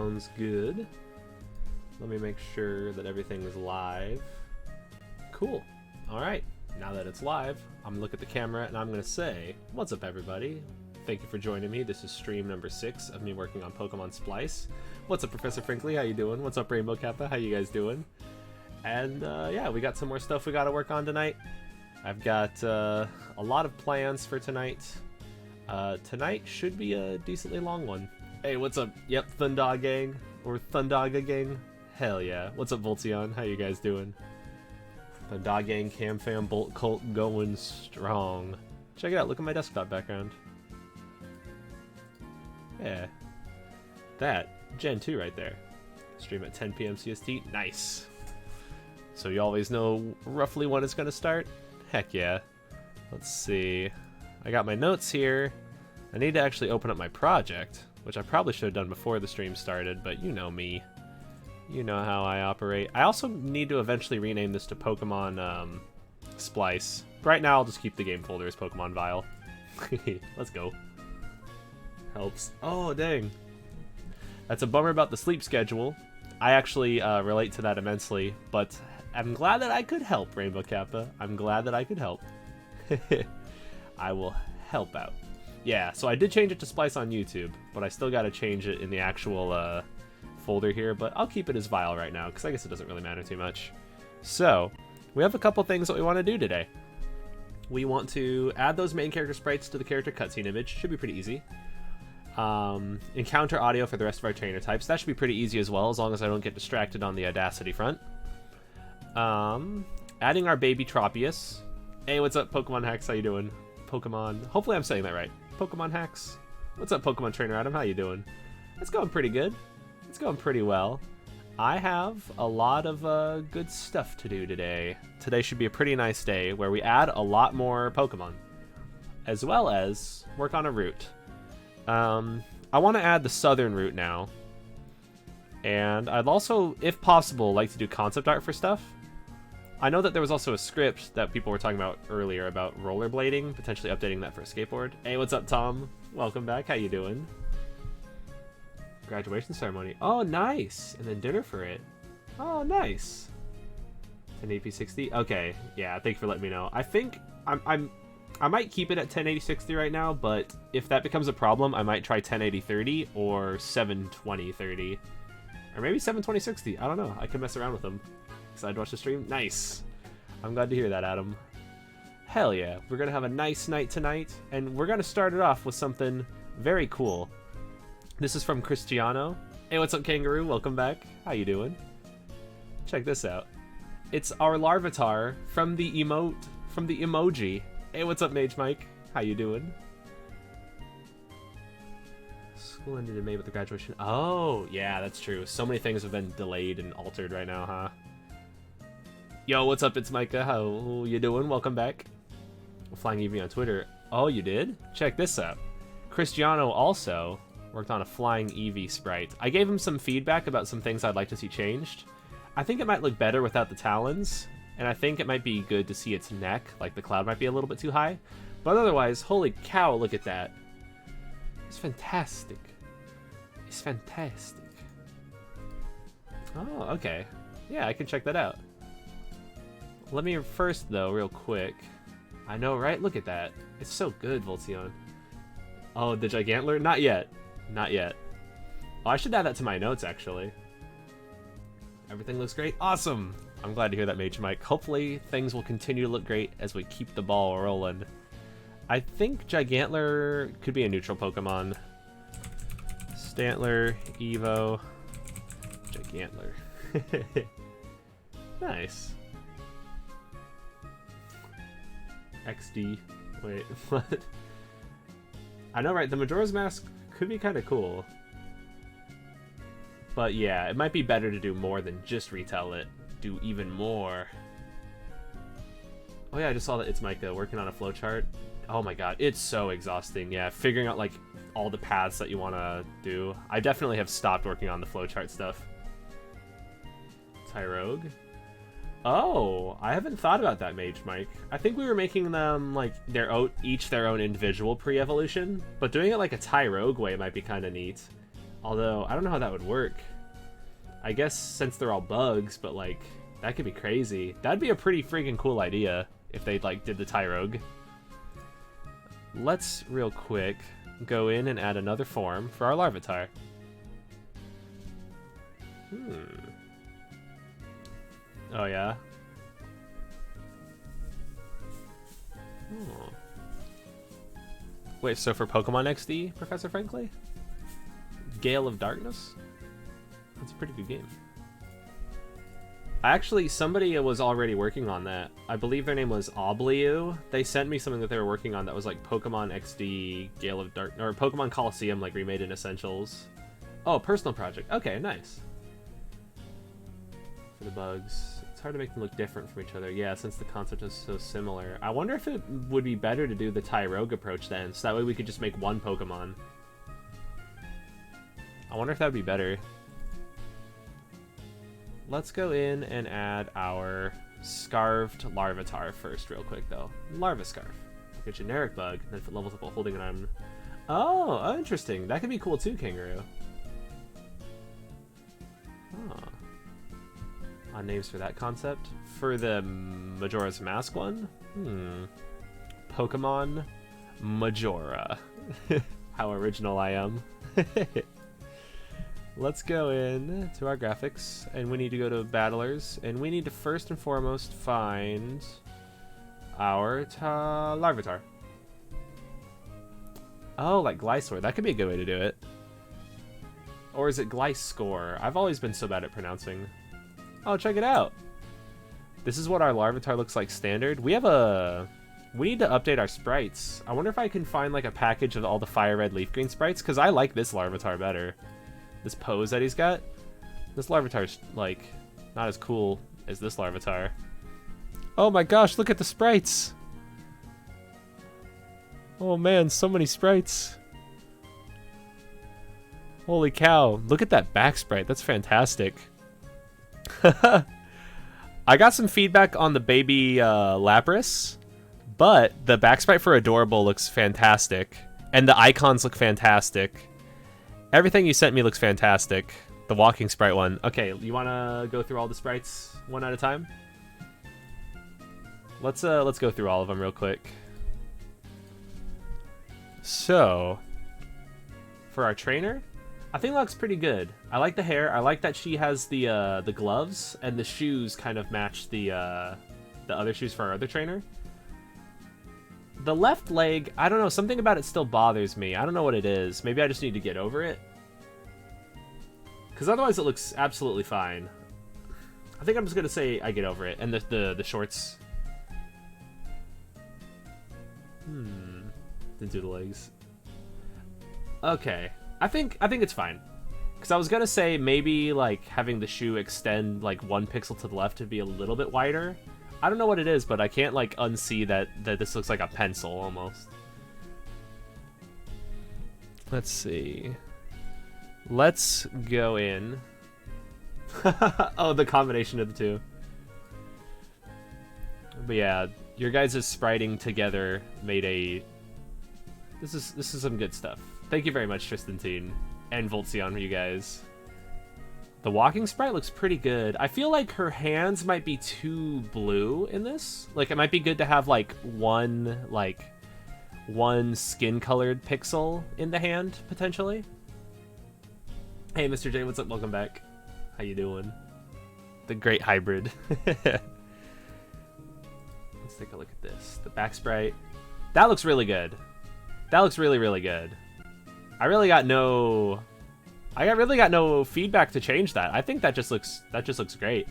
Sounds good. Let me make sure that everything is live. Cool. Alright, now that it's live, I'm gonna look at the camera and I'm gonna say, what's up everybody? Thank you for joining me. This is stream number 6 of me working on Pokemon Splice. What's up, Professor Brinkley? How you doing? What's up, Rainbow Kappa? How you guys doing? And yeah, we got some more stuff we gotta work on tonight. I've got a lot of plans for tonight. Tonight should be a decently long one. Hey, what's up? Yep, Thundaga Gang, or Thundaga Gang. Hell yeah. What's up, Voltzion? How you guys doing? Thundaga Gang, Cam Fam, Bolt Cult going strong. Check it out, look at my desktop background. Yeah. That, Gen 2 right there. Stream at 10 p.m. CST. Nice. So you always know roughly when it's gonna start? Heck yeah. Let's see. I got my notes here. I need to actually open up my project, which I probably should have done before the stream started, but you know me. You know how I operate. I also need to eventually rename this to Pokemon Splice. Right now, I'll just keep the game folder as Pokemon Vial. Let's go. Helps. Oh, dang. That's a bummer about the sleep schedule. I actually relate to that immensely, but I'm glad that I could help, Rainbow Kappa. I'm glad that I could help. I will help out. Yeah, so I did change it to Splice on YouTube, but I still got to change it in the actual folder here, but I'll keep it as Vial right now, because I guess it doesn't really matter too much. So, we have a couple things that we want to do today. We want to add those main character sprites to the character cutscene image. Should be pretty easy. Encounter audio for the rest of our trainer types. That should be pretty easy as well, as long as I don't get distracted on the Audacity front. Adding our baby Tropius. Hey, what's up, Pokemon Hacks? How you doing? Pokemon... Hopefully I'm saying that right. Pokemon Hacks? What's up, Pokemon Trainer Adam? How you doing? It's going pretty good. It's going pretty well. I have a lot of good stuff to do today. Today should be a pretty nice day where we add a lot more Pokemon, as well as work on a route. I want to add the southern route now, and I'd also, if possible, like to do concept art for stuff. I know that there was also a script that people were talking about earlier about rollerblading, potentially updating that for a skateboard. Hey, what's up, Tom? Welcome back. How you doing? Graduation ceremony. Oh, nice. And then dinner for it. Oh, nice. 1080p60. Okay. Yeah. Thank you for letting me know. I think I might keep it at 1080-60 right now, but if that becomes a problem, I might try 1080-30 or 720-30. Or maybe 720-60. I don't know. I could mess around with them. Excited to watch the stream? Nice. I'm glad to hear that, Adam. Hell yeah. We're going to have a nice night tonight, and we're going to start it off with something very cool. This is from Cristiano. Hey, what's up, Kangaroo? Welcome back. How you doing? Check this out. It's our Larvitar from the emoji. Hey, what's up, Mage Mike? How you doing? School ended in May with the graduation. Oh, yeah, that's true. So many things have been delayed and altered right now, huh? Yo, what's up? It's Micah. How you doing? Welcome back. Flying Eevee on Twitter. Oh, you did? Check this out. Cristiano also worked on a Flying Eevee sprite. I gave him some feedback about some things I'd like to see changed. I think it might look better without the talons. And I think it might be good to see its neck, like the cloud might be a little bit too high. But otherwise, holy cow, look at that. It's fantastic. It's fantastic. Oh, okay. Yeah, I can check that out. Let me first, though, real quick. I know, right? Look at that. It's so good, Voltzion. Oh, the Gigantler? Not yet. Not yet. Oh, I should add that to my notes, actually. Everything looks great. Awesome! I'm glad to hear that, Mage Mike. Hopefully, things will continue to look great as we keep the ball rolling. I think Gigantler could be a neutral Pokemon. Stantler, Evo, Gigantler. Nice. XD. Wait, what? I know, right? The Majora's Mask could be kind of cool. But yeah, it might be better to do more than just retell it. Do even more. Oh yeah, I just saw that it's Micah working on a flowchart. Oh my god, it's so exhausting. Yeah, figuring out like all the paths that you want to do. I definitely have stopped working on the flowchart stuff. Tyrogue. Oh, I haven't thought about that, Mage Mike. I think we were making them like each their own individual pre-evolution, but doing it like a Tyrogue way might be kind of neat. Although, I don't know how that would work. I guess since they're all bugs, but like, that could be crazy. That'd be a pretty freaking cool idea if they like did the Tyrogue. Let's real quick go in and add another form for our Larvitar. Oh yeah? Oh. Wait, so for Pokemon XD, Professor Frankly? Gale of Darkness? That's a pretty good game. Actually, somebody was already working on that. I believe their name was Obliu. They sent me something that they were working on that was like Pokemon XD, Gale of Dark, or Pokemon Coliseum, like remade in Essentials. Oh, personal project. Okay, nice. For the bugs, it's hard to make them look different from each other. Yeah, since the concept is so similar. I wonder if it would be better to do the Tyrogue approach then, so that way we could just make one Pokemon. I wonder if that would be better. Let's go in and add our Scarved Larvitar first real quick, though. Larviscarf. Like a generic bug, and then if it levels up while holding it on... Oh, interesting. That could be cool too, Kangaroo. Huh. Odd names for that concept. For the Majora's Mask one? Pokemon Majora. How original I am. Let's go in to our graphics, and we need to go to battlers, and we need to first and foremost find our Larvitar. Oh, like Gliscor. That could be a good way to do it. Or is it Gliscor? I've always been so bad at pronouncing. Oh, check it out. This is what our Larvitar looks like standard. We have a... We need to update our sprites. I wonder if I can find like a package of all the fire red leaf green sprites, because I like this Larvitar better. This pose that he's got. This Larvitar's like not as cool as this Larvitar. Oh my gosh, look at the sprites. Oh man, so many sprites. Holy cow, look at that back sprite. That's fantastic. I got some feedback on the baby Lapras, but the back sprite for Adorable looks fantastic. And the icons look fantastic. Everything you sent me looks fantastic. The walking sprite one. Okay, you want to go through all the sprites one at a time? Let's go through all of them real quick. So, for our trainer, I think that looks pretty good. I like the hair. I like that she has the gloves, and the shoes kind of match the other shoes for our other trainer. The left leg, I don't know, something about it still bothers me. I don't know what it is. Maybe I just need to get over it. Because otherwise it looks absolutely fine. I think I'm just going to say I get over it. And the shorts. Didn't do the legs. Okay. I think it's fine. Because I was going to say maybe like having the shoe extend like 1 pixel to the left to be a little bit wider. I don't know what it is, but I can't like unsee that this looks like a pencil almost. Let's see. Let's go in. Oh, the combination of the two. But yeah, your guys' spriting together made a... This is some good stuff. Thank you very much, Tristantine and Voltzion, you guys. The walking sprite looks pretty good. I feel like her hands might be too blue in this. Like, it might be good to have, like, one skin-colored pixel in the hand, potentially. Hey, Mr. J, what's up? Welcome back. How you doing? The great hybrid. Let's take a look at this. The back sprite. That looks really good. That looks really, really good. I really got no feedback to change that. I think that just looks great.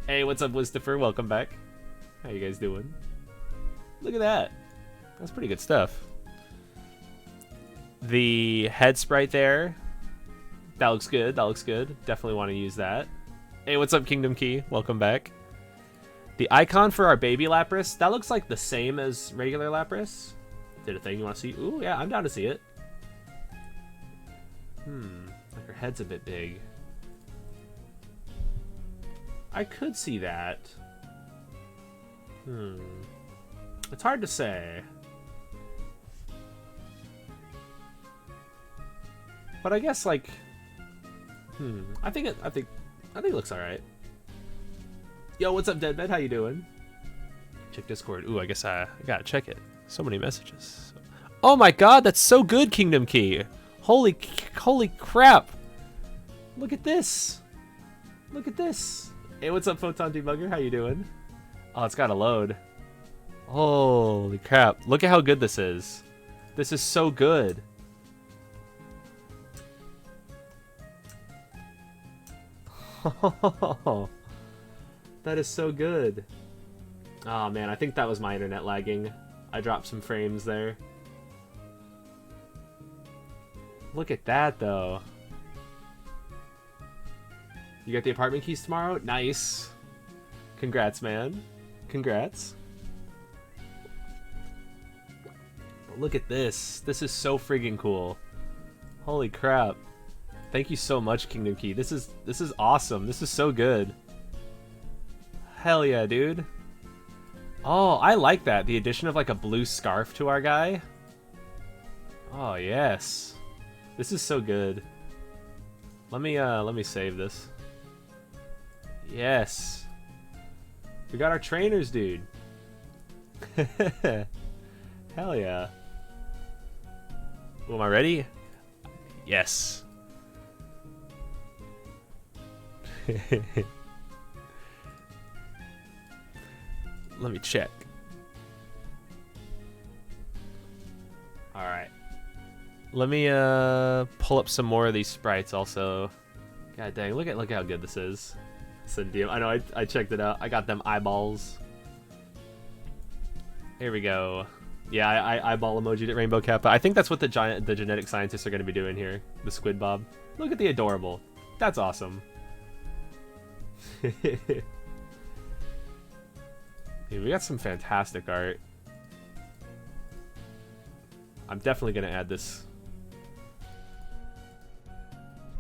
Hey, what's up, Wistifer? Welcome back. How you guys doing? Look at that. That's pretty good stuff. The head sprite there. That looks good. That looks good. Definitely want to use that. Hey, what's up, Kingdom Key? Welcome back. The icon for our baby Lapras. That looks like the same as regular Lapras. Did a thing you want to see? Ooh, yeah, I'm down to see it. Like her head's a bit big. I could see that. It's hard to say. But I guess like, I think it looks all right. Yo, what's up, Deadbed? How you doing? Check Discord. Ooh, I guess I gotta check it. So many messages. Oh my God, that's so good, Kingdom Key. Holy crap! Look at this. Look at this. Hey, what's up, Photon Debugger? How you doing? Oh, it's gotta load. Holy crap! Look at how good this is. This is so good. That is so good. Oh man, I think that was my internet lagging. I dropped some frames there. Look at that though. You got the apartment keys tomorrow? Nice. Congrats, man. Congrats. But look at this. This is so friggin' cool. Holy crap. Thank you so much, Kingdom Key. This is awesome. This is so good. Hell yeah, dude. Oh, I like that. The addition of like a blue scarf to our guy. Oh, yes. This is so good. Let me save this. Yes. We got our trainers, dude. Hell yeah. Oh, am I ready? Yes. Let me check. All right. Let me pull up some more of these sprites also. God dang, look how good this is. I know I checked it out. I got them eyeballs. Here we go. Yeah, I eyeball emojied at Rainbow Kappa. I think that's what the genetic scientists are going to be doing here. The Squid Bob. Look at the adorable. That's awesome. Dude, we got some fantastic art. I'm definitely going to add this.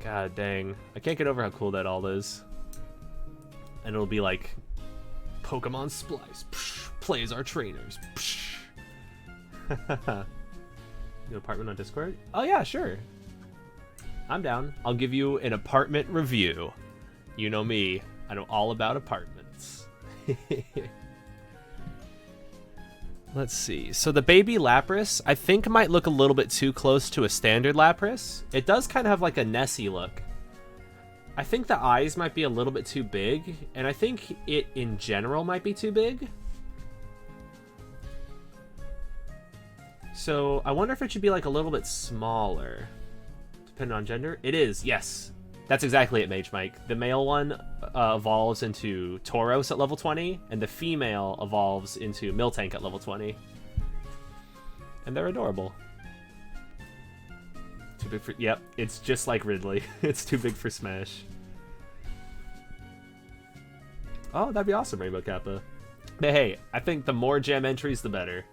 God dang. I can't get over how cool that all is. And it'll be like, Pokemon Splice. Psh, plays our trainers. New apartment on Discord? Oh yeah, sure. I'm down. I'll give you an apartment review. You know me. I know all about apartments. Let's see. So the baby Lapras, I think might look a little bit too close to a standard Lapras. It does kind of have like a Nessie look. I think the eyes might be a little bit too big, and I think it in general might be too big. So I wonder if it should be like a little bit smaller, depending on gender. It is, yes. That's exactly it, Mage Mike. The male one evolves into Tauros at level 20, and the female evolves into Miltank at level 20. And they're adorable. Too big for... Yep, it's just like Ridley. It's too big for Smash. Oh, that'd be awesome, Rainbow Kappa. But hey, I think the more gem entries, the better.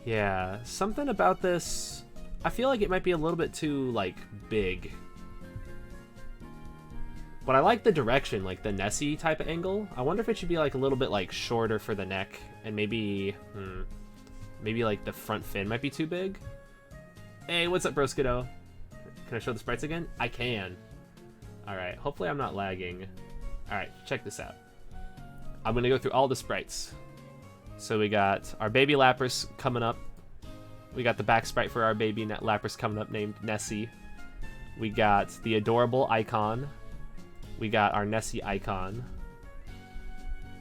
Yeah, something about this... I feel like it might be a little bit too, like, big. But I like the direction, like the Nessie type of angle. I wonder if it should be like a little bit like shorter for the neck, and maybe, maybe like the front fin might be too big. Hey, what's up, Broskido? Can I show the sprites again? I can. All right, hopefully I'm not lagging. All right, check this out. I'm gonna go through all the sprites. So we got our baby Lapras coming up. We got the back sprite for our baby Lapras coming up named Nessie. We got the adorable icon. We got our Nessie icon.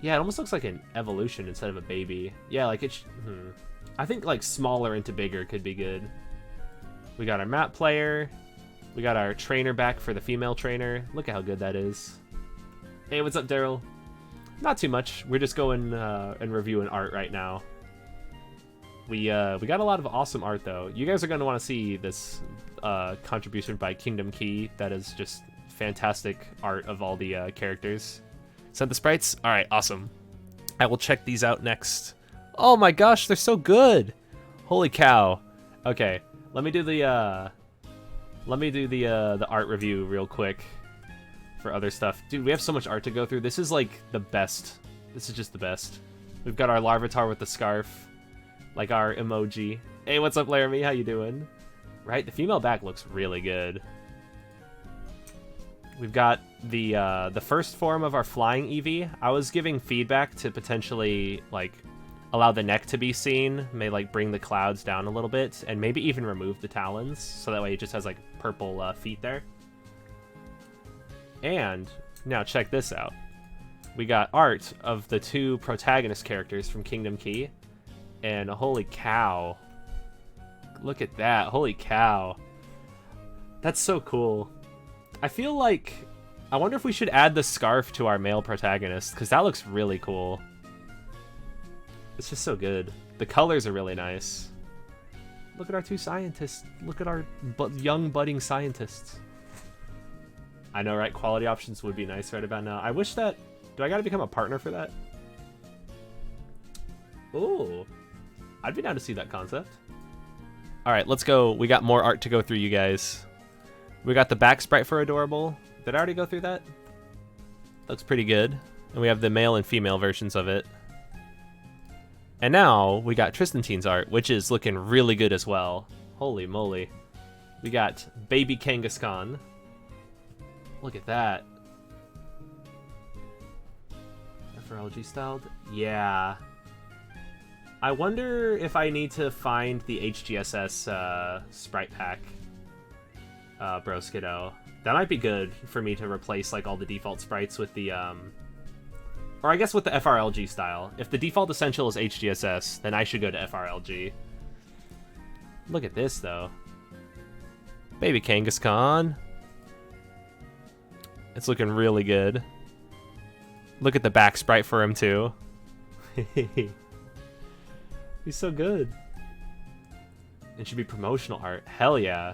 Yeah, it almost looks like an evolution instead of a baby. Yeah, like it I think like smaller into bigger could be good. We got our map player. We got our trainer back for the female trainer. Look at how good that is. Hey, what's up, Daryl? Not too much. We're just going and reviewing art right now. We got a lot of awesome art, though. You guys are going to want to see this contribution by Kingdom Key. That is just fantastic art of all the characters. Sent the sprites? All right, awesome. I will check these out next. Oh my gosh, they're so good. Holy cow. Okay, let me do the art review real quick for other stuff. Dude, we have so much art to go through. This is like the best. This is just the best. We've got our Larvitar with the scarf, like our emoji. Hey, what's up, Laramie? How you doing? Right? The female back looks really good. We've got the first form of our flying Eevee. I was giving feedback to potentially, like, allow the neck to be seen, may, like, bring the clouds down a little bit, and maybe even remove the talons, so that way it just has, like, purple feet there. And now check this out. We got art of the 2 protagonist characters from Kingdom Key, and holy cow. Look at that. Holy cow. That's so cool. I feel like... I wonder if we should add the scarf to our male protagonist, because that looks really cool. It's just so good. The colors are really nice. Look at our 2 scientists. Look at our young budding scientists. I know, right? Quality options would be nice right about now. I wish that... Do I gotta become a partner for that? Ooh. I'd be down to see that concept. Alright, let's go. We got more art to go through, you guys. We got the back sprite for Adorable. Did I already go through that? Looks pretty good. And we have the male and female versions of it. And now we got Tristantine's art, which is looking really good as well. Holy moly. We got Baby Kangaskhan. Look at that. FRLG styled? Yeah. I wonder if I need to find the HGSS sprite pack, Bro Skiddo. That might be good for me to replace like all the default sprites with the, or I guess with the FRLG style. If the default essential is HGSS, then I should go to FRLG. Look at this though. Baby Kangaskhan. It's looking really good. Look at the back sprite for him too. He's so good. It should be promotional art. Hell yeah.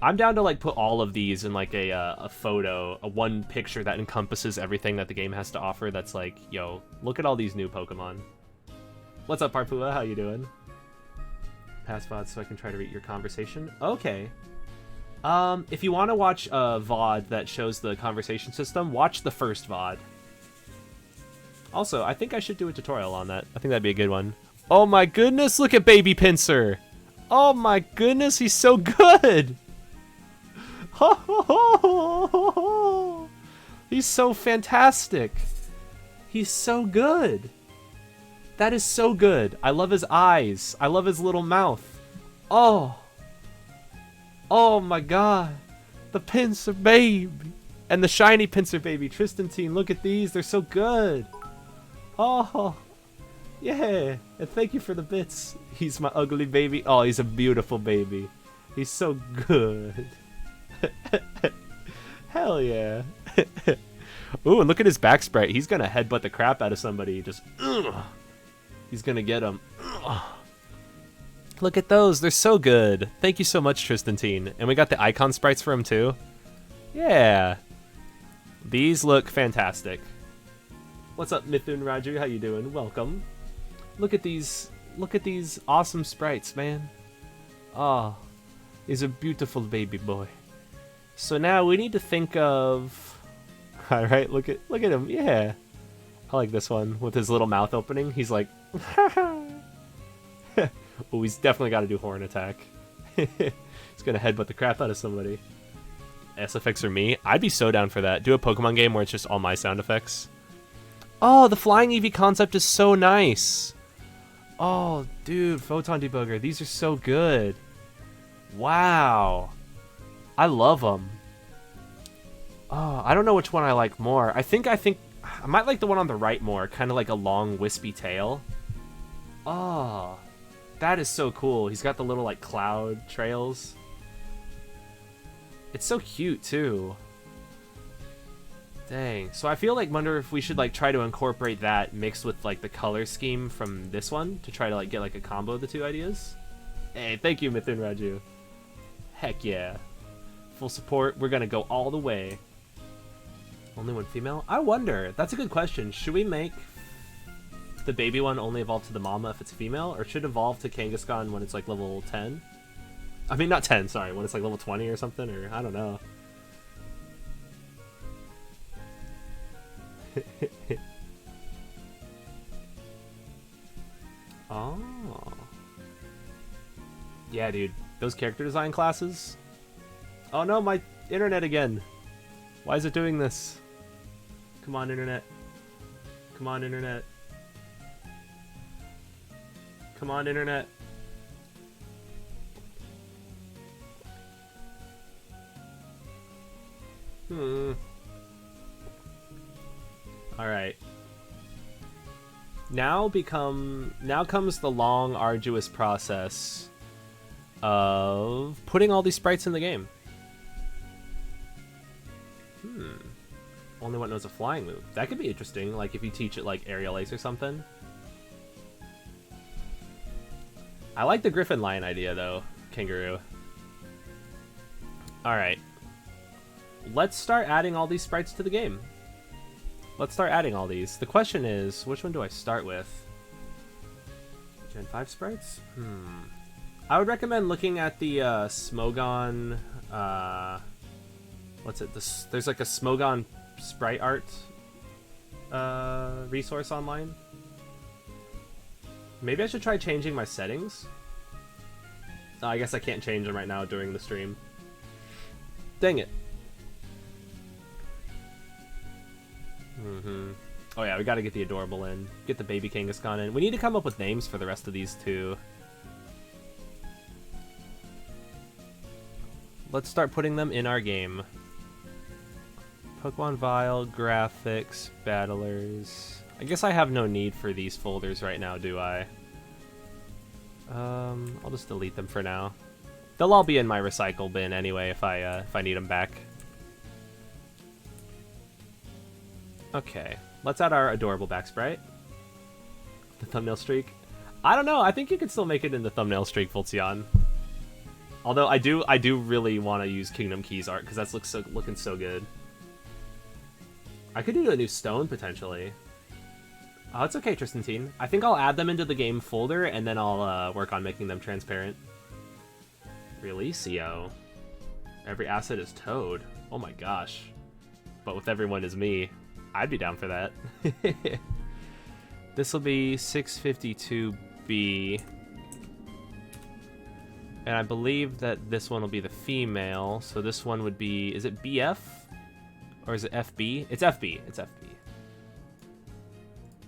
I'm down to like put all of these in like a photo, a one picture that encompasses everything that the game has to offer. That's like, yo, look at all these new Pokemon. What's up, Parpua? How you doing? Pass VOD so I can try to read your conversation. Okay. If you want to watch a VOD that shows the conversation system, watch the first VOD. Also, I think I should do a tutorial on that. I think that'd be a good one. Oh my goodness, look at Baby Pinsir! Oh my goodness, he's so good! He's so fantastic! He's so good! That is so good! I love his eyes. I love his little mouth. Oh! Oh my god! The Pinsir baby! And the shiny Pinsir baby. Tristantine, look at these. They're so good! Oh! Yeah! And thank you for the bits. He's my ugly baby. Oh, he's a beautiful baby. He's so good. Hell yeah. Ooh, and look at his back sprite. He's gonna headbutt the crap out of somebody. Just, ugh. He's gonna get him. Ugh. Look at those. They're so good. Thank you so much, Tristantine. And we got the icon sprites for him too. Yeah. These look fantastic. What's up, Mithun Raju? How you doing? Welcome. Look at these awesome sprites, man. Oh, he's a beautiful baby boy. So now we need to think of... Alright, look at him. Yeah. I like this one with his little mouth opening. He's like... Oh, he's definitely got to do horn attack. He's going to headbutt the crap out of somebody. SFX or me? I'd be so down for that. Do a Pokemon game where it's just all my sound effects. Oh, the flying Eevee concept is so nice. Oh, dude, Photon Debugger. These are so good. Wow. I love them. Oh, I don't know which one I like more. I think I might like the one on the right more. Kind of like a long, wispy tail. Oh, that is so cool. He's got the little, like, cloud trails. It's so cute, too. Dang. So I feel like, wonder if we should, like, try to incorporate that mixed with, like, the color scheme from this one to try to, like, get, like, a combo of the two ideas. Hey, thank you, Mithun Raju. Heck yeah. Full support. We're gonna go all the way. Only one female? I wonder. That's a good question. Should we make the baby one only evolve to the mama if it's female? Or should it evolve to Kangaskhan when it's, like, level 10? I mean, not 10, sorry. When it's, like, level 20 or something? Or, I don't know. Oh. Yeah, dude. those character design classes. Oh no, my internet again. Why is it doing this? Come on, internet. Come on, internet. Come on, internet. Alright. Now comes the long, arduous process of putting all these sprites in the game. Only one knows a flying move. That could be interesting, like if you teach it like aerial ace or something. I like the Griffin Lion idea though, Kangaroo. Alright. Let's start adding all these sprites to the game. Let's start adding all these. The question is, which one do I start with? Gen 5 sprites? I would recommend looking at the Smogon... what's it? There's like a Smogon sprite art resource online. Maybe I should try changing my settings. Oh, I guess I can't change them right now during the stream. Dang it. Oh yeah, we gotta get the adorable in. Get the baby Kangaskhan in. We need to come up with names for the rest of these too. Let's start putting them in our game. Pokemon Vial, graphics, battlers. I guess I have no need for these folders right now, do I? I'll just delete them for now. They'll all be in my recycle bin anyway if I need them back. Okay, let's add our adorable back sprite. The thumbnail streak. I don't know. I think you can still make it in the thumbnail streak, Voltzion. Although I do really want to use Kingdom Keys art because that's looking so good. I could do a new stone potentially. Oh, it's okay, Tristantine. I think I'll add them into the game folder and then I'll work on making them transparent. Releasio. Every asset is Toad. Oh my gosh. But with everyone is me. I'd be down for that. This will be 652B. And I believe that this one will be the female. So this one would be... Is it BF? Or is it FB? It's FB. It's FB.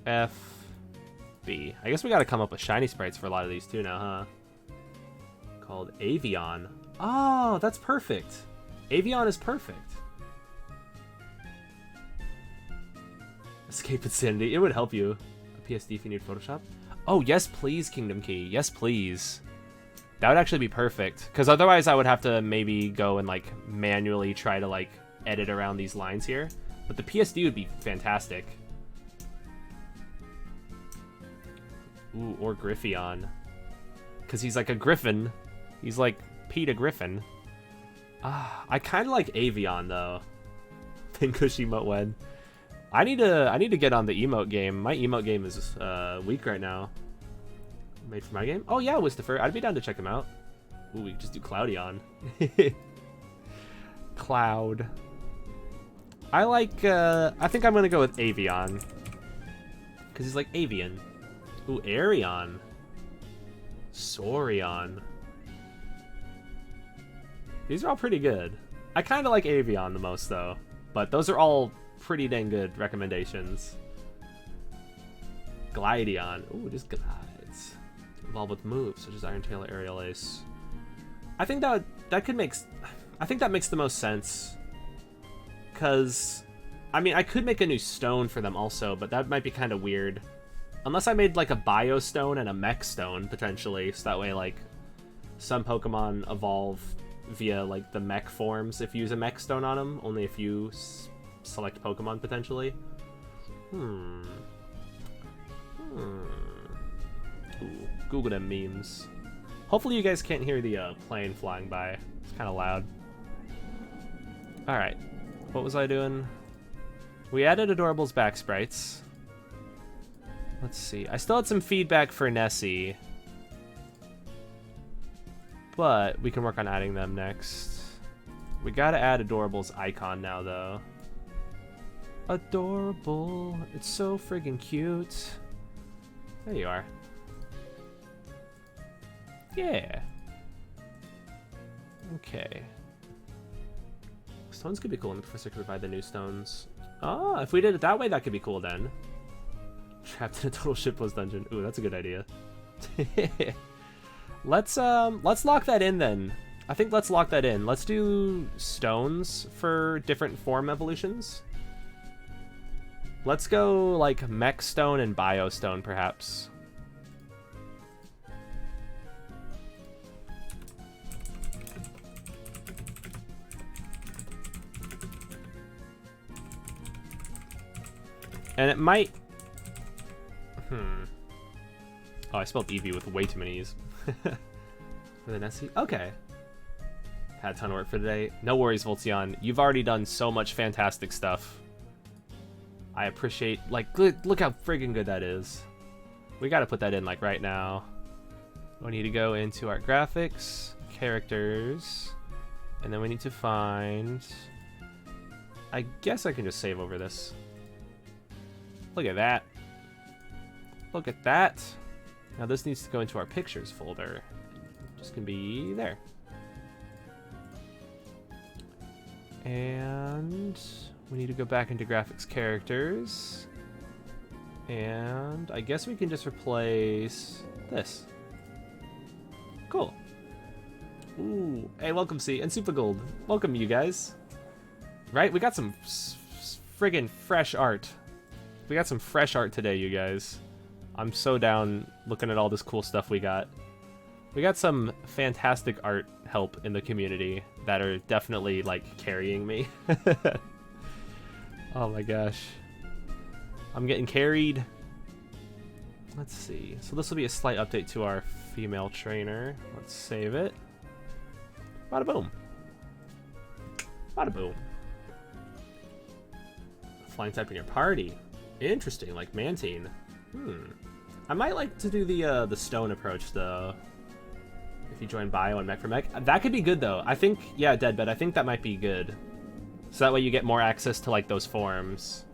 FB. I guess we gotta come up with shiny sprites for a lot of these too now, huh? Called Avion. Oh, that's perfect. Avion is perfect. Escape Insanity. It would help you. A PSD if you need Photoshop. Oh, yes, please, Kingdom Key. Yes, please. That would actually be perfect. Because otherwise I would have to maybe go and, like, manually try to, like, edit around these lines here. But the PSD would be fantastic. Ooh, or Griffeon. Because he's like a griffin. He's like Peter Griffin. I kind of like Avion, though. Pinkush emote when. I need to get on the emote game. My emote game is weak right now. Made for my game? Oh yeah, Wistifer. I'd be down to check him out. Ooh, we could just do Cloudion. Cloud. I like, I think I'm gonna go with Avion. Because he's like avian. Ooh, Arion. Saurion. These are all pretty good. I kind of like Avion the most, though. But those are all pretty dang good recommendations. Glideon. Ooh, it just glides. Evolve with moves, such as Iron Tail or Aerial Ace. I think that could make... I think that makes the most sense. Because... I mean, I could make a new stone for them also, but that might be kind of weird. Unless I made, like, a Bio Stone and a Mech Stone, potentially. So that way, like, some Pokemon evolve via, like, the Mech forms if you use a Mech Stone on them. Only if you select Pokemon, potentially. Ooh, Google them memes. Hopefully you guys can't hear the plane flying by. It's kind of loud. Alright. What was I doing? We added Adorable's back sprites. Let's see. I still had some feedback for Nessie. But we can work on adding them next. We gotta add Adorable's icon now, though. Adorable. It's so friggin' cute. There you are. Yeah. Okay. Stones could be cool, and the professor could provide the new stones. Oh, if we did it that way, that could be cool then. Trapped in a total shitpost dungeon. Ooh, that's a good idea. Let's lock that in then. I think let's lock that in. Let's do stones for different form evolutions. Let's go like mech stone and bio stone perhaps. And it might... Oh, I spelled Eevee with way too many E's. For the Nessie? Okay. Had a ton of work for today. No worries, Voltzion. You've already done so much fantastic stuff. I appreciate... Like, look how friggin' good that is. We gotta put that in, like, right now. We need to go into our graphics, characters, and then we need to find... I guess I can just save over this. Look at that. Look at that. Now this needs to go into our pictures folder. Just can be there. And we need to go back into graphics characters. And I guess we can just replace this. Cool. Ooh, hey, welcome C and Super Gold. Welcome you guys. Right, we got some friggin' fresh art. We got some fresh art today, you guys. I'm so down looking at all this cool stuff we got. We got some fantastic art help in the community that are definitely, like, carrying me. Oh my gosh. I'm getting carried. Let's see. So this will be a slight update to our female trainer. Let's save it. Bada boom. Bada boom. Flying type in your party. Interesting, like Mantine. I might like to do the stone approach though. If you join bio and mech for mech, that could be good though. I think, yeah, Deadbed. I think that might be good. So that way you get more access to like those forms.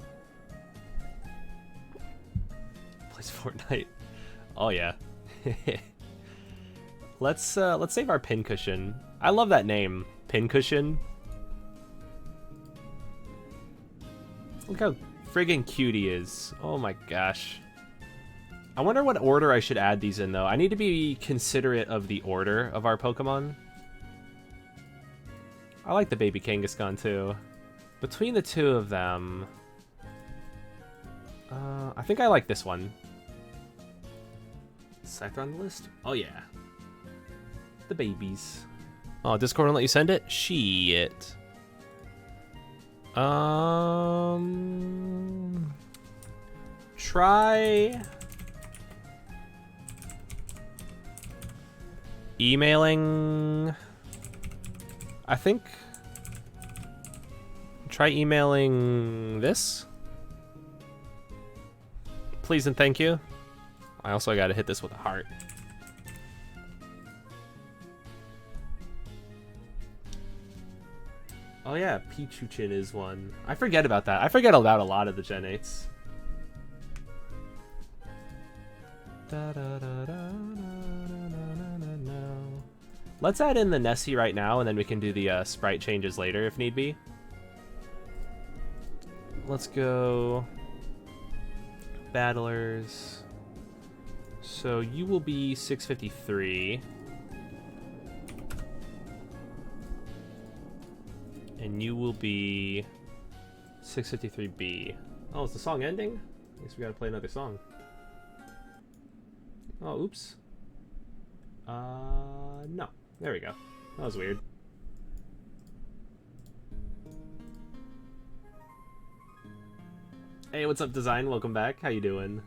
Plays Fortnite. Oh yeah. Let's save our pincushion. I love that name, pincushion. Look how friggin' cute he is. Oh my gosh. I wonder what order I should add these in, though. I need to be considerate of the order of our Pokemon. I like the baby Kangaskhan, too. Between the two of them... I think I like this one. Cypher on the list? Oh, yeah. The babies. Oh, Discord won't let you send it? Shit. Try... emailing... I think... Try emailing this? Please and thank you. I also gotta hit this with a heart. Oh yeah, Pichuchin is one. I forget about that. I forget about a lot of the Gen 8s. Let's add in the Nessie right now, and then we can do the sprite changes later if need be. Let's go... Battlers. So you will be 653. And you will be 653B. Oh, is the song ending? I guess we gotta play another song. Oh, oops. No. There we go. That was weird. Hey, what's up, Design? Welcome back. How you doing?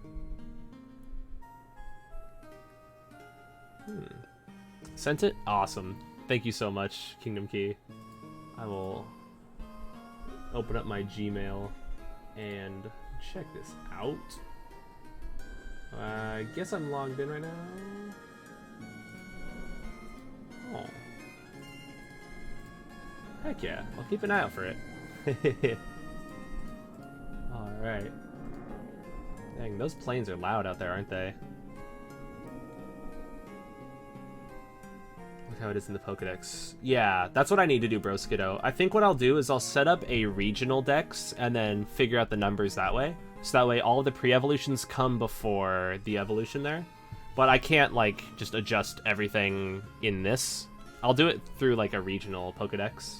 Sent it? Awesome. Thank you so much, Kingdom Key. I will open up my Gmail and check this out. I guess I'm logged in right now. Oh. Heck yeah. I'll keep an eye out for it. Alright. Dang, those planes are loud out there, aren't they? With how it is in the Pokedex. Yeah, that's what I need to do, Broskiddo. I think what I'll do is I'll set up a regional dex and then figure out the numbers that way. So that way all the pre-evolutions come before the evolution there. But I can't, like, just adjust everything in this. I'll do it through, like, a regional Pokedex.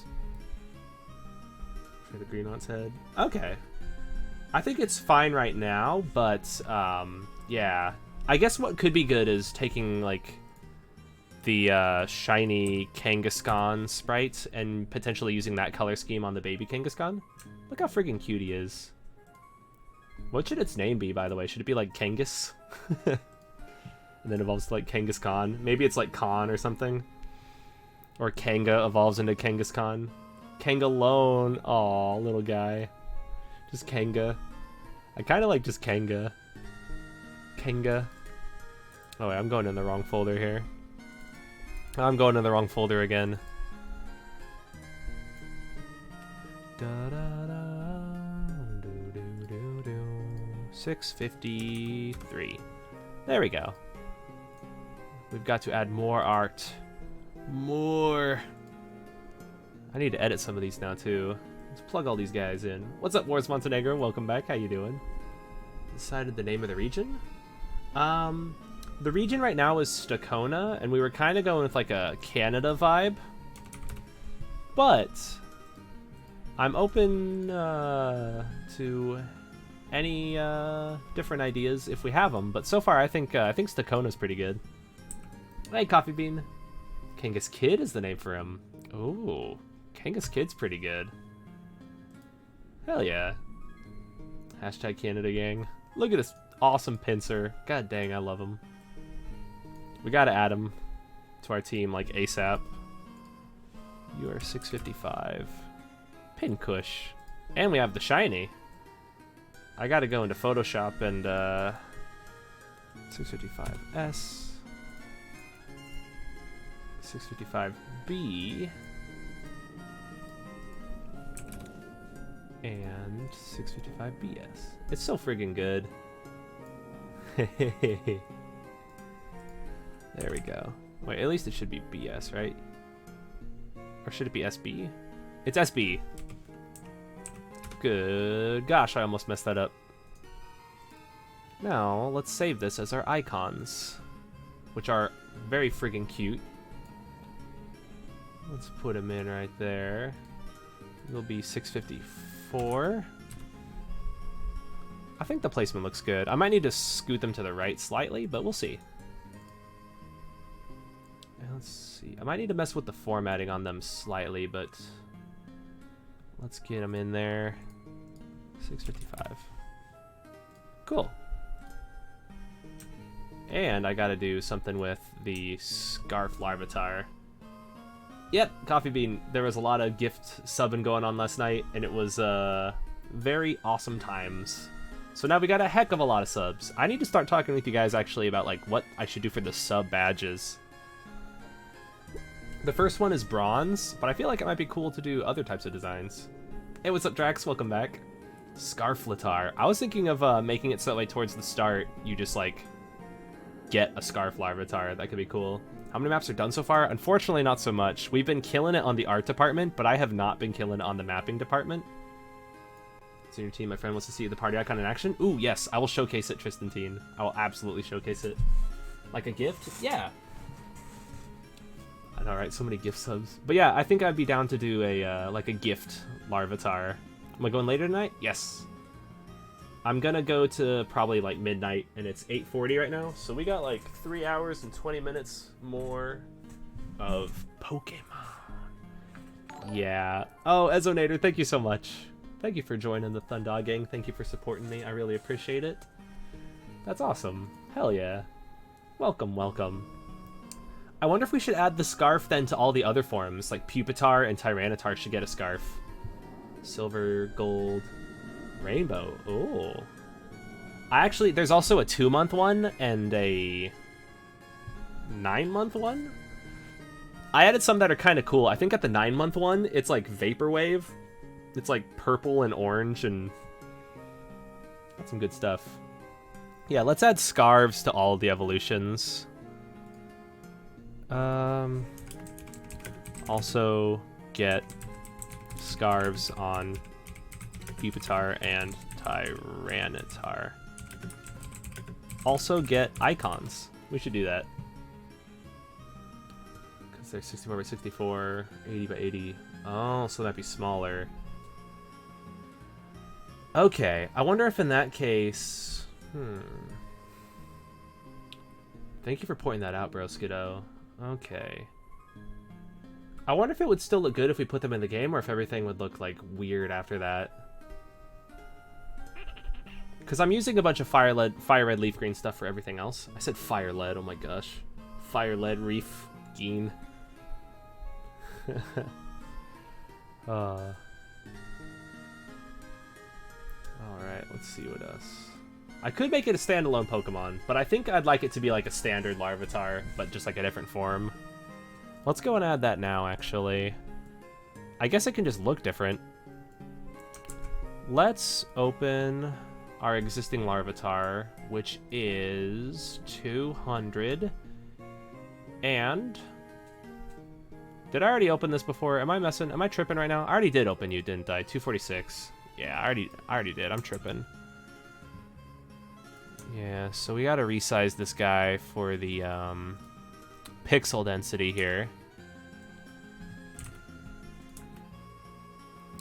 For the Greenlance head. Okay. I think it's fine right now, but, yeah. I guess what could be good is taking, like, the shiny Kangaskhan sprite and potentially using that color scheme on the baby Kangaskhan. Look how friggin' cute he is. What should its name be, by the way? Should it be, like, Kangas? And then evolves to, like, Kangaskhan. Maybe it's, like, Khan or something. Or Kanga evolves into Kangaskhan. Kangalone. Aw, little guy. Just Kanga. I kind of like just Kanga. Kanga. Oh, wait, I'm going in the wrong folder here. I'm going in the wrong folder again. Da, da, da, do, do, do, do. 653. There we go. We've got to add more art. More. I need to edit some of these now too. Let's plug all these guys in. What's up, Wars Montenegro? Welcome back. How you doing? Decided the name of the region? The region right now is Stakona, and we were kind of going with like a Canada vibe. But I'm open to any different ideas if we have them. But so far, I think Stakona's pretty good. Hey, Coffee Bean. Kangas Kid is the name for him. Ooh, Kangas Kid's pretty good. Hell yeah. Hashtag Canada Gang. Look at this awesome pincer. God dang, I love him. We gotta add him to our team like ASAP. You are 655. Pinkush. And we have the shiny. I gotta go into Photoshop and 655S. 655B. And 655BS. It's so friggin' good. There we go. Wait, at least it should be BS, right? Or should it be SB? It's SB. Good. Gosh, I almost messed that up. Now, let's save this as our icons, which are very friggin' cute. Let's put them in right there. It'll be 654. I think the placement looks good. I might need to scoot them to the right slightly, but we'll see. Let's see. I might need to mess with the formatting on them slightly, but let's get them in there. 655. Cool. And I gotta do something with the Scarf Larvitar. Yep, Coffee Bean. There was a lot of gift subbing going on last night, and it was very awesome times. So now we got a heck of a lot of subs. I need to start talking with you guys actually about like what I should do for the sub badges. The first one is bronze, but I feel like it might be cool to do other types of designs. Hey, what's up, Drax? Welcome back. Scarflatar. I was thinking of making it so that way towards the start, you just like get a Scarf Larvitar. That could be cool. How many maps are done so far? Unfortunately, not so much. We've been killing it on the art department, but I have not been killing it on the mapping department. So your team, my friend, wants to see the party icon in action. Ooh, yes, I will showcase it, Tristantine. I will absolutely showcase it. Like a gift? Yeah. I know, right? So many gift subs. But yeah, I think I'd be down to do a like a gift Larvitar. Am I going later tonight? Yes. I'm gonna go to probably like midnight, and it's 8:40 right now, so we got like 3 hours and 20 minutes more of Pokemon. Yeah. Oh, Ezonator, thank you so much. Thank you for joining the Thundog Gang. Thank you for supporting me. I really appreciate it. That's awesome. Hell yeah. Welcome, welcome. I wonder if we should add the scarf then to all the other forms, like Pupitar and Tyranitar should get a scarf. Silver, gold, rainbow. Oh. There's also a 2-month one and a 9-month one. I added some that are kind of cool. I think at the 9-month one, it's like Vaporwave. It's like purple and orange and that's some good stuff. Yeah, let's add scarves to all the evolutions. Also get scarves on Pupitar and Tyranitar. Also get icons. We should do that. Because they're 64 by 64, 80 by 80. Oh, so that'd be smaller. Okay, I wonder if in that case... Thank you for pointing that out, bro, Skiddo. Okay. I wonder if it would still look good if we put them in the game, or if everything would look, like, weird after that. Because I'm using a bunch of fire red leaf green stuff for everything else. I said fire lead, oh my gosh. Fire lead reef green. Alright, let's see what else. I could make it a standalone Pokemon, but I think I'd like it to be like a standard Larvitar, but just like a different form. Let's go and add that now, actually. I guess it can just look different. Let's open our existing Larvitar, which is 200. And... did I already open this before? Am I messing? Am I tripping right now? I already did open you, didn't I? 246. Yeah, I already did. I'm tripping. Yeah, so we gotta resize this guy for the pixel density here.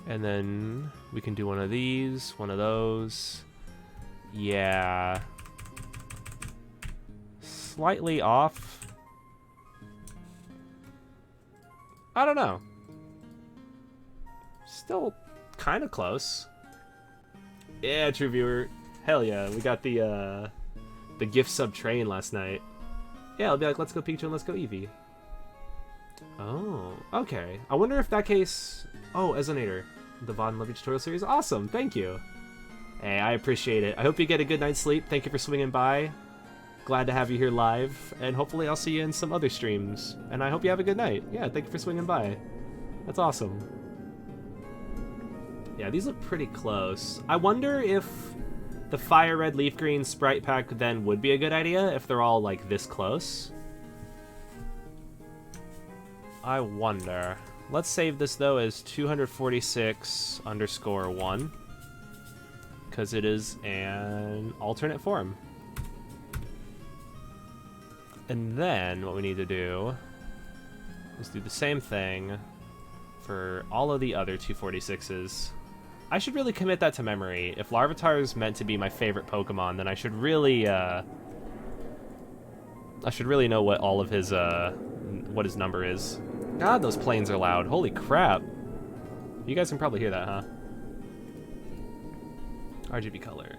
And then we can do one of these, one of those. Yeah. Slightly off. I don't know. Still kind of close. Yeah, true viewer. Hell yeah, we got the gift sub train last night. Yeah, I'll be like, let's go Pikachu and let's go Eevee. Oh, okay. I wonder if that case... oh, Ezonator. The Von Levy tutorial series. Awesome, thank you. Hey, I appreciate it. I hope you get a good night's sleep. Thank you for swinging by. Glad to have you here live. And hopefully I'll see you in some other streams. And I hope you have a good night. Yeah, thank you for swinging by. That's awesome. Yeah, these look pretty close. I wonder if the Fire Red Leaf Green Sprite pack then would be a good idea if they're all like this close. I wonder. Let's save this though as 246_1 because it is an alternate form. And then what we need to do is do the same thing for all of the other 246s. I should really commit that to memory. If Larvitar is meant to be my favorite Pokemon, then I should really know what all of his what his number is. God, those planes are loud. Holy crap. You guys can probably hear that, huh? RGB color.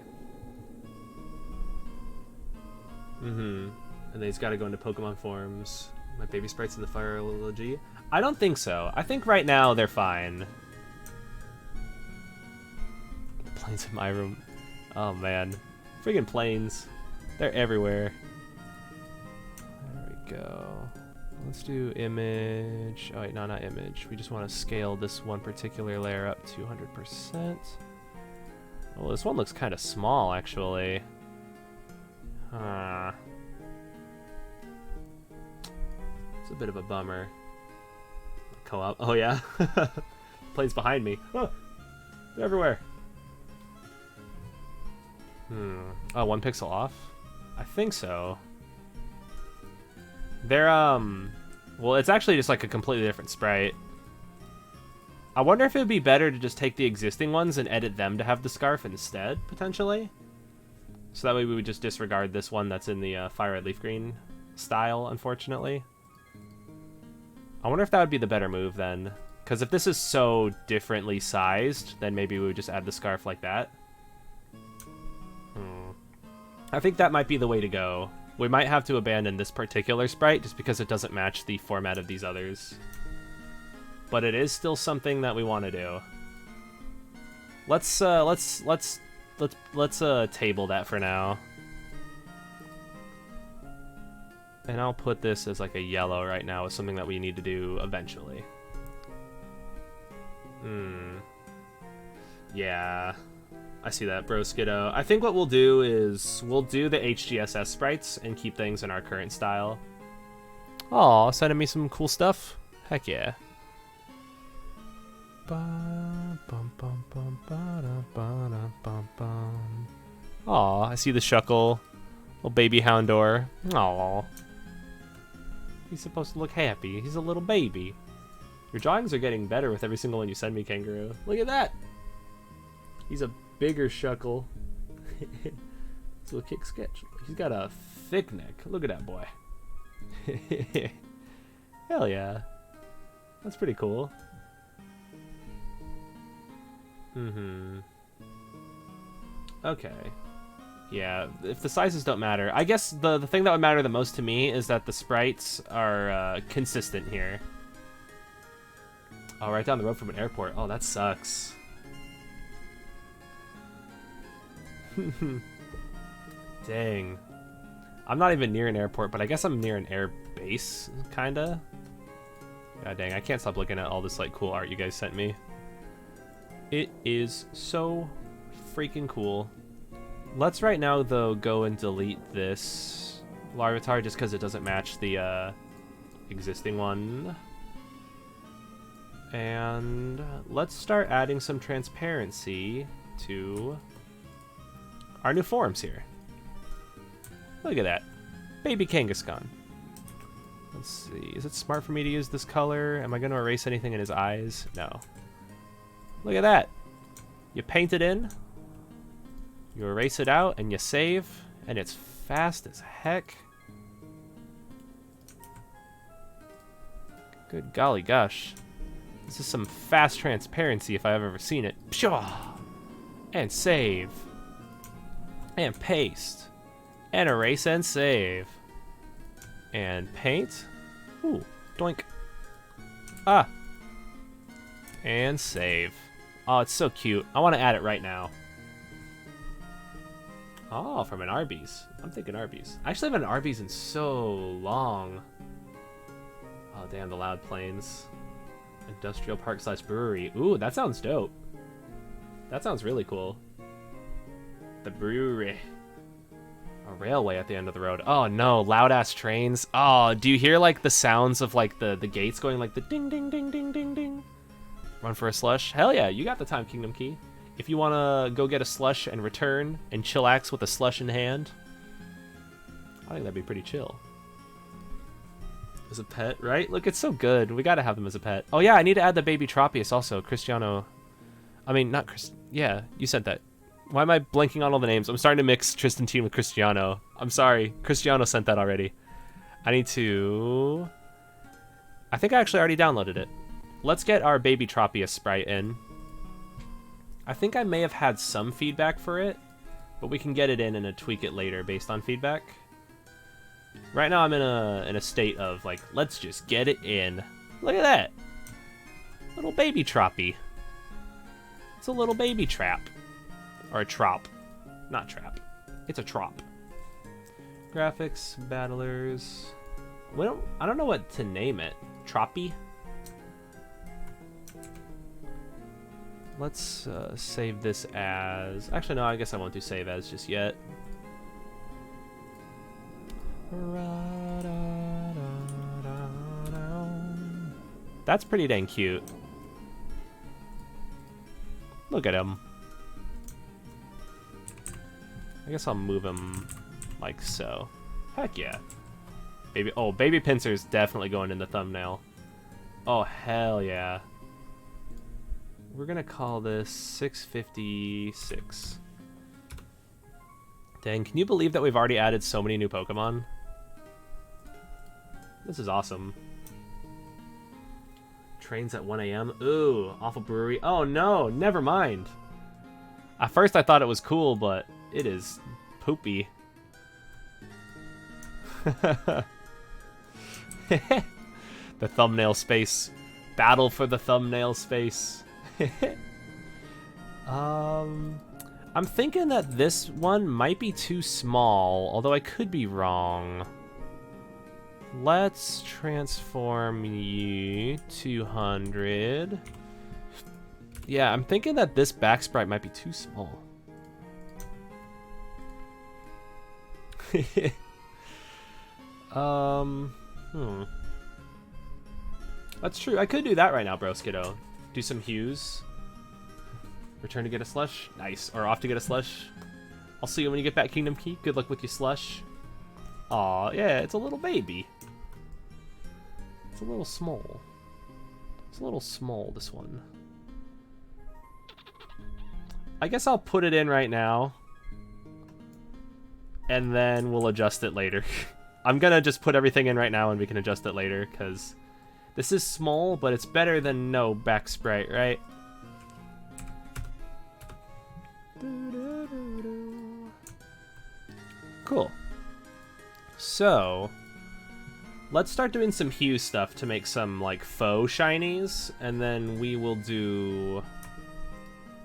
And then he's got to go into Pokemon forms. My baby sprites in the fire elegy. I don't think so. I think right now they're fine. Planes in my room. Oh man. Friggin' planes. They're everywhere. There we go. Let's do image. Oh wait, no, not image. We just want to scale this one particular layer up 200%. Oh, this one looks kind of small actually. Huh. It's a bit of a bummer. Co-op. Oh yeah. Planes behind me. Oh, they're everywhere. Oh, 1 pixel off? I think so. They're, well, it's actually just like a completely different sprite. I wonder if it would be better to just take the existing ones and edit them to have the scarf instead, potentially. So that way we would just disregard this one that's in the Fire Red Leaf Green style, unfortunately. I wonder if that would be the better move then. Because if this is so differently sized, then maybe we would just add the scarf like that. I think that might be the way to go. We might have to abandon this particular sprite just because it doesn't match the format of these others. But it is still something that we want to do. Let's table that for now. And I'll put this as like a yellow right now as something that we need to do eventually. Yeah. I see that, bro Skiddo. I think what we'll do is we'll do the HGSS sprites and keep things in our current style. Aw, sending me some cool stuff? Heck yeah. Aw, I see the Shuckle. Little baby Houndor. Aw. He's supposed to look happy. He's a little baby. Your drawings are getting better with every single one you send me, Kangaroo. Look at that! He's a bigger Shuckle. It's a little kick sketch. He's got a thick neck. Look at that boy. Hell yeah. That's pretty cool. Okay. Yeah, if the sizes don't matter. I guess the thing that would matter the most to me is that the sprites are consistent here. Oh, right down the road from an airport. Oh, that sucks. Dang. I'm not even near an airport, but I guess I'm near an air base, kinda. God dang, I can't stop looking at all this like cool art you guys sent me. It is so freaking cool. Let's right now, though, go and delete this Larvitar just because it doesn't match the existing one. And let's start adding some transparency to our new forms here. Look at that. Baby Kangaskhan. Let's see. Is it smart for me to use this color? Am I going to erase anything in his eyes? No. Look at that. You paint it in. You erase it out and you save. And it's fast as heck. Good golly gosh. This is some fast transparency if I've ever seen it. Pshaw! And save. And paste. And erase and save. And paint. Ooh, doink. Ah. And save. Oh, it's so cute. I want to add it right now. Oh, from an Arby's. I'm thinking Arby's. I actually haven't had an Arby's in so long. Oh, damn, the loud planes. Industrial park / brewery. Ooh, that sounds dope. That sounds really cool. The brewery. A railway at the end of the road. Oh no, loud ass trains. Oh, do you hear like the sounds of like the gates going like the ding ding ding ding ding ding? Run for a slush? Hell yeah, you got the Time Kingdom key. If you want to go get a slush and return and chillax with a slush in hand, I think that'd be pretty chill. As a pet, right? Look, it's so good. We gotta have them as a pet. Oh yeah, I need to add the baby Tropius also. Cristiano. I mean, not Chris. Yeah, you said that. Why am I blanking on all the names? I'm starting to mix Tristantine with Cristiano. I'm sorry. Cristiano sent that already. I need to... I think I actually already downloaded it. Let's get our baby Tropius sprite in. I think I may have had some feedback for it, but we can get it in and tweak it later based on feedback. Right now I'm in a state of like, let's just get it in. Look at that. Little baby Troppy. It's a little baby trap. Or a trop. Not trap. It's a trop. Graphics, battlers. I don't know what to name it. Troppy? Let's save this as... Actually, no, I guess I won't do save as just yet. That's pretty dang cute. Look at him. I guess I'll move him like so. Heck yeah. Baby Pinsir's definitely going in the thumbnail. Oh, hell yeah. We're gonna call this 656. Dang, can you believe that we've already added so many new Pokemon? This is awesome. Trains at 1 a.m. Ooh, awful brewery. Oh no, never mind. At first I thought it was cool, but it is poopy. The thumbnail space. Battle for the thumbnail space. I'm thinking that this one might be too small, although I could be wrong. Let's transform you 200. Yeah, I'm thinking that this back sprite might be too small. That's true. I could do that right now, Broskido. Do some hues. Return to get a slush. Nice. Or off to get a slush. I'll see you when you get back, Kingdom Key. Good luck with your slush. Aw, yeah, it's a little baby. It's a little small. It's a little small, this one. I guess I'll put it in right now. And then we'll adjust it later. I'm gonna just put everything in right now and we can adjust it later, because this is small, but it's better than no back sprite, right? Cool. So, let's start doing some hue stuff to make some, like, faux shinies, and then we will do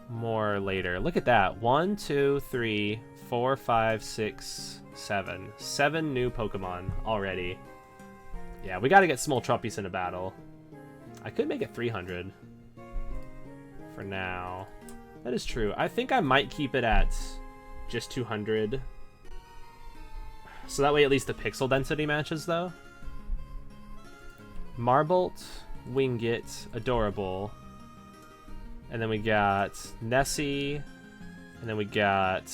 more later. Look at that. 1, 2, 3, 4, 5, 6, 7. 7 new Pokemon already. Yeah, we gotta get small Trumpies in a battle. I could make it 300 for now. That is true. I think I might keep it at just 200. So that way at least the pixel density matches, though. Marbolt, Wingit, Adorable. And then we got Nessie. And then we got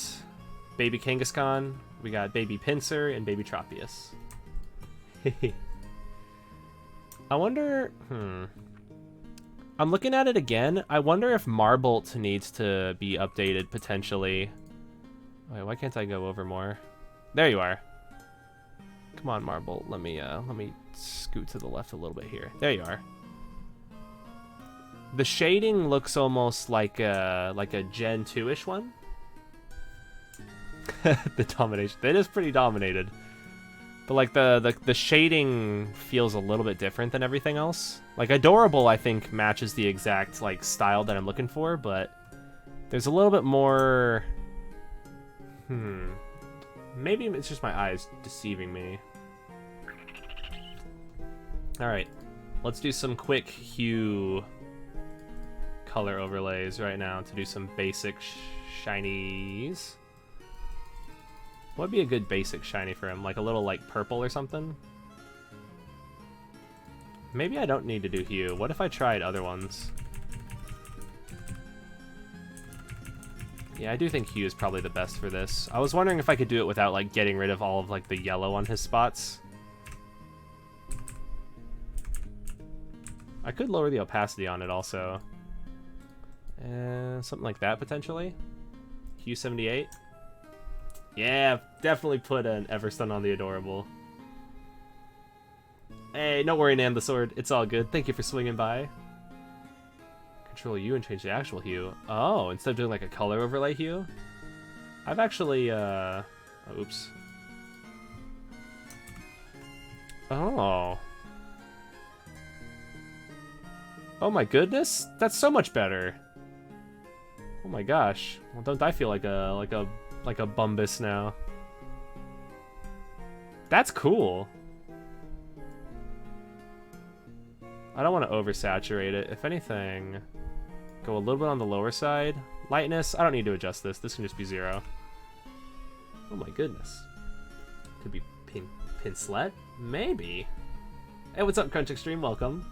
Baby Kangaskhan. We got Baby Pinsir and Baby Tropius. I wonder... I'm looking at it again. I wonder if Marbolt needs to be updated, potentially. Wait, why can't I go over more? There you are. Come on, Marbolt. Let me scoot to the left a little bit here. There you are. The shading looks almost like a Gen 2-ish one. The domination. It is pretty dominated. But like the shading feels a little bit different than everything else. Like Adorable, I think, matches the exact like style that I'm looking for, but there's a little bit more. Maybe it's just my eyes deceiving me. All right, let's do some quick hue color overlays right now to do some basic shinies. What would be a good basic shiny for him? Like a little like purple or something? Maybe I don't need to do hue. What if I tried other ones? Yeah, I do think hue is probably the best for this. I was wondering if I could do it without like getting rid of all of like the yellow on his spots. I could lower the opacity on it also. Something like that potentially. Hue 78. Yeah, definitely put an Everstun on the Adorable. Hey, don't worry, Nan the Sword. It's all good. Thank you for swinging by. Control U and change the actual hue. Oh, instead of doing like a color overlay hue? I've actually, oops. Oh. Oh my goodness, that's so much better. Oh my gosh. Well, don't I feel like a Bumbus now? That's cool. I don't want to oversaturate it. If anything, go a little bit on the lower side. Lightness, I don't need to adjust this. This can just be 0. Oh my goodness. Could be Pinslet? Maybe. Hey, what's up, Crunch Extreme? Welcome.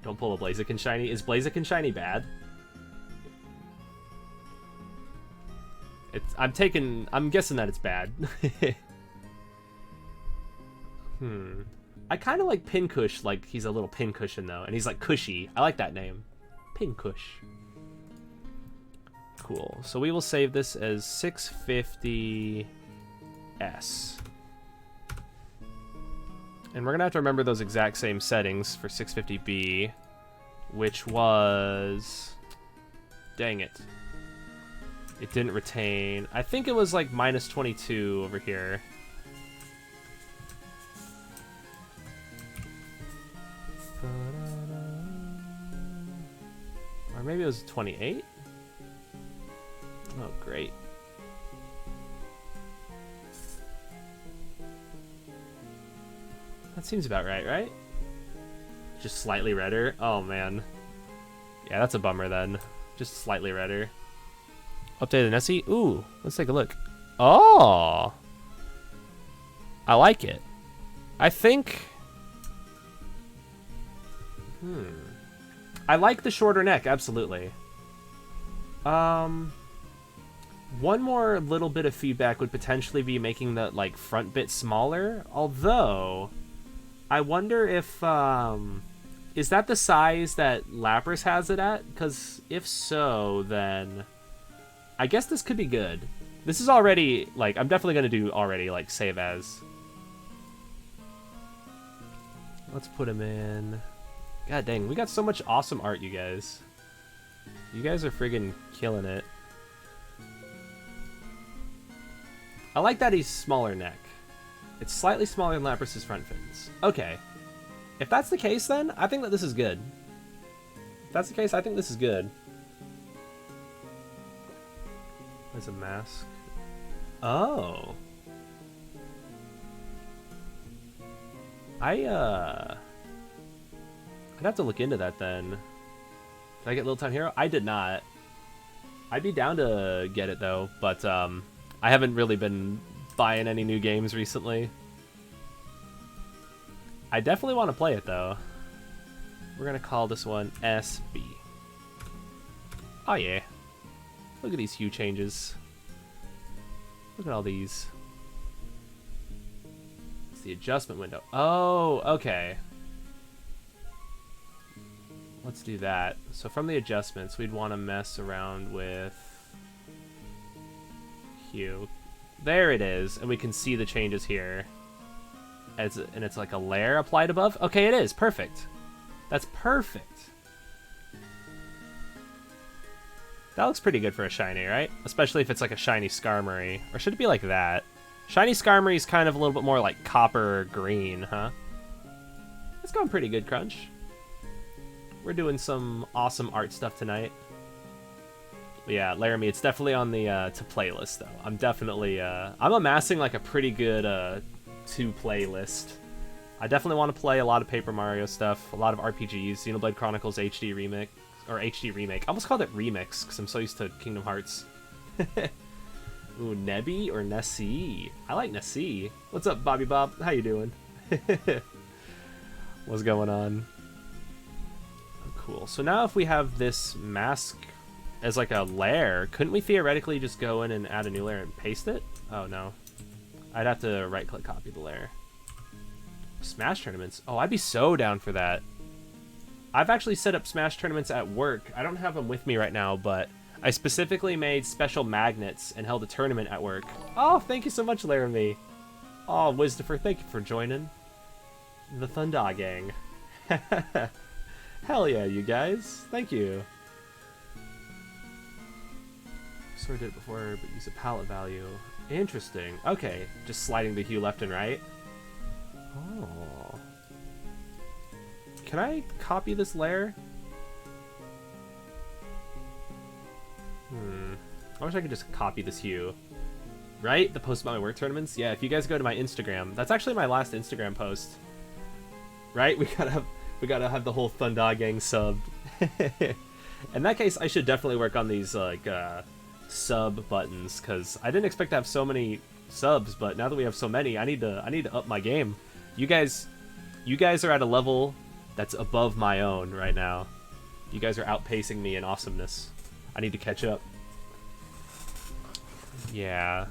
Don't pull a Blaziken shiny. Is Blaziken shiny bad? I'm guessing that it's bad. I kind of like Pincush, like he's a little pincushion though, and he's like cushy. I like that name. Pincush. Cool. So we will save this as 650S. And we're gonna have to remember those exact same settings for 650B, which was... Dang it. It didn't retain. I think it was like minus 22 over here. Or maybe it was 28? Oh, great. That seems about right, right? Just slightly redder? Oh, man. Yeah, that's a bummer then. Just slightly redder. Updated Nessie? Ooh, let's take a look. Oh! I like it. I think... I like the shorter neck, absolutely. One more little bit of feedback would potentially be making the like front bit smaller. Although, I wonder if is that the size that Lapras has it at? Because if so, then I guess this could be good. This is already like I'm definitely gonna do already like save as. Let's put him in. God dang, we got so much awesome art, you guys. You guys are friggin' killing it. I like that he's smaller neck. It's slightly smaller than Lapras' front fins. Okay. If that's the case, then I think that this is good. If that's the case, I think this is good. There's a mask. Oh. I'd have to look into that then. Did I get Little Town Hero? I did not. I'd be down to get it though, but I haven't really been buying any new games recently. I definitely want to play it though. We're gonna call this one SB. Oh yeah. Look at these hue changes. Look at all these. It's the adjustment window. Oh, okay. Let's do that. So from the adjustments, we'd want to mess around with hue. There it is, and we can see the changes here. And it's like a layer applied above. Okay, it is. Perfect. That's perfect. That looks pretty good for a shiny, right? Especially if it's like a shiny Skarmory. Or should it be like that? Shiny Skarmory is kind of a little bit more like copper green, huh? It's going pretty good, Crunch. We're doing some awesome art stuff tonight. But yeah, Laramie, it's definitely on the to playlist though. I'm definitely I'm amassing like a pretty good to playlist. I definitely want to play a lot of Paper Mario stuff, a lot of RPGs, Xenoblade Chronicles HD remake or HD remake. I almost called it remix because I'm so used to Kingdom Hearts. Ooh, Nebby or Nessie? I like Nessie. What's up, Bobby Bob? How you doing? What's going on? Oh, cool. So now if we have this mask as like a layer, couldn't we theoretically just go in and add a new layer and paste it? Oh no. I'd have to right-click copy the layer. Smash tournaments? Oh, I'd be so down for that. I've actually set up Smash tournaments at work. I don't have them with me right now, but I specifically made special magnets and held a tournament at work. Oh, thank you so much, Laramie. Oh, Wisdopher, thank you for joining. The Thunder Gang. Hell yeah, you guys. Thank you. Sort of did it before, but use a palette value. Interesting. Okay, just sliding the hue left and right. Oh. Can I copy this layer? I wish I could just copy this hue. Right? The post about my work tournaments? Yeah, if you guys go to my Instagram, that's actually my last Instagram post. Right? We gotta have the whole Thunder Gang subbed. In that case, I should definitely work on these like sub buttons, because I didn't expect to have so many subs, but now that we have so many, I need to up my game. You guys are at a level that's above my own right now. You guys are outpacing me in awesomeness. I need to catch up. Yeah.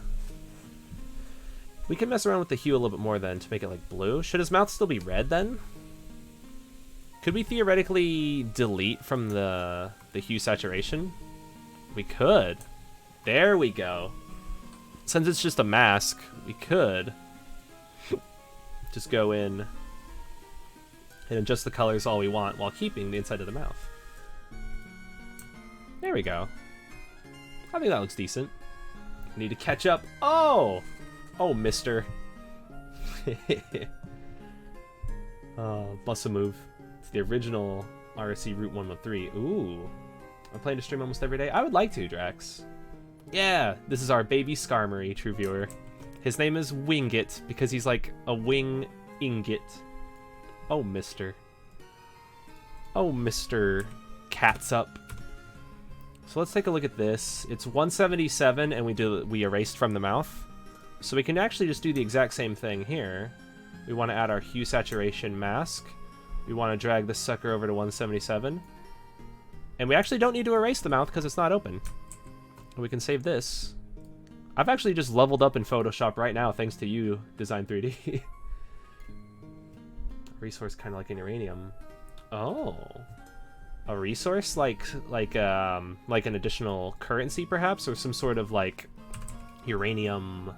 We can mess around with the hue a little bit more then to make it like blue. Should his mouth still be red then? Could we theoretically delete from the hue saturation? We could. There we go. Since it's just a mask, we could just go in and adjust the colors all we want while keeping the inside of the mouth. There we go. I think that looks decent. Need to catch up. Oh! Oh, mister. Bust a move. It's the original RSC Route 113. Ooh. I'm planning to stream almost every day. I would like to, Drax. Yeah, this is our baby Skarmory, true viewer. His name is Wingit because he's like a wing ingot. Oh, mister. Oh, Mr. Catsup. So let's take a look at this. It's 177 and we erased from the mouth. So we can actually just do the exact same thing here. We want to add our hue saturation mask. We want to drag this sucker over to 177. And we actually don't need to erase the mouth because it's not open. We can save this. I've actually just leveled up in Photoshop right now thanks to you, Design 3D. Resource kind of like an uranium. Oh. A resource like an additional currency perhaps, or some sort of like uranium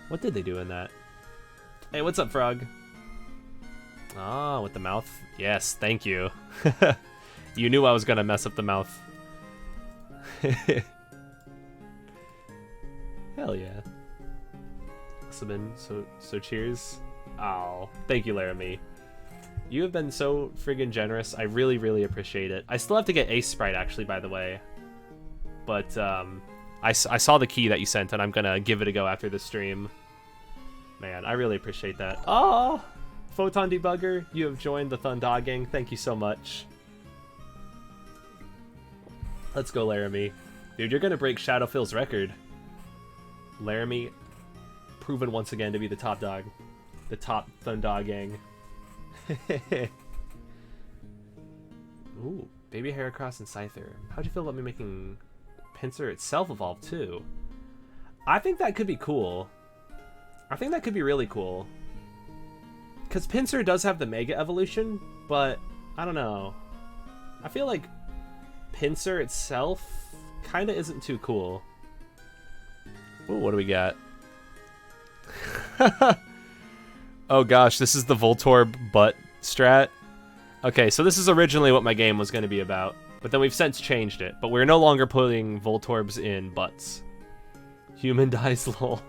what did they do in that? Hey, what's up, Frog? Ah, with the mouth. Yes, thank you. You knew I was gonna mess up the mouth. Hell yeah. So cheers. Oh, thank you, Laramie. You have been so friggin' generous. I really, really appreciate it. I still have to get a Sprite, actually, by the way. But I saw the key that you sent, and I'm gonna give it a go after the stream. Man, I really appreciate that. Oh, Photon Debugger, you have joined the Thundogging. Thank you so much. Let's go, Laramie. Dude, you're gonna break Shadowfill's record. Laramie, proven once again to be the top dog. The top Thundogging. Ooh, Baby Heracross and Scyther. How'd you feel about me making Pinsir itself evolve too? I think that could be cool. I think that could be really cool. Because Pinsir does have the Mega Evolution, but I don't know. I feel like Pinsir itself kind of isn't too cool. Ooh, what do we got? Oh gosh, this is the Voltorb butt strat. Okay, so this is originally what my game was going to be about, but then we've since changed it. But we're no longer putting Voltorbs in butts. Human dies, lol.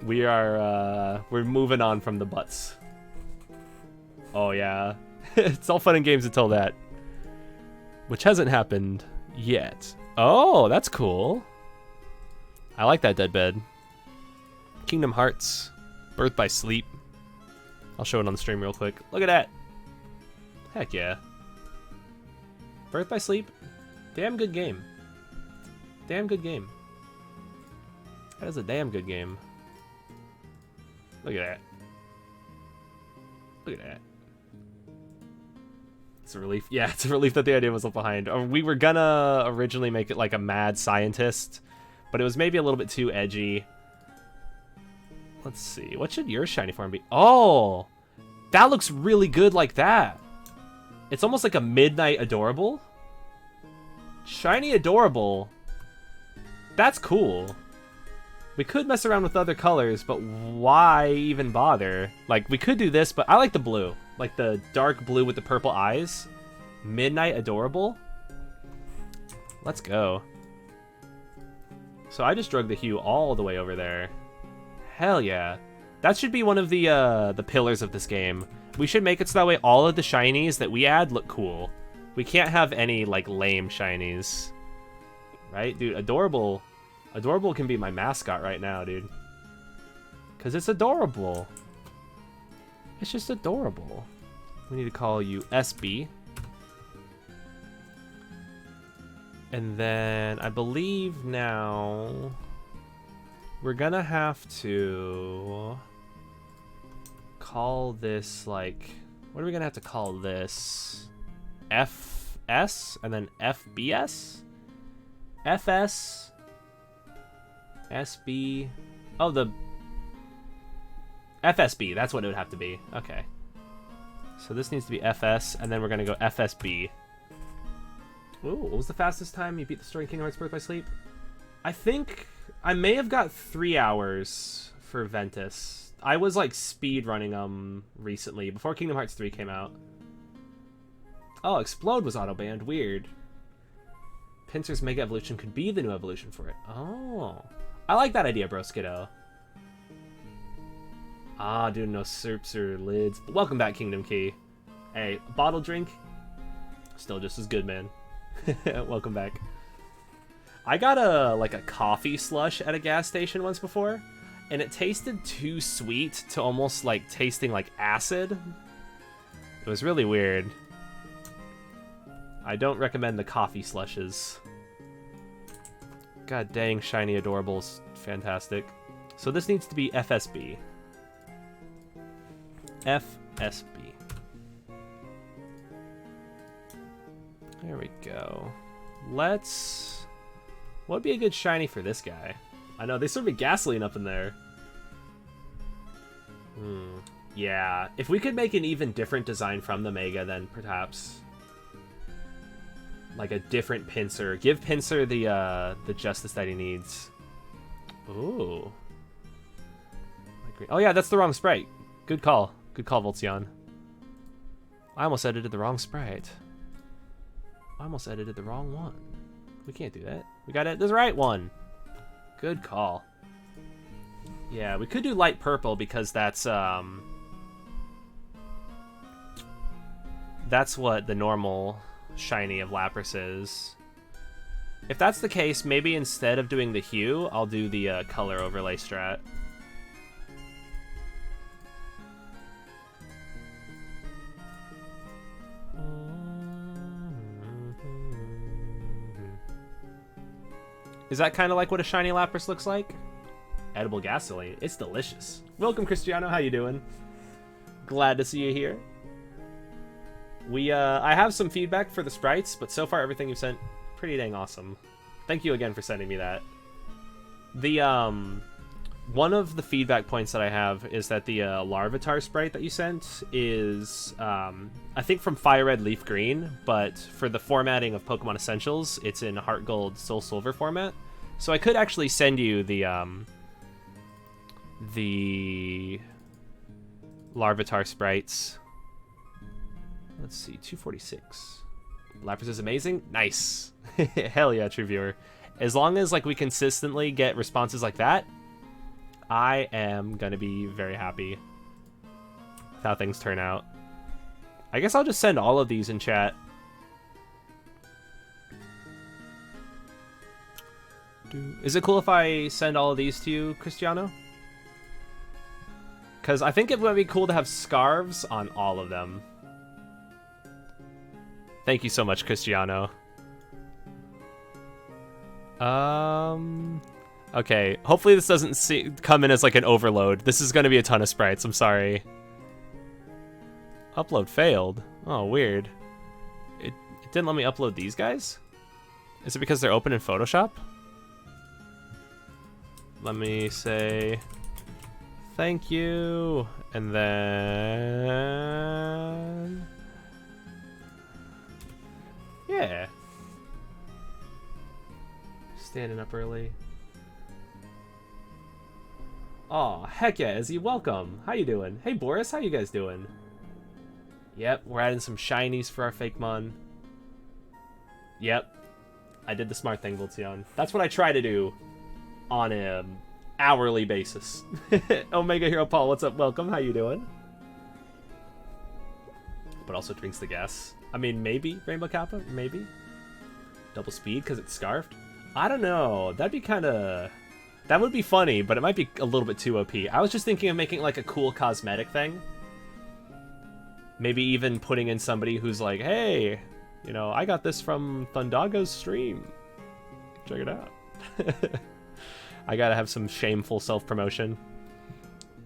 We're moving on from the butts. Oh yeah, it's all fun and games until that. Which hasn't happened yet. Oh, that's cool. I like that deadbed. Kingdom Hearts, Birth by Sleep. I'll show it on the stream real quick. Look at that. Heck yeah. Birth by Sleep. Damn good game. Damn good game. That is a damn good game. Look at that. Look at that. It's a relief. Yeah, it's a relief that the idea was left behind. We were gonna originally make it like a mad scientist, but it was maybe a little bit too edgy. Let's see. What should your shiny form be? Oh! That looks really good like that. It's almost like a Midnight Adorable. Shiny Adorable. That's cool. We could mess around with other colors, but why even bother? Like, we could do this, but I like the blue. Like the dark blue with the purple eyes. Midnight Adorable. Let's go. So I just drug the hue all the way over there. Hell yeah. That should be one of the pillars of this game. We should make it so that way all of the shinies that we add look cool. We can't have any, like, lame shinies. Right? Dude, Adorable. Adorable can be my mascot right now, dude. Because it's adorable. It's just adorable. We need to call you SB. And then I believe now we're gonna have to call this, like, what are we gonna have to call this? FS and then FBS? FS SB. Oh, the FSB. That's what it would have to be. Okay. So this needs to be FS, and then we're gonna go FSB. Ooh, what was the fastest time you beat the story in Kingdom Hearts Birth by Sleep? I think I may have got 3 hours for Ventus. I was like speed running them recently before Kingdom Hearts 3 came out. Oh, Explode was auto banned. Weird. Pinsir's Mega Evolution could be the new evolution for it. Oh. I like that idea, bro, Skiddo. Ah, dude, no serps or lids. But welcome back, Kingdom Key. Hey, bottle drink, still just as good, man. Welcome back. I got a coffee slush at a gas station once before, and it tasted too sweet to almost like tasting like acid. It was really weird. I don't recommend the coffee slushes. God dang, shiny adorables, fantastic. So this needs to be FSB. SB. There we go. Let's... What would be a good shiny for this guy? I know, they serve me gasoline up in there. Yeah, if we could make an even different design from the Mega, then perhaps... Like a different Pinsir. Give Pinsir the justice that he needs. Ooh. Oh yeah, that's the wrong sprite. Good call. Good call, Voltzion. I almost edited the wrong sprite. I almost edited the wrong one. We can't do that. We got it the right one. Good call. Yeah, we could do light purple because that's what the normal shiny of Lapras is. If that's the case, maybe instead of doing the hue, I'll do the color overlay strat. Is that kind of like what a shiny Lapras looks like? Edible gasoline. It's delicious. Welcome, Cristiano. How you doing? Glad to see you here. I have some feedback for the sprites, but so far everything you've sent, pretty dang awesome. Thank you again for sending me that. The one of the feedback points that I have is that the Larvitar sprite that you sent is, I think from Fire Red, Leaf Green, but for the formatting of Pokemon Essentials, it's in Heart Gold, Soul Silver format. So I could actually send you the Larvitar sprites. Let's see, 246. Lapras is amazing. Nice. Hell yeah, true viewer. As long as like we consistently get responses like that, I am gonna be very happy with how things turn out. I guess I'll just send all of these in chat. Is it cool if I send all of these to you, Cristiano? Because I think it would be cool to have scarves on all of them. Thank you so much, Cristiano. Okay, hopefully this doesn't come in as like an overload. This is going to be a ton of sprites, I'm sorry. Upload failed. Oh, weird. It didn't let me upload these guys? Is it because they're open in Photoshop? Let me say thank you, and then yeah. Standing up early. Oh, heck yeah, Izzy, welcome. How you doing? Hey, Boris, how you guys doing? Yep, we're adding some shinies for our Fakemon. Yep, I did the smart thing, Voltzion. That's what I try to do on an hourly basis. Omega Hero Paul, what's up? Welcome, how you doing? But also drinks the gas. I mean, maybe Rainbow Kappa, maybe. Double speed because it's scarfed. I don't know. That'd be kind of... That would be funny, but it might be a little bit too OP. I was just thinking of making like a cool cosmetic thing. Maybe even putting in somebody who's like, hey, you know, I got this from Thundaga's stream. Check it out. I gotta have some shameful self-promotion.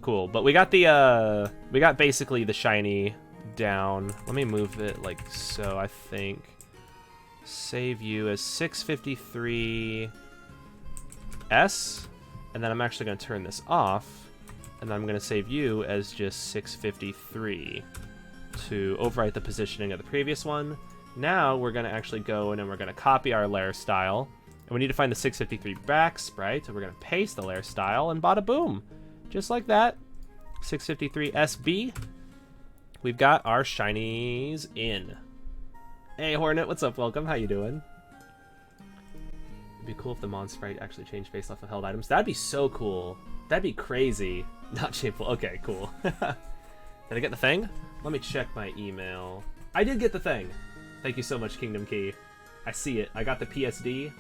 Cool, but we got the, we got basically the shiny down. Let me move it like so, I think. Save you as 653S, and then I'm actually gonna turn this off, and then I'm gonna save you as just 653 to overwrite the positioning of the previous one. Now we're gonna actually go in and we're gonna copy our layer style. And we need to find the 653 back sprite, and we're going to paste the layer style, and bada boom. Just like that. 653 SB. We've got our shinies in. Hey, Hornet, what's up? Welcome. How you doing? It'd be cool if the Mon sprite actually changed based off of held items. That'd be so cool. That'd be crazy. Not shameful. Okay, cool. Did I get the thing? Let me check my email. I did get the thing. Thank you so much, Kingdom Key. I see it. I got the PSD.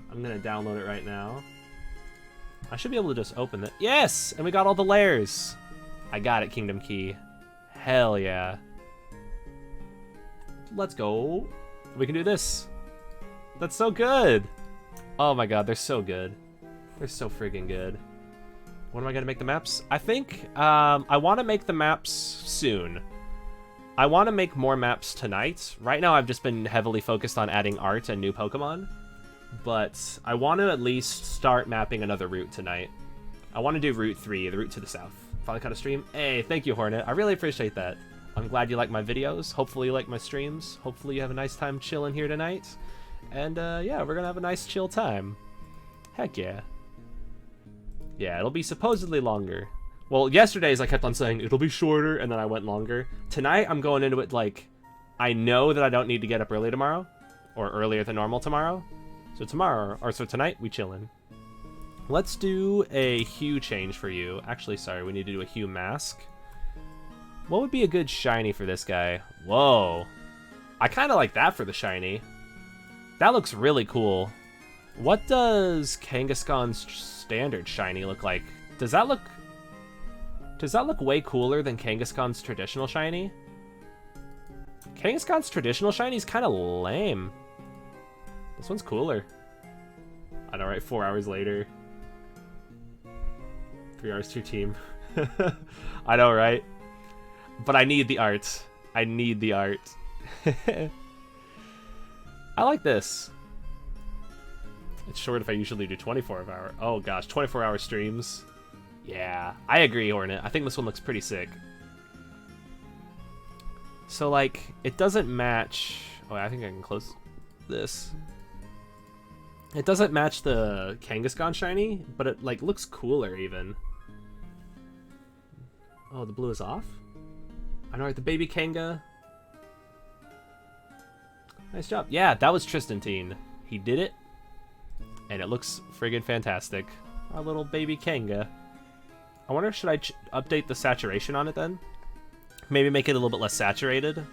I'm gonna download it right now. I should be able to just open it. Yes! And we got all the layers. I got it, Kingdom Key. Hell yeah. Let's go. We can do this. That's so good. Oh my god, they're so good. They're so friggin' good. When am I gonna make the maps? I think I want to make the maps soon. I want to make more maps tonight. Right now, I've just been heavily focused on adding art and new Pokemon. But I want to at least start mapping another route tonight. I want to do Route 3, the route to the south. Finally caught a stream. Hey, thank you, Hornet. I really appreciate that. I'm glad you like my videos. Hopefully you like my streams. Hopefully you have a nice time chilling here tonight. And yeah, we're going to have a nice chill time. Heck yeah. Yeah, it'll be supposedly longer. Well, yesterday's I kept on saying it'll be shorter, and then I went longer. Tonight, I'm going into it like, I know that I don't need to get up early tomorrow, or earlier than normal tomorrow. So tonight, we chillin'. Let's do a hue change for you. Actually, sorry, we need to do a hue mask. What would be a good shiny for this guy? Whoa. I kind of like that for the shiny. That looks really cool. What does Kangaskhan's standard shiny look like? Does that look way cooler than Kangaskhan's traditional shiny? Kangaskhan's traditional shiny is kind of lame. This one's cooler. I know, right? 4 hours later. 3 hours to your team. I know, right? But I need the art. I need the art. I like this. It's short if I usually do 24-hour. Oh gosh, 24-hour streams. Yeah, I agree, Hornet. I think this one looks pretty sick. So, like, it doesn't match... Oh, I think I can close this. It doesn't match the Kangaskhan shiny, but it, like, looks cooler, even. Oh, the blue is off? I know, right? The baby Kanga. Nice job. Yeah, that was Tristantine. He did it. And it looks friggin' fantastic. Our little baby Kanga. I wonder, should I update the saturation on it then? Maybe make it a little bit less saturated?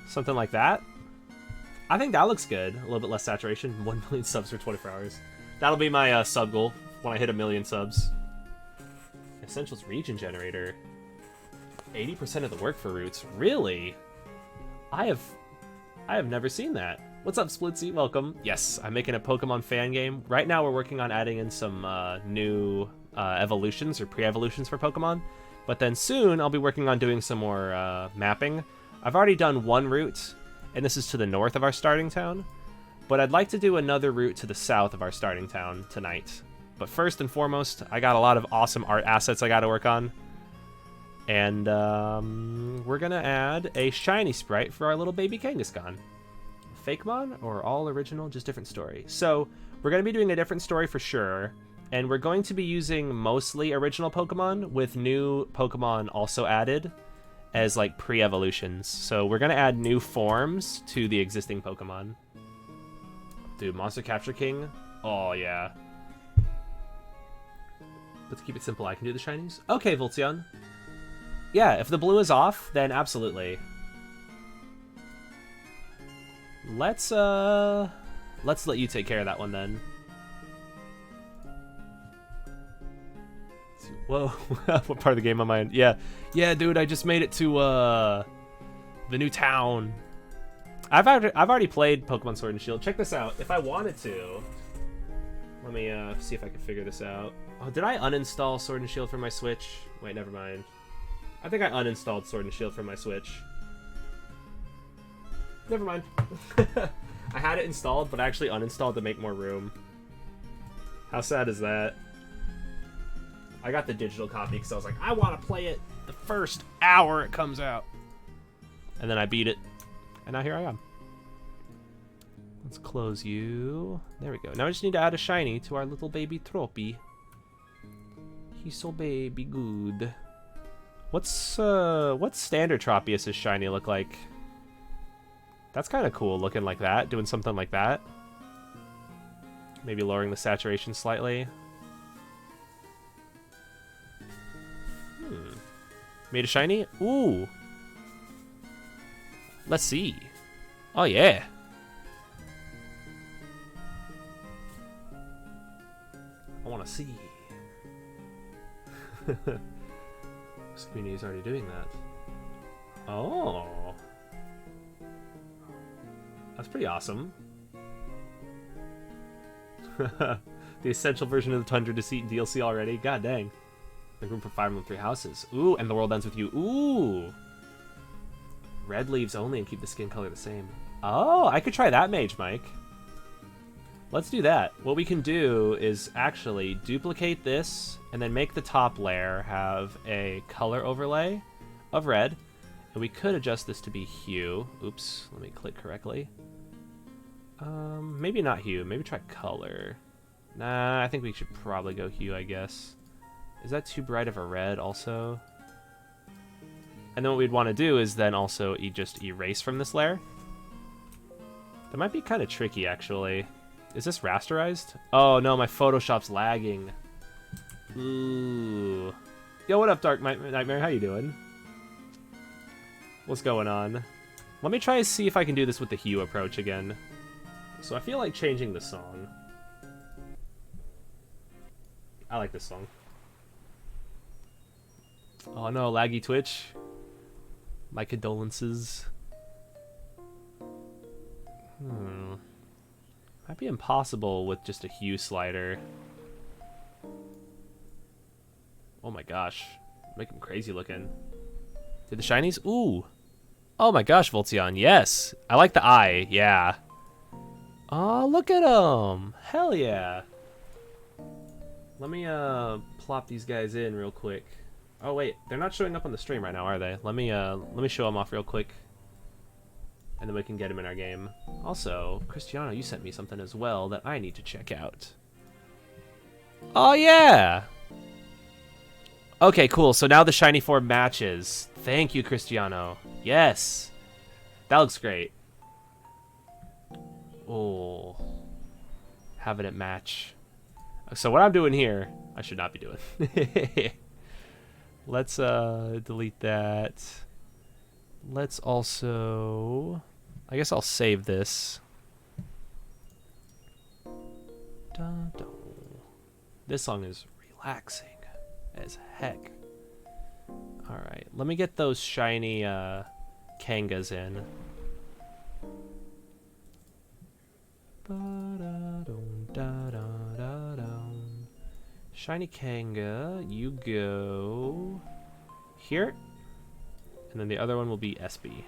Something like that? I think that looks good. A little bit less saturation. 1 million subs for 24 hours. That'll be my sub goal when I hit 1 million subs. Essentials region generator. 80% of the work for routes. Really? I have never seen that. What's up, Splitsy? Welcome. Yes, I'm making a Pokemon fan game. Right now we're working on adding in some new evolutions or pre-evolutions for Pokemon. But then soon I'll be working on doing some more mapping. I've already done one route, and this is to the north of our starting town. But I'd like to do another route to the south of our starting town tonight. But first and foremost, I got a lot of awesome art assets I got to work on. And we're going to add a shiny sprite for our little baby Kangaskhan. Fakemon or all original, just different story. So we're going to be doing a different story for sure. And we're going to be using mostly original Pokemon with new Pokemon also added as like pre-evolutions. So we're going to add new forms to the existing Pokemon. Dude, Monster Capture King? Oh, yeah. But to keep it simple, I can do the shinies? Okay, Voltzion. Yeah, if the blue is off, then absolutely. Let's let you take care of that one then. Whoa, what part of the game am I in? Yeah, dude, I just made it to the new town. I've already played Pokemon Sword and Shield. Check this out. If I wanted to, let me see if I can figure this out. Oh, did I uninstall Sword and Shield from my Switch? Wait, never mind. I think I uninstalled Sword and Shield from my Switch. Never mind. I had it installed, but I actually uninstalled to make more room. How sad is that? I got the digital copy because I was like, I want to play it the first hour it comes out. And then I beat it. And now here I am. Let's close you. There we go. Now I just need to add a shiny to our little baby Tropy. He's so baby good. What's standard Tropius' shiny look like? That's kind of cool looking like that, doing something like that. Maybe lowering the saturation slightly. Made a shiny? Ooh. Let's see. Oh, yeah. I want to see. This community is already doing that. Oh. That's pretty awesome. The essential version of the Tundra Deceit DLC already? God dang. Make room for 5 and 3 houses. Ooh, and the world ends with you. Ooh. Red leaves only and keep the skin color the same. Oh, I could try that, Mage Mike. Let's do that. What we can do is actually duplicate this and then make the top layer have a color overlay of red. And we could adjust this to be hue. Oops, let me click correctly. Maybe not hue, maybe try color. Nah, I think we should probably go hue, I guess. Is that too bright of a red also? And then what we'd want to do is then also just erase from this layer. That might be kind of tricky, actually. Is this rasterized? Oh no, my Photoshop's lagging. Ooh. Yo, what up, Dark Nightmare? How you doing? What's going on? Let me try to see if I can do this with the hue approach again. So I feel like changing the song. I like this song. Oh no, laggy Twitch. My condolences. Might be impossible with just a hue slider. Oh my gosh. Make them crazy looking. Did the shinies? Ooh. Oh my gosh, Voltion. Yes. I like the eye. Yeah. Oh, look at them. Hell yeah. Let me plop these guys in real quick. Oh wait, they're not showing up on the stream right now, are they? Let me show them off real quick. And then we can get him in our game. Also, Cristiano, you sent me something as well that I need to check out. Oh, yeah! Okay, cool. So now the shiny form matches. Thank you, Cristiano. Yes! That looks great. Oh. Having it match. So what I'm doing here, I should not be doing. Let's delete that. Let's also... I guess I'll save this. This song is relaxing as heck. Alright, let me get those shiny Kangas in. Shiny Kanga, you go here. And then the other one will be SB.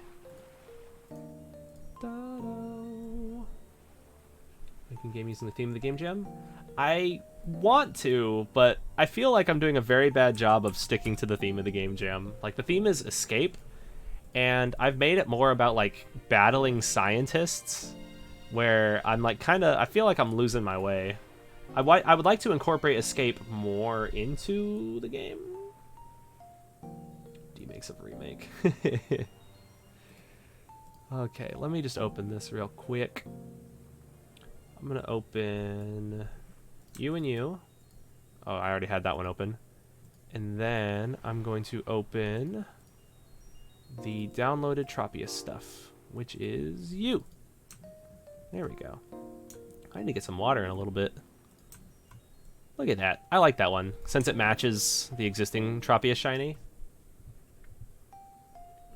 Making game using the theme of the game jam? I want to, but I feel like I'm doing a very bad job of sticking to the theme of the game jam. Like, the theme is escape, and I've made it more about, like, battling scientists, where I'm, like, I feel like I'm losing my way. I would like to incorporate escape more into the game. Demakes of remake. Okay, let me just open this real quick. I'm gonna open you and you. Oh, I already had that one open. And then I'm going to open the downloaded Tropius stuff, which is you. There we go. I need to get some water in a little bit. Look at that. I like that one, since it matches the existing Tropius shiny.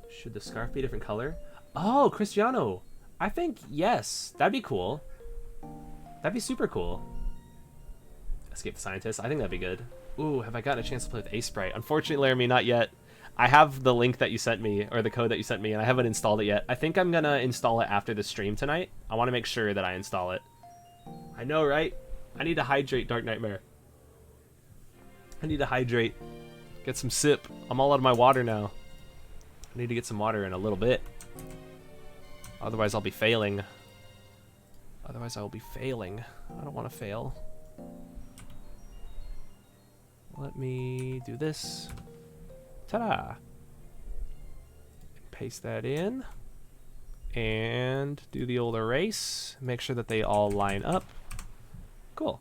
Should the scarf be a different color? Oh, Cristiano. I think, yes. That'd be cool. That'd be super cool. Escape the Scientist. I think that'd be good. Ooh, have I gotten a chance to play with Sprite? Unfortunately, Laramie, not yet. I have the link that you sent me, or the code that you sent me, and I haven't installed it yet. I think I'm gonna install it after the stream tonight. I want to make sure that I install it. I know, right? I need to hydrate, Dark Nightmare. I need to hydrate. Get some sip. I'm all out of my water now. I need to get some water in a little bit. Otherwise, I'll be failing. Otherwise, I will be failing. I don't want to fail. Let me do this. Ta-da! Paste that in. And do the old erase. Make sure that they all line up. Cool.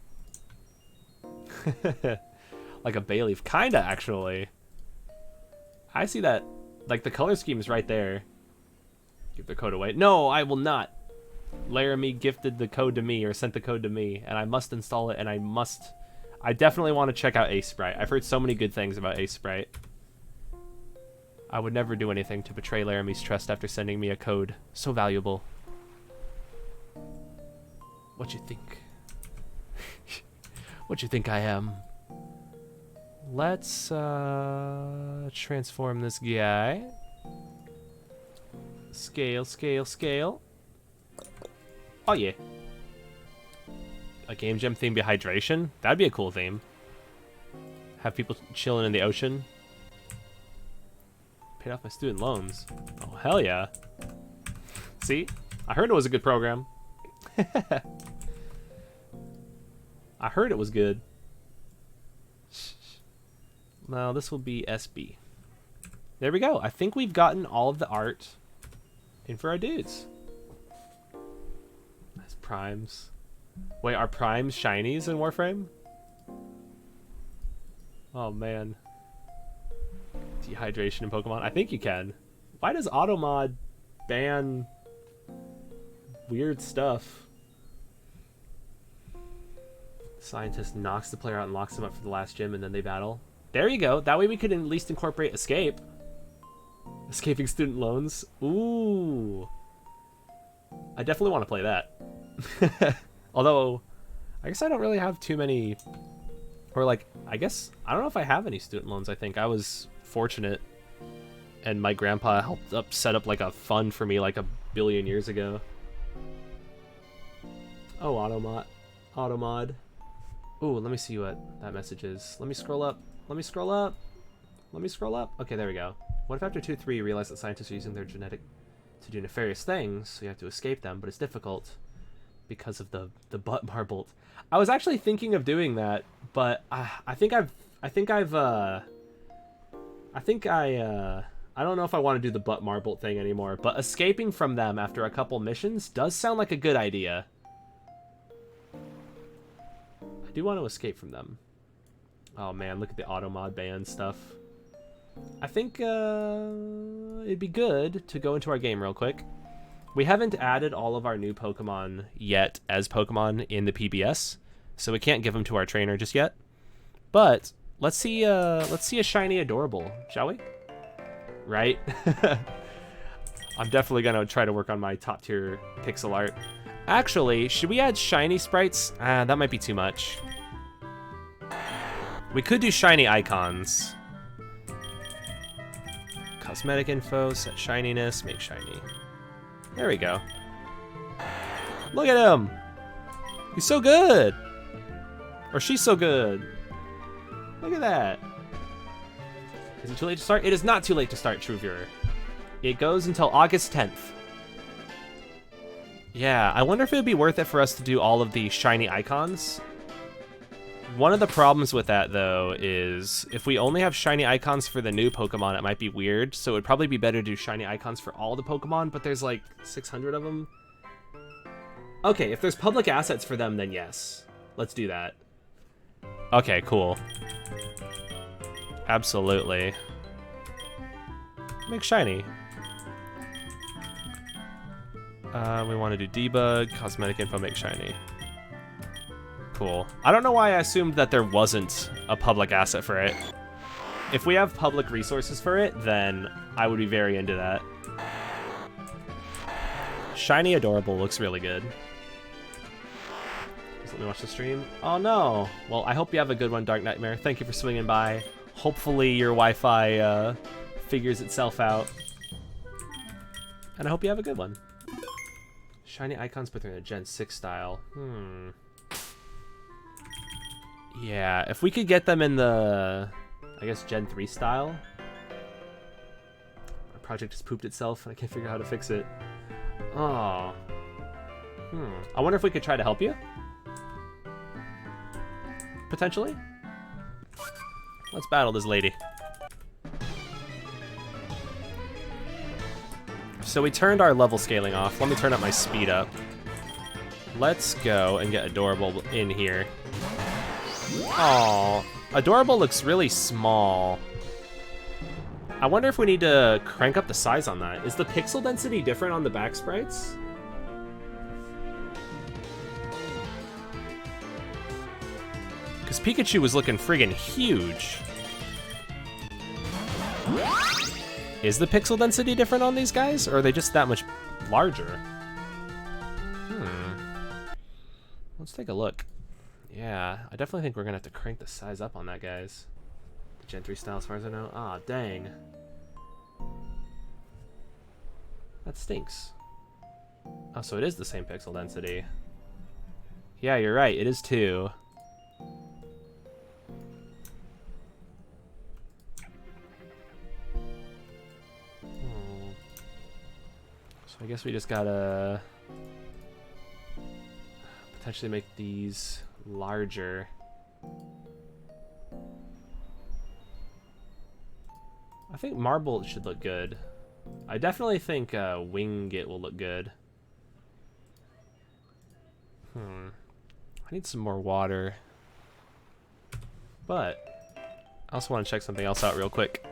Like a bay leaf. Kinda, actually. I see that. Like, the color scheme is right there. Give the code away. No, I will not. Laramie gifted the code to me, or sent the code to me, and I must install it, and I definitely want to check out Sprite. I've heard so many good things about Sprite. I would never do anything to betray Laramie's trust after sending me a code so valuable. What you think? What you think I am? Let's transform this guy. Scale, scale, scale. Oh yeah. A game jam theme be hydration? That'd be a cool theme. Have people chilling in the ocean. Paid off my student loans. Oh, hell yeah. See? I heard it was a good program. I heard it was good. Now this will be SB. There we go. I think we've gotten all of the art in for our dudes. That's primes. Wait, are primes shinies in Warframe? Oh man. Dehydration in Pokemon? I think you can. Why does Automod ban weird stuff? Scientist knocks the player out and locks them up for the last gym, and then they battle. There you go. That way we could at least incorporate escape. Escaping student loans. Ooh. I definitely want to play that. Although, I guess I don't really have too many... Or like, I guess, I don't know if I have any student loans. I think I was fortunate. And my grandpa helped set up like a fund for me like a billion years ago. Oh, Automod. Ooh, let me see what that message is. Let me scroll up. Let me scroll up. Let me scroll up. Okay, there we go. What if after 2-3 you realize that scientists are using their genetic to do nefarious things, so you have to escape them, but it's difficult because of the butt marbled. I was actually thinking of doing that, but I don't know if I want to do the butt marbled thing anymore, but escaping from them after a couple missions does sound like a good idea. I do want to escape from them. Oh man, look at the Automod ban stuff. I think it'd be good to go into our game real quick. We haven't added all of our new Pokemon yet as Pokemon in the PBS, so we can't give them to our trainer just yet. But let's see a shiny adorable, shall we? Right? I'm definitely gonna try to work on my top tier pixel art. Actually, should we add shiny sprites? That might be too much. We could do shiny icons. Cosmetic info, set shininess, make shiny. There we go. Look at him! He's so good! Or she's so good. Look at that. Is it too late to start? It is not too late to start, True Viewer. It goes until August 10th. Yeah, I wonder if it would be worth it for us to do all of the shiny icons. One of the problems with that, though, is if we only have shiny icons for the new Pokemon, it might be weird. So it would probably be better to do shiny icons for all the Pokemon, but there's like 600 of them. Okay, if there's public assets for them, then yes. Let's do that. Okay, cool. Absolutely. Make shiny. We want to do debug, cosmetic info, make shiny. Cool. I don't know why I assumed that there wasn't a public asset for it. If we have public resources for it, then I would be very into that. Shiny Adorable looks really good. Just let me watch the stream. Oh no. Well, I hope you have a good one, Dark Nightmare. Thank you for swinging by. Hopefully your Wi-Fi figures itself out. And I hope you have a good one. Shiny icons, but they're in a Gen 6 style. Yeah, if we could get them in the, I guess, Gen 3 style. My project has pooped itself and I can't figure out how to fix it. Oh. I wonder if we could try to help you? Potentially? Let's battle this lady. So we turned our level scaling off. Let me turn up my speed up. Let's go and get Adorable in here. Aww. Adorable looks really small. I wonder if we need to crank up the size on that. Is the pixel density different on the back sprites? Because Pikachu was looking friggin' huge. Is the pixel density different on these guys, or are they just that much larger? Let's take a look. Yeah, I definitely think we're gonna have to crank the size up on that, guys. The Gen 3 style, as far as I know. Ah, dang. That stinks. Oh, so it is the same pixel density. Yeah, you're right. It is 2. So I guess we just gotta potentially make these larger. I think marble should look good. I definitely think Wingit will look good. I need some more water. But I also want to check something else out real quick.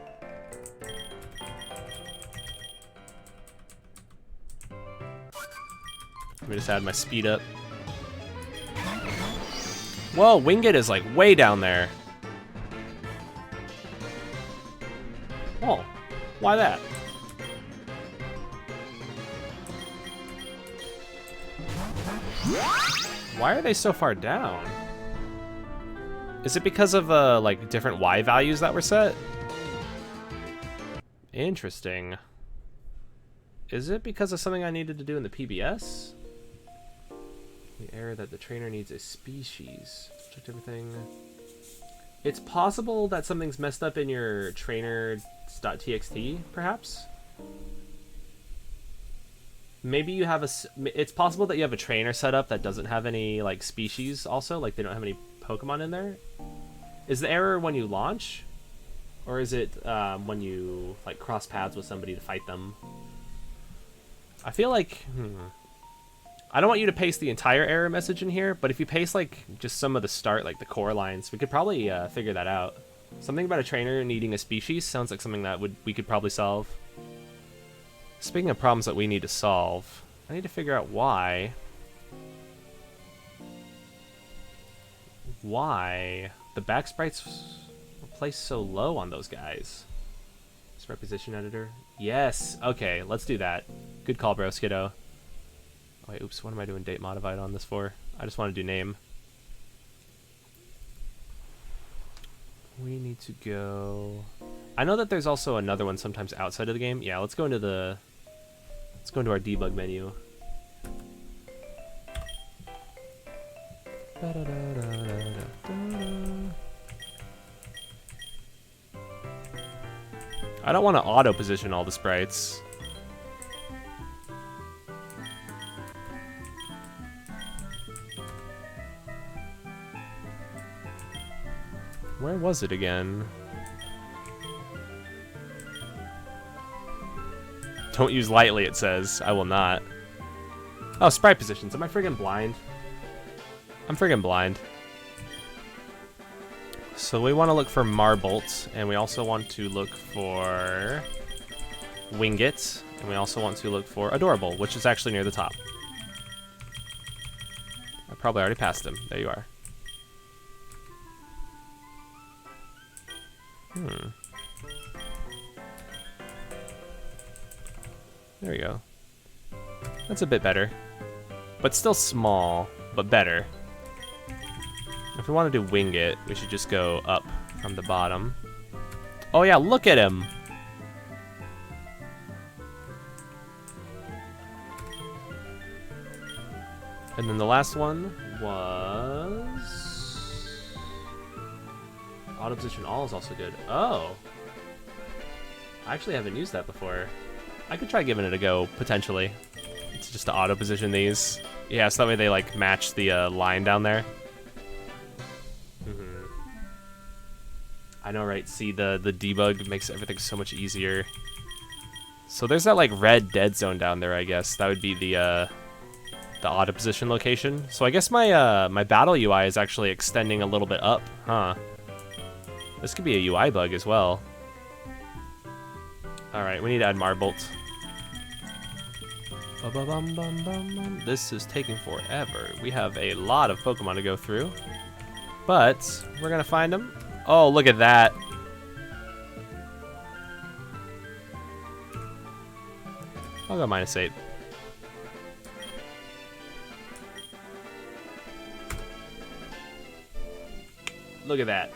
Let me just add my speed up. Whoa, Wingit is like way down there. Oh, why that? Why are they so far down? Is it because of like different Y values that were set? Interesting. Is it because of something I needed to do in the PBS? The error that the trainer needs a species. Checked everything. It's possible that something's messed up in your trainer.txt, perhaps? Maybe you have it's possible that you have a trainer set up that doesn't have any like species also, like they don't have any Pokemon in there. Is the error when you launch? Or is it when you like cross paths with somebody to fight them? I feel like, I don't want you to paste the entire error message in here, but if you paste like just some of the start, like the core lines, we could probably figure that out. Something about a trainer needing a species sounds like something that we could probably solve. Speaking of problems that we need to solve, I need to figure out why the back sprites were placed so low on those guys. Sprite position editor. Yes. Okay, let's do that. Good call, bro, Skiddo. Oh, wait, oops. What am I doing date modified on this for? I just want to do name. We need to go. I know that there's also another one sometimes outside of the game. Yeah, let's go into our debug menu. I don't want to auto position all the sprites. Where was it again? Don't use lightly, it says. I will not. Oh, sprite positions. Am I friggin' blind? I'm friggin' blind. So we want to look for Marbolt, and we also want to look for Wingit, and we also want to look for Adorable, which is actually near the top. I probably already passed him. There you are. There we go. That's a bit better. But still small, but better. If we want to do Wingit, we should just go up from the bottom. Oh yeah, look at him! And then the last one was... Auto position all is also good. Oh! I actually haven't used that before. I could try giving it a go, potentially. It's just to auto position these. Yeah, so that way they like match the line down there. I know, right? See, the debug makes everything so much easier. So there's that like red dead zone down there, I guess. That would be the auto position location. So I guess my my battle UI is actually extending a little bit up, huh? This could be a UI bug as well. Alright, we need to add Marbolt. This is taking forever. We have a lot of Pokemon to go through. But we're gonna find them. Oh, look at that. I'll go -8. Look at that.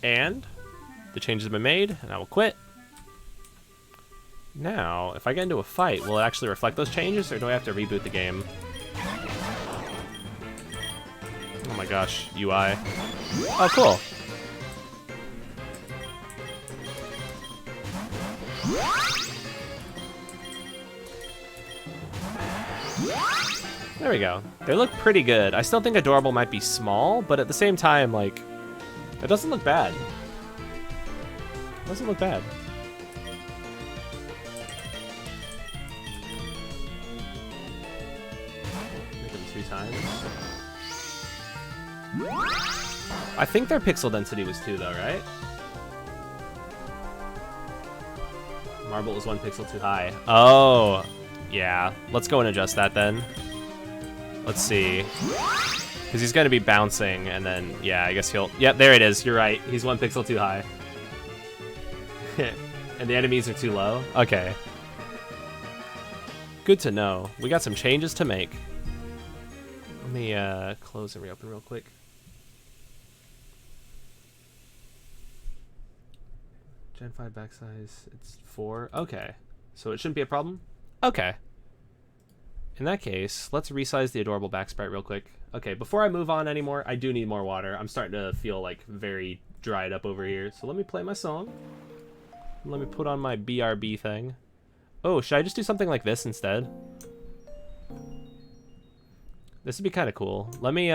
And the changes have been made, and I will quit. Now, if I get into a fight, will it actually reflect those changes, or do I have to reboot the game? Oh my gosh, UI. Oh, cool. There we go. They look pretty good. I still think Adorable might be small, but at the same time, like, it doesn't look bad. It doesn't look bad. Make them 2 times. I think their pixel density was 2 though, right? Marble was 1 pixel too high. Oh, yeah. Let's go and adjust that then. Let's see. Because he's going to be bouncing, and then, yeah, I guess he'll... Yep, there it is. You're right. He's 1 pixel too high. And the enemies are too low? Okay. Good to know. We got some changes to make. Let me close and reopen real quick. Gen 5 backsize, it's 4. Okay. So it shouldn't be a problem? Okay. In that case, let's resize the Adorable back sprite real quick. Okay, before I move on anymore, I do need more water. I'm starting to feel like very dried up over here. So let me play my song. Let me put on my BRB thing. Oh, should I just do something like this instead? This would be kind of cool. Let me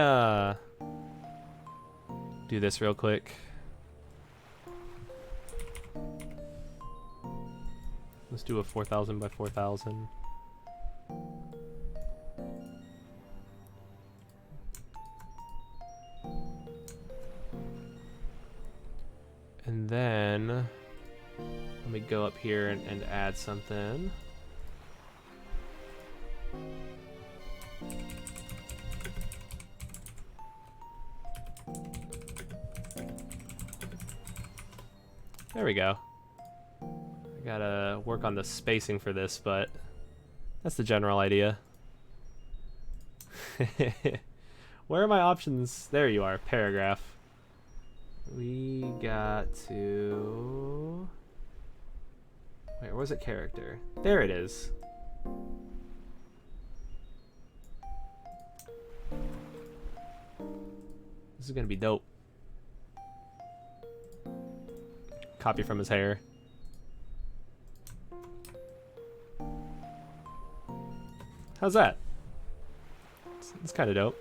do this real quick. Let's do a 4,000 by 4,000. And then let me go up here and add something. There we go. I gotta work on the spacing for this, but that's the general idea. Where are my options? There you are, paragraph. We got to... Wait, where was it character? There it is. This is gonna be dope. Copy from his hair. How's that? It's kind of dope.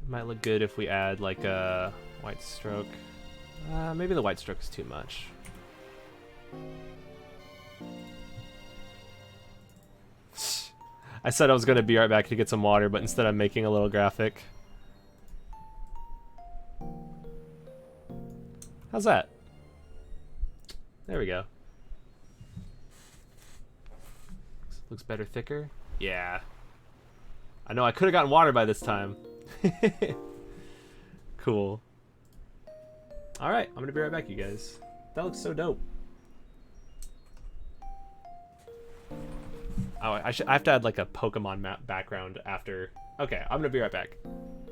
Might look good if we add like a white stroke. Maybe the white stroke is too much. I said I was going to be right back to get some water, but instead I'm making a little graphic. How's that? There we go. Looks better thicker. Yeah. I know I could have gotten water by this time. Cool. Alright, I'm going to be right back, you guys. That looks so dope. Oh, I have to add like a Pokemon map background after. Okay, I'm gonna be right back.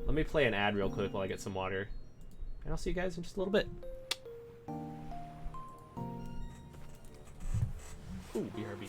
Let me play an ad real quick while I get some water. And I'll see you guys in just a little bit. Ooh, BRB.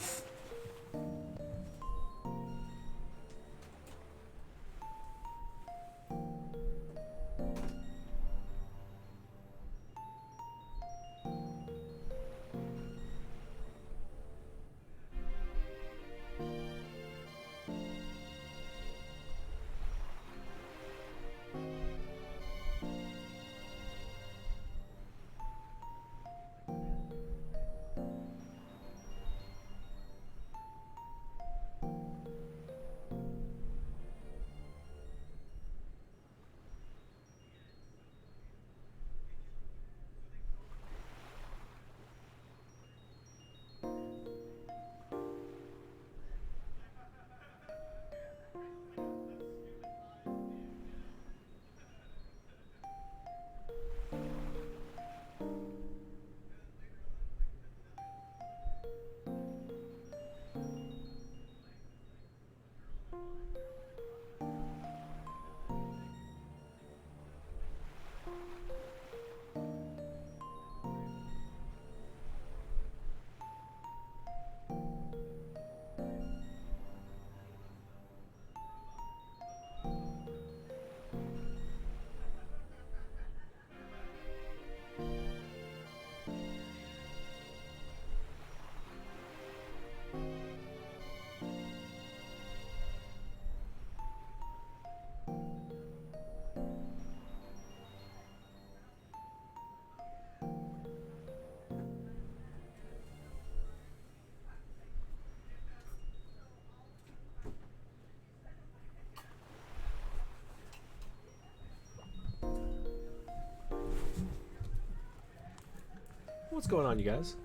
What's going on, you guys?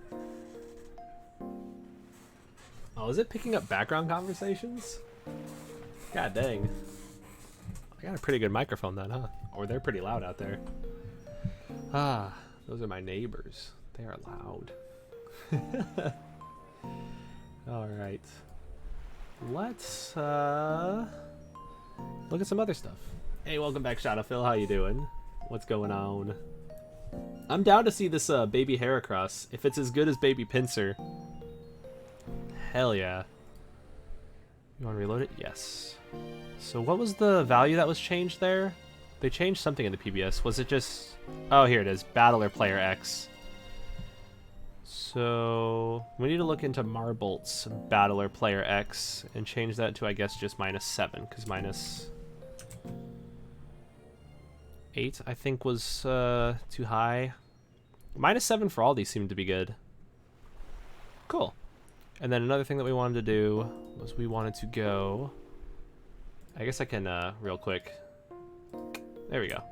Oh, is it picking up background conversations? God dang. I got a pretty good microphone then, huh? Or they're pretty loud out there. Ah, those are my neighbors. They are loud. Alright. Let's look at some other stuff. Hey, welcome back, Shadowphil. How you doing? What's going on? I'm down to see this baby Heracross. If it's as good as baby Pinsir. Hell yeah. You want to reload it? Yes. So what was the value that was changed there? They changed something in the PBS. Was it just... Oh, here it is. Battler Player X. So we need to look into Marbolt's Battler Player X and change that to, I guess, just -7, because -8, I think, was too high. -7 for all these seemed to be good. Cool. And then another thing that we wanted to do was we wanted to go... I guess I can, real quick. There we go.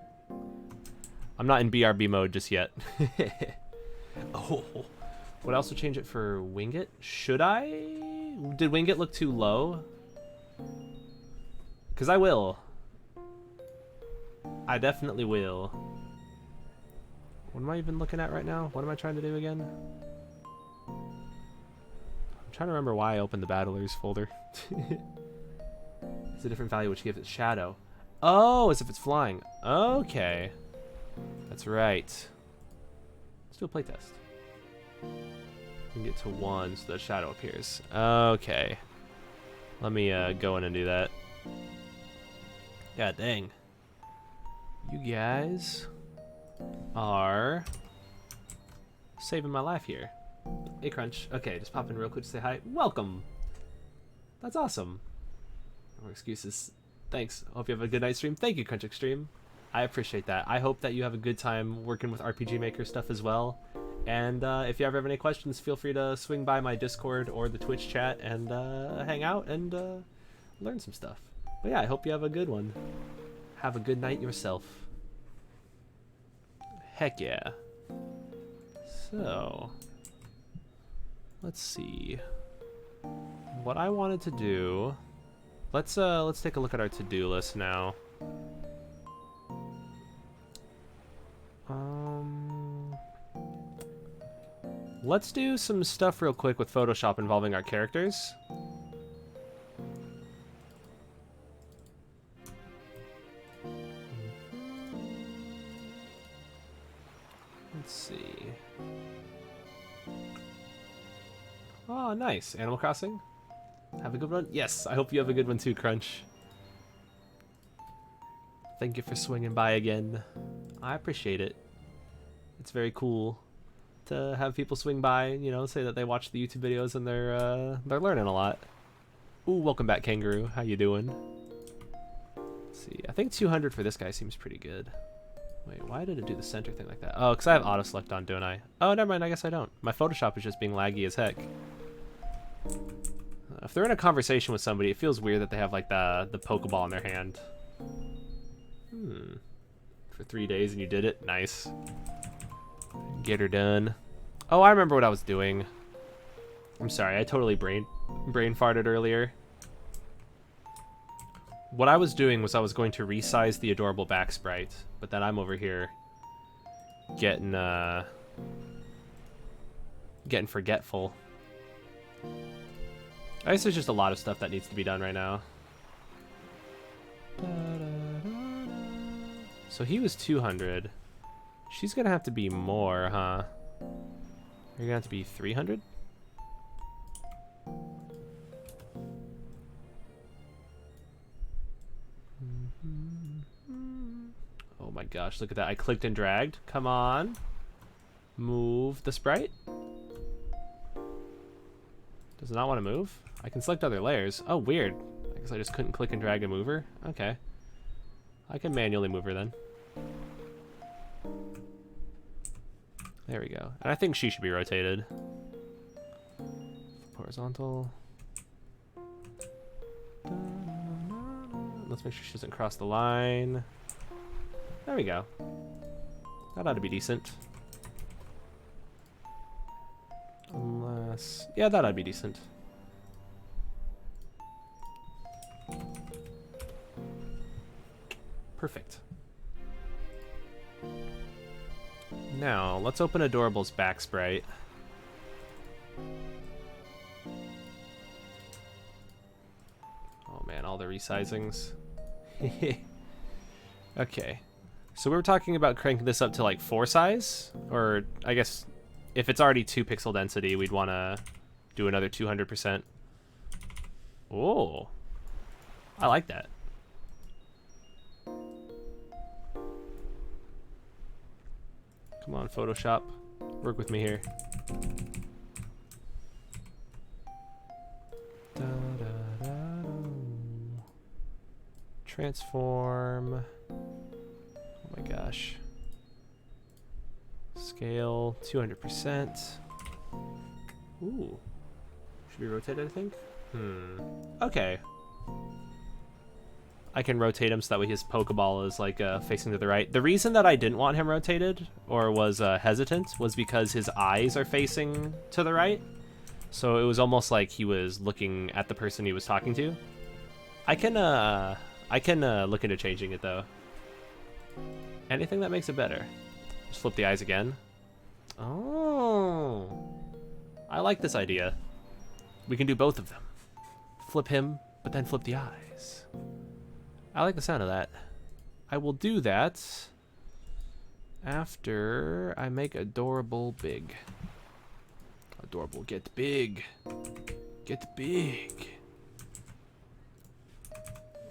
I'm not in BRB mode just yet. Oh, would I also change it for Wingit? Should I? Did Wingit look too low? Because I will. I definitely will. What am I even looking at right now? What am I trying to do again? I'm trying to remember why I opened the Battlers folder. It's a different value which gives it shadow. Oh, as if it's flying. Okay. That's right. Let's do a playtest. We can get to 1 so the shadow appears. Okay. Let me go in and do that. God dang. You guys are saving my life here. Hey, Crunch. Okay, just pop in real quick to say hi. Welcome. That's awesome. No more excuses. Thanks. Hope you have a good night stream. Thank you, Crunch Extreme. I appreciate that. I hope that you have a good time working with RPG Maker stuff as well. And if you ever have any questions, feel free to swing by my Discord or the Twitch chat and hang out and learn some stuff. But yeah, I hope you have a good one. Have a good night yourself. Heck yeah. So, let's see. What I wanted to do... Let's take a look at our to-do list now. Let's do some stuff real quick with Photoshop involving our characters. Let's see. Oh, nice. Animal Crossing. Have a good one? Yes, I hope you have a good one too, Crunch. Thank you for swinging by again. I appreciate it. It's very cool to have people swing by, you know, say that they watch the YouTube videos and they're learning a lot. Ooh, welcome back, Kangaroo. How you doing? Let's see. I think 200 for this guy seems pretty good. Wait, why did it do the center thing like that? Oh, because I have auto select on, don't I? Oh, never mind. I guess I don't. My Photoshop is just being laggy as heck. If they're in a conversation with somebody, it feels weird that they have like the Pokeball in their hand. For 3 days and you did it? Nice. Get her done. Oh, I remember what I was doing. I'm sorry, I totally brain farted earlier. What I was doing was I was going to resize the adorable back sprite, but then I'm over here getting forgetful. I guess there's just a lot of stuff that needs to be done right now. So he was 200. She's gonna have to be more, huh? You're gonna have to be 300? Oh my gosh, look at that. I clicked and dragged. Come on. Move the sprite. Does it not want to move? I can select other layers. Oh, weird. I guess I just couldn't click and drag to move her. Okay. I can manually move her then. There we go. And I think she should be rotated. Horizontal. Let's make sure she doesn't cross the line. There we go. That ought to be decent. Yeah, that'd be decent. Perfect. Now, let's open Adorable's back sprite. Oh man, all the resizings. Okay. So we were talking about cranking this up to like 4 size, or I guess if it's already 2 pixel density, we'd want to do another 200%. Oh, I like that. Come on, Photoshop, work with me here. Da, da, da, da. Transform. Oh my gosh. Scale 200%. Ooh. Should we rotate it, I think? Okay. I can rotate him so that way his Pokeball is like facing to the right. The reason that I didn't want him rotated or was hesitant was because his eyes are facing to the right. So it was almost like he was looking at the person he was talking to. I can look into changing it though. Anything that makes it better. Just flip the eyes again. Oh, I like this idea. We can do both of them. Flip him, but then flip the eyes. I like the sound of that. I will do that after I make Adorable big. Adorable, get big. Get big.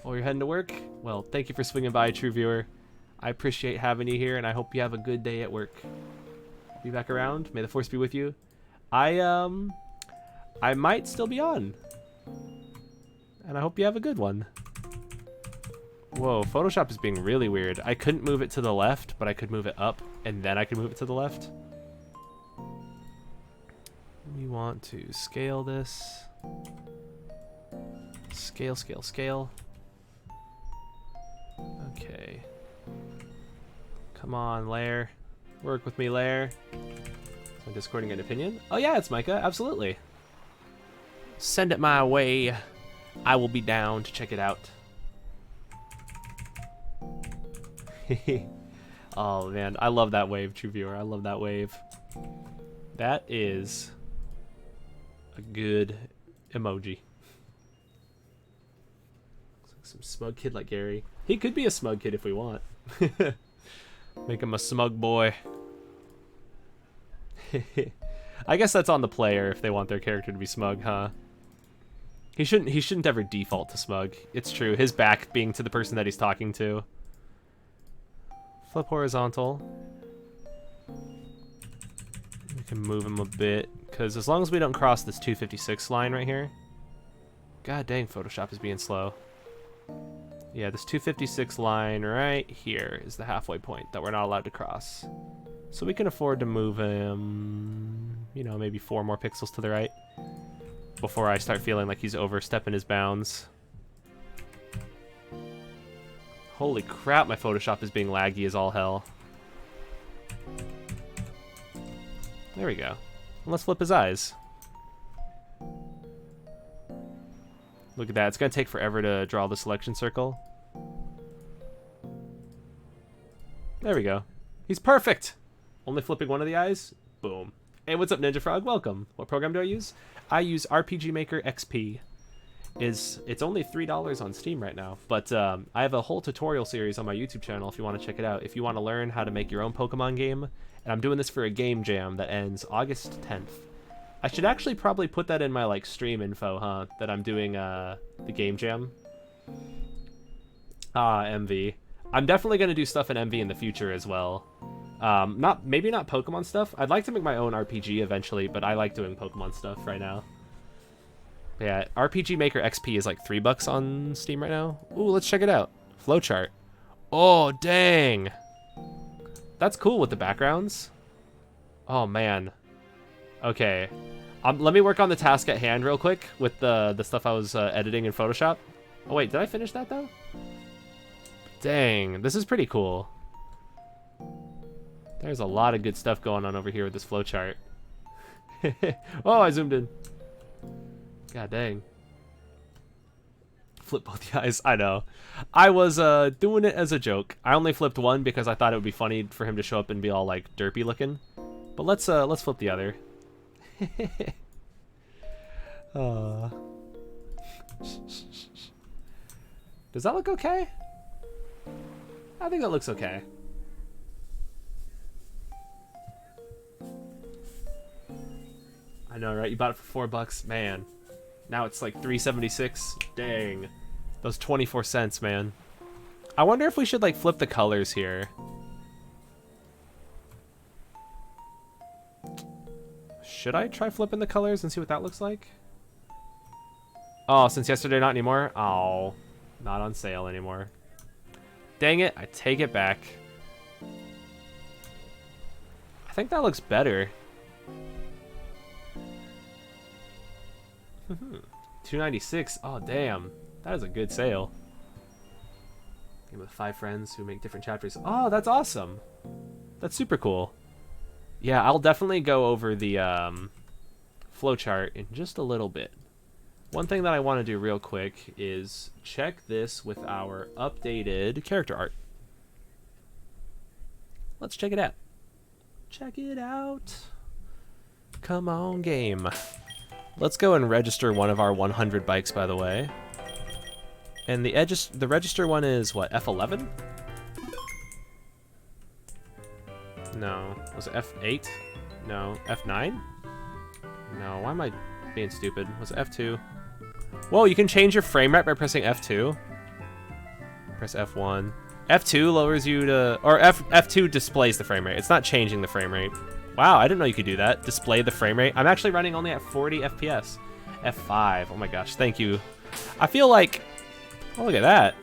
Oh, you're heading to work? Well, thank you for swinging by, true viewer. I appreciate having you here, and I hope you have a good day at work. Be back around. May the force be with you. I might still be on. And I hope you have a good one. Whoa, Photoshop is being really weird. I couldn't move it to the left, but I could move it up, and then I could move it to the left. We want to scale this. Scale, scale, scale. Okay. Come on, Lair. Work with me, Lair. So Discording an opinion. Oh yeah, it's Micah, absolutely. Send it my way. I will be down to check it out. Oh man, I love that wave, true viewer. I love that wave. That is a good emoji. Looks like some smug kid like Gary. He could be a smug kid if we want. Make him a smug boy. I guess that's on the player if they want their character to be smug, huh? He shouldn't ever default to smug. It's true. His back being to the person that he's talking to. Flip horizontal. We can move him a bit, because as long as we don't cross this 256 line right here. God dang, Photoshop is being slow. Yeah, this 256 line right here is the halfway point that we're not allowed to cross. So we can afford to move him, you know, maybe 4 more pixels to the right before I start feeling like he's overstepping his bounds. Holy crap, my Photoshop is being laggy as all hell. There we go. And let's flip his eyes. Look at that. It's going to take forever to draw the selection circle. There we go. He's perfect! Only flipping one of the eyes? Boom. Hey, what's up, Ninja Frog? Welcome. What program do I use? I use RPG Maker XP. It's only $3 on Steam right now, but I have a whole tutorial series on my YouTube channel if you want to check it out. If you want to learn how to make your own Pokemon game, and I'm doing this for a game jam that ends August 10th. I should actually probably put that in my like stream info, huh? That I'm doing the game jam. MV. I'm definitely gonna do stuff in MV in the future as well. Maybe not Pokemon stuff. I'd like to make my own RPG eventually, but I like doing Pokemon stuff right now. Yeah, RPG Maker XP is like $3 on Steam right now. Ooh, let's check it out. Flowchart. Oh, dang. That's cool with the backgrounds. Oh, man. Okay. Let me work on the task at hand real quick with the stuff I was editing in Photoshop. Oh, wait, did I finish that, though? Dang, this is pretty cool. There's a lot of good stuff going on over here with this flowchart. Oh, I zoomed in. God dang. Flip both the eyes. I know. I was doing it as a joke. I only flipped one because I thought it would be funny for him to show up and be all like derpy looking. But let's flip the other. Does that look okay? I think that looks okay. I know, right? You bought it for $4, man. Now it's like $3.76. Dang, those 24 cents, man. I wonder if we should like flip the colors here. Should I try flipping the colors and see what that looks like? Oh, since yesterday, not anymore. Oh, not on sale anymore. Dang it! I take it back. I think that looks better. $2.96. Oh damn, that is a good sale. Game with 5 friends who make different chapters. Oh, that's awesome. That's super cool. Yeah, I'll definitely go over the flowchart in just a little bit. One thing that I want to do real quick is check this with our updated character art. Let's check it out. Check it out. Come on, game. Let's go and register one of our 100 bikes, by the way. And the register one is what, F11? No. Was it F8? No. F9? No. Why am I being stupid? Was it F2? Whoa, you can change your frame rate by pressing F2. Press F1. F2 lowers you to... Or F2 displays the frame rate. It's not changing the frame rate. Wow, I didn't know you could do that. Display the frame rate. I'm actually running only at 40 FPS. F5. Oh my gosh, thank you. I feel like... Oh, look at that.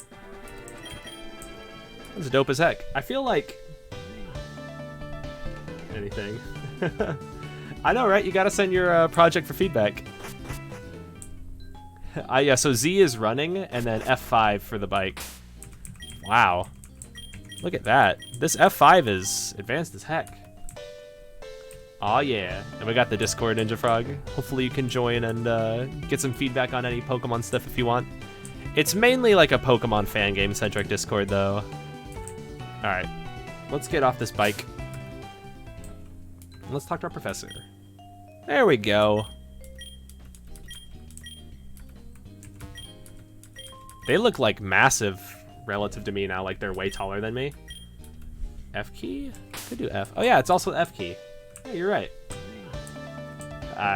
That's dope as heck. I feel like... Anything. I know, right? You gotta send your project for feedback. Yeah, so Z is running, and then F5 for the bike. Wow. Look at that. This F5 is advanced as heck. Aw, yeah. And we got the Discord, Ninja Frog. Hopefully you can join and get some feedback on any Pokemon stuff if you want. It's mainly like a Pokemon fan game-centric Discord, though. Alright. Let's get off this bike. Let's talk to our professor. There we go. They look like massive relative to me now, like they're way taller than me. F key? Could do F. Oh yeah, it's also F key. Yeah, you're right.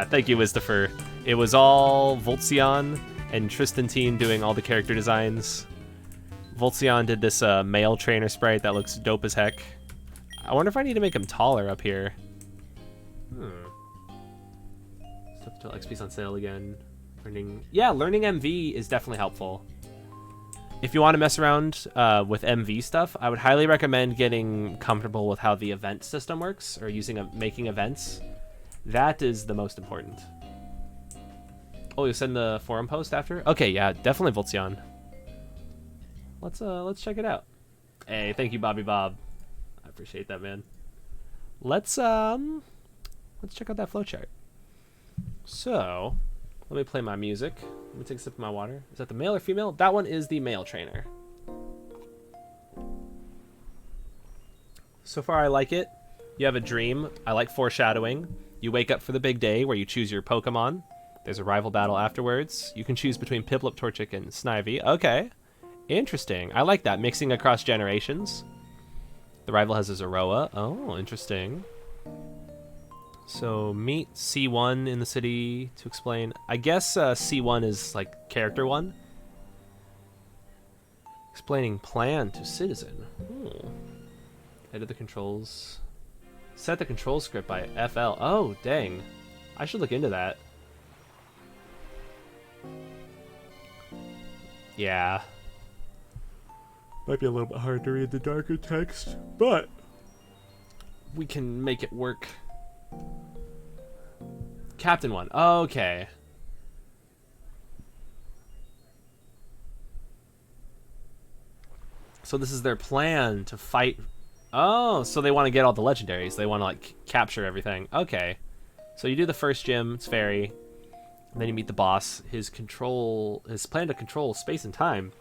Thank you, Wistifer. It was all Voltzion and Tristantine doing all the character designs. Voltzion did this male trainer sprite that looks dope as heck. I wonder if I need to make him taller up here. Stuff till XP's on sale again. Learning MV is definitely helpful. If you want to mess around with MV stuff, I would highly recommend getting comfortable with how the event system works, or making events. That is the most important. Oh, you'll send the forum post after? Okay, yeah, definitely Voltzion. Let's check it out. Hey, thank you, Bobby Bob. I appreciate that, man. Let's check out that flowchart. So, let me play my music. Let me take a sip of my water. Is that the male or female? That one is the male trainer. So far, I like it. You have a dream. I like foreshadowing. You wake up for the big day where you choose your Pokemon. There's a rival battle afterwards. You can choose between Piplup, Torchic, and Snivy. Okay. Interesting. I like that. Mixing across generations. The rival has a Zoroa. Oh, interesting. So meet C1 in the city to explain. I guess C1 is like character 1. Explaining plan to citizen. Edit the controls. Set the control script by FL. Oh, dang. I should look into that. Yeah. Might be a little bit hard to read the darker text, but we can make it work. Captain 1. Okay. So this is their plan to fight. Oh, so they want to get all the legendaries. They want to like capture everything. Okay. So you do the first gym, it's fairy, and then you meet the boss. His plan to control space and time.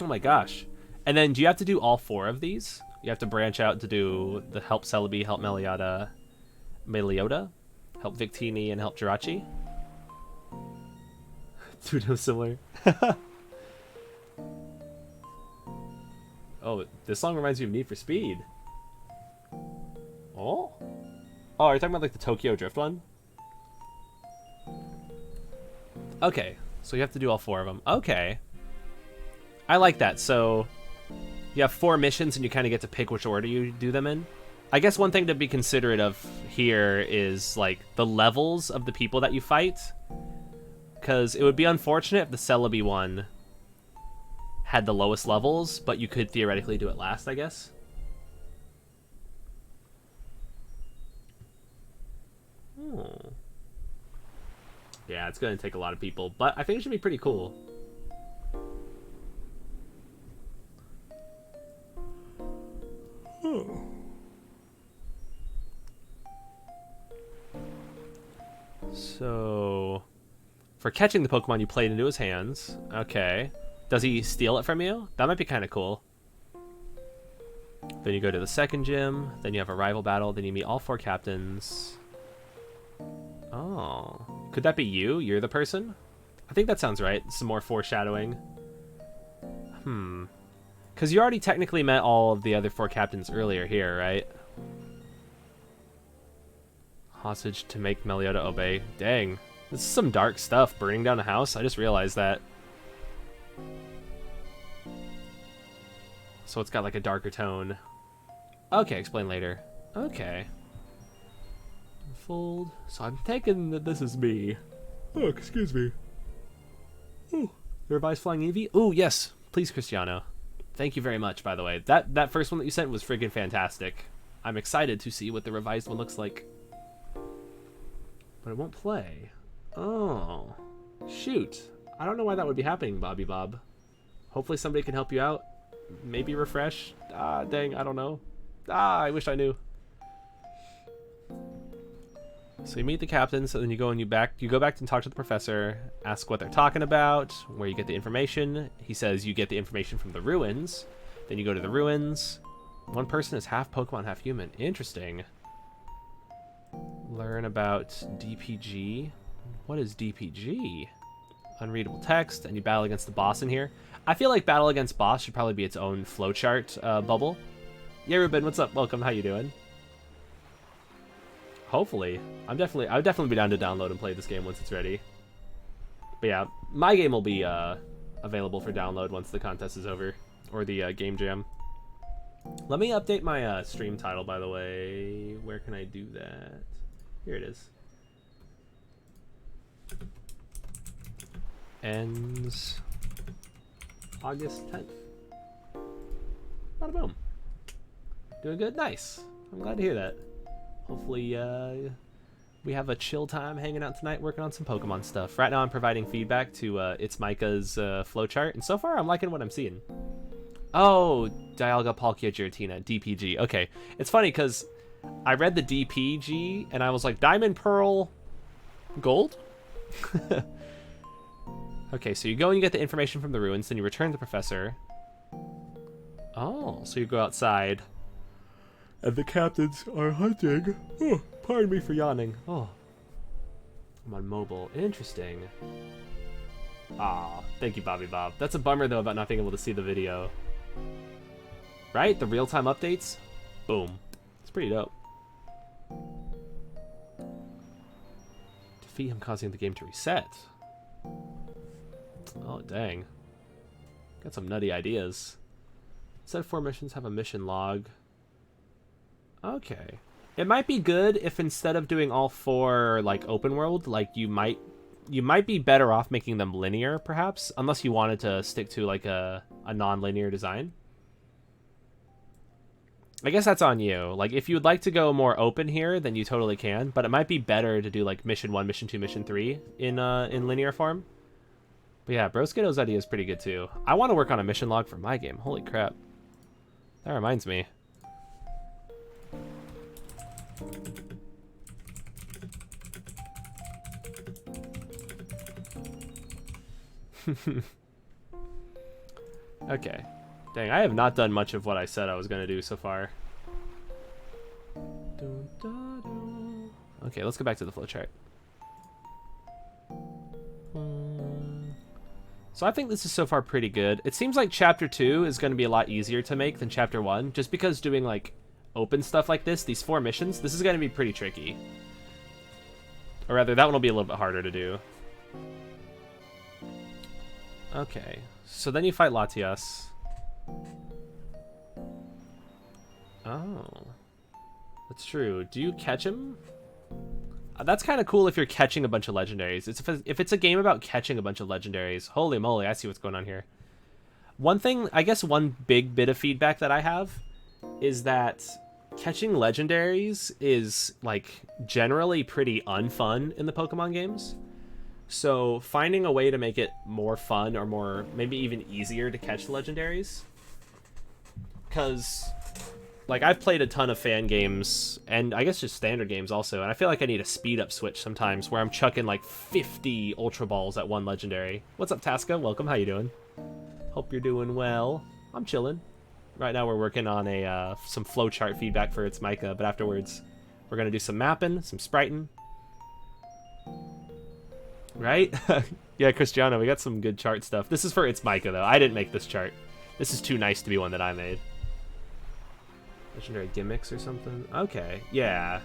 Oh my gosh. And then do you have to do all 4 of these? You have to branch out to do the help Celebi, help Meliota, help Victini, and help Jirachi. Pseudo similar. Oh, this song reminds me of Need for Speed. Oh? Oh, are you talking about like the Tokyo Drift one? Okay, so you have to do all 4 of them. Okay. I like that. So you have 4 missions and you kind of get to pick which order you do them in. I guess one thing to be considerate of here is like the levels of the people that you fight. Because it would be unfortunate if the Celebi one had the lowest levels, but you could theoretically do it last, I guess. Oh. Yeah, it's going to take a lot of people, but I think it should be pretty cool. So, for catching the Pokemon, you play it into his hands. Okay. Does he steal it from you? That might be kind of cool. Then you go to the second gym. Then you have a rival battle. Then you meet all 4 captains. Oh. Could that be you? You're the person? I think that sounds right. Some more foreshadowing. Because you already technically met all of the other 4 captains earlier here, right? Hostage to make Meliota obey. Dang. This is some dark stuff. Burning down a house? I just realized that. So it's got like a darker tone. Okay, explain later. Okay. Fold. So I'm thinking that this is me. Oh, excuse me. Oh, the revised Flying Eevee? Oh, yes. Please, Cristiano. Thank you very much, by the way. That first one that you sent was friggin' fantastic. I'm excited to see what the revised one looks like. But it won't play. Oh. Shoot. I don't know why that would be happening, Bobby Bob. Hopefully somebody can help you out. Maybe refresh. Ah, dang, I don't know. Ah, I wish I knew. So you meet the captains, and then you go back and talk to the professor, ask what they're talking about, where you get the information. He says you get the information from the ruins. Then you go to the ruins. One person is half Pokemon, half human. Interesting. Learn about DPG. What is DPG? Unreadable text, and you battle against the boss in here. I feel like battle against boss should probably be its own flowchart bubble. Yeah, Ruben, what's up? Welcome. How you doing? Hopefully. I would definitely be down to download and play this game once it's ready. But yeah, my game will be available for download once the contest is over, or the game jam. Let me update my stream title, by the way. Where can I do that? Here it is. Ends August 10th. Bada boom. Doing good? Nice. I'm glad to hear that. Hopefully we have a chill time hanging out tonight working on some Pokemon stuff. Right now I'm providing feedback to It's Micah's flowchart, and so far I'm liking what I'm seeing. Oh, Dialga, Palkia, Giratina, DPG. Okay, it's funny because I read the DPG and I was like, Diamond, Pearl, Gold? Okay, so you go and you get the information from the ruins, then you return to the professor. Oh, so you go outside. And the captains are hunting. Oh, pardon me for yawning. Oh, I'm on mobile. Interesting. Ah, thank you, Bobby Bob. That's a bummer, though, about not being able to see the video. Right? The real-time updates? Boom. It's pretty dope. Defeat him, causing the game to reset. Oh, dang. Got some nutty ideas. Set 4 missions, have a mission log. Okay. It might be good if instead of doing all 4 like open world, like you might be better off making them linear, perhaps, unless you wanted to stick to like a non-linear design. I guess that's on you. Like if you would like to go more open here, then you totally can, but it might be better to do like mission 1, mission 2, mission 3 in linear form. But yeah, Broskitto's idea is pretty good too. I want to work on a mission log for my game. Holy crap. That reminds me. Okay. Dang, I have not done much of what I said I was going to do so far. Okay, let's go back to the flowchart. So I think this is so far pretty good. It seems like Chapter 2 is going to be a lot easier to make than Chapter 1, just because doing, like, open stuff like this, these 4 missions, this is going to be pretty tricky. Or rather, that one will be a little bit harder to do. Okay, so then you fight Latias. Oh. That's true. Do you catch him? That's kind of cool if you're catching a bunch of legendaries. If it's a game about catching a bunch of legendaries, holy moly, I see what's going on here. One thing, I guess one big bit of feedback that I have is that catching legendaries is, like, generally pretty unfun in the Pokemon games. So finding a way to make it more fun, or more, maybe even easier to catch legendaries. Because, like, I've played a ton of fan games, and I guess just standard games also, and I feel like I need a speed up switch sometimes, where I'm chucking like 50 Ultra Balls at one legendary. What's up, Tasca? Welcome, how you doing? Hope you're doing well. I'm chilling. Right now we're working on a some flowchart feedback for its Mica, but afterwards we're gonna do some mapping, some spriting. Right? Yeah, Cristiano, we got some good chart stuff. This is for its Mica, though. I didn't make this chart. This is too nice to be one that I made. Legendary gimmicks or something? Okay, yeah.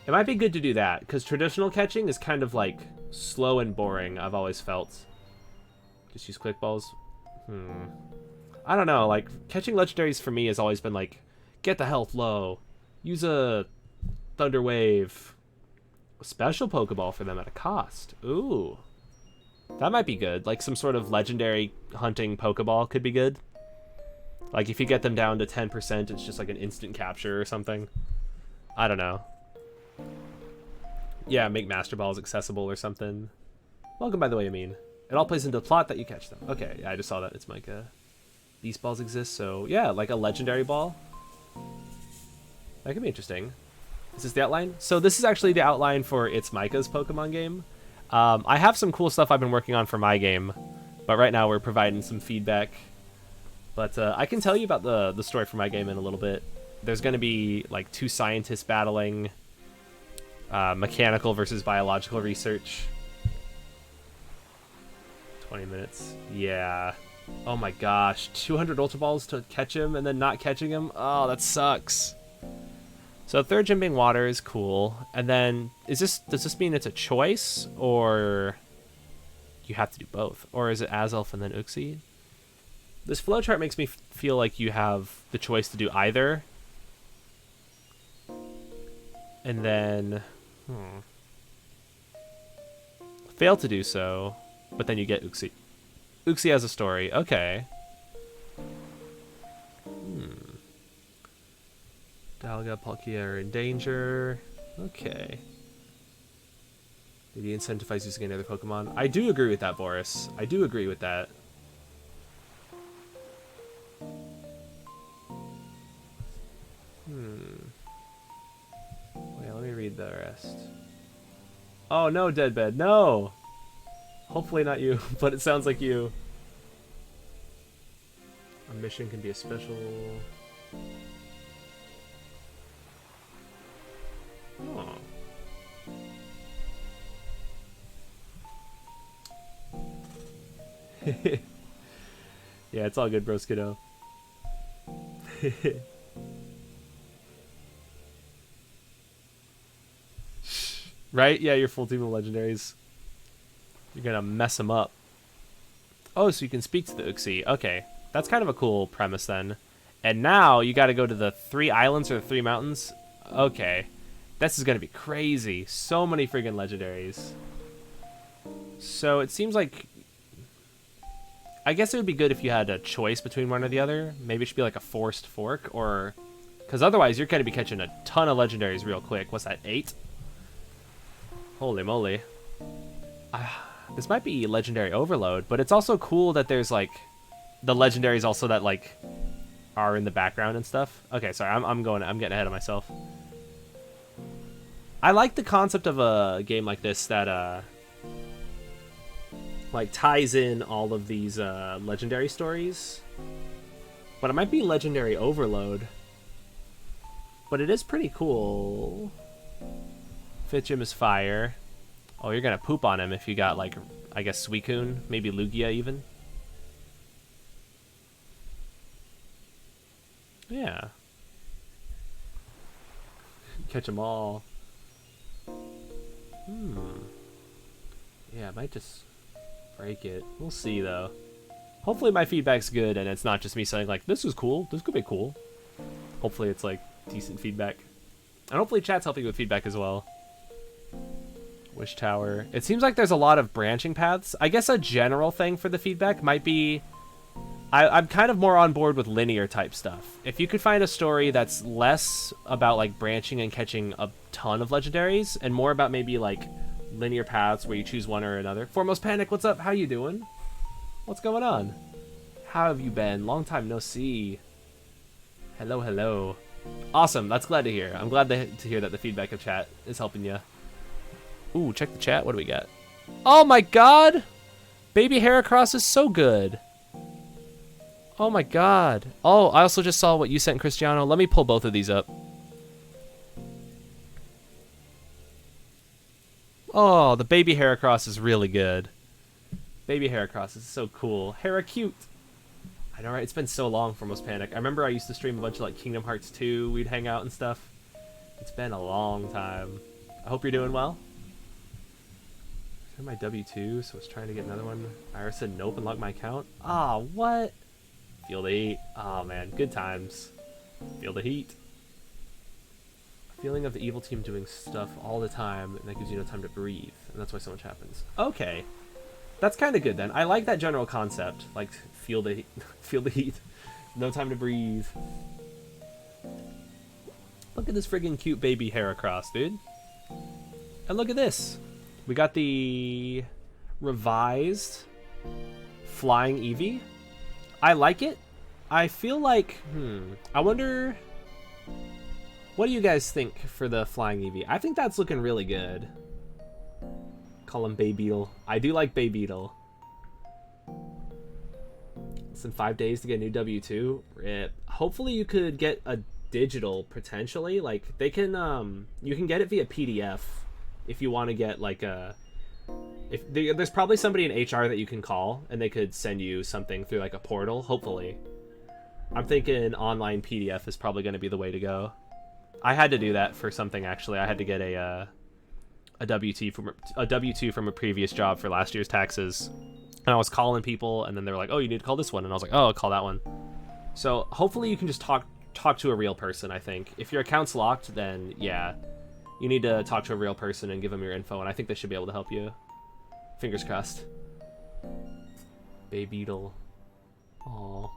It might be good to do that, because traditional catching is kind of, like, slow and boring, I've always felt. Just use quick balls? I don't know, like, catching legendaries for me has always been, like, get the health low, use a Thunder Wave, a special Pokeball for them at a cost. Ooh. That might be good. Like, some sort of legendary hunting Pokeball could be good. Like, if you get them down to 10%, it's just like an instant capture or something. I don't know. Yeah, make Master Balls accessible or something. Welcome, by the way, Amin. It all plays into the plot that you catch them. Okay, yeah, I just saw that. It's like Beast Balls exist, so yeah, like a legendary ball. That could be interesting. Is this the outline? So this is actually the outline for It's Micah's Pokemon game. I have some cool stuff I've been working on for my game, but right now we're providing some feedback. But I can tell you about the story for my game in a little bit. There's going to be like 2 scientists battling, mechanical versus biological research. 20 minutes. Yeah. Oh my gosh. 200 Ultra Balls to catch him and then not catching him? Oh, that sucks. So third gym being water is cool. And then does this mean it's a choice, or you have to do both? Or is it Azelf and then Uxie? This flowchart makes me feel like you have the choice to do either. And then fail to do so, but then you get Uxie. Uxie has a story. Okay. Dalga, Palkia are in danger. Okay. Did he incentivize using another Pokemon? I do agree with that, Boris. I do agree with that. Wait, let me read the rest. Oh no, Deadbed, no! Hopefully not you, but it sounds like you. A mission can be a special... Oh. Yeah, it's all good, bro, Skiddo. Right? Yeah, your full team of legendaries. You're gonna mess them up. Oh, so you can speak to the Uxie. Okay, that's kind of a cool premise then. And now you gotta go to the 3 islands or the 3 mountains. Okay. This is gonna be crazy. So many friggin' legendaries. So it seems like... I guess it would be good if you had a choice between one or the other. Maybe it should be like a forced fork, or... Because otherwise you're gonna be catching a ton of legendaries real quick. What's that, 8? Holy moly. This might be legendary overload, but it's also cool that there's like... The legendaries also that like... are in the background and stuff. Okay, sorry, I'm getting ahead of myself. I like the concept of a game like this that like ties in all of these legendary stories. But it might be legendary overload. But it is pretty cool. Fit Gym is fire. Oh, you're gonna poop on him if you got, like, I guess Suicune, maybe Lugia even. Yeah. Catch them all. Yeah, I might just break it. We'll see, though. Hopefully my feedback's good and it's not just me saying, like, this is cool, this could be cool. Hopefully it's, like, decent feedback. And hopefully chat's helping with feedback as well. Wish Tower. It seems like there's a lot of branching paths. I guess a general thing for the feedback might be... I'm kind of more on board with linear type stuff. If you could find a story that's less about, like, branching and catching a ton of legendaries, and more about maybe, like, linear paths where you choose one or another. Foremost Panic, what's up? How you doing? What's going on? How have you been? Long time no see. Hello, hello. Awesome, that's glad to hear. I'm glad to hear that the feedback of chat is helping you. Ooh, check the chat. What do we got? Oh my god! Baby Heracross is so good. Oh my god. Oh, I also just saw what you sent, Cristiano. Let me pull both of these up. Oh, the Baby Heracross is really good. Baby Heracross is so cool. Heracute. I know, right? It's been so long for Most Panic. I remember I used to stream a bunch of, like, Kingdom Hearts 2. We'd hang out and stuff. It's been a long time. I hope you're doing well. My W2, so I was trying to get another one. Iris said nope and locked my account. Ah, what? Feel the heat. Oh man, good times. Feel the heat. Feeling of the evil team doing stuff all the time, and that gives you no time to breathe, and that's why so much happens. Okay, that's kind of good then. I like that general concept. Like, feel the feel the heat. No time to breathe. Look at this friggin' cute baby Heracross, dude. And look at this. We got the revised Flying Eevee. I like it. I feel like, I wonder, what do you guys think for the Flying Eevee? I think that's looking really good. Call him Baybeetle. I do like Baybeetle. It's in 5 days to get a new W2. Rip. Hopefully you could get a digital, potentially. Like, they can, you can get it via PDF. If you want to get, like, there's probably somebody in HR that you can call, and they could send you something through, like, a portal, hopefully. I'm thinking online PDF is probably going to be the way to go. I had to do that for something, actually. I had to get a W2 from a previous job for last year's taxes. And I was calling people, and then they were like, oh, you need to call this one. And I was like, oh, I'll call that one. So hopefully you can just talk to a real person, I think. If your account's locked, then, yeah. You need to talk to a real person and give them your info, and I think they should be able to help you. Fingers crossed. Baybeetle. Aww.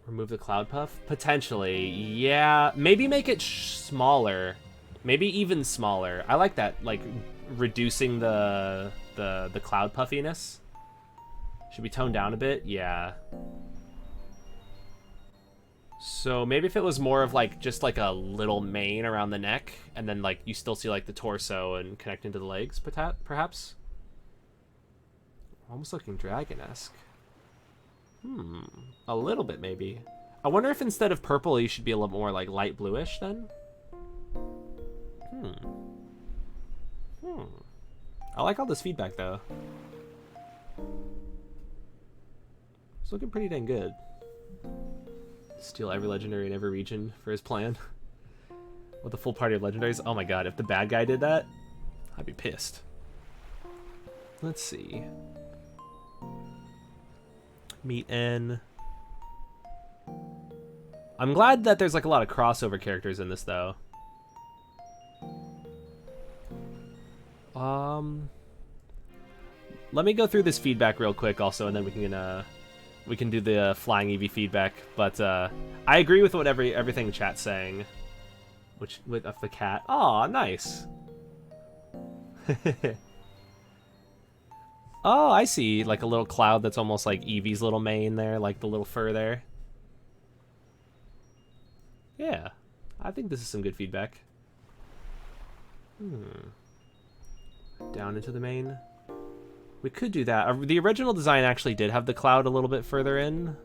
Remove the cloud puff? Potentially. Yeah. Maybe make it smaller. Maybe even smaller. I like that, like, reducing the cloud puffiness. Should be toned down a bit? Yeah. So maybe if it was more of, like, just like a little mane around the neck, and then, like, you still see, like, the torso and connecting to the legs, perhaps? Almost looking dragon-esque. A little bit, maybe. I wonder if instead of purple, you should be a little more, like, light bluish, then? I like all this feedback, though. It's looking pretty dang good. Steal every legendary in every region for his plan. With a full party of legendaries. Oh my god, if the bad guy did that, I'd be pissed. Let's see. Meet N. I'm glad that there's, like, a lot of crossover characters in this, though. Let me go through this feedback real quick also, and then we can do the Flying Eevee feedback. But I agree with what everything chat's saying. Which, with the cat. Aw, nice. Oh, I see. Like a little cloud that's almost like Eevee's little mane there, like the little fur there. Yeah, I think this is some good feedback. down into the main. We could do that. The original design actually did have the cloud a little bit further in,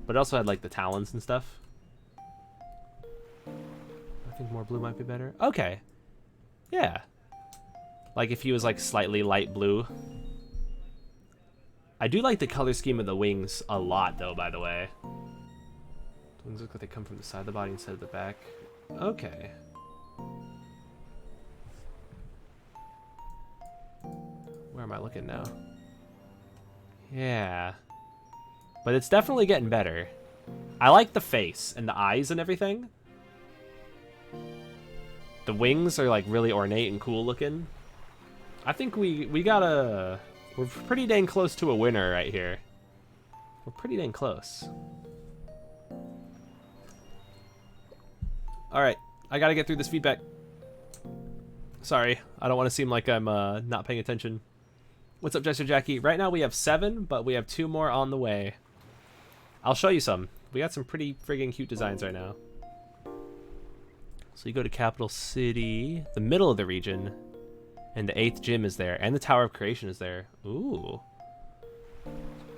but it also had like the talons and stuff. I think more blue might be better. Okay. Yeah. Like if he was like slightly light blue. I do like the color scheme of the wings a lot though, by the way. The wings look like they come from the side of the body instead of the back. Okay. Where am I looking now? Yeah. But it's definitely getting better. I like the face and the eyes and everything. The wings are like really ornate and cool looking. I think we gotta... We're pretty dang close to a winner right here. We're pretty dang close. Alright, I gotta get through this feedback. Sorry, I don't want to seem like I'm not paying attention. What's up, Jester Jackie? Right now we have 7, but we have 2 more on the way. I'll show you some. We got some pretty friggin' cute designs right now. So you go to Capital City, the middle of the region, and the 8th gym is there, and the Tower of Creation is there. Ooh.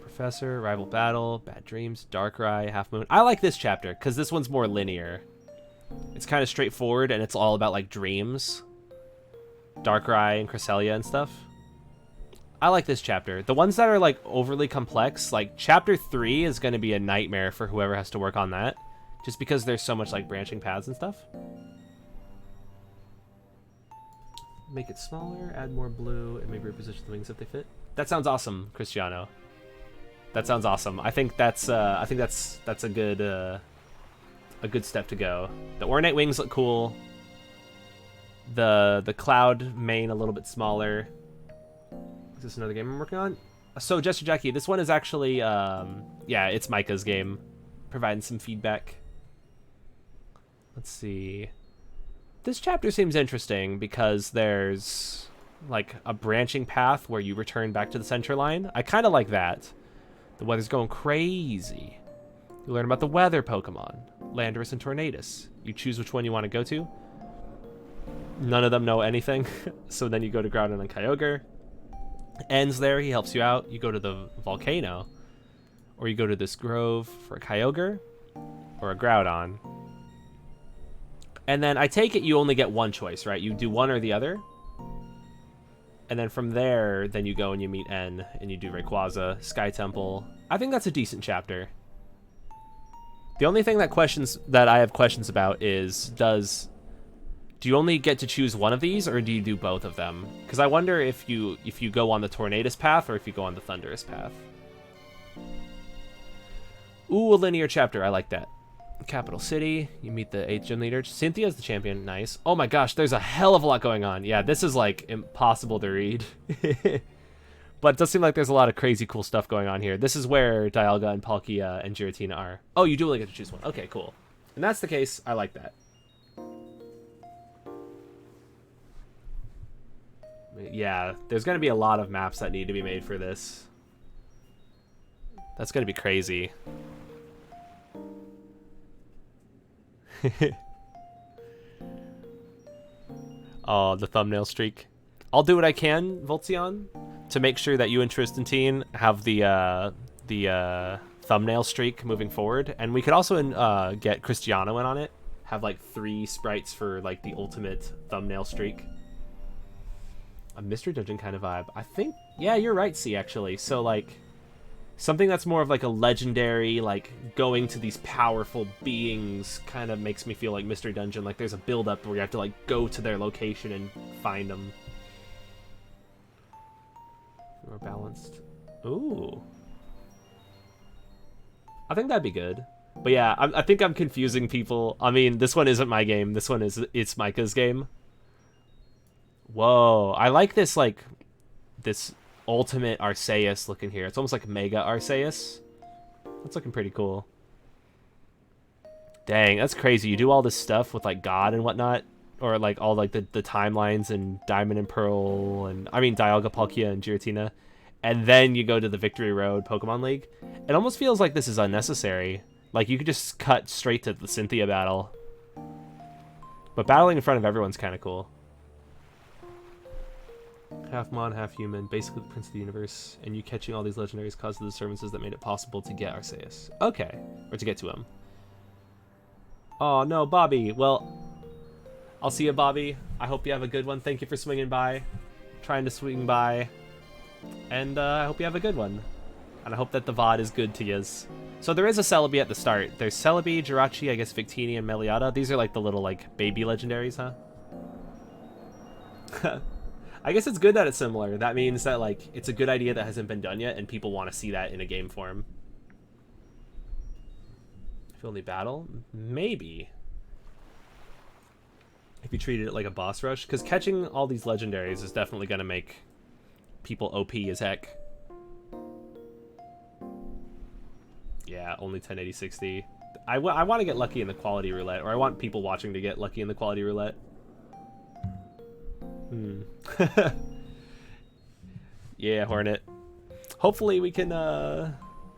Professor, Rival Battle, Bad Dreams, Darkrai, Half Moon. I like this chapter, because this one's more linear. It's kind of straightforward, and it's all about, like, dreams. Darkrai and Cresselia and stuff. I like this chapter. The ones that are, like, overly complex, like, Chapter 3 is going to be a nightmare for whoever has to work on that. Just because there's so much, like, branching paths and stuff. Make it smaller, add more blue, and maybe reposition the wings if they fit. That sounds awesome, Cristiano. That sounds awesome. I think that's a good step to go. The ornate wings look cool. The cloud mane a little bit smaller. Is this another game I'm working on? So Jester Jackie, this one is actually yeah, it's Micah's game, providing some feedback. Let's see. This chapter seems interesting because there's like a branching path where you return back to the center line. I kind of like that. The weather's going crazy. You learn about the weather Pokemon, Landorus and Tornadus. You choose which one you want to go to. None of them know anything, so then you go to Groudon and Kyogre. Ends there, he helps you out. You go to the volcano, or you go to this grove for a Kyogre or a Groudon. And then I take it you only get one choice, right? You do one or the other. And then from there, then you go and you meet N, and you do Rayquaza, Sky Temple. I think that's a decent chapter. The only thing that I have questions about is, do you only get to choose one of these, or do you do both of them? Because I wonder if you go on the Tornadus path, or if you go on the Thunderous path. Ooh, a linear chapter. I like that. Capital City, you meet the 8th gym leader. Cynthia's the champion. Nice. Oh my gosh, there's a hell of a lot going on. Yeah, this is like impossible to read. But it does seem like there's a lot of crazy cool stuff going on here. This is where Dialga and Palkia and Giratina are. Oh, you do only get to choose one. Okay, cool. And that's the case. I like that. Yeah, there's going to be a lot of maps that need to be made for this. That's going to be crazy. Oh, the thumbnail streak. I'll do what I can, Voltzion, to make sure that you and Tristantine have the thumbnail streak moving forward. And we could also get Cristiano in on it. Have like 3 sprites for like the ultimate thumbnail streak. A mystery dungeon kind of vibe. I think, yeah, you're right, C, actually. So like something that's more of like a legendary, like going to these powerful beings kind of makes me feel like mystery dungeon. Like there's a build up where you have to like go to their location and find them. More balanced. Ooh. I think that'd be good. But yeah, I think I'm confusing people. I mean, this one isn't my game. This one it's Micah's game. Whoa, I like this, like, this ultimate Arceus looking here. It's almost like Mega Arceus. That's looking pretty cool. Dang, that's crazy. You do all this stuff with, like, God and whatnot. Or, like, all, like, the timelines and Diamond and Pearl and, I mean, Dialga, Palkia, and Giratina. And then you go to the Victory Road Pokemon League. It almost feels like this is unnecessary. Like, you could just cut straight to the Cynthia battle. But battling in front of everyone's kind of cool. Half mon, half human, basically the prince of the universe, and you catching all these legendaries caused the disturbances that made it possible to get Arceus. Okay, or to get to him. Oh no, Bobby. Well, I'll see you, Bobby. I hope you have a good one. Thank you for swinging by, trying to swing by, and I hope you have a good one. And I hope that the VOD is good to yous. So there is a Celebi at the start. There's Celebi, Jirachi, I guess Victini, and Meliata. These are like the little like baby legendaries, huh? I guess it's good that it's similar. That means that like it's a good idea that hasn't been done yet, and people want to see that in a game form. If you only battle, maybe. If you treated it like a boss rush, because catching all these legendaries is definitely gonna make people OP as heck. Yeah, only 1080 60. I want to get lucky in the quality roulette, or I want people watching to get lucky in the quality roulette. Yeah, Hornet. Hopefully we can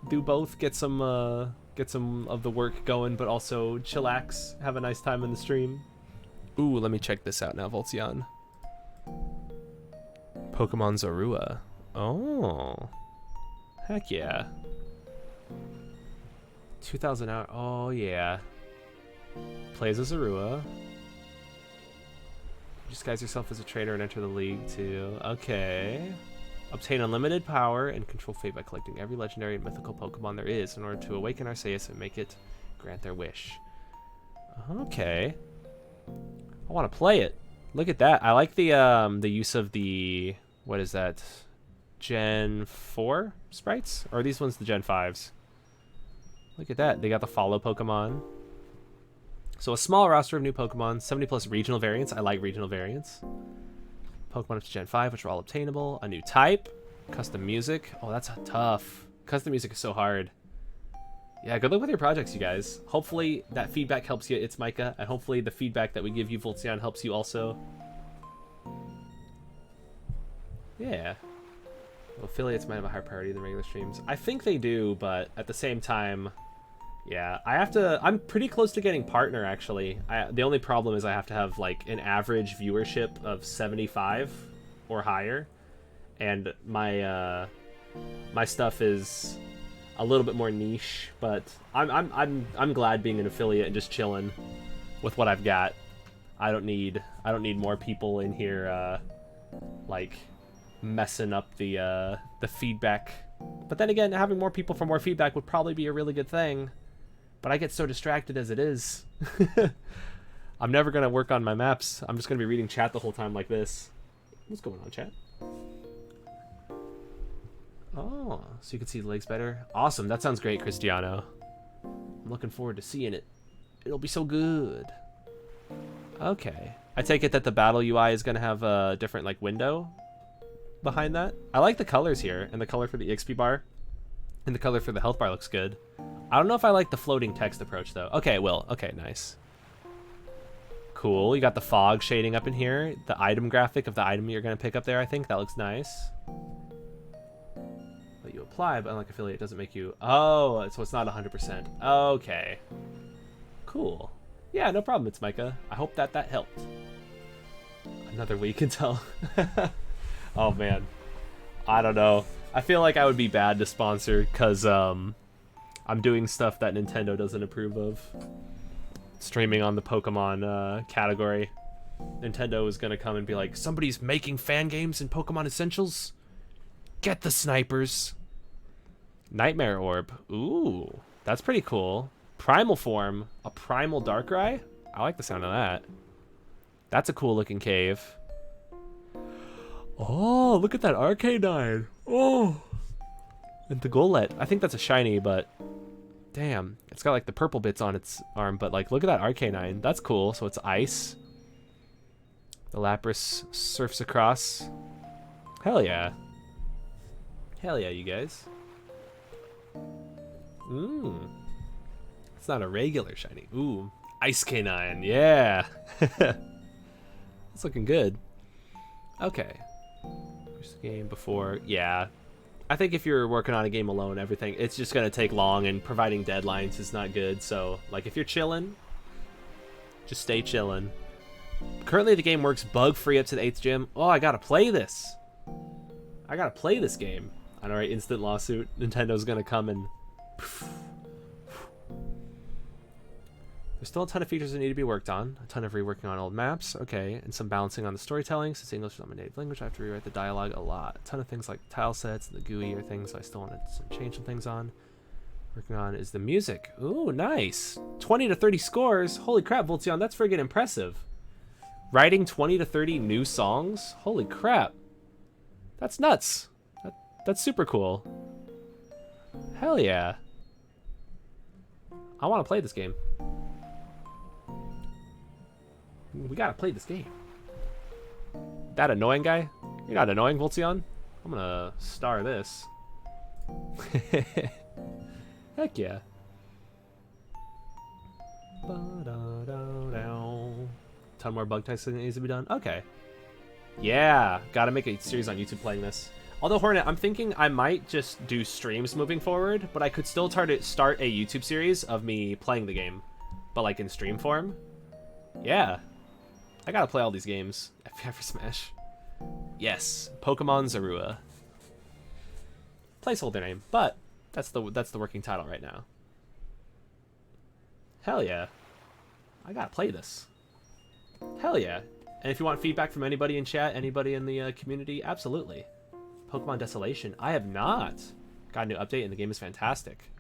do both, get some of the work going, but also chillax, have a nice time in the stream. Ooh, let me check this out now, Voltzion. Pokemon Zorua. Oh. Heck yeah. 2,000 hours. Oh yeah. Plays as Zorua. Disguise yourself as a trader and enter the league too. Okay. Obtain unlimited power and control fate by collecting every legendary and mythical Pokemon there is in order to awaken Arceus and make it grant their wish. Okay. I want to play it. Look at that. I like the use of the, what is that? Gen 4 sprites? Or are these ones the Gen 5s? Look at that. They got the follow Pokemon. So a small roster of new Pokemon, 70 plus regional variants. I like regional variants. Pokemon up to Gen 5, which are all obtainable. A new type. Custom music. Oh, that's tough. Custom music is so hard. Yeah, good luck with your projects, you guys. Hopefully that feedback helps you, It's Micah, and hopefully the feedback that we give you, Voltzion, helps you also. Yeah. Well, affiliates might have a higher priority than regular streams. I think they do, but at the same time, yeah, I'm pretty close to getting partner, actually. The only problem is I have to have like an average viewership of 75 or higher, and my my stuff is a little bit more niche, but I'm glad being an affiliate and just chilling with what I've got. I don't need more people in here like messing up the feedback. But then again, having more people for more feedback would probably be a really good thing. But I get so distracted as it is. I'm never going to work on my maps. I'm just going to be reading chat the whole time like this. What's going on, chat? Oh, so you can see the legs better. Awesome. That sounds great, Cristiano. I'm looking forward to seeing it. It'll be so good. Okay. I take it that the battle UI is going to have a different like window behind that. I like the colors here, and the color for the XP bar and the color for the health bar looks good. I don't know if I like the floating text approach though. Okay, Will. Okay, nice. Cool. You got the fog shading up in here. The item graphic of the item you're going to pick up there, I think. That looks nice. But you apply, but unlike affiliate, it doesn't make you... Oh, so it's not 100%. Okay. Cool. Yeah, no problem, It's Micah. I hope that helped. Another week until... Oh, man. I don't know. I feel like I would be bad to sponsor because I'm doing stuff that Nintendo doesn't approve of. Streaming on the Pokemon category. Nintendo is going to come and be like, somebody's making fan games in Pokemon Essentials? Get the snipers. Nightmare Orb. Ooh, that's pretty cool. Primal form. A Primal Darkrai? I like the sound of that. That's a cool looking cave. Oh, look at that Arcanine. Oh. And the Golett. I think that's a shiny, but damn, it's got like the purple bits on its arm, but like look at that Arcanine. That's cool. So it's ice. The Lapras surfs across. Hell yeah. Hell yeah, you guys. It's not a regular shiny. Ooh, Ice Canine. Yeah. It's looking good. Okay. Where's the game before? Yeah. I think if you're working on a game alone, it's just going to take long, and providing deadlines is not good. So, like, if you're chilling, just stay chilling. Currently, the game works bug-free up to the 8th gym. Oh, I got to play this. I gotta play this game. I know, right? Instant lawsuit. Nintendo's gonna come and... There's still a ton of features that need to be worked on. A ton of reworking on old maps. Okay, and some balancing on the storytelling. Since English is not my native language, I have to rewrite the dialogue a lot. A ton of things like tile sets and the GUI are things I still want to change some things on. Working on is the music. Ooh, nice. 20 to 30 scores. Holy crap, Voltzion, that's friggin' impressive. Writing 20 to 30 new songs? Holy crap. That's nuts. That's super cool. Hell yeah. I want to play this game. We gotta play this game. That annoying guy? You're not annoying, Voltzion. I'm gonna star this. Heck yeah. Ton more bug testing that needs to be done. Okay. Yeah, gotta make a series on YouTube playing this. Although, Hornet, I'm thinking I might just do streams moving forward, but I could still start a YouTube series of me playing the game, but like in stream form. Yeah. I gotta play all these games. FBI for Smash. Yes. Pokemon Zorua. Placeholder name, but that's the working title right now. Hell yeah. I gotta play this. Hell yeah. And if you want feedback from anybody in chat, anybody in the community, absolutely. Pokemon Desolation. I have not. Got a new update and the game is fantastic.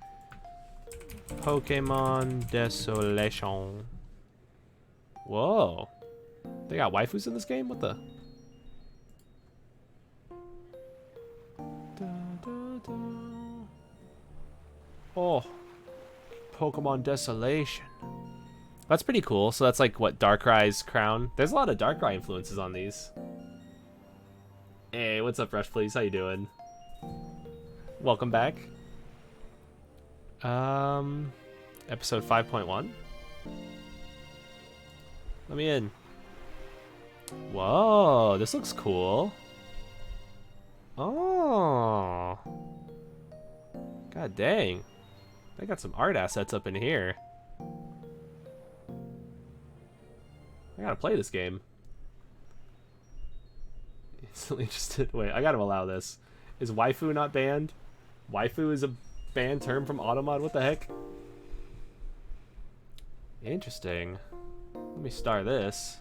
Pokemon Desolation. Whoa. They got waifus in this game? What the? Oh. Pokemon Desolation. That's pretty cool. So that's like, what, Darkrai's crown? There's a lot of Darkrai influences on these. Hey, what's up, Rush Please? How you doing? Welcome back. Episode 5.1. Let me in. Whoa, this looks cool. Oh. God dang. They got some art assets up in here. I gotta play this game. Instantly interested. Wait, I gotta allow this. Is waifu not banned? Waifu is a banned term from Automod? What the heck? Interesting. Let me star this.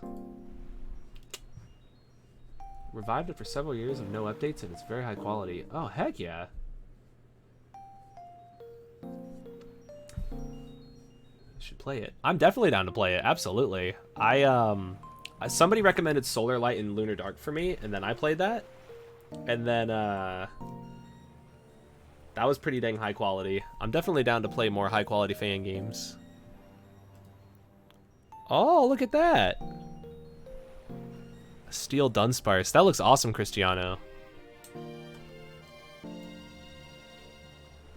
Revived after several years of no updates and it's very high quality. Oh, heck yeah. Should play it. I'm definitely down to play it. Absolutely. Somebody recommended Solar Light and Lunar Dark for me, and then I played that. And then, that was pretty dang high quality. I'm definitely down to play more high quality fan games. Oh, look at that. Steel Dunsparce. That looks awesome, Cristiano.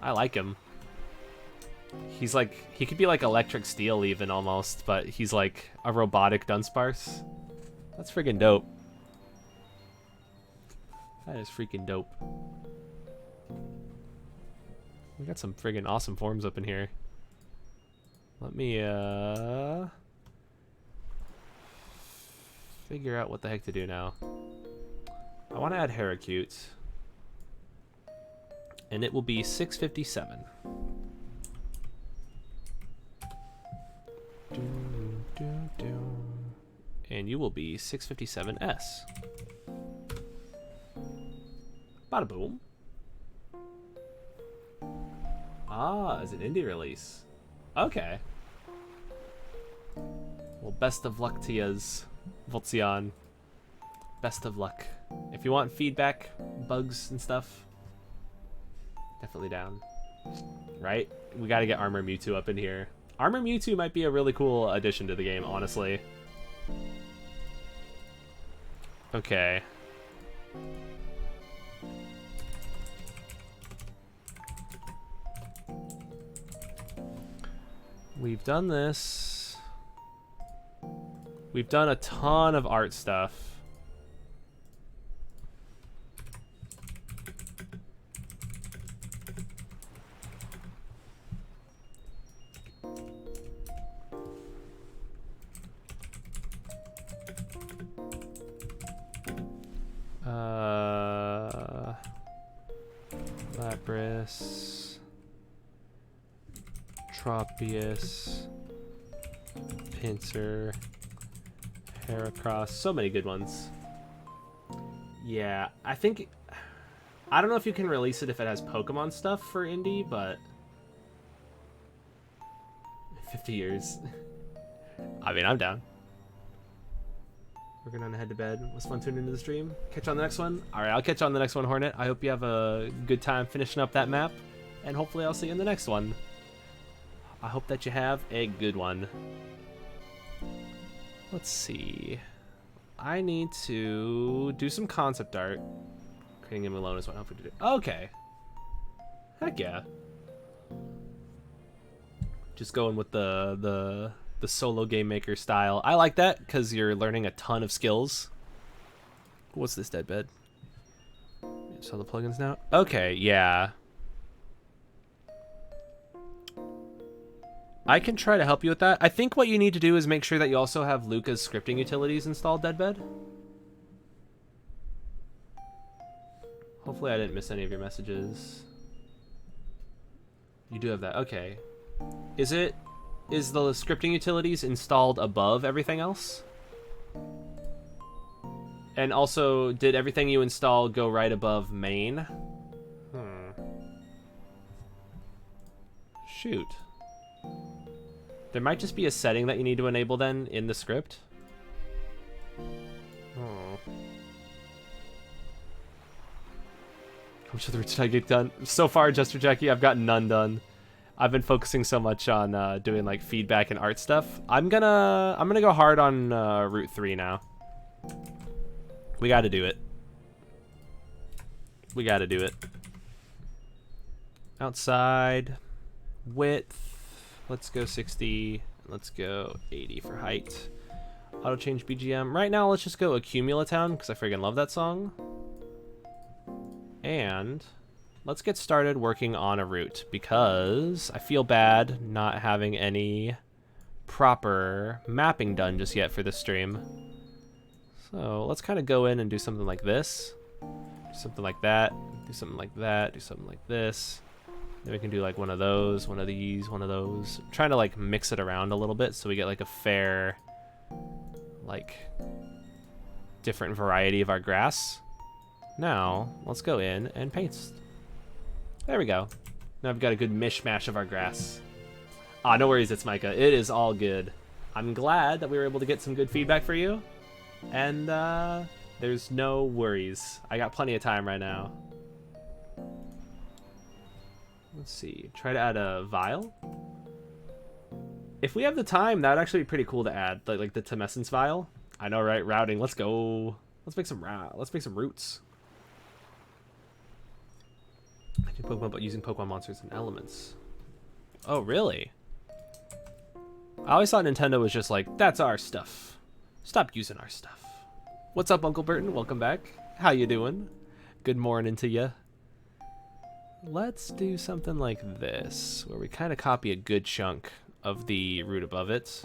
I like him. He's like, he could be like Electric Steel even almost, but he's like a robotic Dunsparce. That's freaking dope. That is freaking dope. We got some friggin' awesome forms up in here. Let me, figure out what the heck to do now. I want to add Heracute. And it will be 657. And you will be 657S. Bada boom. Ah, as an indie release. Okay. Well, best of luck to yous, Voltzion. Best of luck. If you want feedback, bugs and stuff, definitely down. Right? We gotta get Armor Mewtwo up in here. Armor Mewtwo might be a really cool addition to the game, honestly. Okay. We've done this. We've done a ton of art stuff. Lapras, Tropius, Pinsir, Heracross. So many good ones. Yeah, I think... I don't know if you can release it if it has Pokemon stuff for indie, but... 50 years. I mean, I'm down. We're gonna head to bed. It was fun tuning into the stream. Catch you on the next one. Alright, I'll catch you on the next one, Hornet. I hope you have a good time finishing up that map. And hopefully I'll see you in the next one. I hope that you have a good one. Let's see. I need to do some concept art. Creating him alone is what I hope to do. Okay. Heck yeah. Just going with the solo game maker style. I like that because you're learning a ton of skills. What's this dead bed? Sell the plugins now? Okay, yeah. I can try to help you with that. I think what you need to do is make sure that you also have Luca's scripting utilities installed, Deadbed. Hopefully I didn't miss any of your messages. You do have that. Okay. Is the scripting utilities installed above everything else? And also, did everything you install go right above main? Shoot. There might just be a setting that you need to enable then in the script. Oh. How much of the routes did I get done? So far, Jester Jackie, I've got none done. I've been focusing so much on doing like feedback and art stuff. I'm gonna go hard on Route 3 now. We gotta do it. We gotta do it. Outside. Width. Let's go 60. Let's go 80 for height. Auto change BGM. Right now, let's just go Accumulatown because I friggin' love that song. And let's get started working on a route because I feel bad not having any proper mapping done just yet for this stream. So let's kind of go in and do something like this. Do something like that. Do something like that. Do something like this. Then we can do like one of those, one of these, one of those. I'm trying to like mix it around a little bit so we get like a fair, like, different variety of our grass. Now, let's go in and paste. There we go. Now I've got a good mishmash of our grass. Ah, no worries, it's Micah. It is all good. I'm glad that we were able to get some good feedback for you. And there's no worries. I got plenty of time right now. Let's see. Try to add a vial. If we have the time, that would actually be pretty cool to add, like the Temessence vial. I know, right? Routing. Let's go. Let's make some roots. I do Pokemon, but using Pokemon monsters and elements. Oh, really? I always thought Nintendo was just like, that's our stuff. Stop using our stuff. What's up, Uncle Burton? Welcome back. How you doing? Good morning to ya. Let's do something like this, where we kind of copy a good chunk of the route above it.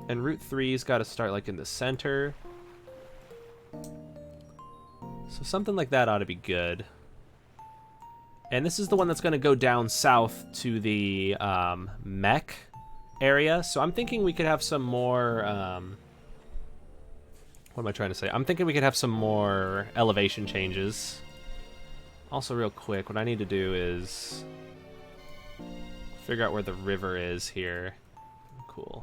And Route 3's got to start like in the center. So something like that ought to be good. And this is the one that's going to go down south to the mech area. So I'm thinking we could have some more... what am I trying to say? I'm thinking we could have some more elevation changes. Also, real quick, what I need to do is figure out where the river is here. Cool.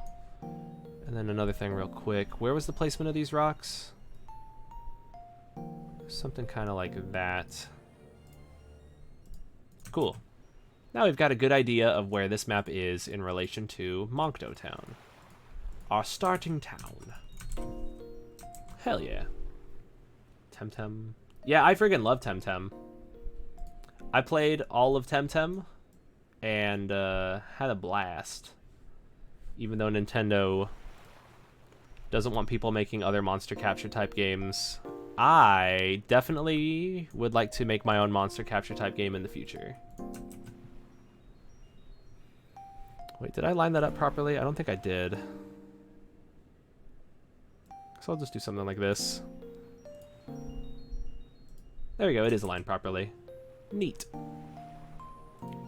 And then another thing real quick. Where was the placement of these rocks? Something kind of like that. Cool. Now we've got a good idea of where this map is in relation to Moncto Town. Our starting town. Hell yeah. Temtem. Yeah, I friggin' love Temtem. I played all of Temtem and had a blast. Even though Nintendo doesn't want people making other monster capture type games, I definitely would like to make my own monster capture type game in the future. Wait, did I line that up properly? I don't think I did. So I'll just do something like this. There we go, it is aligned properly. Neat.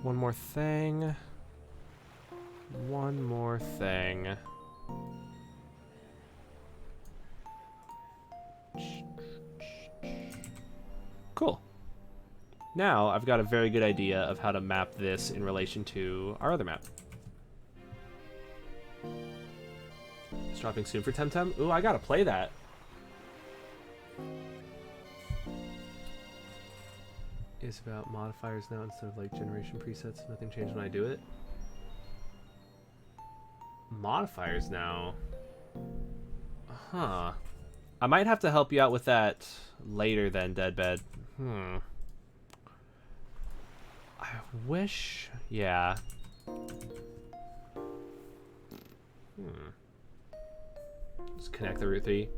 One more thing. One more thing. Cool. Now I've got a very good idea of how to map this in relation to our other map. It's dropping soon for Temtem. Ooh, I gotta play that. Is about modifiers now instead of like generation presets. Nothing changed when I do it. Modifiers now. Huh. I might have to help you out with that later then, Deadbed. I wish... Yeah. Just connect the Route 3.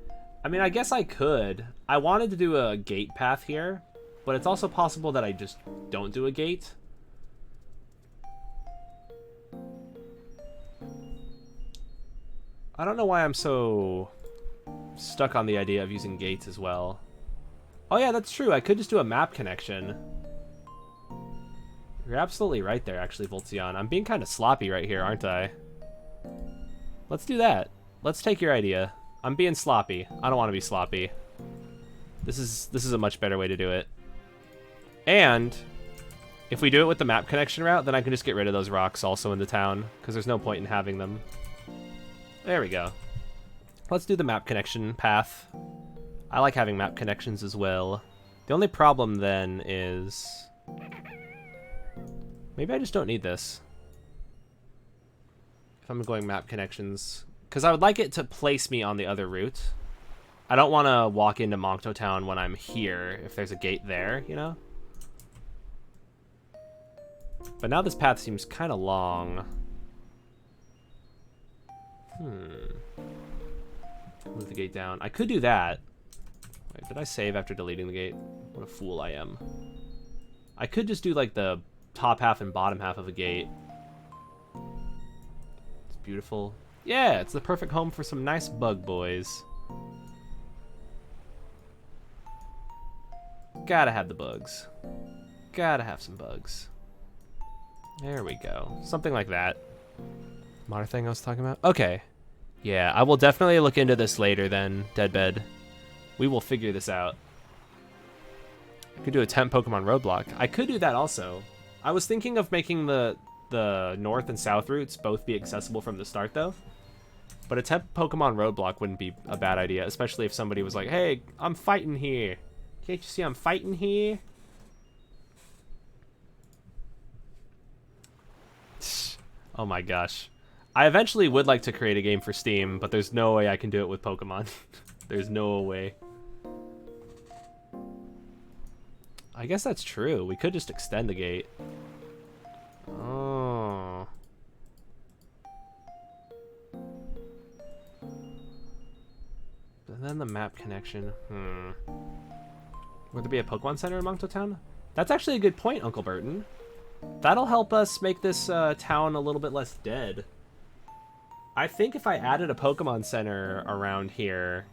I mean, I guess I could. I wanted to do a gate path here, but it's also possible that I just don't do a gate. I don't know why I'm so stuck on the idea of using gates as well. Oh yeah, that's true. I could just do a map connection. You're absolutely right there, actually, Voltzion. I'm being kind of sloppy right here, aren't I? Let's do that. Let's take your idea. I'm being sloppy. I don't want to be sloppy. This is a much better way to do it. And if we do it with the map connection route, then I can just get rid of those rocks also in the town, because there's no point in having them. There we go. Let's do the map connection path. I like having map connections as well. The only problem then is... maybe I just don't need this. If I'm going map connections. Because I would like it to place me on the other route. I don't want to walk into Moncto Town when I'm here, if there's a gate there, you know? But now this path seems kind of long. Move the gate down. I could do that. Wait, did I save after deleting the gate? What a fool I am. I could just do like the top half and bottom half of a gate. It's beautiful. Yeah, it's the perfect home for some nice bug boys. Gotta have the bugs. Gotta have some bugs. There we go. Something like that. Modern thing I was talking about? Okay. Yeah, I will definitely look into this later then, Deadbed. We will figure this out. I could do a temp Pokemon roadblock. I could do that also. I was thinking of making the north and south routes both be accessible from the start though. But a temp Pokemon roadblock wouldn't be a bad idea, especially if somebody was like, hey, I'm fighting here. Can't you see I'm fighting here? Oh my gosh. I eventually would like to create a game for Steam, but there's no way I can do it with Pokemon. There's no way. I guess that's true. We could just extend the gate. Oh. And then the map connection. Would there be a Pokemon Center in Moncto Town? That's actually a good point, Uncle Burton. That'll help us make this town a little bit less dead. I think if I added a Pokemon Center around here,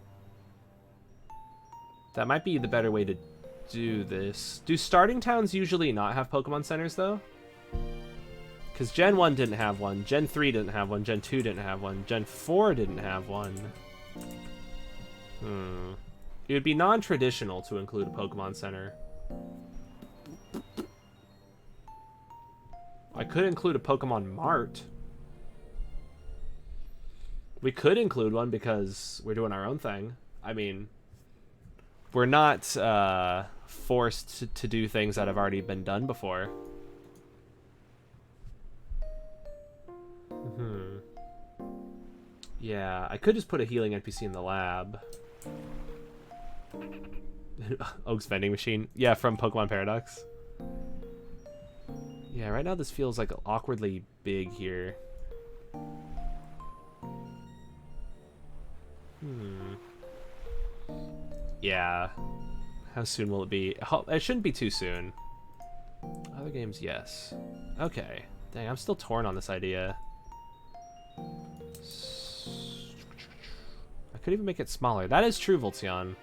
that might be the better way to do this. Do starting towns usually not have Pokemon Centers, though? Because Gen 1 didn't have one, Gen 3 didn't have one, Gen 2 didn't have one, Gen 4 didn't have one. It would be non-traditional to include a Pokemon Center. I could include a Pokemon Mart. We could include one because we're doing our own thing. I mean, we're not forced to do things that have already been done before. Yeah, I could just put a healing NPC in the lab. Oak's vending machine. Yeah, from Pokemon Paradox. Yeah, right now this feels like awkwardly big here. Yeah. How soon will it be? It shouldn't be too soon. Other games, yes. Okay. Dang, I'm still torn on this idea. I could even make it smaller. That is true, Voltzion.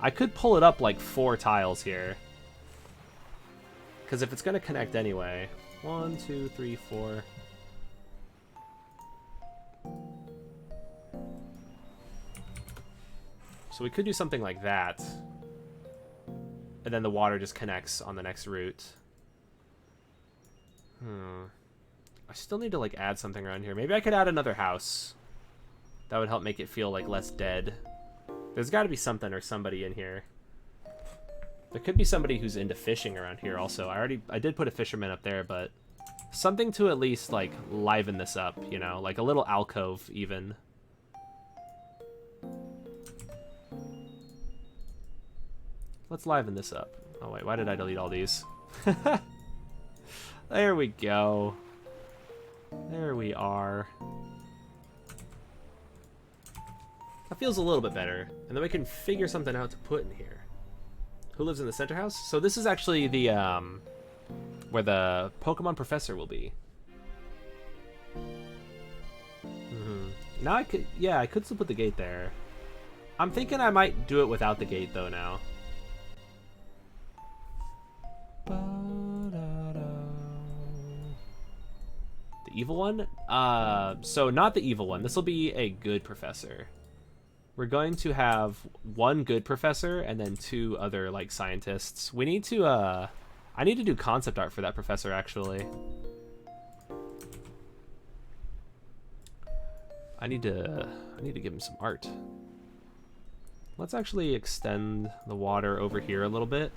I could pull it up like 4 tiles here. Because if it's going to connect anyway... 1, 2, 3, 4... So we could do something like that. And then the water just connects on the next route. I still need to like add something around here. Maybe I could add another house. That would help make it feel like less dead. There's got to be something or somebody in here. There could be somebody who's into fishing around here also. I did put a fisherman up there, but something to at least like liven this up, you know, like a little alcove even. Let's liven this up. Oh wait, why did I delete all these? There we go. There we are. That feels a little bit better. And then we can figure something out to put in here. Who lives in the center house? So this is actually the, where the Pokemon professor will be. Now I could, yeah, I could still put the gate there. I'm thinking I might do it without the gate though now. The evil one? So not the evil one. This will be a good professor. We're going to have one good professor and then 2 other like scientists. We need to I need to do concept art for that professor actually. I need to give him some art. Let's actually extend the water over here a little bit.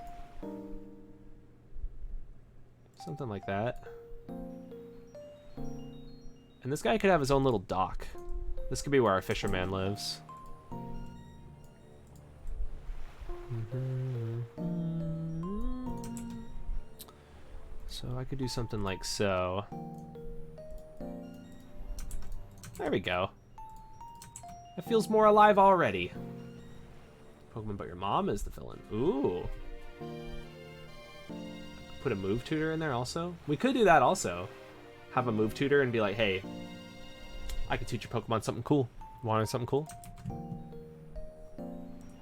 Something like that. And this guy could have his own little dock. This could be where our fisherman lives. So I could do something like so. There we go. It feels more alive already. Pokemon but your mom is the villain. Ooh. Put a move tutor in there also. We could do that also. Have a move tutor and be like, hey, I can teach your Pokemon something cool. Want something cool?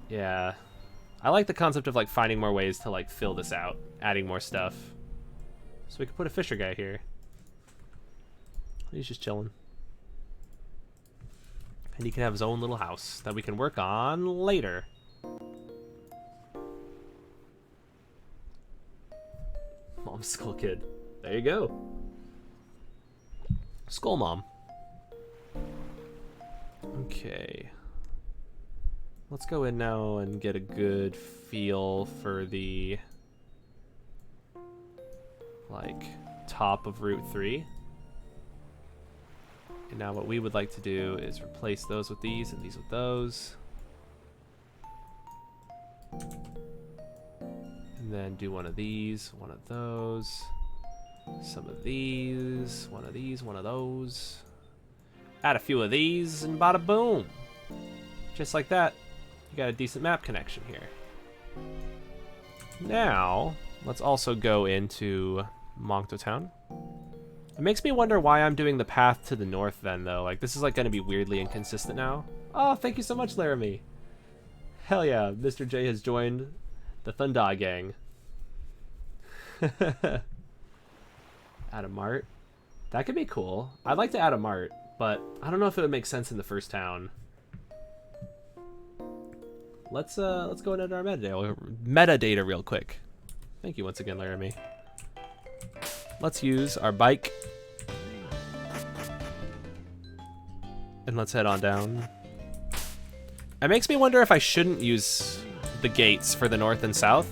Yeah. I like the concept of like finding more ways to like fill this out, adding more stuff. So we could put a fisher guy here. He's just chilling. And he can have his own little house that we can work on later. Mom's Skull Kid. There you go. Skull Mom. Okay. Let's go in now and get a good feel for the like top of Route 3. And now what we would like to do is replace those with these and these with those. And then do one of these, one of those, some of these, one of these, one of those. Add a few of these and bada boom. Just like that, you got a decent map connection here. Now, let's also go into Moncto Town. It makes me wonder why I'm doing the path to the north then, though. Like, this is, like, going to be weirdly inconsistent now. Oh, thank you so much, Laramie. Hell yeah, Mr. J has joined the Thunda gang. Add a mart. That could be cool. I'd like to add a mart, but I don't know if it would make sense in the first town. Let's go and edit our metadata real quick. Thank you once again, Laramie. Let's use our bike. And let's head on down. It makes me wonder if I shouldn't use the gates for the north and south.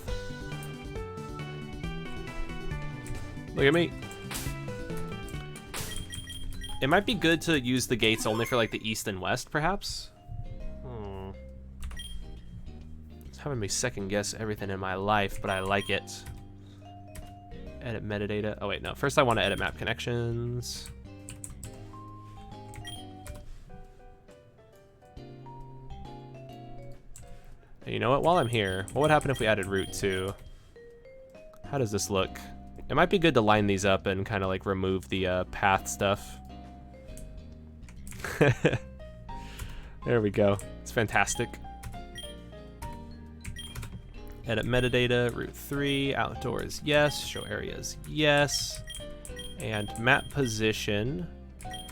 Look at me. It might be good to use the gates only for like the east and west, perhaps. It's having me second guess everything in my life, but I like it. Edit metadata. Oh wait, no. First I want to edit map connections. And you know what? While I'm here, what would happen if we added route 2? How does this look? It might be good to line these up and kind of like remove the path stuff. There we go. It's fantastic. Edit metadata, Route 3, outdoors, yes. Show areas, yes. And map position,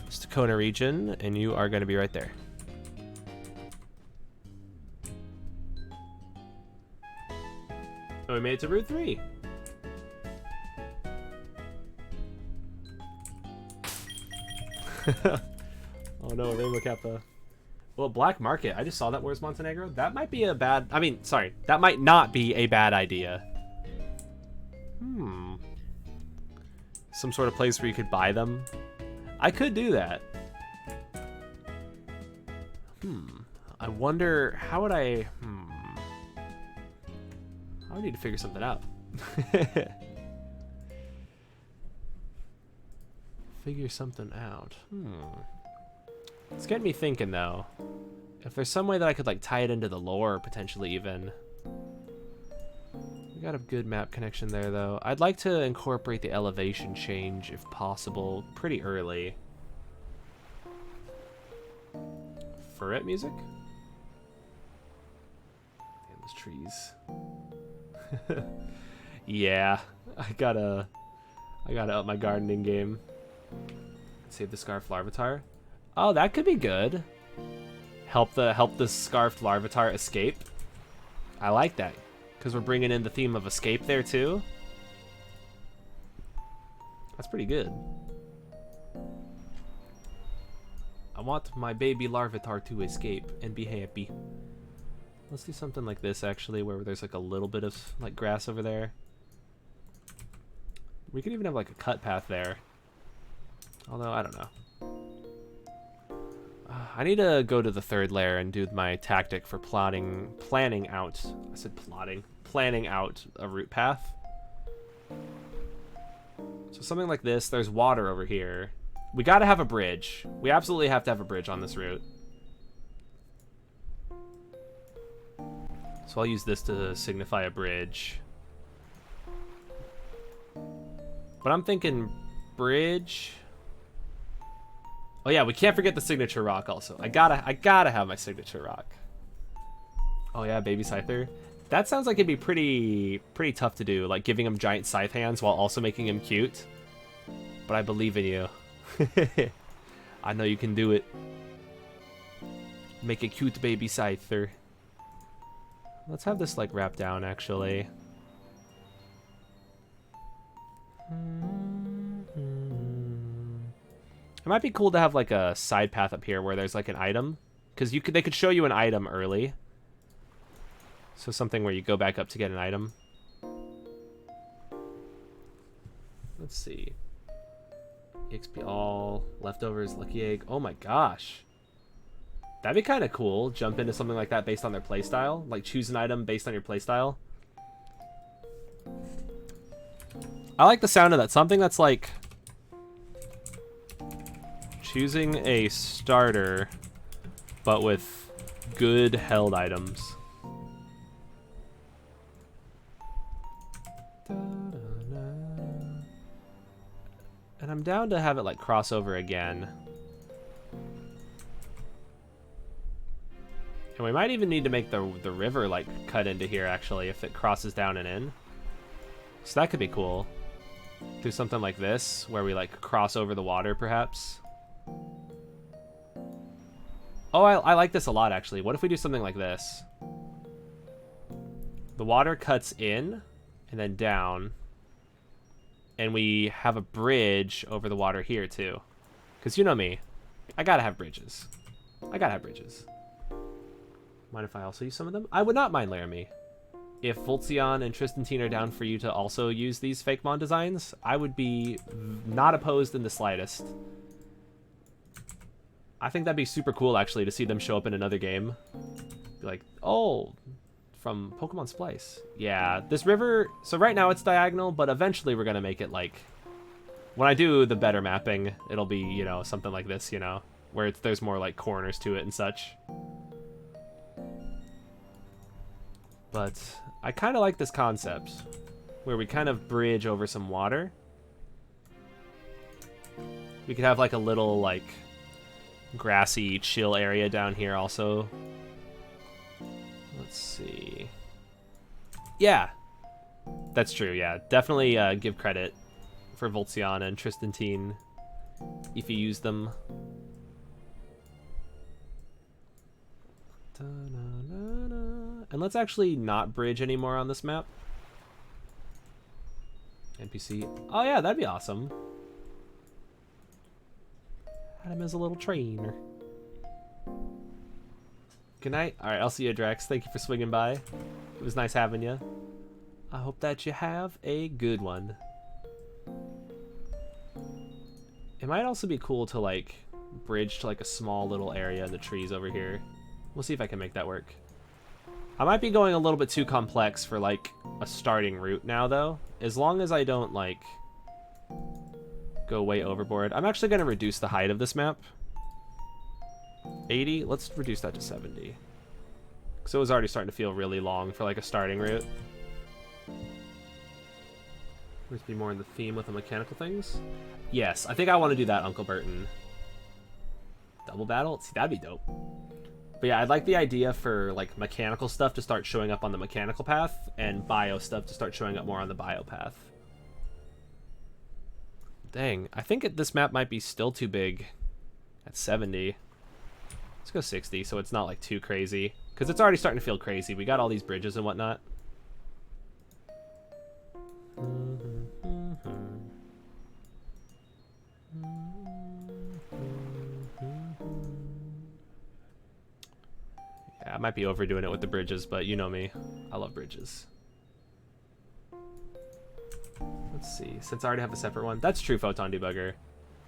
Tacona region, and you are going to be right there. Oh, we made it to Route 3. Oh no, Rainbow Kappa. Well, Black Market, I just saw that. Where's Montenegro? That might be a bad... I mean, sorry. That might not be a bad idea. Some sort of place where you could buy them. I could do that. I wonder... How would I... I would need to figure something out. Figure something out. It's getting me thinking, though. If there's some way that I could, like, tie it into the lore, potentially, even. We got a good map connection there, though. I'd like to incorporate the elevation change, if possible, pretty early. Ferret music? Man, those trees. Yeah, I gotta up my gardening game. Save the Scarfed Larvitar. Oh, that could be good. Help the Scarfed Larvitar escape. I like that, because we're bringing in the theme of escape there too. That's pretty good. I want my baby Larvitar to escape and be happy. Let's do something like this, actually, where there's like a little bit of like grass over there. We could even have like a cut path there. Although, I don't know. I need to go to the third layer and do my tactic for planning out. I said plotting. Planning out a route path. So something like this. There's water over here. We gotta have a bridge. We absolutely have to have a bridge on this route. So I'll use this to signify a bridge. But I'm thinking bridge. Oh yeah, we can't forget the signature rock also. I gotta have my signature rock. Oh yeah, baby scyther. That sounds like it'd be pretty tough to do, like giving him giant scythe hands while also making him cute. But I believe in you. I know you can do it. Make a cute baby scyther. Let's have this like wrap down actually. It might be cool to have like a side path up here where there's like an item, because they could show you an item early. So something where you go back up to get an item. Let's see. EXP all, leftovers, lucky egg. Oh my gosh. That'd be kind of cool. Jump into something like that based on their playstyle. Like choose an item based on your playstyle. I like the sound of that. Something that's like choosing a starter, but with good held items. And I'm down to have it like cross over again. And we might even need to make the river like cut into here actually if it crosses down and in. So that could be cool. Do something like this where we like cross over the water perhaps. Oh, I like this a lot actually. What if we do something like this? The water cuts in and then down. And we have a bridge over the water here too. Because you know me. I gotta have bridges. I gotta have bridges. Mind if I also use some of them? I would not mind Laramie. If Voltzion and Tristantine are down for you to also use these fake Mon designs, I would be not opposed in the slightest. I think that'd be super cool, actually, to see them show up in another game. Be like, oh, from Pokemon Splice. Yeah, this river... So right now it's diagonal, but eventually we're going to make it, like... When I do the better mapping, it'll be, you know, something like this, you know? Where there's more, like, corners to it and such. But I kind of like this concept. Where we kind of bridge over some water. We could have, like, a little, like... grassy chill area down here also. Let's see. Yeah, that's true. Yeah, definitely give credit for Voltsiana and Tristantine if you use them. And let's actually not bridge anymore on this map. NPC. Oh yeah, that'd be awesome. Had him as a little trainer. Good night. All right, I'll see you, Drex. Thank you for swinging by. It was nice having you. I hope that you have a good one. It might also be cool to like bridge to like a small little area in the trees over here. We'll see if I can make that work. I might be going a little bit too complex for like a starting route now though. As long as I don't like go way overboard. I'm actually going to reduce the height of this map. 80? Let's reduce that to 70. Because it was already starting to feel really long for like a starting route. Let's be more in the theme with the mechanical things. Yes, I think I want to do that, Uncle Burton. Double battle? See, that'd be dope. But yeah, I'd like the idea for like mechanical stuff to start showing up on the mechanical path and bio stuff to start showing up more on the bio path. Dang, I think this map might be still too big at 70. Let's go 60 so it's not like too crazy. Because it's already starting to feel crazy. We got all these bridges and whatnot. Yeah, I might be overdoing it with the bridges, but you know me. I love bridges. Let's see. Since I already have a separate one. That's true, Photon Debugger.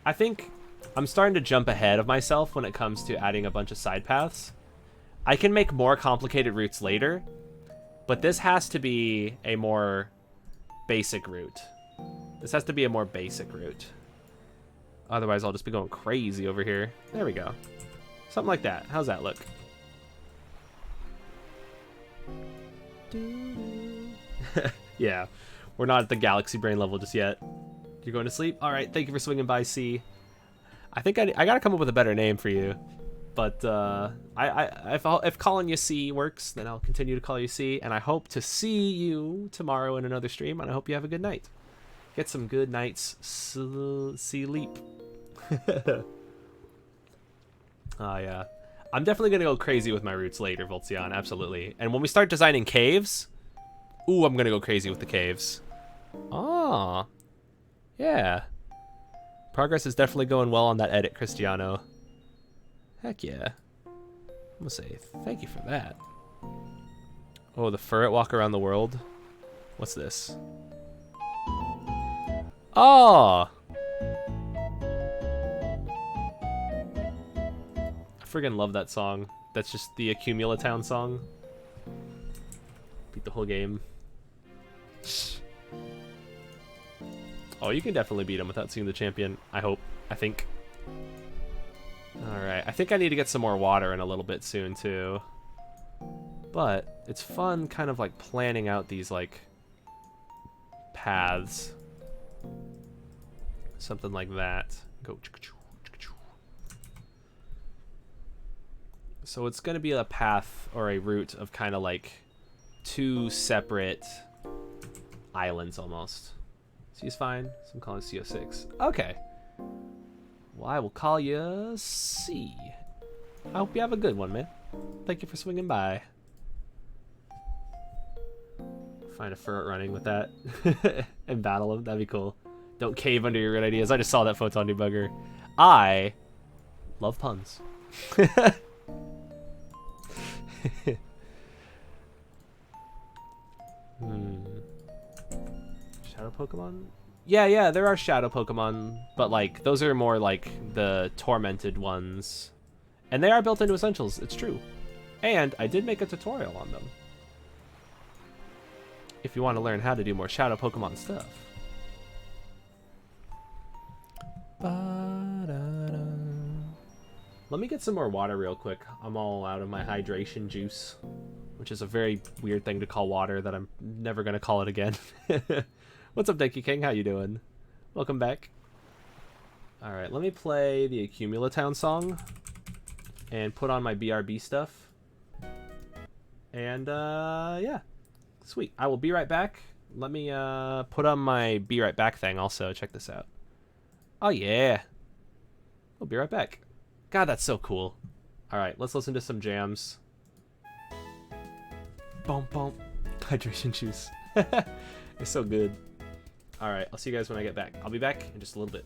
I think I'm starting to jump ahead of myself when it comes to adding a bunch of side paths. I can make more complicated routes later, but this has to be a more basic route. This has to be a more basic route. Otherwise, I'll just be going crazy over here. There we go. Something like that. How's that look? Yeah, we're not at the galaxy brain level just yet. You're going to sleep? All right, thank you for swinging by, C. I think I gotta come up with a better name for you. But if calling you C works, then I'll continue to call you C. And I hope to see you tomorrow in another stream. And I hope you have a good night. Get some good night's sleep. Oh, yeah. I'm definitely going to go crazy with my routes later, Voltsian. Absolutely. And when we start designing caves... Ooh, I'm going to go crazy with the caves. Ah. Yeah. Progress is definitely going well on that edit, Cristiano. Heck yeah. I'm gonna say thank you for that. Oh, the ferret walk around the world. What's this? Oh! I friggin' love that song. That's just the Accumulatown song. Beat the whole game. Oh, you can definitely beat him without seeing the champion. I hope. I think. Alright, I think I need to get some more water in a little bit soon, too. But it's fun kind of like planning out these, like, paths. Something like that. Go. So it's going to be a path or a route of kind of like two separate islands almost. C's fine. So I'm calling CO6. Okay. Well, I will call you C. I hope you have a good one, man. Thank you for swinging by. Find a ferret running with that and battle him. That'd be cool. Don't cave under your good ideas. I just saw that Photon Debugger. I love puns. Shadow Pokemon? Yeah, there are shadow Pokemon, but like those are more like the tormented ones. And they are built into Essentials, it's true. And I did make a tutorial on them. If you want to learn how to do more shadow Pokemon stuff. Let me get some more water real quick. I'm all out of my hydration juice, which is a very weird thing to call water that I'm never going to call it again. What's up, Dinky King? How you doing? Welcome back. All right, let me play the Accumulatown song and put on my BRB stuff. And, yeah. Sweet. I will be right back. Let me put on my be right back thing also. Check this out. Oh, yeah. I'll be right back. God, that's so cool. All right, let's listen to some jams. Boom, boom. Hydration juice. It's so good. All right, I'll see you guys when I get back. I'll be back in just a little bit.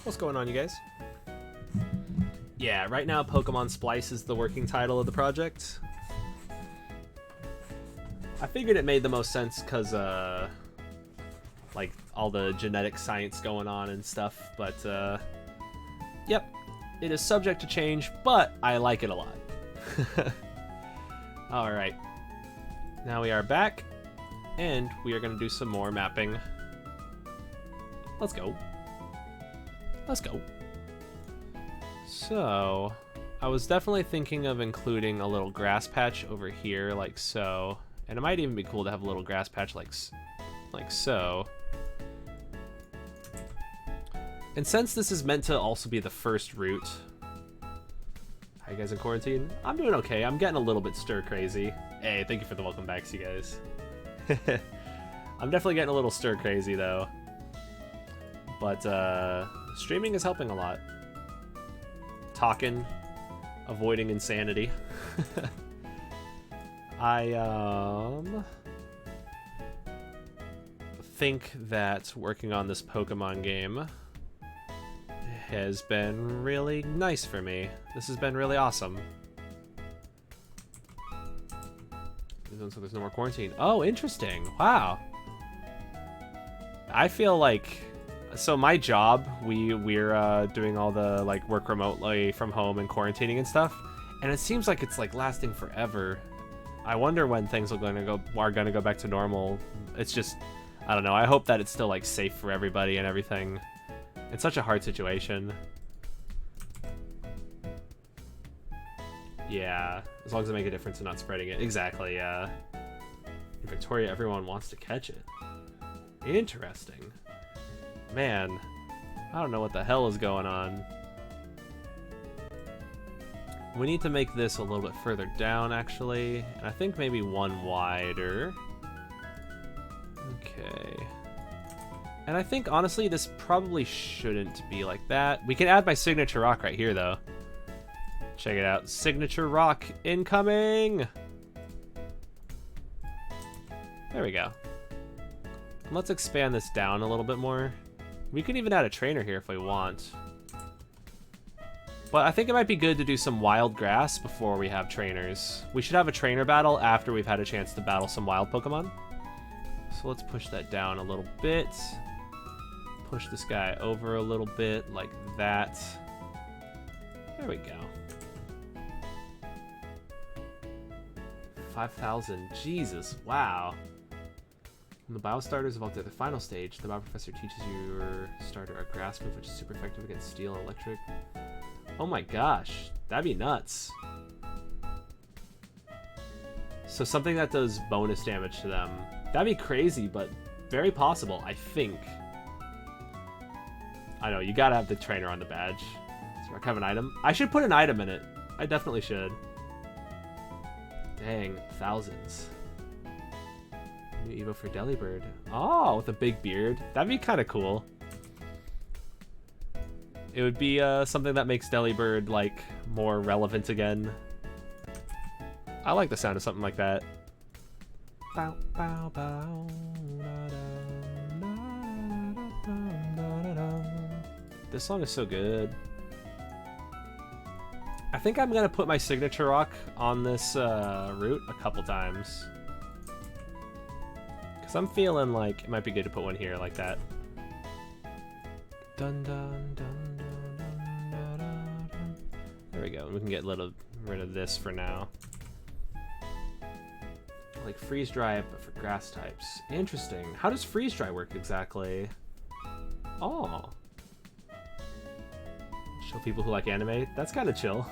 What's going on, you guys? Yeah, right now Pokemon Splice is the working title of the project. I figured it made the most sense because, like, all the genetic science going on and stuff, but, yep, it is subject to change, but I like it a lot. Alright, now we are back, and we are going to do some more mapping. Let's go. Let's go. So, I was definitely thinking of including a little grass patch over here, like so. And it might even be cool to have a little grass patch like so. And since this is meant to also be the first route... How you guys in quarantine? I'm doing okay. I'm getting a little bit stir crazy. Hey, thank you for the welcome backs, you guys. I'm definitely getting a little stir crazy, though. But, streaming is helping a lot. Talking, avoiding insanity. I think that working on this Pokemon game has been really nice for me. This has been really awesome. So there's no more quarantine. Oh, interesting. Wow. I feel like... So my job, we're doing all the like work remotely from home and quarantining and stuff, and it seems like it's like lasting forever. I wonder when things are gonna go back to normal. It's just, I don't know. I hope that it's still like safe for everybody and everything. It's such a hard situation. Yeah, as long as I make a difference in not spreading it. Exactly. Yeah. In Victoria, everyone wants to catch it. Interesting. Man, I don't know what the hell is going on. We need to make this a little bit further down, actually. And I think maybe one wider. Okay. And I think, honestly, this probably shouldn't be like that. We can add my signature rock right here, though. Check it out. Signature rock incoming! There we go. Let's expand this down a little bit more. We can even add a trainer here if we want. But I think it might be good to do some wild grass before we have trainers. We should have a trainer battle after we've had a chance to battle some wild Pokemon. So let's push that down a little bit. Push this guy over a little bit like that. There we go. 5,000. Jesus, wow. When the bio starters evolve to the final stage, the bio professor teaches your starter a grass move which is super effective against steel and electric. Oh my gosh, that'd be nuts. So something that does bonus damage to them. That'd be crazy, but very possible, I think. I know, you gotta have the trainer on the badge. So I have an item. I should put an item in it. I definitely should. Dang, thousands. New Evo for Delibird. Oh, with a big beard. That'd be kind of cool. It would be something that makes Delibird, like, more relevant again. I like the sound of something like that. Bow, bow, bow, this song is so good. I think I'm gonna put my signature rock on this route a couple times. Cause I'm feeling like it might be good to put one here like that. Dun dun dun dun dun dun dun. There we go. We can get rid of this for now. Like freeze dry, but for grass types. Interesting. How does freeze dry work exactly? Oh. Show people who like anime. That's kind of chill.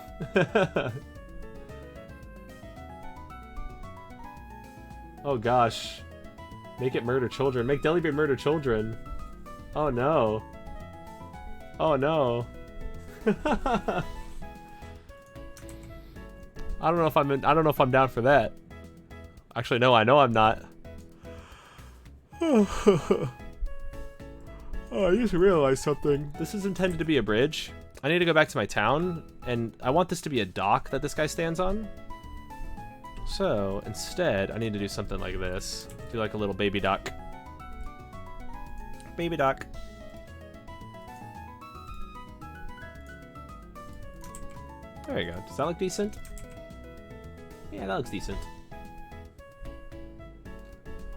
Oh gosh. Make it murder children. Make Delibird murder children. Oh no. Oh no. I don't know if I'm down for that. Actually, no, I know I'm not. Oh, I just realized something. This is intended to be a bridge. I need to go back to my town, and I want this to be a dock that this guy stands on. So, instead, I need to do something like this. Do like a little baby dock. Baby dock. There you go. Does that look decent? Yeah, that looks decent.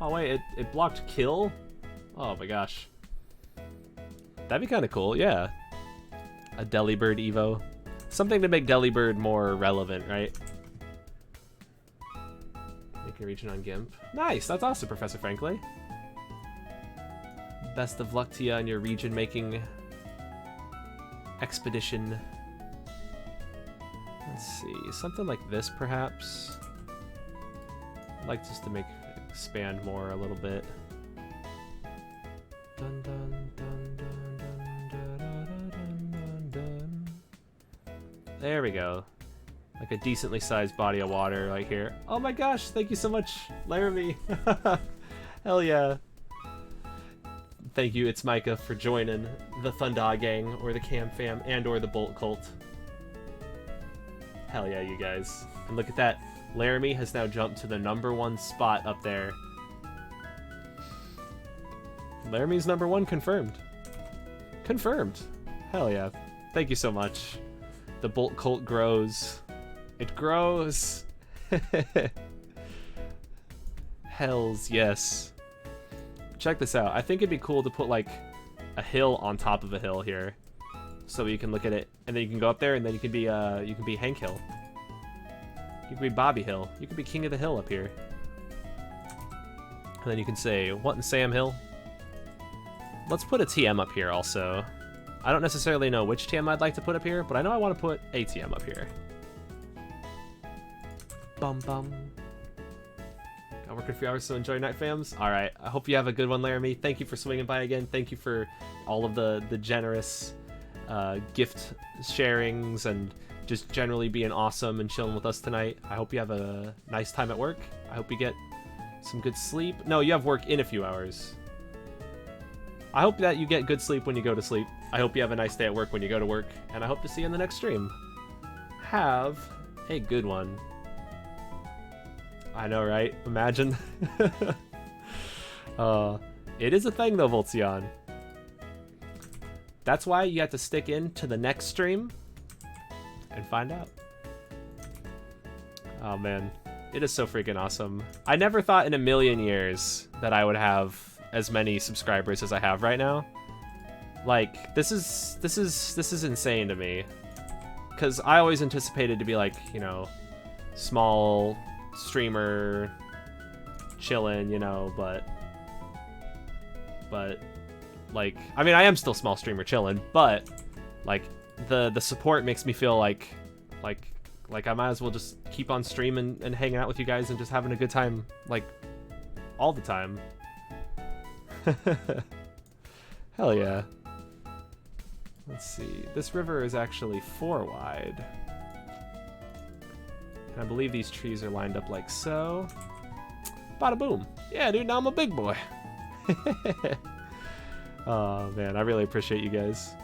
Oh wait, it blocked kill? Oh my gosh. That'd be kind of cool, yeah. A Delibird Evo. Something to make Delibird more relevant, right? Make a region on GIMP. Nice, that's awesome, Professor Franklin. Best of luck to you on your region making expedition. Let's see, something like this perhaps. I'd like just to make expand more a little bit. Dun, dun, dun, dun, dun, dun, dun, dun, dun, dun. There we go. Like a decently sized body of water right here. Oh my gosh, thank you so much, Laramie. Hell yeah. Thank you, it's Micah, for joining the Thunda Gang, or the Cam Fam, and or the Bolt Cult. Hell yeah, you guys. And look at that. Laramie has now jumped to the #1 spot up there. Laramie's #1 confirmed. Confirmed. Hell yeah. Thank you so much. The Bolt Cult grows. It grows. Hells yes. Check this out. I think it'd be cool to put like a hill on top of a hill here, so you can look at it, and then you can go up there, and then you can be Hank Hill. You can be Bobby Hill. You can be King of the Hill up here. And then you can say, what in Sam Hill? Let's put a TM up here also. I don't necessarily know which TM I'd like to put up here, but I know I want to put a TM up here. Bum bum. Got working a few hours, so enjoy night, fams. Alright, I hope you have a good one, Laramie. Thank you for swinging by again. Thank you for all of the generous gift sharings and just generally being awesome and chilling with us tonight. I hope you have a nice time at work. I hope you get some good sleep. No, you have work in a few hours. I hope that you get good sleep when you go to sleep. I hope you have a nice day at work when you go to work. And I hope to see you in the next stream. Have a good one. I know, right? Imagine. It is a thing though, Voltzion. That's why you have to stick in to the next stream and find out. Oh man, it is so freaking awesome. I never thought in a million years that I would have as many subscribers as I have right now. Like, this is insane to me. Cause I always anticipated to be like, you know, small streamer, chillin', you know, but like, I mean, I am still small streamer chillin', but like the support makes me feel like I might as well just keep on streaming and hanging out with you guys and just having a good time, like, all the time. Hell yeah. Let's see. This river is actually 4 wide. And I believe these trees are lined up like so. Bada boom. Yeah, dude, now I'm a big boy. Oh, man, I really appreciate you guys.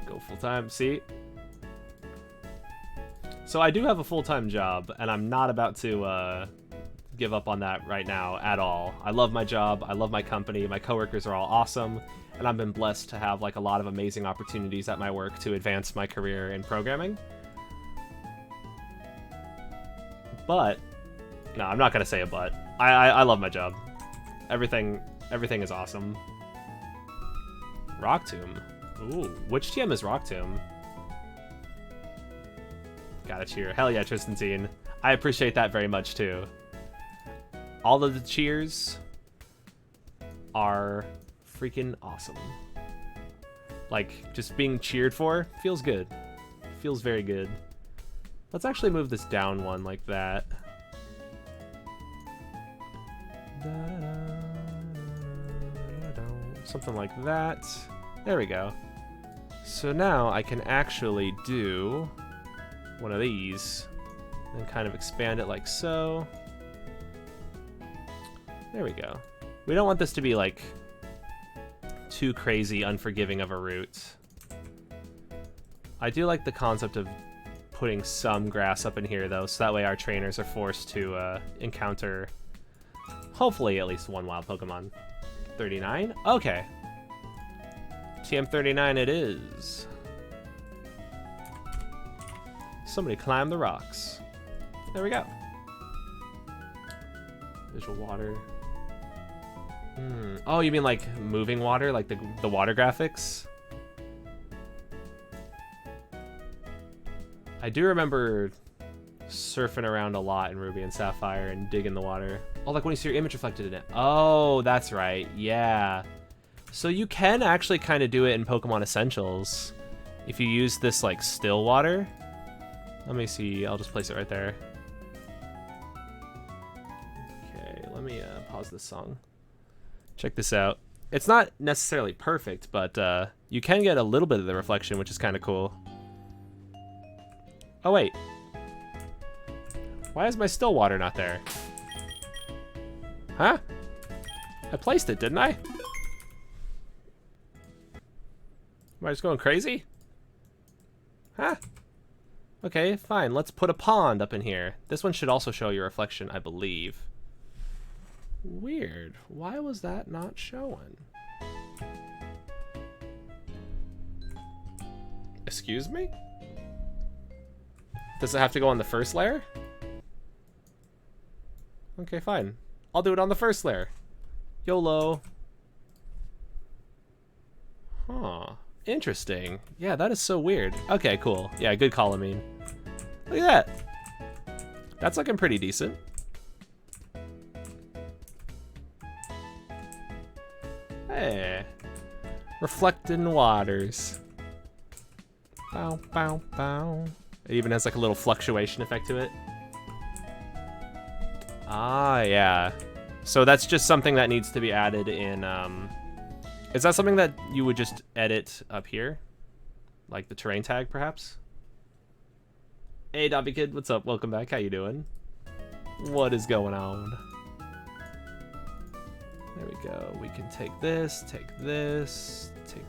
Go full-time. See? So I do have a full-time job, and I'm not about to give up on that right now at all. I love my job. I love my company. My coworkers are all awesome, and I've been blessed to have like a lot of amazing opportunities at my work to advance my career in programming. But no, I'm not gonna say a but. I love my job. Everything is awesome. Rock Tomb. Ooh, which TM is Rock Tomb? Gotta cheer. Hell yeah, Tristantine. I appreciate that very much too. All of the cheers are freaking awesome. Like, just being cheered for feels good. Feels very good. Let's actually move this down one like that. Something like that. There we go. So now I can actually do one of these and kind of expand it like so. There we go. We don't want this to be like too crazy unforgiving of a route. I do like the concept of putting some grass up in here though, so that way our trainers are forced to encounter hopefully at least one wild Pokemon. 39? Okay. TM39 it is. Somebody climb the rocks. There we go. Visual water. Oh, you mean like moving water? Like the water graphics? I do remember surfing around a lot in Ruby and Sapphire and digging the water. Oh, like when you see your image reflected in it. Oh, that's right. Yeah. So you can actually kind of do it in Pokemon Essentials if you use this like still water. Let me see. I'll just place it right there. Okay, let me pause this song. Check this out. It's not necessarily perfect, but you can get a little bit of the reflection, which is kind of cool. Oh, wait. Why is my still water not there? Huh? I placed it, didn't I? Am I just going crazy? Huh? Okay, fine. Let's put a pond up in here. This one should also show your reflection, I believe. Weird. Why was that not showing? Excuse me? Does it have to go on the first layer? Okay, fine. I'll do it on the first layer. YOLO. Huh. Interesting. Yeah, that is so weird. Okay, cool. Yeah, good call, I mean. Look at that. That's looking pretty decent. Hey. Reflecting waters. Bow, bow, bow. It even has like a little fluctuation effect to it. Ah, yeah. So that's just something that needs to be added in, is that something that you would just edit up here? Like the terrain tag, perhaps? Hey, Dobby Kid, what's up? Welcome back. How you doing? What is going on? There we go. We can take this, take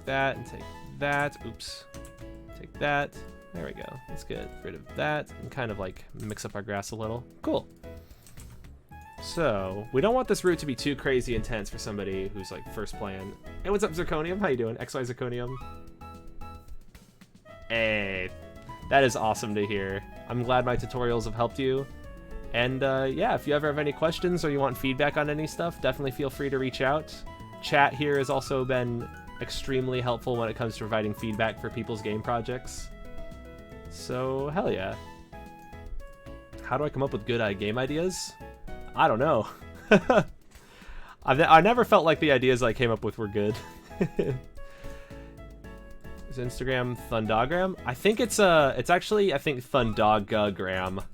that, and take that. Oops. Take that. There we go. Let's get rid of that and kind of like mix up our grass a little. Cool. So, we don't want this route to be too crazy intense for somebody who's like first playing. Hey, what's up, Zirconium? How you doing? XY Zirconium. Hey, that is awesome to hear. I'm glad my tutorials have helped you. And yeah, if you ever have any questions or you want feedback on any stuff, definitely feel free to reach out. Chat here has also been extremely helpful when it comes to providing feedback for people's game projects. So, hell yeah. How do I come up with good game ideas? I don't know. I never felt like the ideas I came up with were good. Is Instagram Thundogram? I think it's actually, I think Thundogagram.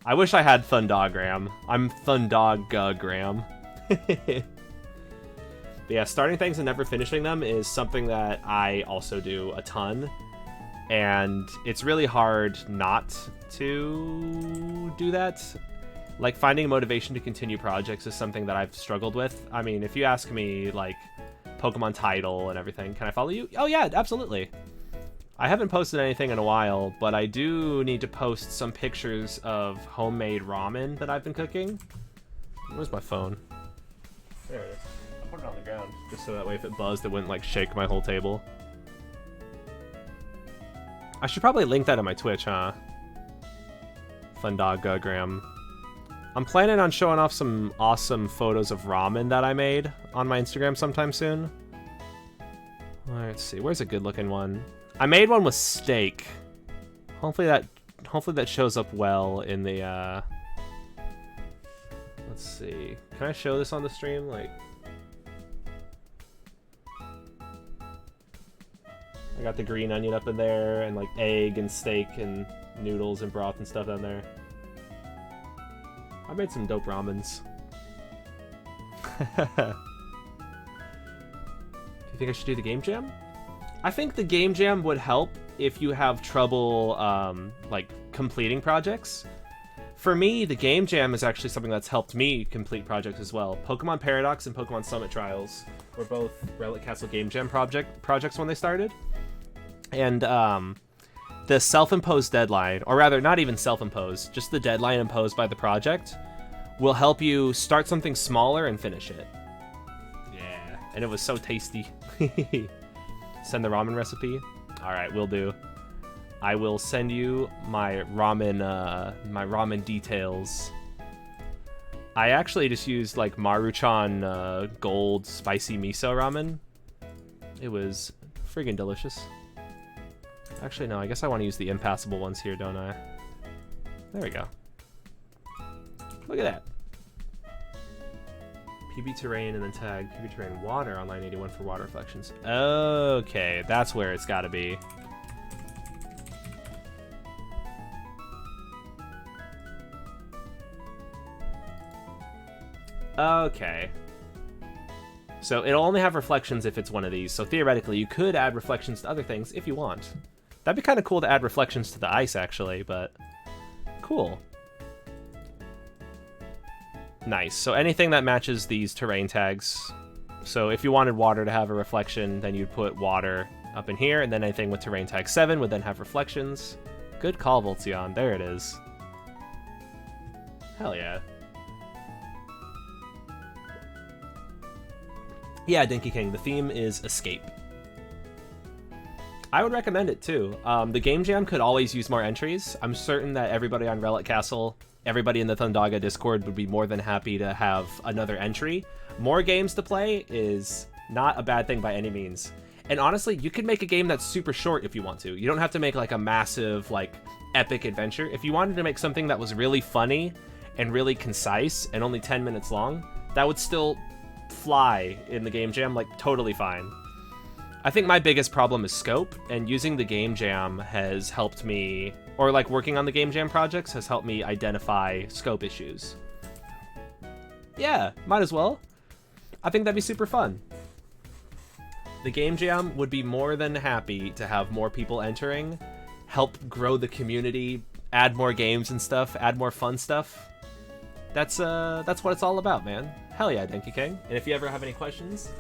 I wish I had Thundogram. I'm Thundogagram. But yeah, starting things and never finishing them is something that I also do a ton. And it's really hard not to do that. Like, finding motivation to continue projects is something that I've struggled with. I mean, if you ask me, like, Pokemon title and everything, can I follow you? Oh yeah, absolutely. I haven't posted anything in a while, but I do need to post some pictures of homemade ramen that I've been cooking. Where's my phone? There it is. I put it on the ground, just so that way if it buzzed, it wouldn't, like, shake my whole table. I should probably link that on my Twitch, huh? Fundogagram. I'm planning on showing off some awesome photos of ramen that I made on my Instagram sometime soon. Let's see, where's a good looking one? I made one with steak. Hopefully that shows up well in the let's see. Can I show this on the stream? Like, I got the green onion up in there and like egg and steak and noodles and broth and stuff down there. I made some dope ramens. Do you think I should do the game jam? I think the game jam would help if you have trouble like completing projects. For me, the game jam is actually something that's helped me complete projects as well. Pokemon Paradox and Pokemon Summit Trials were both Relic Castle game jam projects when they started. And the self-imposed deadline, or rather not even self-imposed, just the deadline imposed by the project, will help you start something smaller and finish it. Yeah, and it was so tasty. Send the ramen recipe? Alright, will do. I will send you my ramen details. I actually just used like Maruchan gold spicy miso ramen. It was friggin' delicious. Actually, no, I guess I want to use the impassable ones here, don't I? There we go. Look at that. PB terrain and then tag PB terrain water on line 81 for water reflections. Okay, that's where it's got to be. Okay. So it'll only have reflections if it's one of these. So theoretically, you could add reflections to other things if you want. That'd be kind of cool to add reflections to the ice, actually, but cool. Nice. So anything that matches these terrain tags. So if you wanted water to have a reflection, then you'd put water up in here, and then anything with terrain tag 7 would then have reflections. Good call, Voltzion. There it is. Hell yeah. Yeah, Dinky King, the theme is escape. I would recommend it too. The game jam could always use more entries. I'm certain that everybody on Relic Castle, everybody in the Thundaga Discord would be more than happy to have another entry. More games to play is not a bad thing by any means. And honestly, you could make a game that's super short if you want to. You don't have to make like a massive, like, epic adventure. If you wanted to make something that was really funny and really concise and only 10 minutes long, that would still fly in the game jam, like, totally fine. I think my biggest problem is scope, and using the game jam has helped me, or like working on the game jam projects has helped me identify scope issues. Yeah, might as well. I think that'd be super fun. The game jam would be more than happy to have more people entering, help grow the community, add more games and stuff, add more fun stuff. That's what it's all about, man. Hell yeah, Denki King. And if you ever have any questions,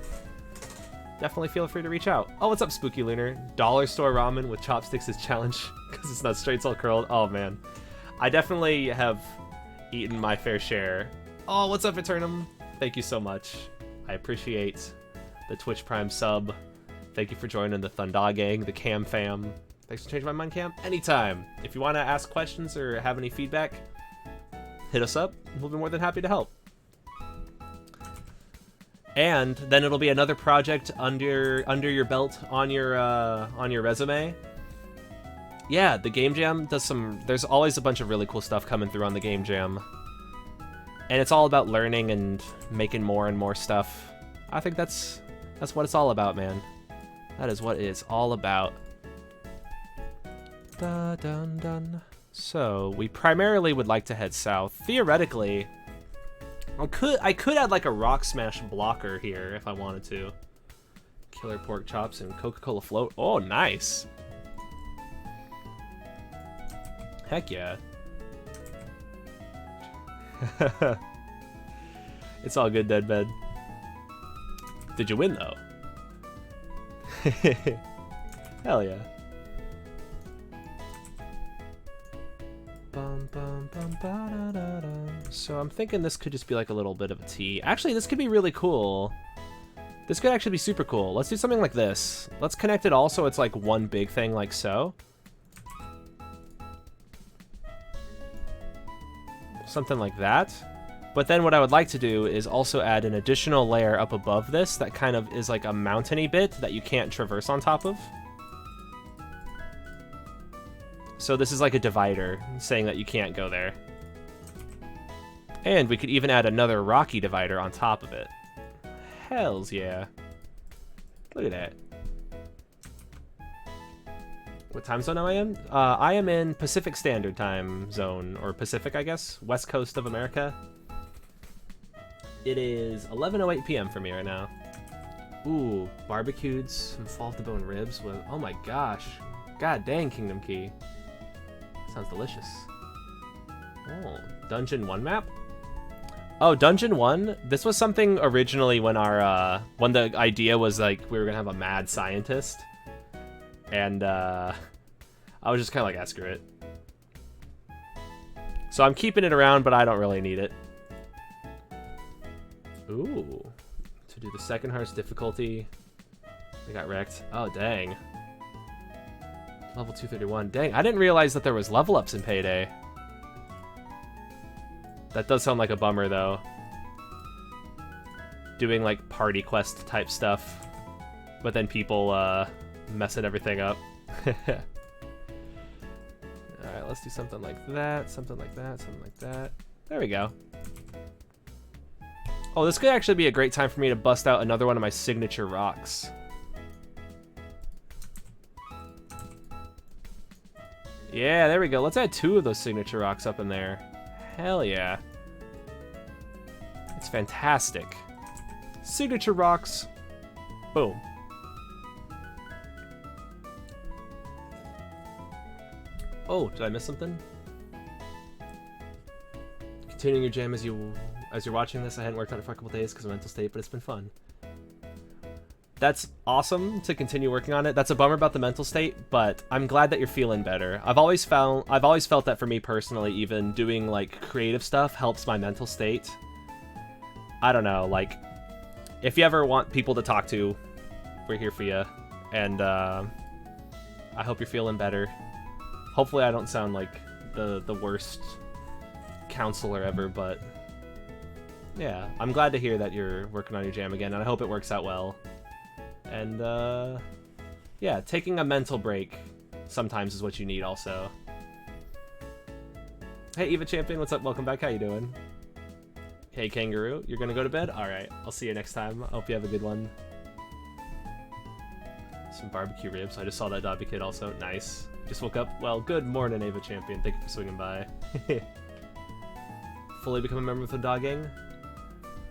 definitely feel free to reach out. Oh, what's up, Spooky Lunar? Dollar store ramen with chopsticks is challenge because it's not straight, it's all curled. Oh man, I definitely have eaten my fair share Oh, what's up, Eternum? Thank you so much. I appreciate the Twitch Prime sub. Thank you for joining the Thunda Gang, the Cam fam. Thanks for changing my mind, Cam. Anytime. If you want to ask questions or have any feedback, hit us up. We'll be more than happy to help. And then it'll be another project under your belt on your resume. Yeah, the Game Jam does some. There's always a bunch of really cool stuff coming through on the Game Jam, and it's all about learning and making more and more stuff. I think that's what it's all about, man. That is what it's all about. Dun, dun, dun. So we primarily would like to head south. Theoretically, I could add like a Rock Smash blocker here if I wanted to. Killer pork chops and Coca-Cola float. Oh, nice. Heck yeah. It's all good, Deadbed. Did you win though? Hell yeah. So I'm thinking this could just be like a little bit of a T. Actually, this could be really cool. This could actually be super cool. Let's do something like this. Let's connect it all so it's like one big thing like so. Something like that. But then what I would like to do is also add an additional layer up above this that kind of is like a mountainy bit that you can't traverse on top of. So this is like a divider saying that you can't go there. And we could even add another rocky divider on top of it. Hells yeah. Look at that. What time zone am I in? I am in Pacific Standard Time Zone, or Pacific, I guess. West Coast of America. It is 11:08 p.m. for me right now. Ooh, barbecued some fall-to-bone ribs with... Oh my gosh. God dang, Kingdom Key. Sounds delicious. Oh, Dungeon 1 map? Oh, Dungeon 1? This was something originally when our, when the idea was, like, we were gonna have a mad scientist. And, I was just kind of like, screw it. So I'm keeping it around, but I don't really need it. Ooh. To do the second hardest difficulty. I got wrecked. Oh, dang. Level 231. Dang, I didn't realize that there was level ups in Payday. That does sound like a bummer, though. Doing, like, party quest type stuff. But then people, messing everything up. Alright, let's do something like that, something like that, something like that. There we go. Oh, this could actually be a great time for me to bust out another one of my signature rocks. Yeah, there we go. Let's add 2 of those signature rocks up in there. Hell yeah. It's fantastic. Signature rocks. Boom. Oh, did I miss something? Continuing your jam as you're watching this. I hadn't worked on it for a couple days because of mental state, but it's been fun. That's awesome to continue working on it. That's a bummer about the mental state, but I'm glad that you're feeling better. I've always felt that for me personally, even doing like creative stuff helps my mental state. I don't know, like if you ever want people to talk to, we're here for you, and I hope you're feeling better. Hopefully I don't sound like the worst counselor ever, but yeah, I'm glad to hear that you're working on your jam again, and I hope it works out well. And yeah, taking a mental break sometimes is what you need also. Hey Eva Champion, what's up? Welcome back. How you doing? Hey Kangaroo, you're gonna go to bed? Alright, I'll see you next time. I hope you have a good one. Some barbecue ribs. I just saw that Dobby Kid also. Nice. Just woke up. Well, good morning, Ava Champion. Thank you for swinging by. Fully become a member of the Dog Gang.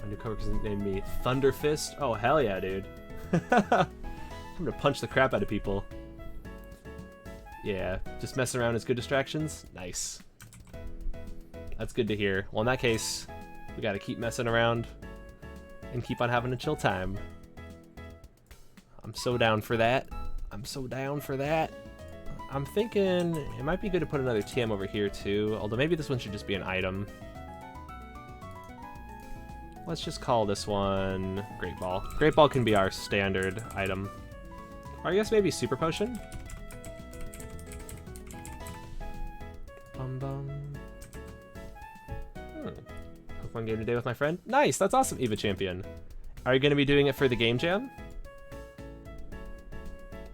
My new coworkers named me Thunderfist. Oh, hell yeah, dude. I'm gonna punch the crap out of people. Yeah, just messing around is good distractions. Nice. That's good to hear. Well, in that case, we gotta keep messing around and keep on having a chill time. I'm so down for that. I'm so down for that. I'm thinking it might be good to put another TM over here too, although maybe this one should just be an item. Let's just call this one Great Ball. Great Ball can be our standard item. Or I guess maybe Super Potion? Bum bum. Pokemon game today with my friend. Nice, that's awesome, Eva Champion. Are you going to be doing it for the game jam?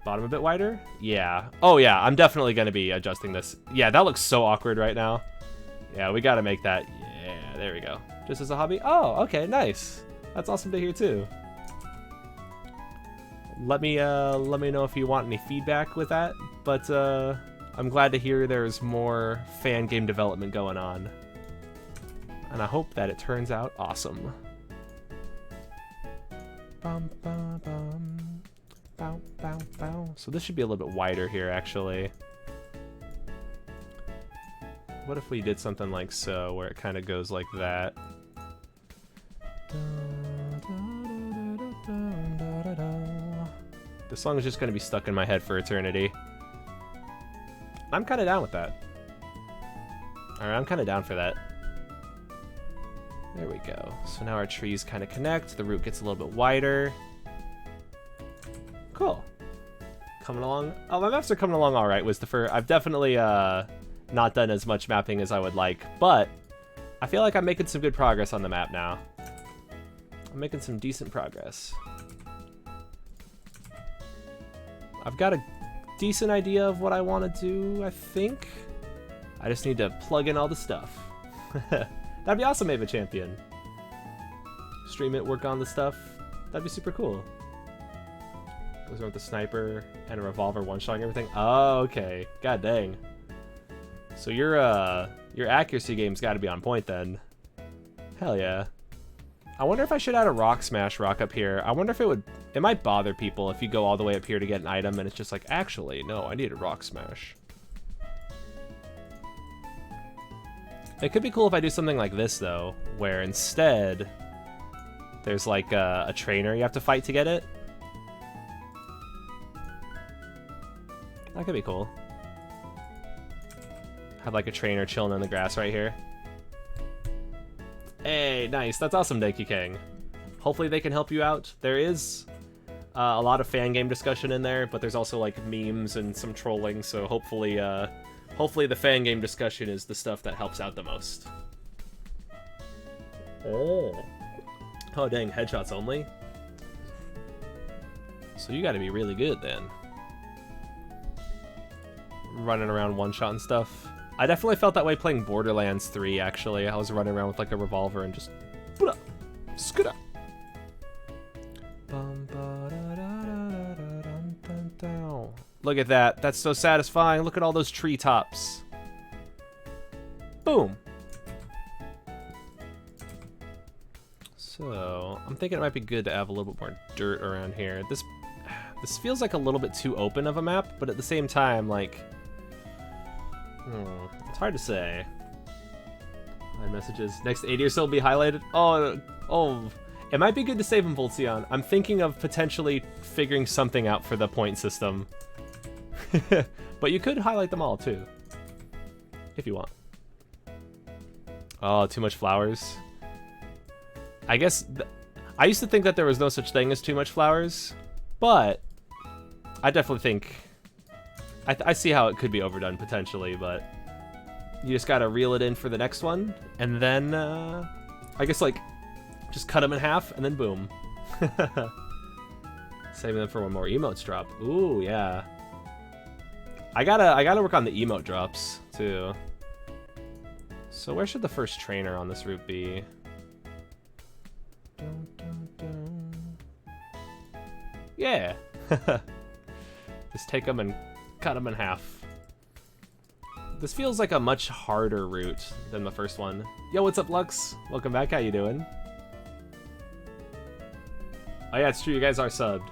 Bottom a bit wider? Yeah. Oh yeah, I'm definitely going to be adjusting this. Yeah, that looks so awkward right now. Yeah, we got to make that. Yeah, there we go. Just as a hobby? Oh, okay, nice. That's awesome to hear too. Let me know if you want any feedback with that, but I'm glad to hear there's more fan game development going on. And I hope that it turns out awesome. Bum, bum, bum. Bow, bow, bow. So this should be a little bit wider here, actually. What if we did something like so, where it kind of goes like that? This song is just going to be stuck in my head for eternity. I'm kind of down with that. Alright, I'm kind of down for that. There we go. So now our trees kind of connect. The root gets a little bit wider. Cool. Coming along. Oh, my maps are coming along all right, Wizdifer. I've definitely not done as much mapping as I would like, but I feel like I'm making some good progress on the map now. I'm making some decent progress. I've got a decent idea of what I want to do, I think. I just need to plug in all the stuff. That'd be awesome, Ava Champion. Stream it, work on the stuff. That'd be super cool. Goes around with the sniper and a revolver one-shotting everything. Oh, okay. God dang. So your accuracy game's got to be on point then. Hell yeah. I wonder if I should add a rock smash rock up here. I wonder if it might bother people if you go all the way up here to get an item and it's just like, actually, no, I need a rock smash. It could be cool if I do something like this though, where instead there's like a trainer you have to fight to get it. That could be cool. Have like a trainer chilling in the grass right here. Hey, nice. That's awesome, Denki Kang. Hopefully they can help you out. There is a lot of fan game discussion in there, but there's also like memes and some trolling, so hopefully hopefully the fan game discussion is the stuff that helps out the most. Oh dang, headshots only? So you gotta be really good then. Running around one-shot and stuff. I definitely felt that way playing Borderlands 3, actually. I was running around with like a revolver and just... Skida! Look at that. That's so satisfying. Look at all those treetops. Boom! So, I'm thinking it might be good to have a little bit more dirt around here. This feels like a little bit too open of a map, but at the same time, like... it's hard to say. Hide messages. Next 80 or so will be highlighted. Oh, it might be good to save them, Voltzion. I'm thinking of potentially figuring something out for the point system. But you could highlight them all too, if you want. Oh, too much flowers. I guess I used to think that there was no such thing as too much flowers, but I definitely think I see how it could be overdone potentially, but you just gotta reel it in for the next one, and then I guess like just cut them in half and then boom. Saving them for one more emotes drop. Ooh, yeah. I gotta work on the emote drops too. So where should the first trainer on this route be? Yeah. Just take them and cut them in half. This feels like a much harder route than the first one. Yo, what's up, Lux? Welcome back. How you doing? Oh yeah, it's true. You guys are subbed.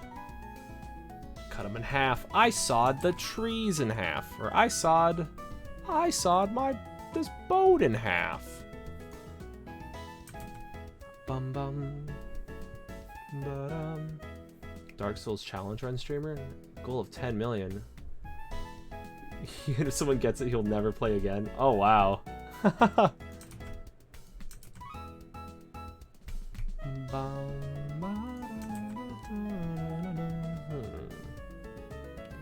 Cut them in half. I sawed the trees in half, or I sawed this boat in half. Bum bum. Ba-dum. Dark Souls challenge run streamer. Goal of 10 million. If someone gets it, he'll never play again. Oh wow.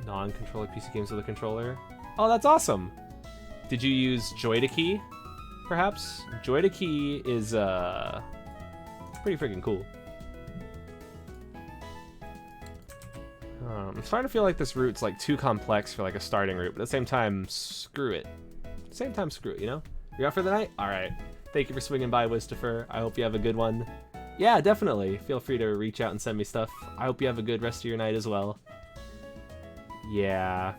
Non-controller PC games with a controller. Oh, that's awesome. Did you use Joy to Key, perhaps? Joy to Key is pretty freaking cool. I'm starting to feel like this route's like too complex for like a starting route, but at the same time, screw it. You know? You're out for the night? Alright. Thank you for swinging by, Wistifer. I hope you have a good one. Yeah, definitely. Feel free to reach out and send me stuff. I hope you have a good rest of your night as well. Yeah.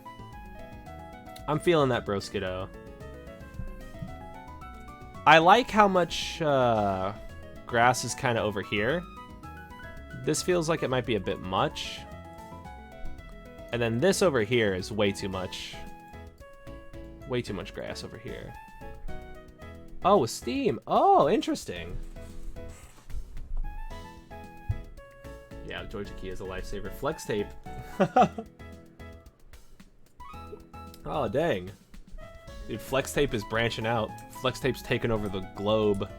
I'm feeling that, broskiddo. I like how much grass is kind of over here. This feels like it might be a bit much. And then this over here is way too much. Way too much grass over here. Oh, with Steam. Oh, interesting. Yeah, Georgia Key is a lifesaver. Flex tape. Oh, dang. Dude, flex tape is branching out. Flex tape's taking over the globe.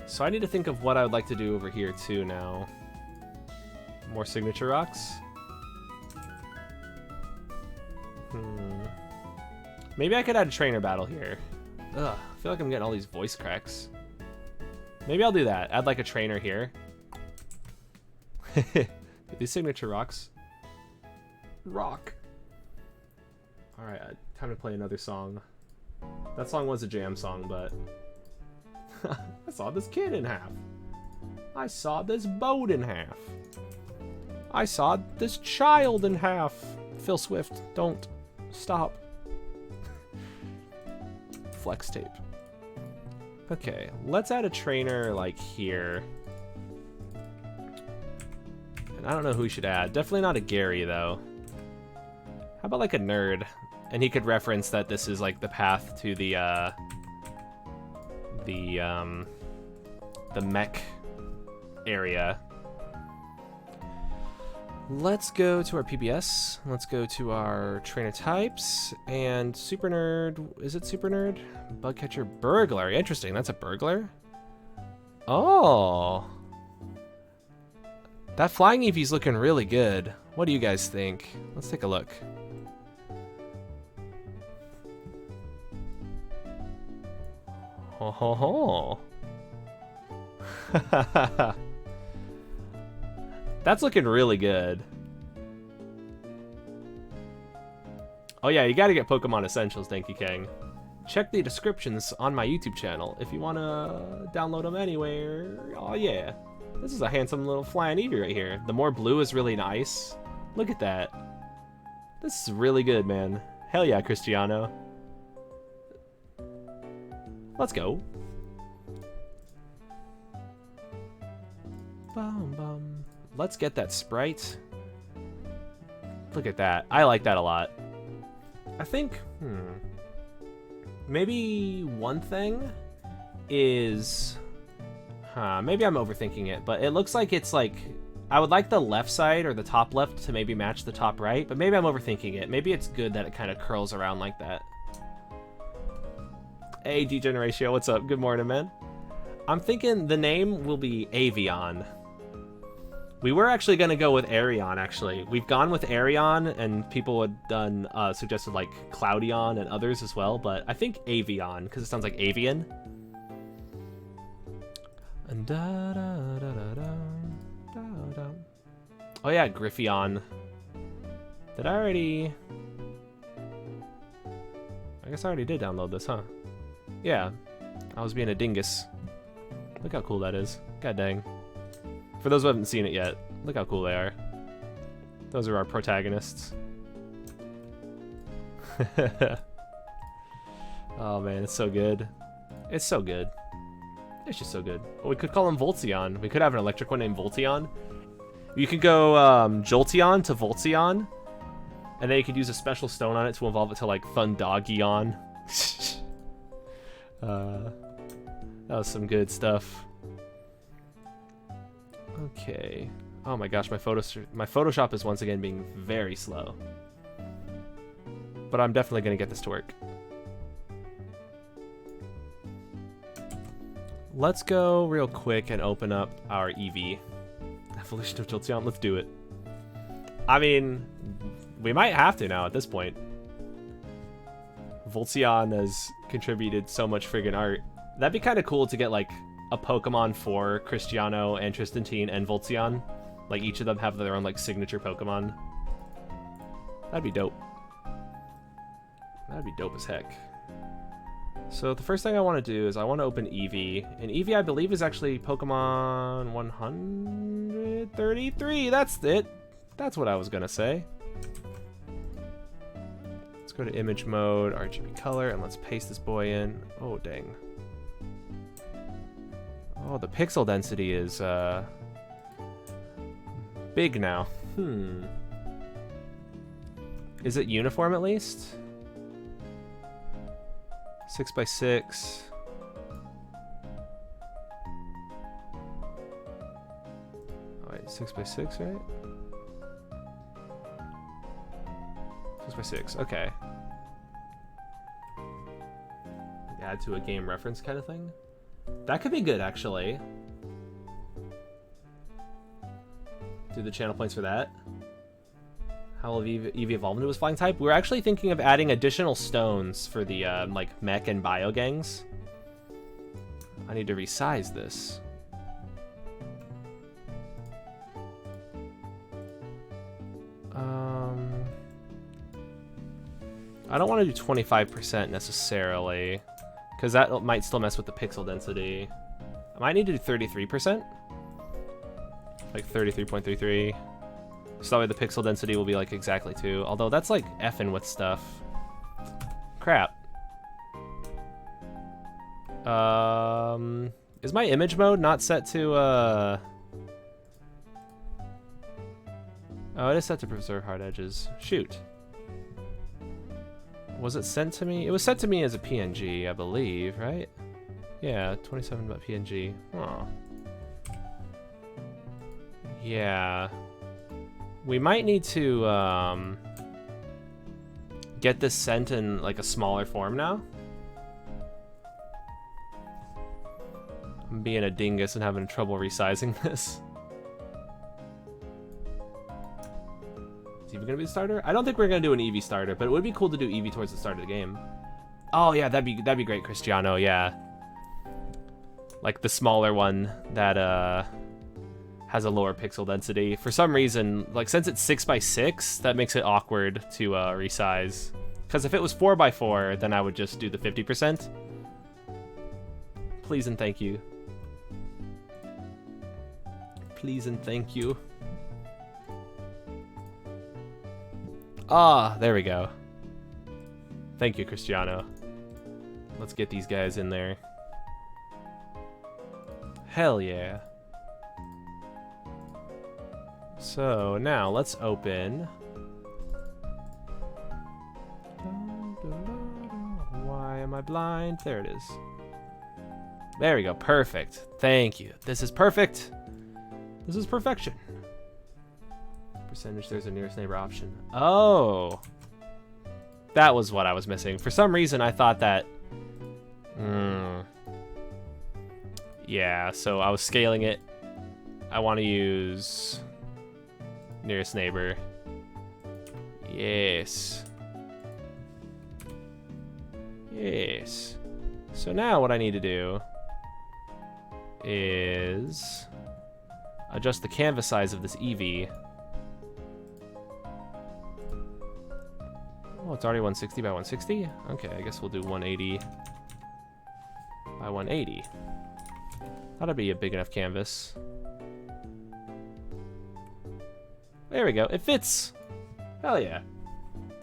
So I need to think of what I would like to do over here too now. More signature rocks. Maybe I could add a trainer battle here. Ugh, I feel like I'm getting all these voice cracks. Maybe I'll do that. Add like a trainer here. These signature rocks. Rock. Alright, time to play another song. That song was a jam song, but... I saw this kid in half. I saw this boat in half. I saw this child in half. Phil Swift, don't. Stop. Flex tape. Okay, let's add a trainer like here. And I don't know who we should add. Definitely not a Gary though. How about like a nerd? And he could reference that this is like the path to the mech area. Let's go to our PBS. Let's go to our trainer types. And Super Nerd, is it Super Nerd? Bugcatcher Burglar. Interesting, that's a burglar? Oh. That flying Eevee's looking really good. What do you guys think? Let's take a look. Ho ho ho. That's looking really good. Oh yeah, you gotta get Pokemon Essentials, Danky Kang. Check the descriptions on my YouTube channel if you wanna download them anywhere. Oh yeah. This is a handsome little flying Eevee right here. The more blue is really nice. Look at that. This is really good, man. Hell yeah, Cristiano. Let's go. Bum, bum. Let's get that Sprite. Look at that. I like that a lot. I think, maybe one thing is, maybe I'm overthinking it, but it looks like it's like, I would like the left side or the top left to maybe match the top right, but maybe I'm overthinking it. Maybe it's good that it kind of curls around like that. Hey, Degeneratio, what's up? Good morning, man. I'm thinking the name will be Avion. We were actually going to go with Arion, actually. We've gone with Arion, and people had done suggested like Cloudion and others as well, but I think Avion, because it sounds like avian. And oh yeah, Griffeon. Did I already... I guess I already did download this, huh? Yeah, I was being a dingus. Look how cool that is. God dang. For those who haven't seen it yet, look how cool they are. Those are our protagonists. Oh man, it's so good. It's so good. It's just so good. Well, we could call him Voltzion. We could have an electric one named Voltzion. You could go Jolteon to Voltzion, and then you could use a special stone on it to evolve it to like Thundagion. That was some good stuff. Okay. Oh my gosh, my Photoshop is once again being very slow. But I'm definitely going to get this to work. Let's go real quick and open up our Eevee. Evolution of Jolteon, let's do it. I mean, We might have to now at this point. Voltzion has contributed so much friggin' art. That'd be kind of cool to get like a Pokemon for Cristiano and Tristantine and Voltzion. Like each of them have their own like signature Pokemon. That'd be dope. That'd be dope as heck. So the first thing I want to do is I want to open Eevee. And Eevee, I believe, is actually Pokemon 133. That's it. That's what I was going to say. Let's go to image mode, RGB color, and let's paste this boy in. Oh, dang. Oh, the pixel density is big now. Is it uniform at least? 6x6. Oh, wait, 6x6, right? 6x6, okay. Add to a game reference kind of thing. That could be good, actually. Do the channel points for that. How will Eevee evolve into his flying type? We're actually thinking of adding additional stones for the like mech and bio gangs. I need to resize this. I don't want to do 25% necessarily, because that might still mess with the pixel density. I might need to do 33%, like 33.33. So that way the pixel density will be like exactly 2. Although that's like effing with stuff. Crap. Is my image mode not set to Oh, it is set to preserve hard edges. Shoot. Was it sent to me? It was sent to me as a PNG, I believe, right? Yeah, 27.png. Oh. Yeah. We might need to get this sent in like a smaller form now. I'm being a dingus and having trouble resizing this. Is Eevee gonna be the starter? I don't think we're gonna do an Eevee starter, but it would be cool to do Eevee towards the start of the game. Oh yeah, that'd be great, Cristiano. Yeah, like the smaller one that has a lower pixel density. For some reason, like since it's 6x6, that makes it awkward to resize. Because if it was 4x4, then I would just do the 50%. Please and thank you. Please and thank you. Ah, there we go. Thank you, Cristiano. Let's get these guys in there. Hell yeah. So now let's open. Why am I blind? There it is. There we go. Perfect. Thank you. This is perfect. This is perfection. Percentage, there's a nearest neighbor option. Oh. That was what I was missing. For some reason, I thought that... Yeah, so I was scaling it. I want to use... nearest neighbor. Yes. Yes. So now what I need to do is adjust the canvas size of this Eevee. Oh, it's already 160 by 160? Okay, I guess we'll do 180 by 180. That'll be a big enough canvas. There we go. It fits. Hell yeah.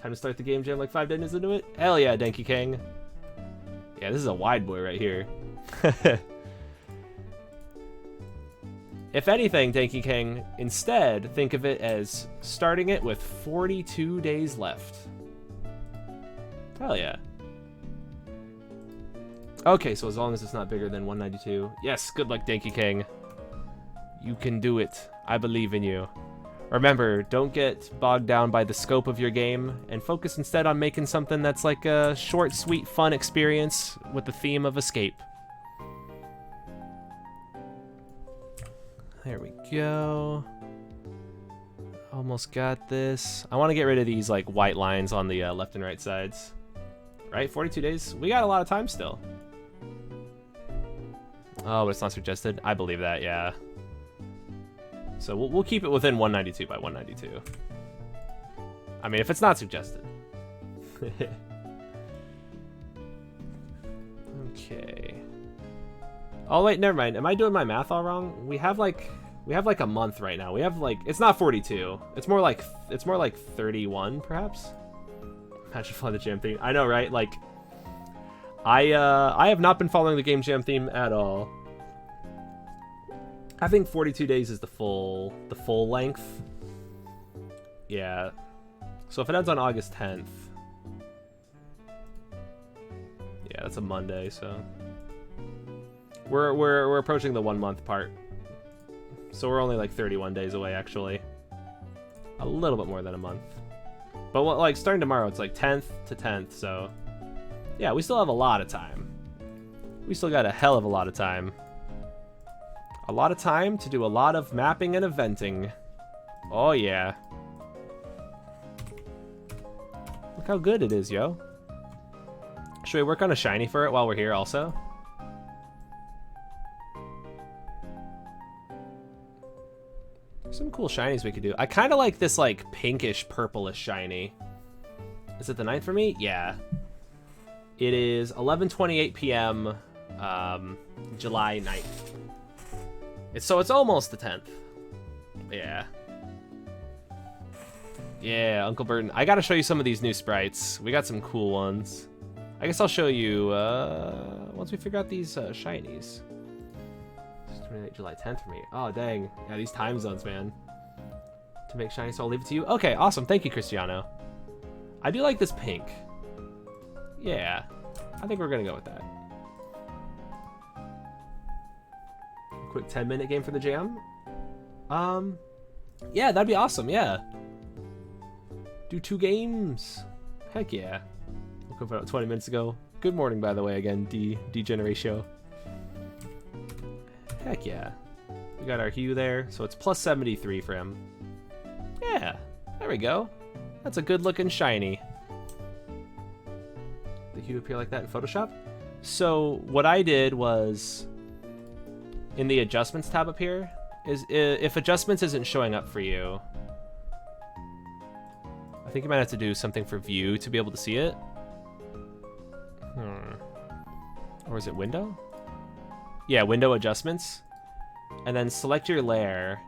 Time to start the game jam like 5 minutes into it. Hell yeah, Denki King. Yeah, this is a wide boy right here. If anything, Denki King, instead, think of it as starting it with 42 days left. Hell yeah. Okay, so as long as it's not bigger than 192. Yes, good luck, Denki King. You can do it. I believe in you. Remember, don't get bogged down by the scope of your game, and focus instead on making something that's like a short, sweet, fun experience with the theme of escape. There we go. Almost got this. I want to get rid of these like white lines on the left and right sides. Right, 42 days. We got a lot of time still. Oh, but it's not suggested. I believe that, yeah. So we'll keep it within 192 by 192. I mean, if it's not suggested. Okay. Oh wait, never mind. Am I doing my math all wrong? We have like a month right now. We have like, it's not 42. It's more like 31 perhaps. Imagine following the jam theme. I know, right? Like, I have not been following the game jam theme at all. I think 42 days is the full length. Yeah. So if it ends on August 10th, yeah, that's a Monday. So we're approaching the 1 month part. So we're only like 31 days away, actually. A little bit more than a month. But like starting tomorrow, it's like 10th to 10th. So yeah, we still have a lot of time. We still got a hell of a lot of time. A lot of time to do a lot of mapping and eventing. Oh yeah. Look how good it is, yo. Should we work on a shiny for it while we're here also? Some cool shinies we could do. I kind of like this like pinkish purplish shiny. Is it the 9th for me? Yeah. It is 11:28 p.m. July 9th. So it's almost the 10th. Yeah. Yeah, Uncle Burton. I gotta show you some of these new sprites. We got some cool ones. I guess I'll show you once we figure out these shinies. 28 July 10th for me. Oh, dang. Yeah, these time zones, man. To make shiny, so I'll leave it to you. Okay, awesome. Thank you, Cristiano. I do like this pink. Yeah. I think we're going to go with that. Quick 10-minute game for the jam. Yeah, that'd be awesome. Yeah. Do 2 games. Heck yeah. Woke up about 20 minutes ago. Good morning, by the way, again, D-Generatio. Heck yeah. We got our hue there, so it's plus 73 for him. Yeah, there we go. That's a good looking shiny. The hue appear like that in Photoshop? So what I did was, in the adjustments tab up here, is if adjustments isn't showing up for you, I think you might have to do something for view to be able to see it. Or is it window? Yeah, window adjustments, and then select your layer,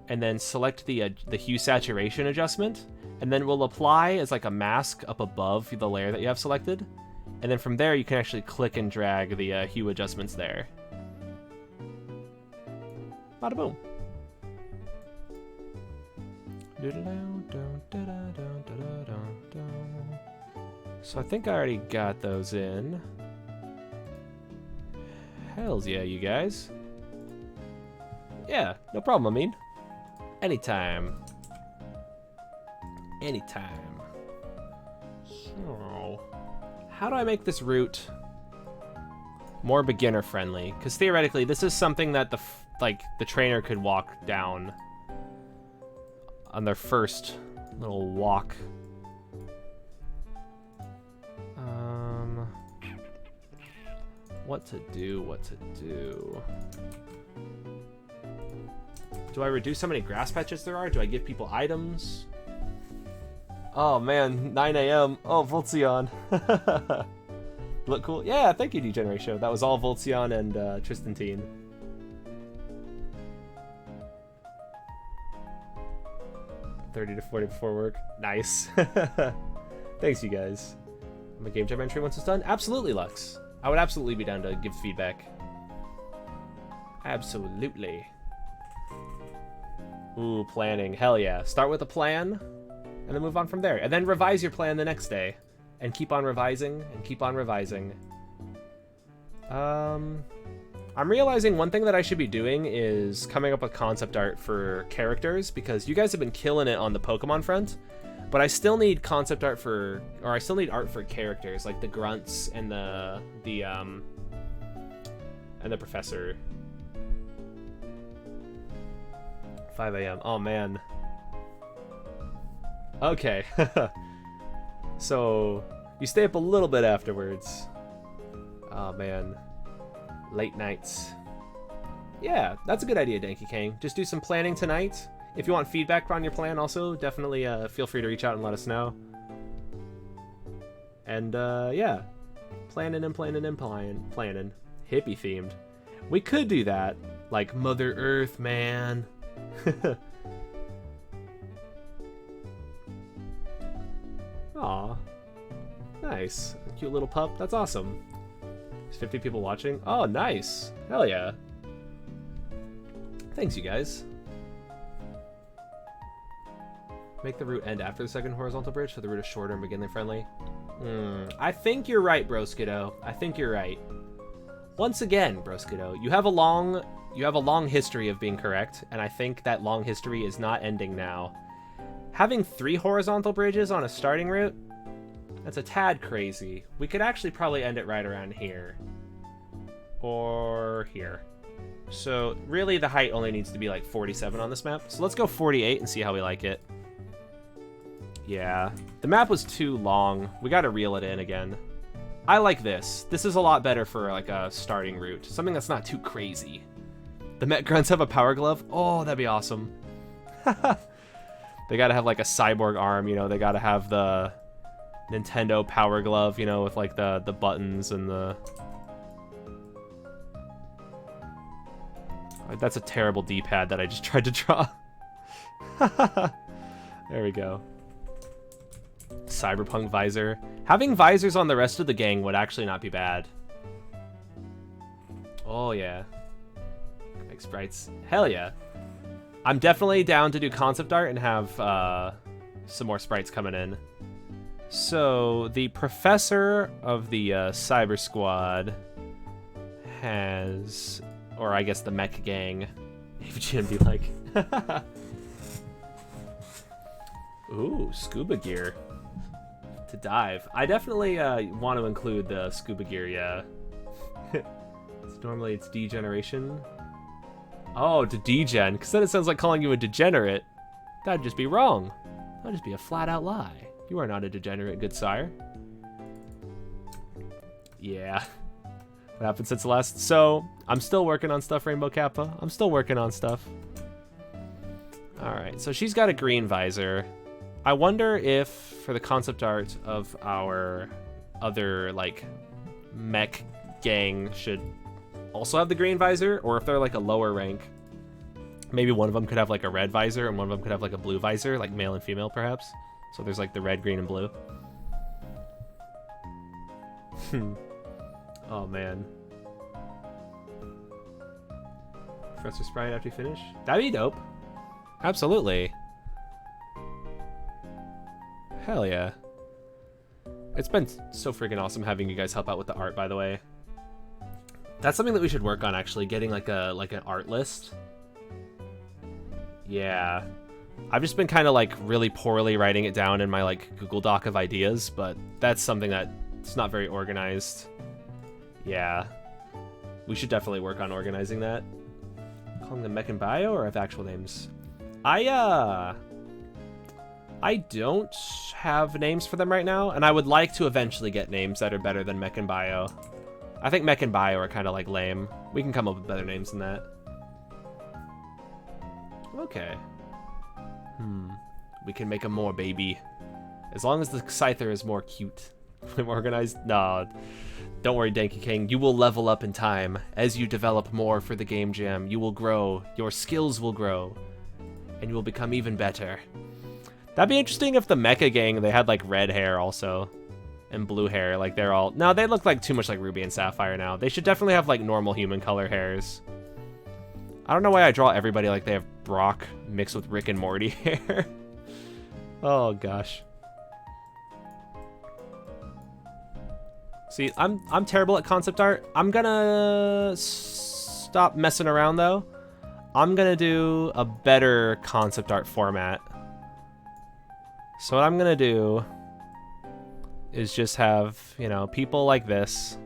and then select the hue saturation adjustment, and then we'll apply as like a mask up above the layer that you have selected, and then from there you can actually click and drag the hue adjustments there. Bada boom. So I think I already got those in. Hells yeah, you guys. Yeah, no problem, I mean. Anytime. Anytime. So, how do I make this route more beginner friendly? Because theoretically, this is something that the trainer could walk down on their first little walk. What to do. Do I reduce how many grass patches there are? Do I give people items? Oh man, 9 a.m. Oh, Voltzion. Look cool. Yeah, thank you, D-Generatio. That was all Voltzion and Tristantine. $30 to $40 before work. Nice. Thanks, you guys. My game jam entry once it's done? Absolutely, Lux. I would absolutely be down to give feedback. Absolutely. Ooh, planning. Hell yeah. Start with a plan, and then move on from there. And then revise your plan the next day. And keep on revising, and keep on revising. I'm realizing one thing that I should be doing is coming up with concept art for characters, because you guys have been killing it on the Pokemon front. But I still need concept art for, or I still need art for characters, like the grunts and the professor. 5 a.m. Oh man. Okay. So, you stay up a little bit afterwards. Oh, man. Late nights. Yeah, that's a good idea, Danky Kang. Just do some planning tonight. If you want feedback on your plan also, definitely feel free to reach out and let us know. And, yeah. Planning. Hippie themed. We could do that. Like Mother Earth, man. Aw. Nice. A cute little pup. That's awesome. There's 50 people watching. Oh, nice. Hell yeah. Thanks, you guys. Make the route end after the second horizontal bridge so the route is shorter and beginner friendly. I think you're right, Broskido. I think you're right. Once again, Broskido, you have a long history of being correct, and I think that long history is not ending now. Having 3 horizontal bridges on a starting route, that's a tad crazy. We could actually probably end it right around here. Or here. So really the height only needs to be like 47 on this map. So let's go 48 and see how we like it. Yeah, the map was too long. We gotta reel it in again. I like this. This is a lot better for like a starting route. Something that's not too crazy. The Met Grunts have a power glove? Oh, that'd be awesome. They gotta have like a cyborg arm, you know, they gotta have the Nintendo power glove, you know, with like the buttons and the... That's a terrible D-pad that I just tried to draw. There we go. Cyberpunk visor. Having visors on the rest of the gang would actually not be bad. Oh yeah. Make sprites. Hell yeah. I'm definitely down to do concept art and have some more sprites coming in. So the professor of the cyber squad has, or I guess the mech gang, if you be like. Ooh, scuba gear. To dive. I definitely want to include the scuba gear, yeah. Normally it's degeneration. Oh, to degen, because then it sounds like calling you a degenerate. That'd just be wrong. That'd just be a flat-out lie. You are not a degenerate, good sire. Yeah. What happened since last? So, I'm still working on stuff, Rainbow Kappa. I'm still working on stuff. Alright, so she's got a green visor. I wonder if, for the concept art of our other, like, mech gang should also have the green visor, or if they're, like, a lower rank. Maybe one of them could have, like, a red visor, and one of them could have, like, a blue visor, like male and female, perhaps. So there's, like, the red, green, and blue. Oh, man. Professor Sprite after you finish? That'd be dope. Absolutely. Hell yeah. It's been so freaking awesome having you guys help out with the art, by the way. That's something that we should work on, actually, getting like an art list. Yeah. I've just been kind of like really poorly writing it down in my like Google Doc of ideas, but that's something that it's not very organized. Yeah. We should definitely work on organizing that. Calling them Mech and Bio or have actual names? I don't have names for them right now, and I would like to eventually get names that are better than Mech and Bio. I think Mech and Bio are kind of like lame. We can come up with better names than that. Okay. We can make a more baby. As long as the Scyther is more cute. I'm organized? No. Don't worry, Danky King. You will level up in time. As you develop more for the Game Jam, you will grow. Your skills will grow. And you will become even better. That'd be interesting if the Mecha Gang, they had like red hair also. And blue hair. Like they're all... No, they look like too much like Ruby and Sapphire now. They should definitely have like normal human color hairs. I don't know why I draw everybody like they have Brock mixed with Rick and Morty hair. Oh gosh. See, I'm terrible at concept art. I'm gonna stop messing around though. I'm gonna do a better concept art format. So what I'm gonna do is just have, you know, people like this.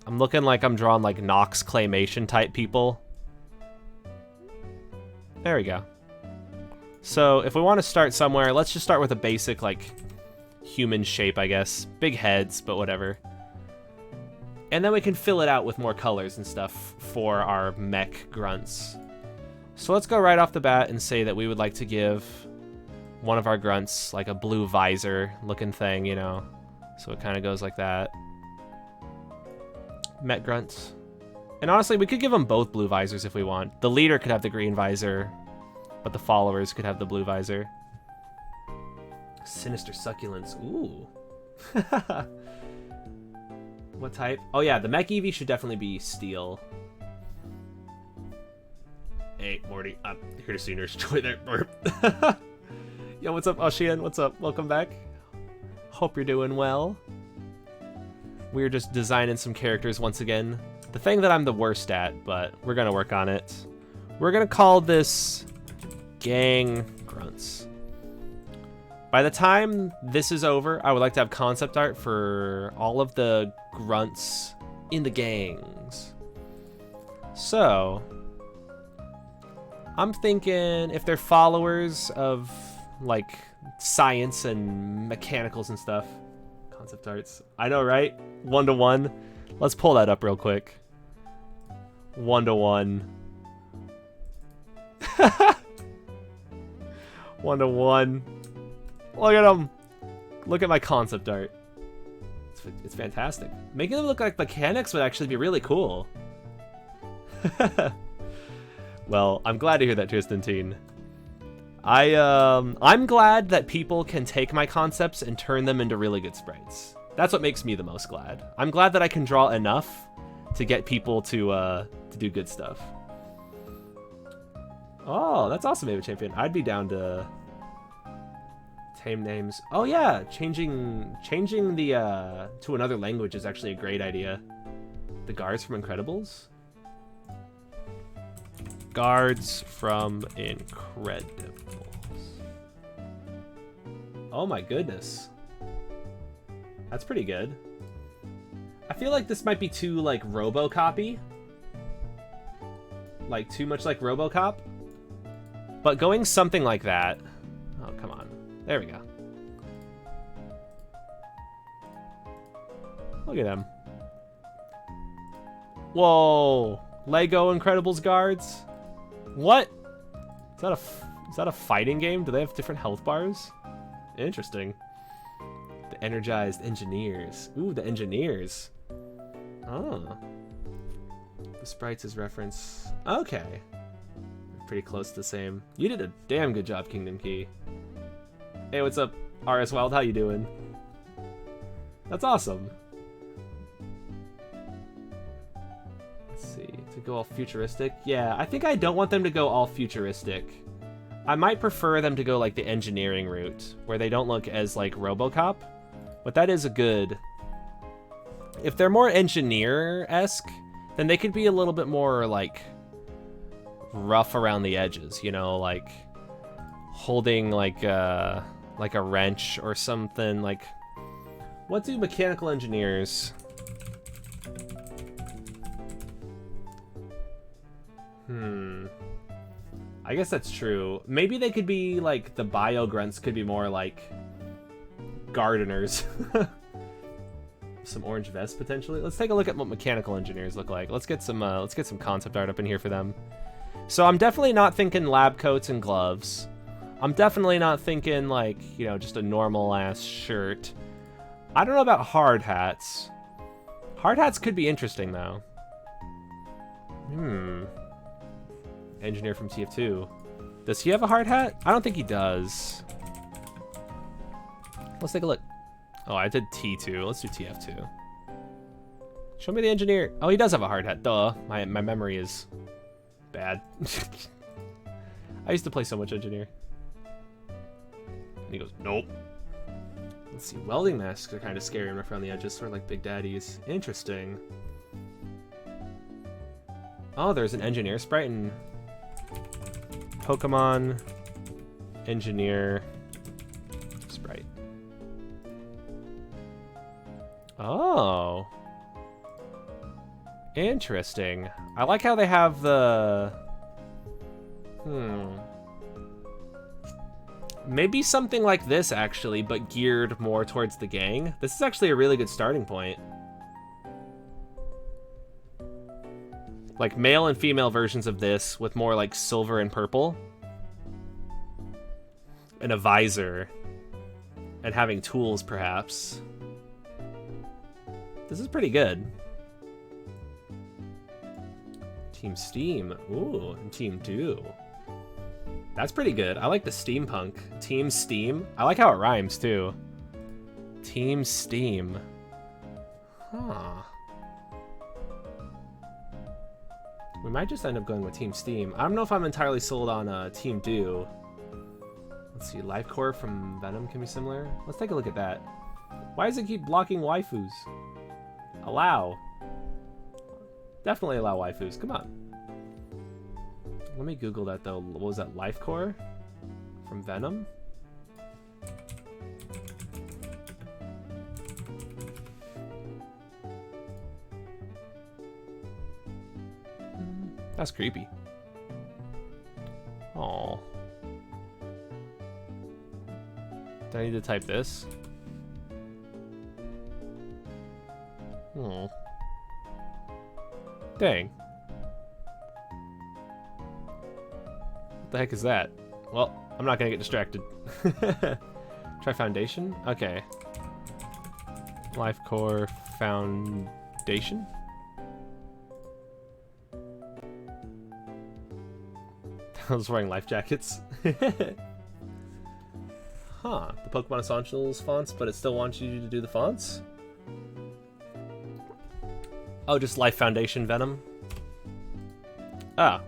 I'm looking like I'm drawing like Nox claymation type people. There we go. So if we want to start somewhere, let's just start with a basic, like, human shape, I guess. Big heads, but whatever. And then we can fill it out with more colors and stuff for our mech grunts. So let's go right off the bat and say that we would like to give one of our grunts like a blue visor looking thing, you know. So it kind of goes like that. Mech grunts. And honestly, we could give them both blue visors if we want. The leader could have the green visor, but the followers could have the blue visor. Sinister succulents. Ooh. What type? Oh yeah, the mech Eevee should definitely be steel. Hey, Morty, I'm here to see Nurse Joy there. Yo, what's up, Oshian? What's up? Welcome back. Hope you're doing well. We're just designing some characters once again. The thing that I'm the worst at, but we're gonna work on it. We're gonna call this Gang Grunts. By the time this is over, I would like to have concept art for all of the grunts in the gangs. So, I'm thinking if they're followers of, like, science and mechanicals and stuff. Concept arts. I know, right? 1-to-1. Let's pull that up real quick. 1-to-1. 1-to-1. Look at them. Look at my concept art. It's fantastic. Making them look like mechanics would actually be really cool. Well, I'm glad to hear that, Tristantine. I'm glad that people can take my concepts and turn them into really good sprites. That's what makes me the most glad. I'm glad that I can draw enough to get people to do good stuff. Oh, that's awesome, Ava Champion. I'd be down to tame names. Oh yeah, changing the to another language is actually a great idea. The guards from Incredibles? Guards from Incredibles. Oh my goodness. That's pretty good. I feel like this might be too, like, RoboCop-y. Like, too much like RoboCop. But going something like that... Oh, come on. There we go. Look at them. Whoa. Lego Incredibles guards? What? Is that a fighting game? Do they have different health bars? Interesting. The Energized Engineers. Ooh, the Engineers. Oh. The Sprites is reference. Okay. Pretty close to the same. You did a damn good job, Kingdom Key. Hey, what's up, RS Wild? How you doing? That's awesome. Let's see. To go all futuristic? Yeah, I think I don't want them to go all futuristic. I might prefer them to go like the engineering route, where they don't look as like RoboCop. But that is a good... If they're more engineer-esque, then they could be a little bit more like rough around the edges, you know, like holding like a wrench or something. Like, what do mechanical engineers? I guess that's true. Maybe they could be like the bio grunts could be more like gardeners. Some orange vests potentially. Let's take a look at what mechanical engineers look like. Let's get some concept art up in here for them. So I'm definitely not thinking lab coats and gloves. I'm definitely not thinking like, you know, just a normal ass shirt. I don't know about hard hats. Hard hats could be interesting though. Engineer from TF2. Does he have a hard hat? I don't think he does. Let's take a look. Oh, I did T2. Let's do TF2. Show me the engineer. Oh, he does have a hard hat. Duh. My memory is bad. I used to play so much engineer. And he goes, nope. Let's see. Welding masks are kind of scary and rough around the edges, sort of like Big Daddy's. Interesting. Oh, there's an engineer sprite in Pokémon engineer sprite. Oh. Interesting. I like how they have the... Maybe something like this, actually, but geared more towards the gang. This is actually a really good starting point. Like, male and female versions of this with more, like, silver and purple. And a visor. And having tools, perhaps. This is pretty good. Team Steam. Ooh, and Team Do. That's pretty good. I like the steampunk. Team Steam. I like how it rhymes, too. Team Steam. Huh. We might just end up going with Team Steam. I don't know if I'm entirely sold on Team Do. Let's see. Life Core from Venom can be similar. Let's take a look at that. Why does it keep blocking waifus? Allow. Definitely allow waifus. Come on. Let me Google that, though. What was that? Life Core? From Venom? That's creepy. Aww. Do I need to type this? Oh. Dang. What the heck is that? Well, I'm not gonna get distracted. Try Foundation? Okay. Life Core Foundation? I was wearing life jackets. Huh. The Pokemon Essentials fonts, but it still wants you to do the fonts? Oh, just Life Foundation Venom? Ah.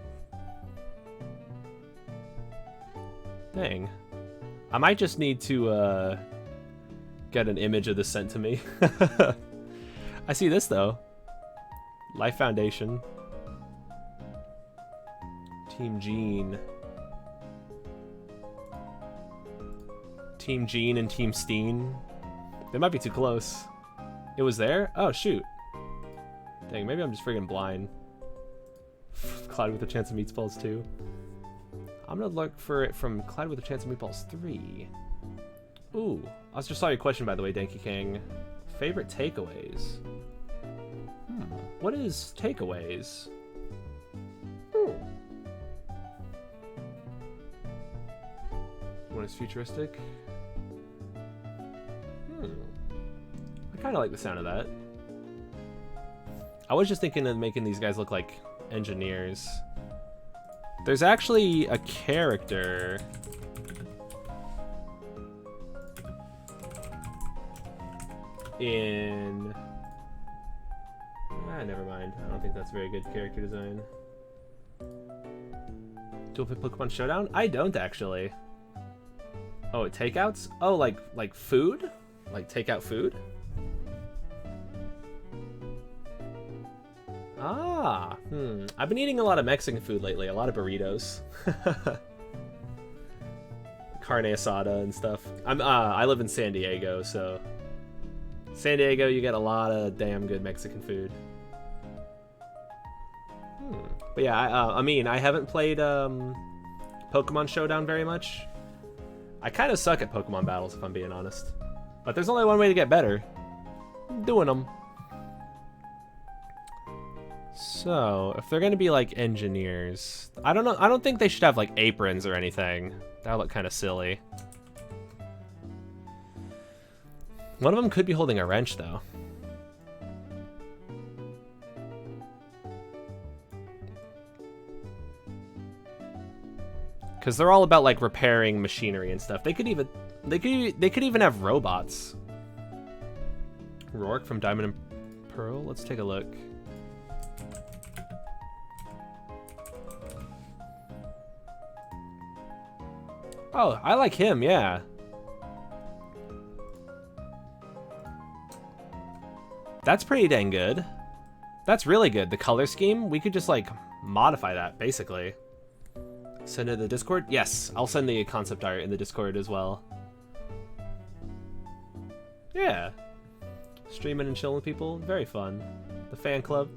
Dang. I might just need to get an image of this sent to me. I see this, though. Life Foundation. Team Gene. Team Gene and Team Steen. They might be too close. It was there? Oh, shoot. Dang, maybe I'm just friggin' blind. Cloud with a Chance of Meatballs 2. I'm gonna look for it from Cloud with a Chance of Meatballs 3. Ooh. I just saw your question, by the way, Danky King. Favorite takeaways? What is takeaways? One is futuristic. I kind of like the sound of that. I was just thinking of making these guys look like engineers. There's actually a character. In... never mind. I don't think that's very good character design. Dual Pit Pokemon Showdown? I don't, actually. Oh, takeouts? Oh, like food? Like takeout food? Ah, I've been eating a lot of Mexican food lately, a lot of burritos. Carne asada and stuff. I live in San Diego, so San Diego, you get a lot of damn good Mexican food. But yeah, I mean, I haven't played Pokemon Showdown very much. I kind of suck at Pokemon battles, if I'm being honest. But there's only one way to get better. Doing them. So, if they're going to be like engineers, I don't know. I don't think they should have like aprons or anything. That would look kind of silly. One of them could be holding a wrench, though. Because they're all about like repairing machinery and stuff. They could even have robots. Rourke from Diamond and Pearl. Let's take a look. Oh, I like him, yeah. That's pretty dang good. That's really good. The color scheme, we could just like modify that, basically. Send it to the Discord? Yes, I'll send the concept art in the Discord as well. Yeah. Streaming and chilling with people, very fun. The fan club.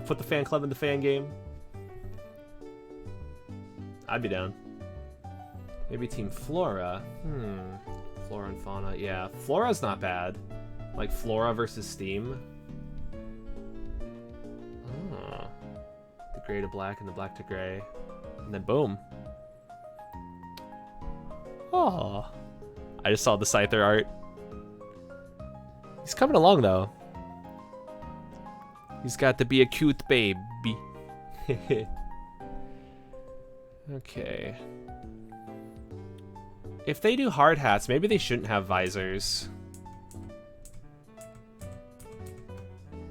Put the fan club in the fan game. I'd be down. Maybe Team Flora. Flora and Fauna. Yeah, Flora's not bad. Like Flora versus Steam. Oh. The gray to black and the black to gray. And then boom. Oh. I just saw the Scyther art. He's coming along though. He's got to be a cute baby. Okay. If they do hard hats, maybe they shouldn't have visors.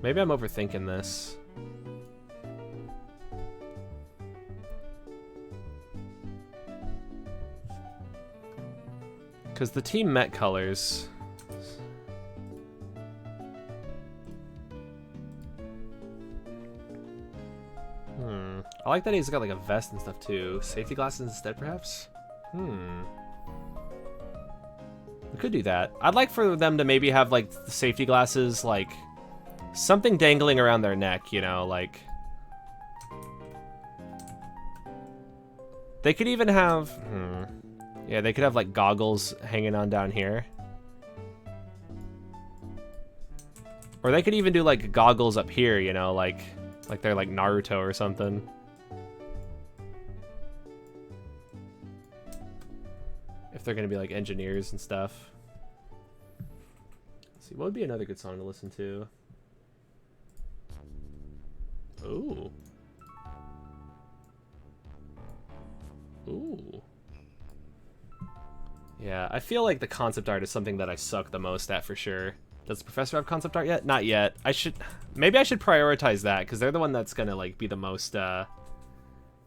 Maybe I'm overthinking this. Because the team Met colors... I like that he's got like a vest and stuff too. Safety glasses instead, perhaps? We could do that. I'd like for them to maybe have like the safety glasses, like something dangling around their neck, you know, like... They could even have... Yeah, they could have like goggles hanging on down here. Or they could even do like goggles up here, you know, like they're like Naruto or something. If they're gonna be like engineers and stuff. Let's see, what would be another good song to listen to? Ooh. Ooh. Yeah, I feel like the concept art is something that I suck the most at for sure. Does the professor have concept art yet? Not yet. Maybe I should prioritize that because they're the one that's gonna like be the most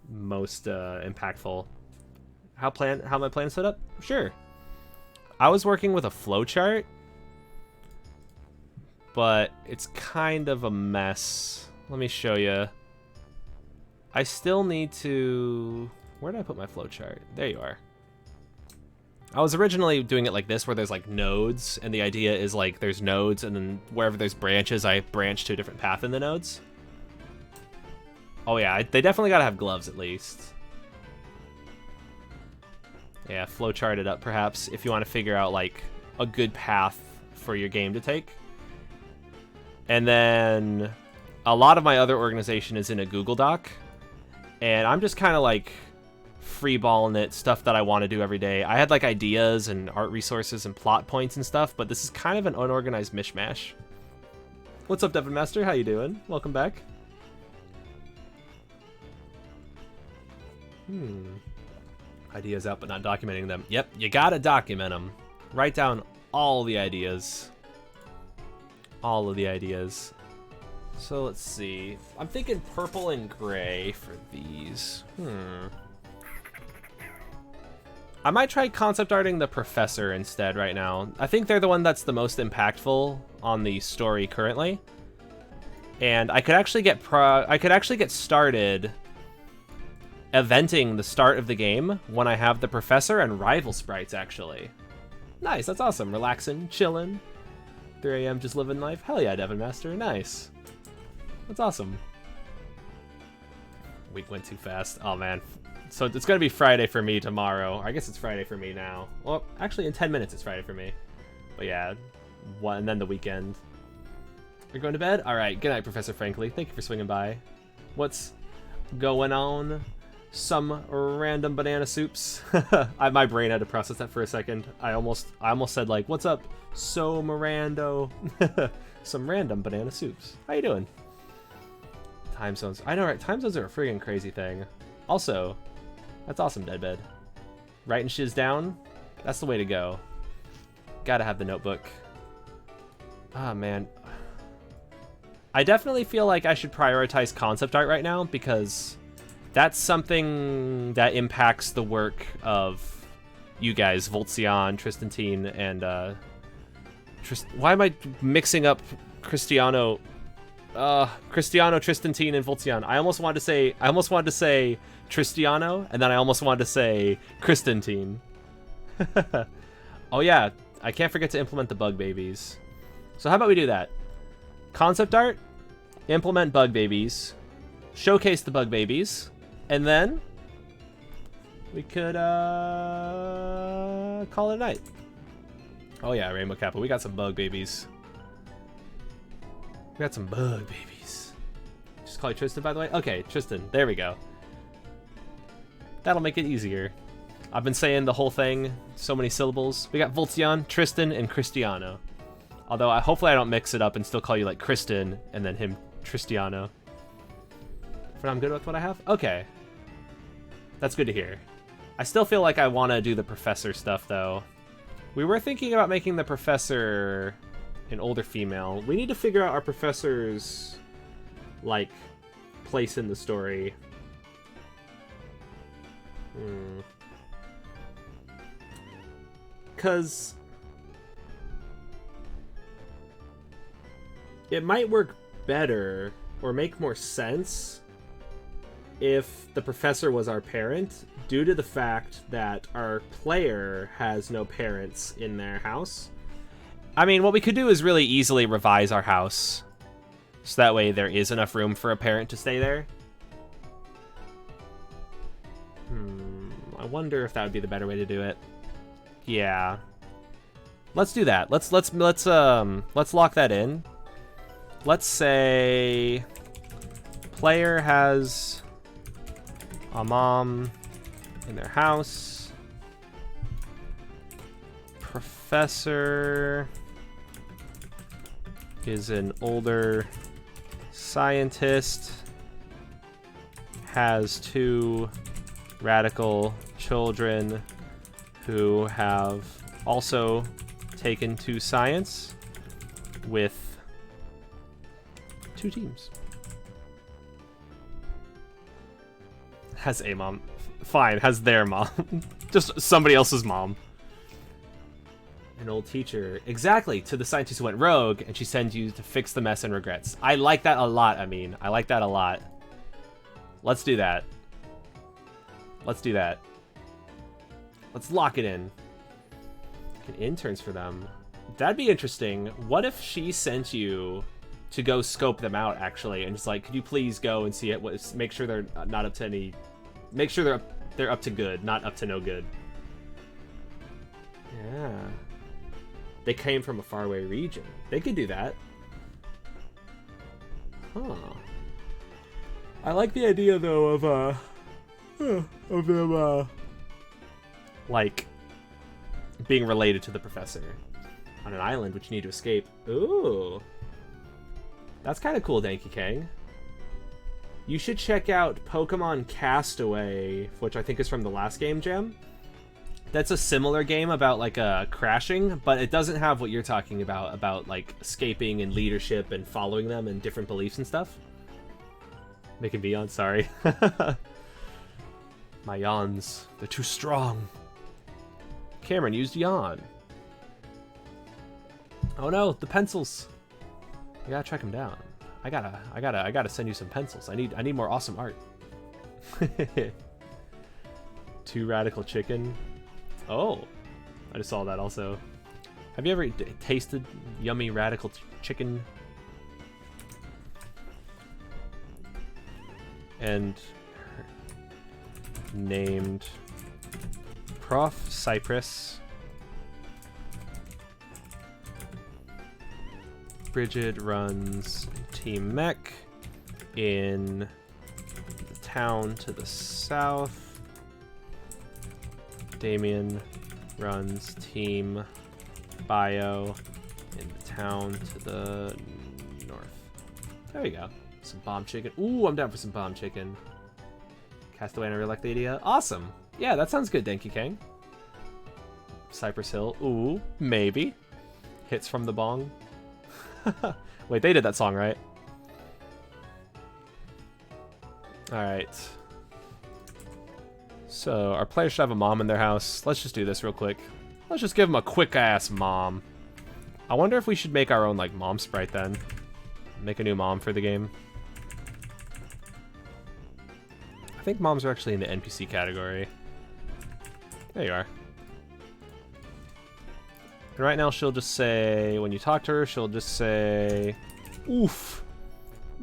impactful. How my plan set up? Sure. I was working with a flowchart, but it's kind of a mess. Let me show you. I still need to... Where did I put my flowchart? There you are. I was originally doing it like this, where there's like nodes, and the idea is like there's nodes, and then wherever there's branches, I branch to a different path in the nodes. Oh yeah, they definitely gotta have gloves at least. Yeah, flowchart it up perhaps if you want to figure out like a good path for your game to take. And then a lot of my other organization is in a Google Doc, and I'm just kind of like freeballing it, stuff that I want to do every day. I had like ideas and art resources and plot points and stuff, but this is kind of an unorganized mishmash. What's up, Devin Master? How you doing? Welcome back. Ideas out but not documenting them. Yep, you gotta document them. Write down all the ideas. All of the ideas. So let's see. I'm thinking purple and gray for these. I might try concept arting the professor instead right now. I think they're the one that's the most impactful on the story currently. And I could actually get started eventing the start of the game when I have the professor and rival sprites actually. Nice, that's awesome. Relaxing, chilling. 3 a.m. just living life. Hell yeah, Devin Master. Nice. That's awesome. Week went too fast. Oh man. So it's gonna be Friday for me tomorrow. I guess it's Friday for me now. Well, actually in 10 minutes it's Friday for me. But yeah, and then the weekend. You're going to bed? All right. Good night, Professor Frankly. Thank you for swinging by. What's going on? Some random banana soups. My brain had to process that for a second. I almost said like, "What's up, so Mirando?" Some random banana soups. How you doing? Time zones. I know, right? Time zones are a friggin' crazy thing. Also, that's awesome, Deadbed. Writing shiz down. That's the way to go. Gotta have the notebook. Ah, man. I definitely feel like I should prioritize concept art right now because that's something that impacts the work of you guys, Voltzion, Tristantine, and why am I mixing up Cristiano, Tristantine, and Voltzion? I almost wanted to say Tristiano, and then I almost wanted to say Cristantine. Oh yeah, I can't forget to implement the bug babies. So how about we do that? Concept art, implement bug babies, showcase the bug babies, and then we could call it a night. Oh yeah, Rainbow Kappa, we got some bug babies. We got some bug babies. Just call you Tristan, by the way? Okay, Tristan, there we go. That'll make it easier. I've been saying the whole thing, so many syllables. We got Voltzion, Tristan, and Cristiano. Although hopefully I don't mix it up and still call you like Kristen and then him Tristiano. But I'm good with what I have? Okay. That's good to hear. I still feel like I want to do the professor stuff though. We were thinking about making the professor an older female. We need to figure out our professor's, like, place in the story. Because it might work better or make more sense if the professor was our parent, due to the fact that our player has no parents in their house. I mean, what we could do is really easily revise our house, so that way there is enough room for a parent to stay there. I wonder if that would be the better way to do it. Yeah. Let's do that. Let's lock that in. Let's say player has a mom in their house. Professor is an older scientist, has 2 radical children who have also taken to science with 2 teams. Has a mom. Fine, has their mom. Just somebody else's mom. An old teacher. Exactly, to the scientist who went rogue, and she sends you to fix the mess and regrets. I like that a lot, I mean. I like that a lot. Let's do that. Let's do that. Let's lock it in. Get interns for them. That'd be interesting. What if she sent you to go scope them out, actually, and just like, could you please go and see it? Make sure they're not up to any... Make sure they're up to good, not up to no good. Yeah. They came from a faraway region. They could do that. Huh. I like the idea, though, of them, like, being related to the professor on an island which you need to escape. Ooh. That's kind of cool, Danky Kang. You should check out Pokémon Castaway, which I think is from the last game jam. That's a similar game about, like, crashing, but it doesn't have what you're talking about, like, escaping and leadership and following them and different beliefs and stuff. Making me yawn, sorry. My yawns, they're too strong. Cameron used yawn. Oh no, the pencils. I gotta track them down. I gotta send you some pencils. I need more awesome art. 2 radical chicken. Oh, I just saw that also. Have you ever tasted yummy radical chicken? And named Prof. Cypress. Bridget runs Team Mech in the town to the south. Damien runs Team Bio in the town to the north. There we go. Some bomb chicken. Ooh, I'm down for some bomb chicken. Castaway, and I really like the idea. Awesome. Yeah, that sounds good, Danky Kang. Cypress Hill. Ooh, maybe. Hits from the bong. Wait, they did that song, right? Alright. So, our players should have a mom in their house. Let's just do this real quick. Let's just give them a quick-ass mom. I wonder if we should make our own, like, mom sprite then. Make a new mom for the game. I think moms are actually in the NPC category. There you are. And right now she'll just say, when you talk to her, she'll just say, oof,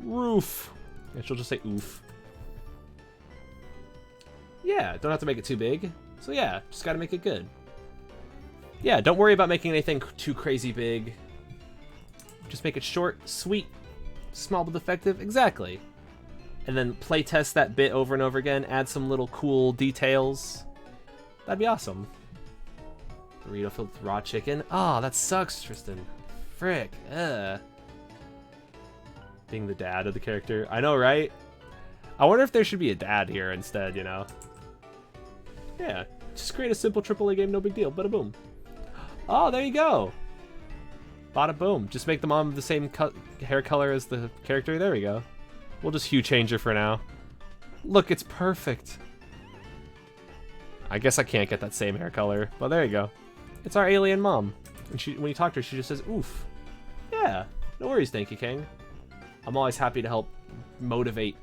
roof. And she'll just say oof. Yeah, don't have to make it too big. So yeah, just gotta make it good. Yeah, don't worry about making anything too crazy big. Just make it short, sweet, small but effective. Exactly. And then play test that bit over and over again. Add some little cool details. That'd be awesome. Burrito filled with raw chicken. Oh, that sucks, Tristan. Frick. Being the dad of the character. I know, right? I wonder if there should be a dad here instead, you know? Yeah, just create a simple AAA game, no big deal. Bada boom. Oh, there you go. Bada boom. Just make the mom the same hair color as the character. There we go. We'll just hue change her for now. Look, it's perfect. I guess I can't get that same hair color, but there you go. It's our alien mom. And when you talk to her, she just says, oof. Yeah, no worries, Danky King. I'm always happy to help motivate,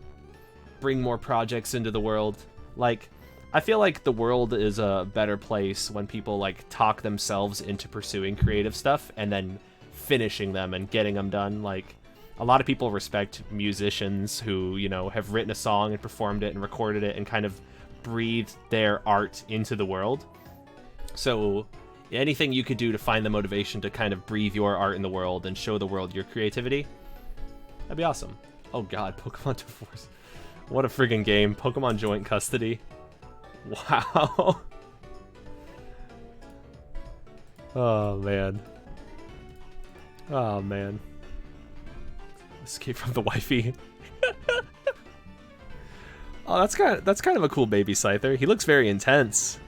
bring more projects into the world. Like, I feel like the world is a better place when people, like, talk themselves into pursuing creative stuff and then finishing them and getting them done. Like, a lot of people respect musicians who, you know, have written a song and performed it and recorded it and kind of breathed their art into the world. So anything you could do to find the motivation to kind of breathe your art in the world and show the world your creativity, that'd be awesome. Oh god, Pokemon Divorce. What a friggin' game. Pokemon Joint Custody. Wow. Oh man. Oh man. Escape from the wifey. Oh, that's kind of a cool baby Scyther. He looks very intense.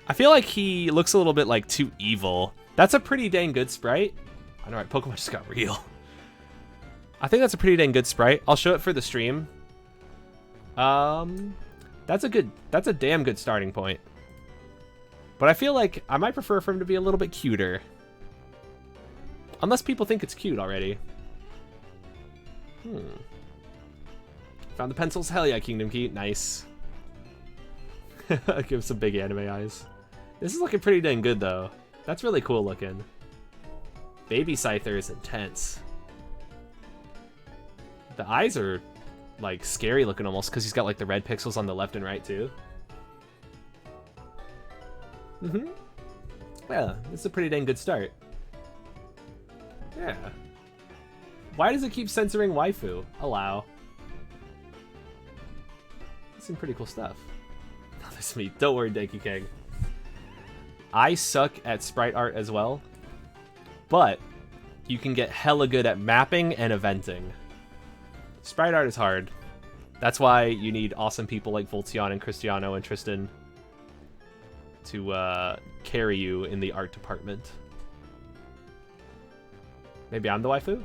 I feel like he looks a little bit like too evil. That's a pretty dang good sprite. I know, right? Pokemon just got real. I think that's a pretty dang good sprite. I'll show it for the stream. That's a damn good starting point. But I feel like I might prefer for him to be a little bit cuter. Unless people think it's cute already. Found the pencils. Hell yeah, Kingdom Key. Nice. Give some big anime eyes. This is looking pretty dang good, though. That's really cool looking. Baby Scyther is intense. The eyes are, like, scary looking almost, because he's got, like, the red pixels on the left and right, too. Yeah, this is a pretty dang good start. Yeah. Why does it keep censoring waifu? Allow. That's some pretty cool stuff. Oh, that's me. Don't worry, Danky King. I suck at sprite art as well, but you can get hella good at mapping and eventing. Sprite art is hard. That's why you need awesome people like Voltion and Cristiano and Tristan to carry you in the art department. Maybe I'm the waifu?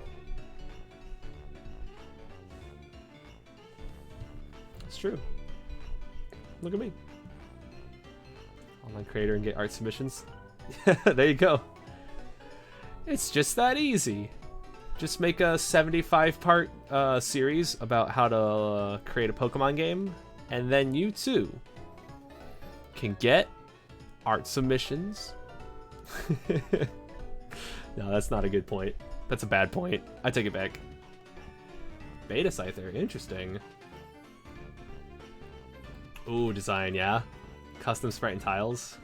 It's true. Look at me. Online creator and get art submissions. There you go. It's just that easy. Just make a 75-part series about how to create a Pokemon game, and then you too can get art submissions. No, that's not a good point. That's a bad point. I take it back. Beta Scyther, interesting. Ooh, design, yeah. Custom sprite and tiles.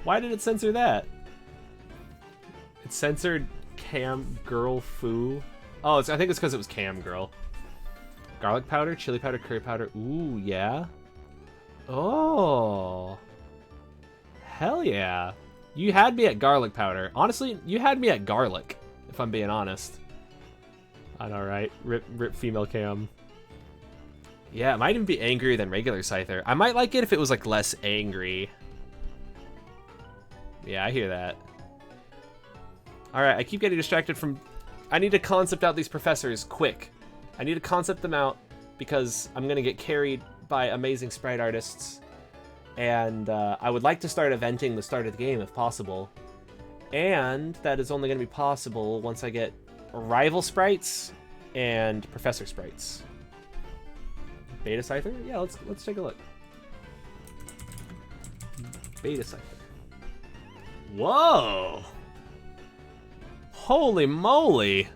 Why did it censor that? It censored Cam Girl Foo. Oh, I think it's because it was Cam Girl. Garlic powder, chili powder, curry powder. Ooh, yeah. Oh. Hell yeah. You had me at garlic powder. Honestly, you had me at garlic, if I'm being honest. I know, right? Rip female Cam. Yeah, it might even be angrier than regular Scyther. I might like it if it was, like, less angry. Yeah, I hear that. Alright, I keep getting distracted from... I need to concept out these professors quick. I need to concept them out because I'm going to get carried by amazing sprite artists. And I would like to start eventing the start of the game if possible. And that is only going to be possible once I get rival sprites and professor sprites. Beta Scyther? Yeah, let's take a look. Beta Scyther. Whoa! Holy moly!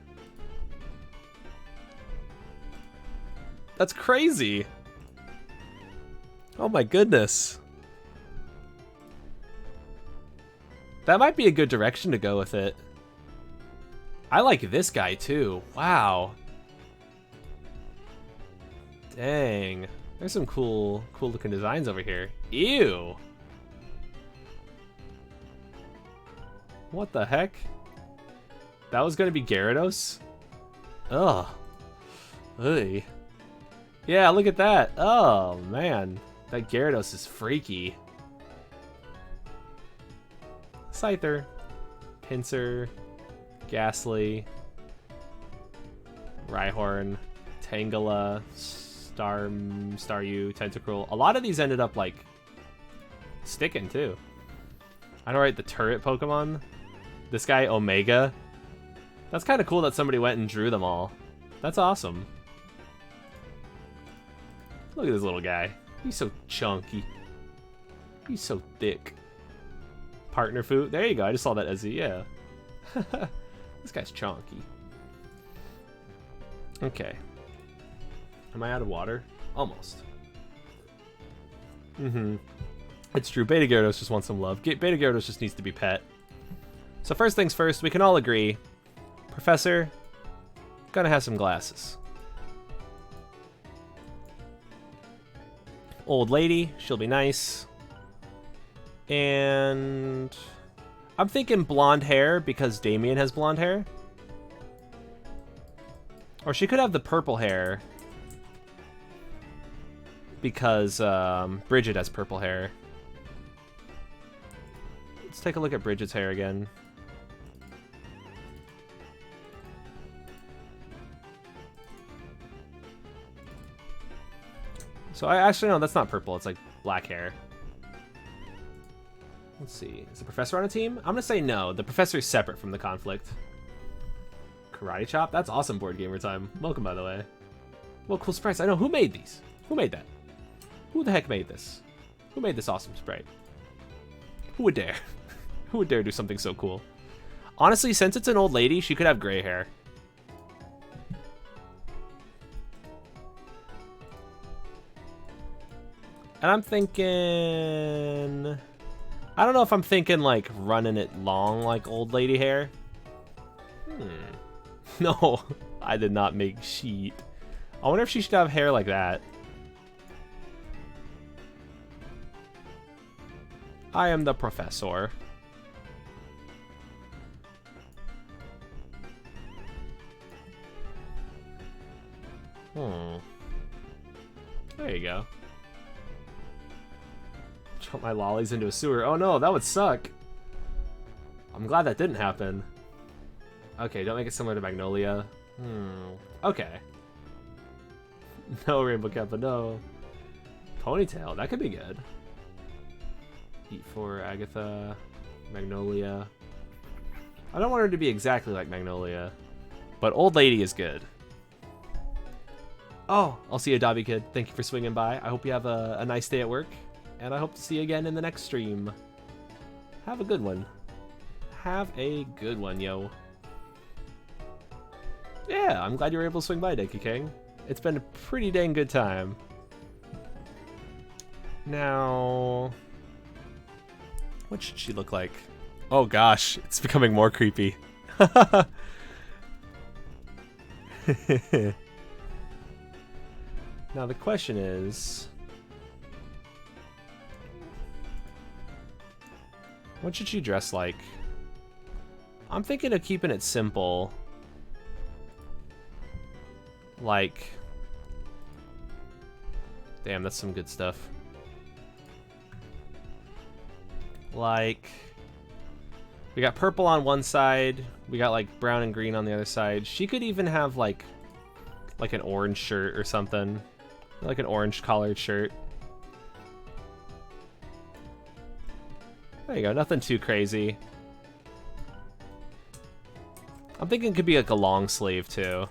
That's crazy! Oh my goodness. That might be a good direction to go with it. I like this guy too. Wow. Dang. There's some cool looking designs over here. Ew. What the heck? That was gonna be Gyarados? Ugh. Ugh. Yeah, look at that. Oh, man. That Gyarados is freaky. Scyther. Pinsir. Ghastly. Rhyhorn. Tangela. Staryu. Tentacruel. A lot of these ended up, like, sticking, too. I know, right? The turret Pokemon. This guy, Omega. That's kind of cool that somebody went and drew them all. That's awesome. Look at this little guy. He's so chunky. He's so thick. Partner food. There you go. I just saw that as yeah. This guy's chunky. Okay. Am I out of water? Almost. It's true. Beta Gyarados just wants some love. Beta Gyarados just needs to be pet. So first things first, we can all agree. Professor, gonna have some glasses. Old lady, she'll be nice. And I'm thinking blonde hair because Damien has blonde hair. Or she could have the purple hair because Bridget has purple hair. Let's take a look at Bridget's hair again. So I actually, no, that's not purple. It's like black hair. Let's see. Is the professor on a team? I'm going to say no. The professor is separate from the conflict. Karate Chop? That's awesome board gamer time. Welcome, by the way. Well, cool sprites. I know. Who made these? Who made that? Who the heck made this? Who made this awesome sprite? Who would dare? Who would dare do something so cool? Honestly, since it's an old lady, she could have gray hair. And I'm thinking... I don't know if I'm thinking, like, running it long like old lady hair. No, I did not make sheet. I wonder if she should have hair like that. I am the professor. There you go. Jump my lollies into a sewer. Oh no, that would suck. I'm glad that didn't happen. Okay, don't make it similar to Magnolia. Okay. No Rainbow Kappa, no. Ponytail, that could be good. Eat for Agatha. Magnolia. I don't want her to be exactly like Magnolia, but Old Lady is good. Oh, I'll see you, Dobby Kid. Thank you for swinging by. I hope you have a nice day at work, and I hope to see you again in the next stream. Have a good one. Have a good one, yo. Yeah, I'm glad you were able to swing by, Denki King. It's been a pretty dang good time. Now, what should she look like? Oh gosh, it's becoming more creepy. Now the question is, what should she dress like? I'm thinking of keeping it simple. Like, damn, that's some good stuff. Like, we got purple on one side, we got like brown and green on the other side. She could even have like an orange shirt or something. Like an orange collared shirt. There you go, nothing too crazy. I'm thinking it could be like a long sleeve too.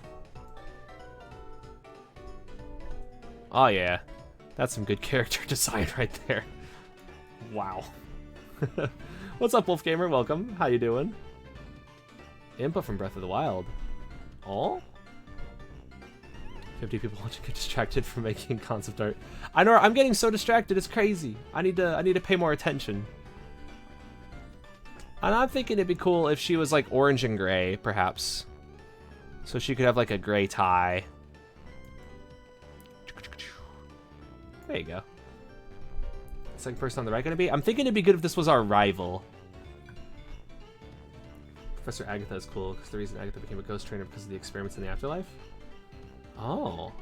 Oh yeah, that's some good character design right there. Wow. What's up, Wolf Gamer? Welcome. How you doing? Impa from Breath of the Wild. Oh? 50 people watching get distracted from making concept art. I know, I'm getting so distracted, it's crazy. I need to pay more attention. And I'm thinking it'd be cool if she was like orange and gray, perhaps. So she could have like a gray tie. There you go. Second person on the right gonna be? I'm thinking it'd be good if this was our rival. Professor Agatha is cool because the reason Agatha became a ghost trainer because of the experiments in the afterlife. Oh,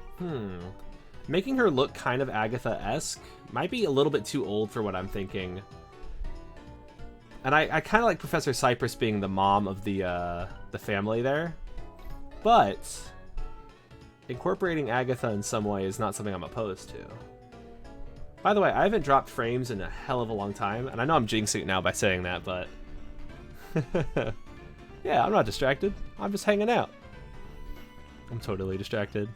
Making her look kind of Agatha-esque might be a little bit too old for what I'm thinking. And I kind of like Professor Cypress being the mom of the family there. But incorporating Agatha in some way is not something I'm opposed to. By the way, I haven't dropped frames in a hell of a long time, and I know I'm jinxing it now by saying that, but... yeah, I'm not distracted. I'm just hanging out. I'm totally distracted.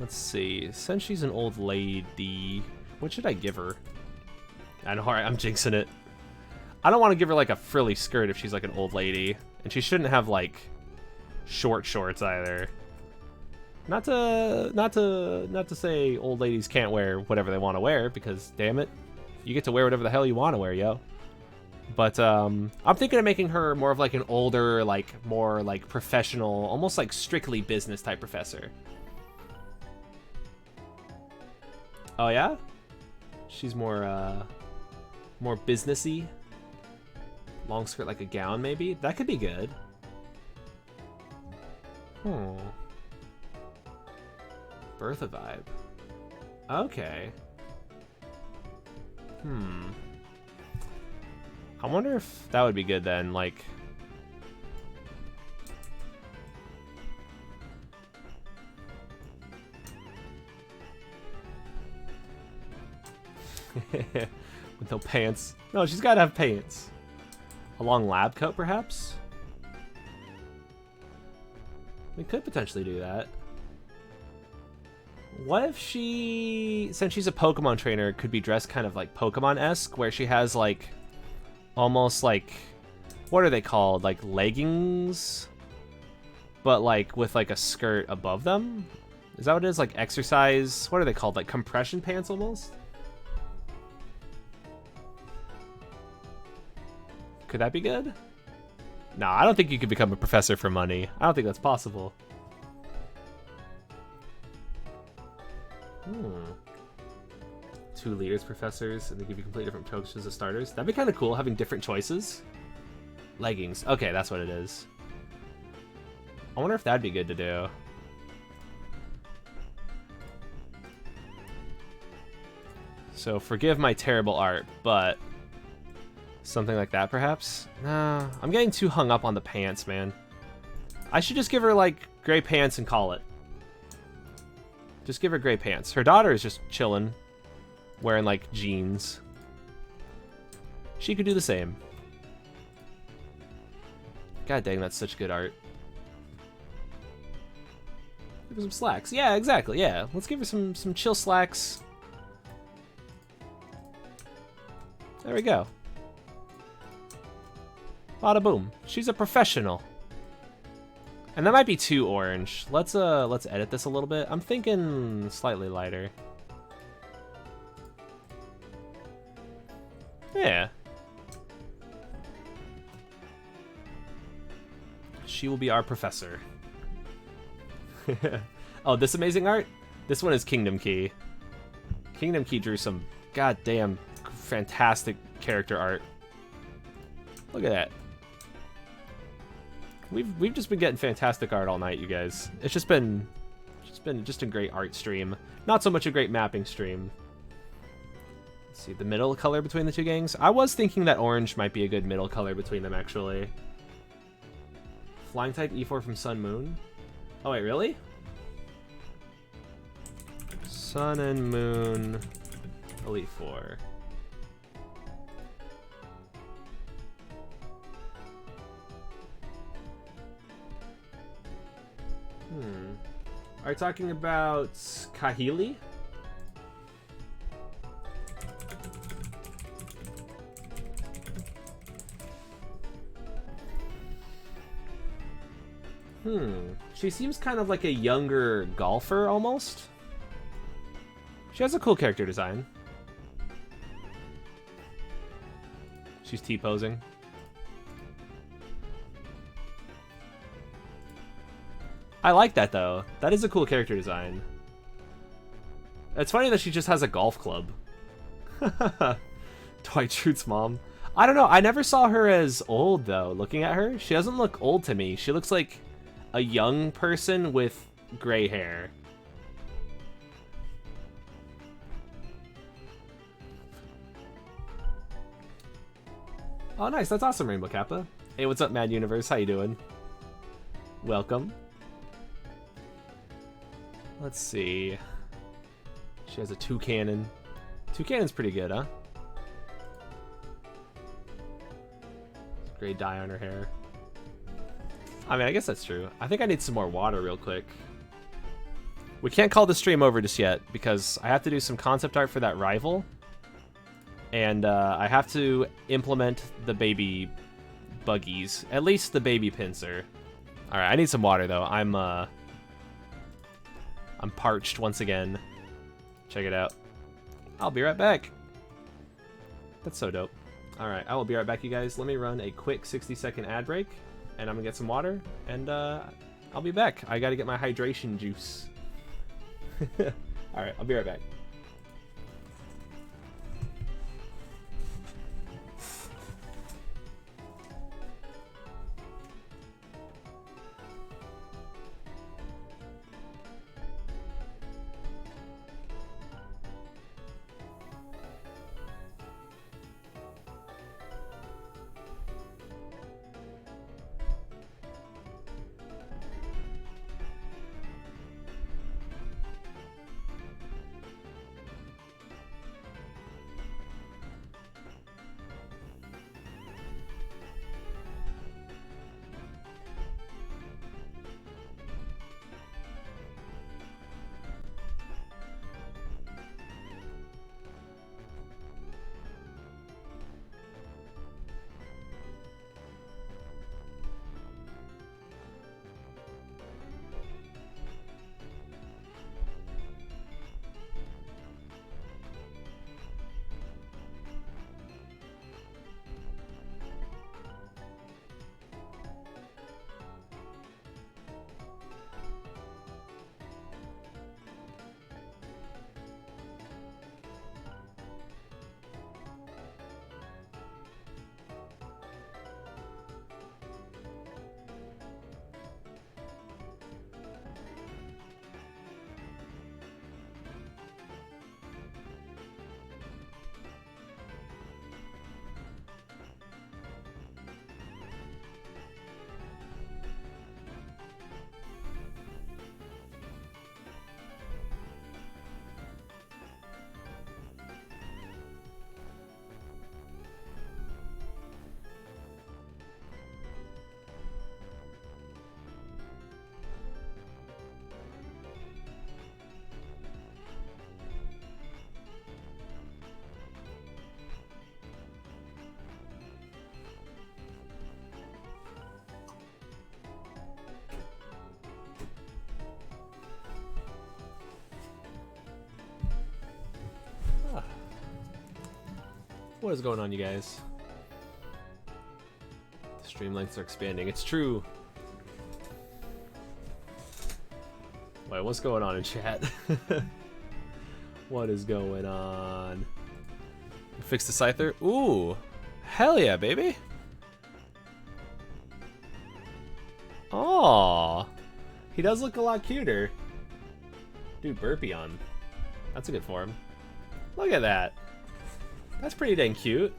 Let's see. Since she's an old lady, what should I give her? I know, I'm jinxing it. I don't want to give her like a frilly skirt if she's like an old lady, and she shouldn't have like short shorts either. Not to say old ladies can't wear whatever they want to wear, because damn it, you get to wear whatever the hell you want to wear, yo. But I'm thinking of making her more of like an older, like more like professional, almost like strictly business type professor. Oh yeah? She's more more businessy. Long skirt like a gown maybe? That could be good. Bertha vibe. Okay. I wonder if that would be good then, like... With no pants. No, she's gotta have pants. A long lab coat, perhaps? We could potentially do that. What if she, since she's a Pokemon trainer, could be dressed kind of like Pokemon-esque, where she has like, almost like, what are they called? Like leggings? But like with like a skirt above them? Is that what it is? Like exercise, what are they called? Like compression pants almost? Could that be good? No, I don't think you could become a professor for money. I don't think that's possible. Two leaders, professors, and they give you completely different coaches as starters. That'd be kind of cool, having different choices. Leggings. Okay, that's what it is. I wonder if that'd be good to do. So forgive my terrible art, but something like that perhaps? Nah, I'm getting too hung up on the pants, man. I should just give her like gray pants and call it. Just give her gray pants. Her daughter is just chilling, wearing like jeans. She could do the same. God dang, that's such good art. Give her some slacks. Yeah, exactly, yeah. Let's give her some chill slacks. There we go. Bada boom. She's a professional. And that might be too orange. Let's edit this a little bit. I'm thinking slightly lighter. Yeah. She will be our professor. Oh, this amazing art? This one is Kingdom Key. Kingdom Key drew some goddamn fantastic character art. Look at that. We've just been getting fantastic art all night, you guys. It's just been a great art stream. Not so much a great mapping stream. Let's see, the middle color between the two gangs. I was thinking that orange might be a good middle color between them, actually. Flying type E4 from Sun Moon. Oh wait, really? Sun and Moon Elite 4. Are you talking about Kahili? She seems kind of like a younger golfer, almost. She has a cool character design. She's T-posing. I like that, though. That is a cool character design. It's funny that she just has a golf club. Dwight Schrute's mom. I don't know. I never saw her as old, though. Looking at her, she doesn't look old to me. She looks like a young person with gray hair. Oh, nice. That's awesome, Rainbow Kappa. Hey, what's up, Mad Universe? How you doing? Welcome. Let's see. She has a Toucanon. Toucanon's pretty good, huh? Gray dye on her hair. I mean, I guess that's true. I think I need some more water real quick. We can't call the stream over just yet because I have to do some concept art for that rival. And I have to implement the baby buggies. At least the baby pincer. Alright, I need some water though. I'm parched once again. Check it out. I'll be right back. That's so dope. Alright, I will be right back, you guys. Let me run a quick 60-second ad break. And I'm gonna get some water. And I'll be back. I gotta get my hydration juice. Alright, I'll be right back. What is going on, you guys? The stream lengths are expanding. It's true. Wait, what's going on in chat? What is going on? Fix the Scyther? Ooh! Hell yeah, baby! Aww! He does look a lot cuter. Dude, Burpeon. That's a good form. Look at that! That's pretty dang cute.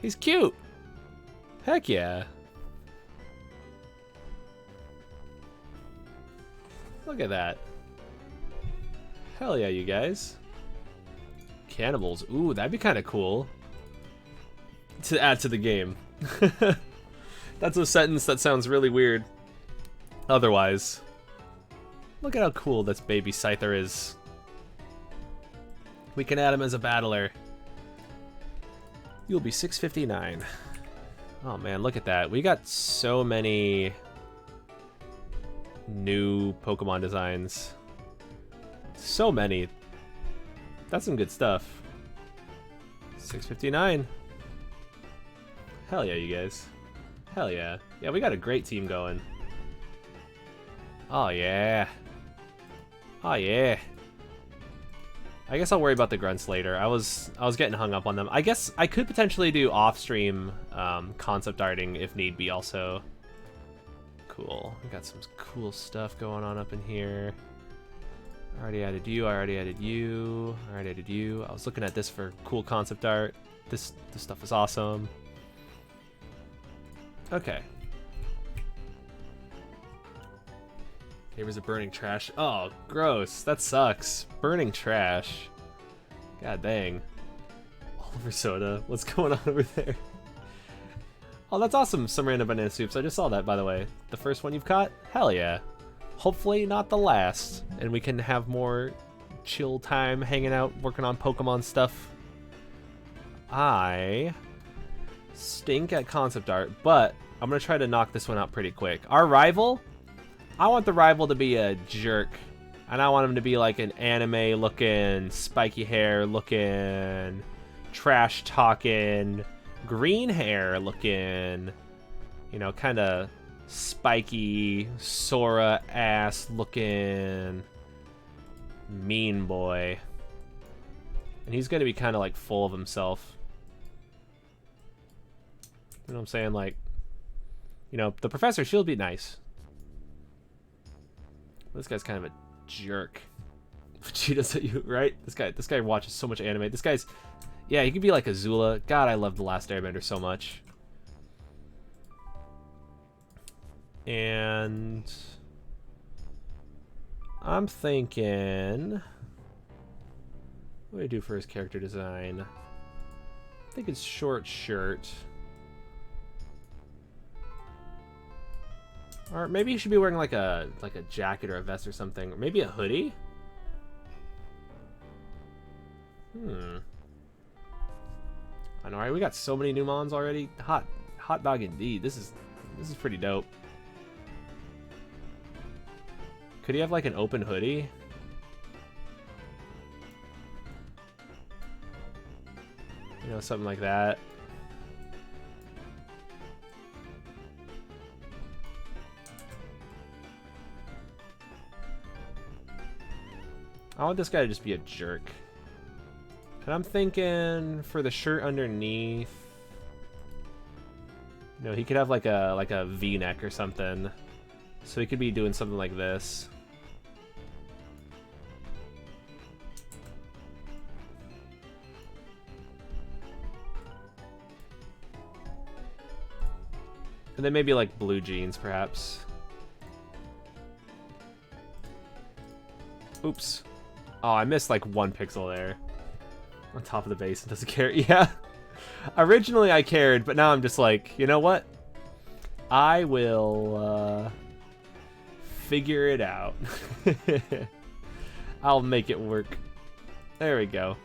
He's cute! Heck yeah! Look at that. Hell yeah, you guys. Cannibals. Ooh, that'd be kind of cool to add to the game. That's a sentence that sounds really weird otherwise. Look at how cool this baby Scyther is. We can add him as a battler. You'll be 659. Oh man, look at that. We got so many new Pokemon designs. So many. That's some good stuff. 659. Hell yeah, you guys. Hell yeah. Yeah, we got a great team going. Oh yeah. Oh yeah. I guess I'll worry about the grunts later. I was getting hung up on them. I guess I could potentially do off-stream concept arting if need be also. Cool. We got some cool stuff going on up in here. I already added you. I already added you. I already added you. I was looking at this for cool concept art. This stuff is awesome. Okay. Neighbors are burning trash. Oh, gross. That sucks. Burning trash. God dang. Oliver Soda. What's going on over there? Oh, that's awesome. Some random banana soups. I just saw that, by the way. The first one you've caught? Hell yeah. Hopefully not the last. And we can have more chill time hanging out, working on Pokemon stuff. I stink at concept art, but I'm going to try to knock this one out pretty quick. Our rival, I want the rival to be a jerk. And I want him to be like an anime-looking, spiky hair-looking, trash-talking, green hair-looking, you know, kind of spiky, Sora-ass looking mean boy. And he's going to be kind of like full of himself. You know what I'm saying? Like, you know, the professor, she'll be nice. This guy's kind of a jerk. Vegeta's at you, right? This guy watches so much anime. This guy's, yeah, he could be like Azula. God, I love The Last Airbender so much. And I'm thinking, what do I do for his character design? I think it's short shirt. Or maybe he should be wearing like a jacket or a vest or something. Or maybe a hoodie? I know, right? We got so many new mons already. Hot dog indeed. This is pretty dope. Could he have like an open hoodie? You know, something like that. I want this guy to just be a jerk. And I'm thinking for the shirt underneath, you know, he could have like a V-neck or something. So he could be doing something like this. And then maybe like blue jeans, perhaps. Oops. Oh, I missed like 1 pixel there. On top of the base, it doesn't care. Yeah. Originally I cared, but now I'm just like, you know what? I will figure it out. I'll make it work. There we go.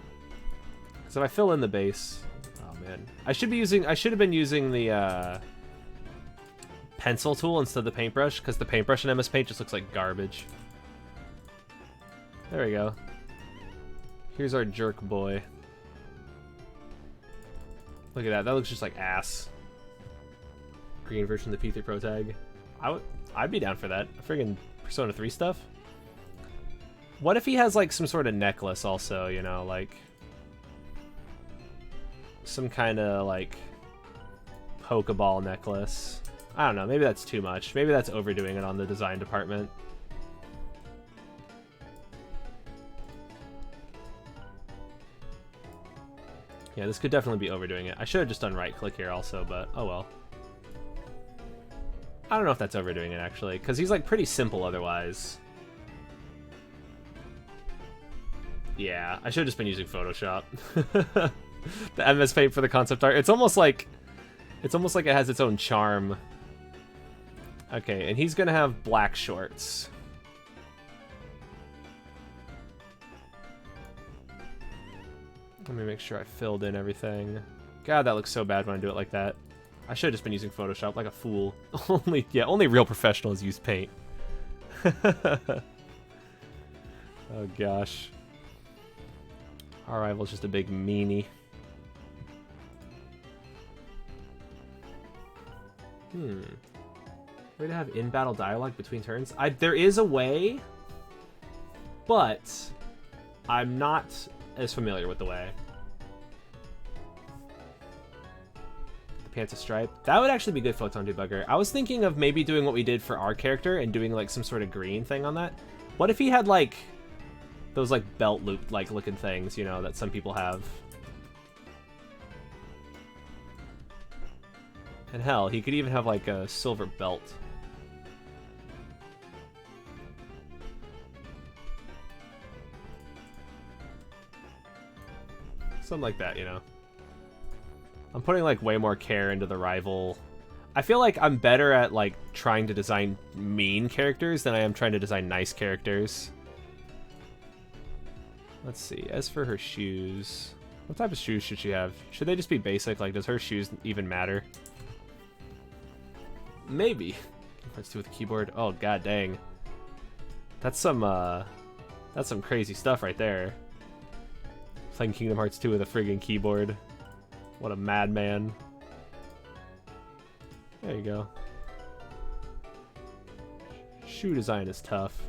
So if I fill in the base, oh man, I should have been using the pencil tool instead of the paintbrush, because the paintbrush in MS Paint just looks like garbage. There we go. Here's our jerk boy. Look at that. That looks just like ass. Green version of the P3 Pro tag. I'd be down for that. Friggin' Persona 3 stuff. What if he has like some sort of necklace also, you know, like some kind of like Pokeball necklace. I don't know, maybe that's too much. Maybe that's overdoing it on the design department. Yeah, this could definitely be overdoing it. I should have just done right click here also, but oh well. I don't know if that's overdoing it actually, because he's like pretty simple otherwise. Yeah, I should have just been using Photoshop. The MS Paint for the concept art. It's almost like it has its own charm. Okay, and he's gonna have black shorts. Let me make sure I filled in everything. God, that looks so bad when I do it like that. I should have just been using Photoshop like a fool. Only real professionals use paint. Oh gosh. Our rival's just a big meanie. Way to have in-battle dialogue between turns? There is a way, but I'm not as familiar with the way. The Panta Stripe. That would actually be good Photon Debugger. I was thinking of maybe doing what we did for our character and doing like some sort of green thing on that. What if he had like those like belt loop like looking things, you know, that some people have? And hell, he could even have like a silver belt. Something like that, you know. I'm putting like way more care into the rival. I feel like I'm better at like trying to design mean characters than I am trying to design nice characters. Let's see. As for her shoes, what type of shoes should she have? Should they just be basic? Like, does her shoes even matter? Maybe. Let's do with the keyboard. Oh god dang. That's some crazy stuff right there. Playing Kingdom Hearts 2 with a friggin' keyboard. What a madman. There you go. Shoe design is tough.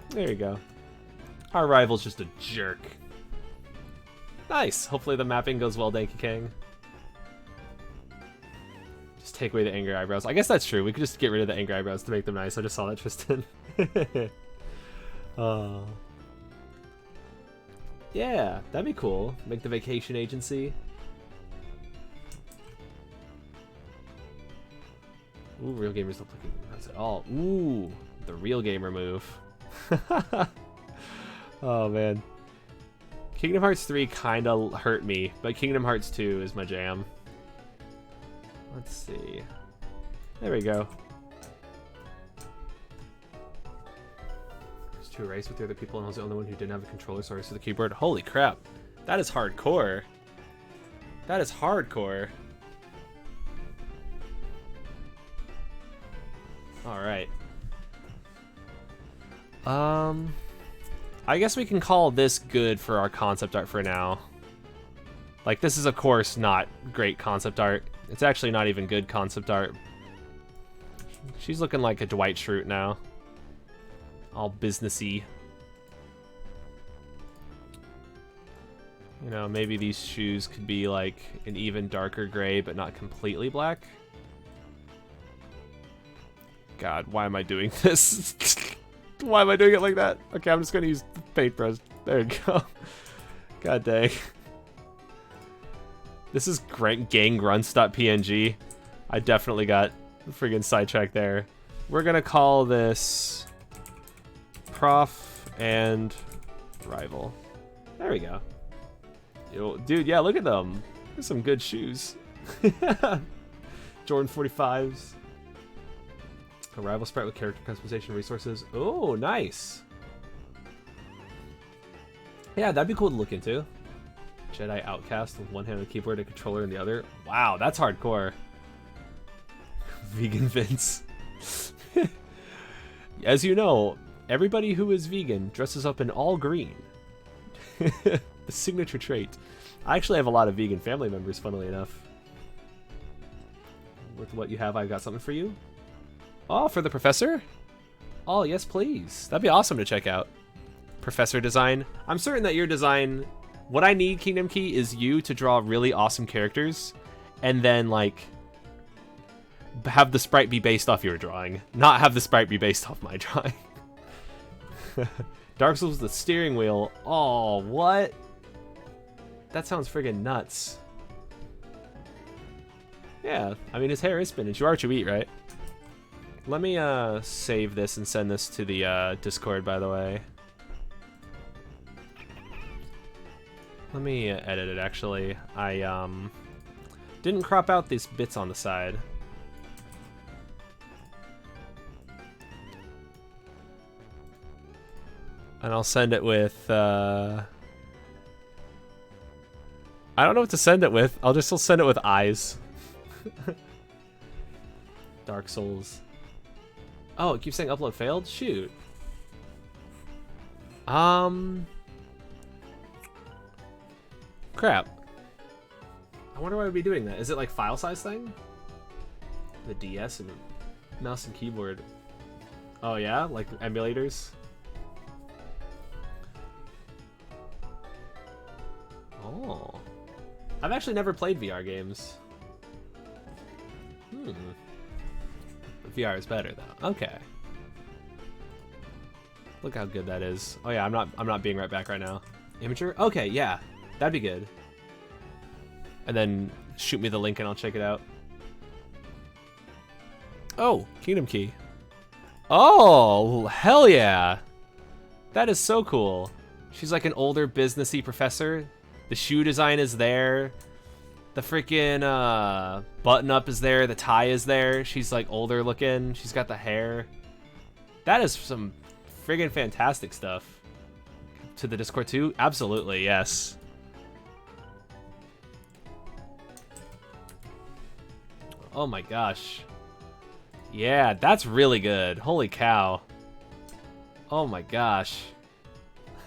There you go. Our rival's just a jerk. Nice! Hopefully the mapping goes well, Danky King. Just take away the angry eyebrows. I guess that's true. We could just get rid of the angry eyebrows to make them nice. I just saw that, Tristan. Yeah, that'd be cool. Make the vacation agency. Ooh, real gamers don't look at all. Ooh, the real gamer move. Oh man. Kingdom Hearts 3 kinda hurt me, but Kingdom Hearts 2 is my jam. Let's see. There we go. Just to race with the other people, and I was the only one who didn't have a controller, so I raced with the keyboard. Holy crap. That is hardcore. That is hardcore. Alright. I guess we can call this good for our concept art for now. Like, this is of course not great concept art. It's actually not even good concept art. She's looking like a Dwight Schrute now. All businessy. You know, maybe these shoes could be like an even darker gray, but not completely black. God, why am I doing this? Why am I doing it like that? Okay, I'm just gonna use the paintbrush. There you go. God dang. This is ganggrunts.png. I definitely got friggin' sidetracked there. We're gonna call this Prof and Rival. There we go. Yo, dude, yeah, look at them. There's some good shoes. Jordan 45s. A rival sprite with character customization resources. Oh, nice. Yeah, that'd be cool to look into. Jedi Outcast with one hand on the keyboard and controller in the other. Wow, that's hardcore. Vegan Vince. As you know, everybody who is vegan dresses up in all green. The signature trait. I actually have a lot of vegan family members, funnily enough. With what you have, I've got something for you. Oh, for the professor? Oh, yes, please. That'd be awesome to check out. Professor design. I'm certain that your design... What I need, Kingdom Key, is you to draw really awesome characters and then, like, have the sprite be based off your drawing. Not have the sprite be based off my drawing. Dark Souls, the steering wheel. Oh, what? That sounds friggin' nuts. Yeah, I mean, his hair is spinach. You are what you eat, right? Let me save this and send this to the Discord, by the way. Let me edit it, actually. I didn't crop out these bits on the side. And I'll send it with, I don't know what to send it with. I'll send it with eyes. Dark Souls. Oh, it keeps saying upload failed? Shoot. Crap. I wonder why we'd be doing that. Is it like file size thing? The DS and mouse and keyboard. Oh yeah? Like emulators? Oh. I've actually never played VR games. VR is better though. Okay. Look how good that is. Oh yeah, I'm not being right back right now. Imager? Okay, yeah. That'd be good. And then shoot me the link and I'll check it out. Oh, Kingdom Key. Oh, hell yeah. That is so cool. She's like an older businessy professor. The shoe design is there. The freaking button up is there. The tie is there. She's like older looking. She's got the hair. That is some friggin' fantastic stuff. To the Discord too? Absolutely, yes. Oh my gosh. Yeah, that's really good. Holy cow. Oh my gosh.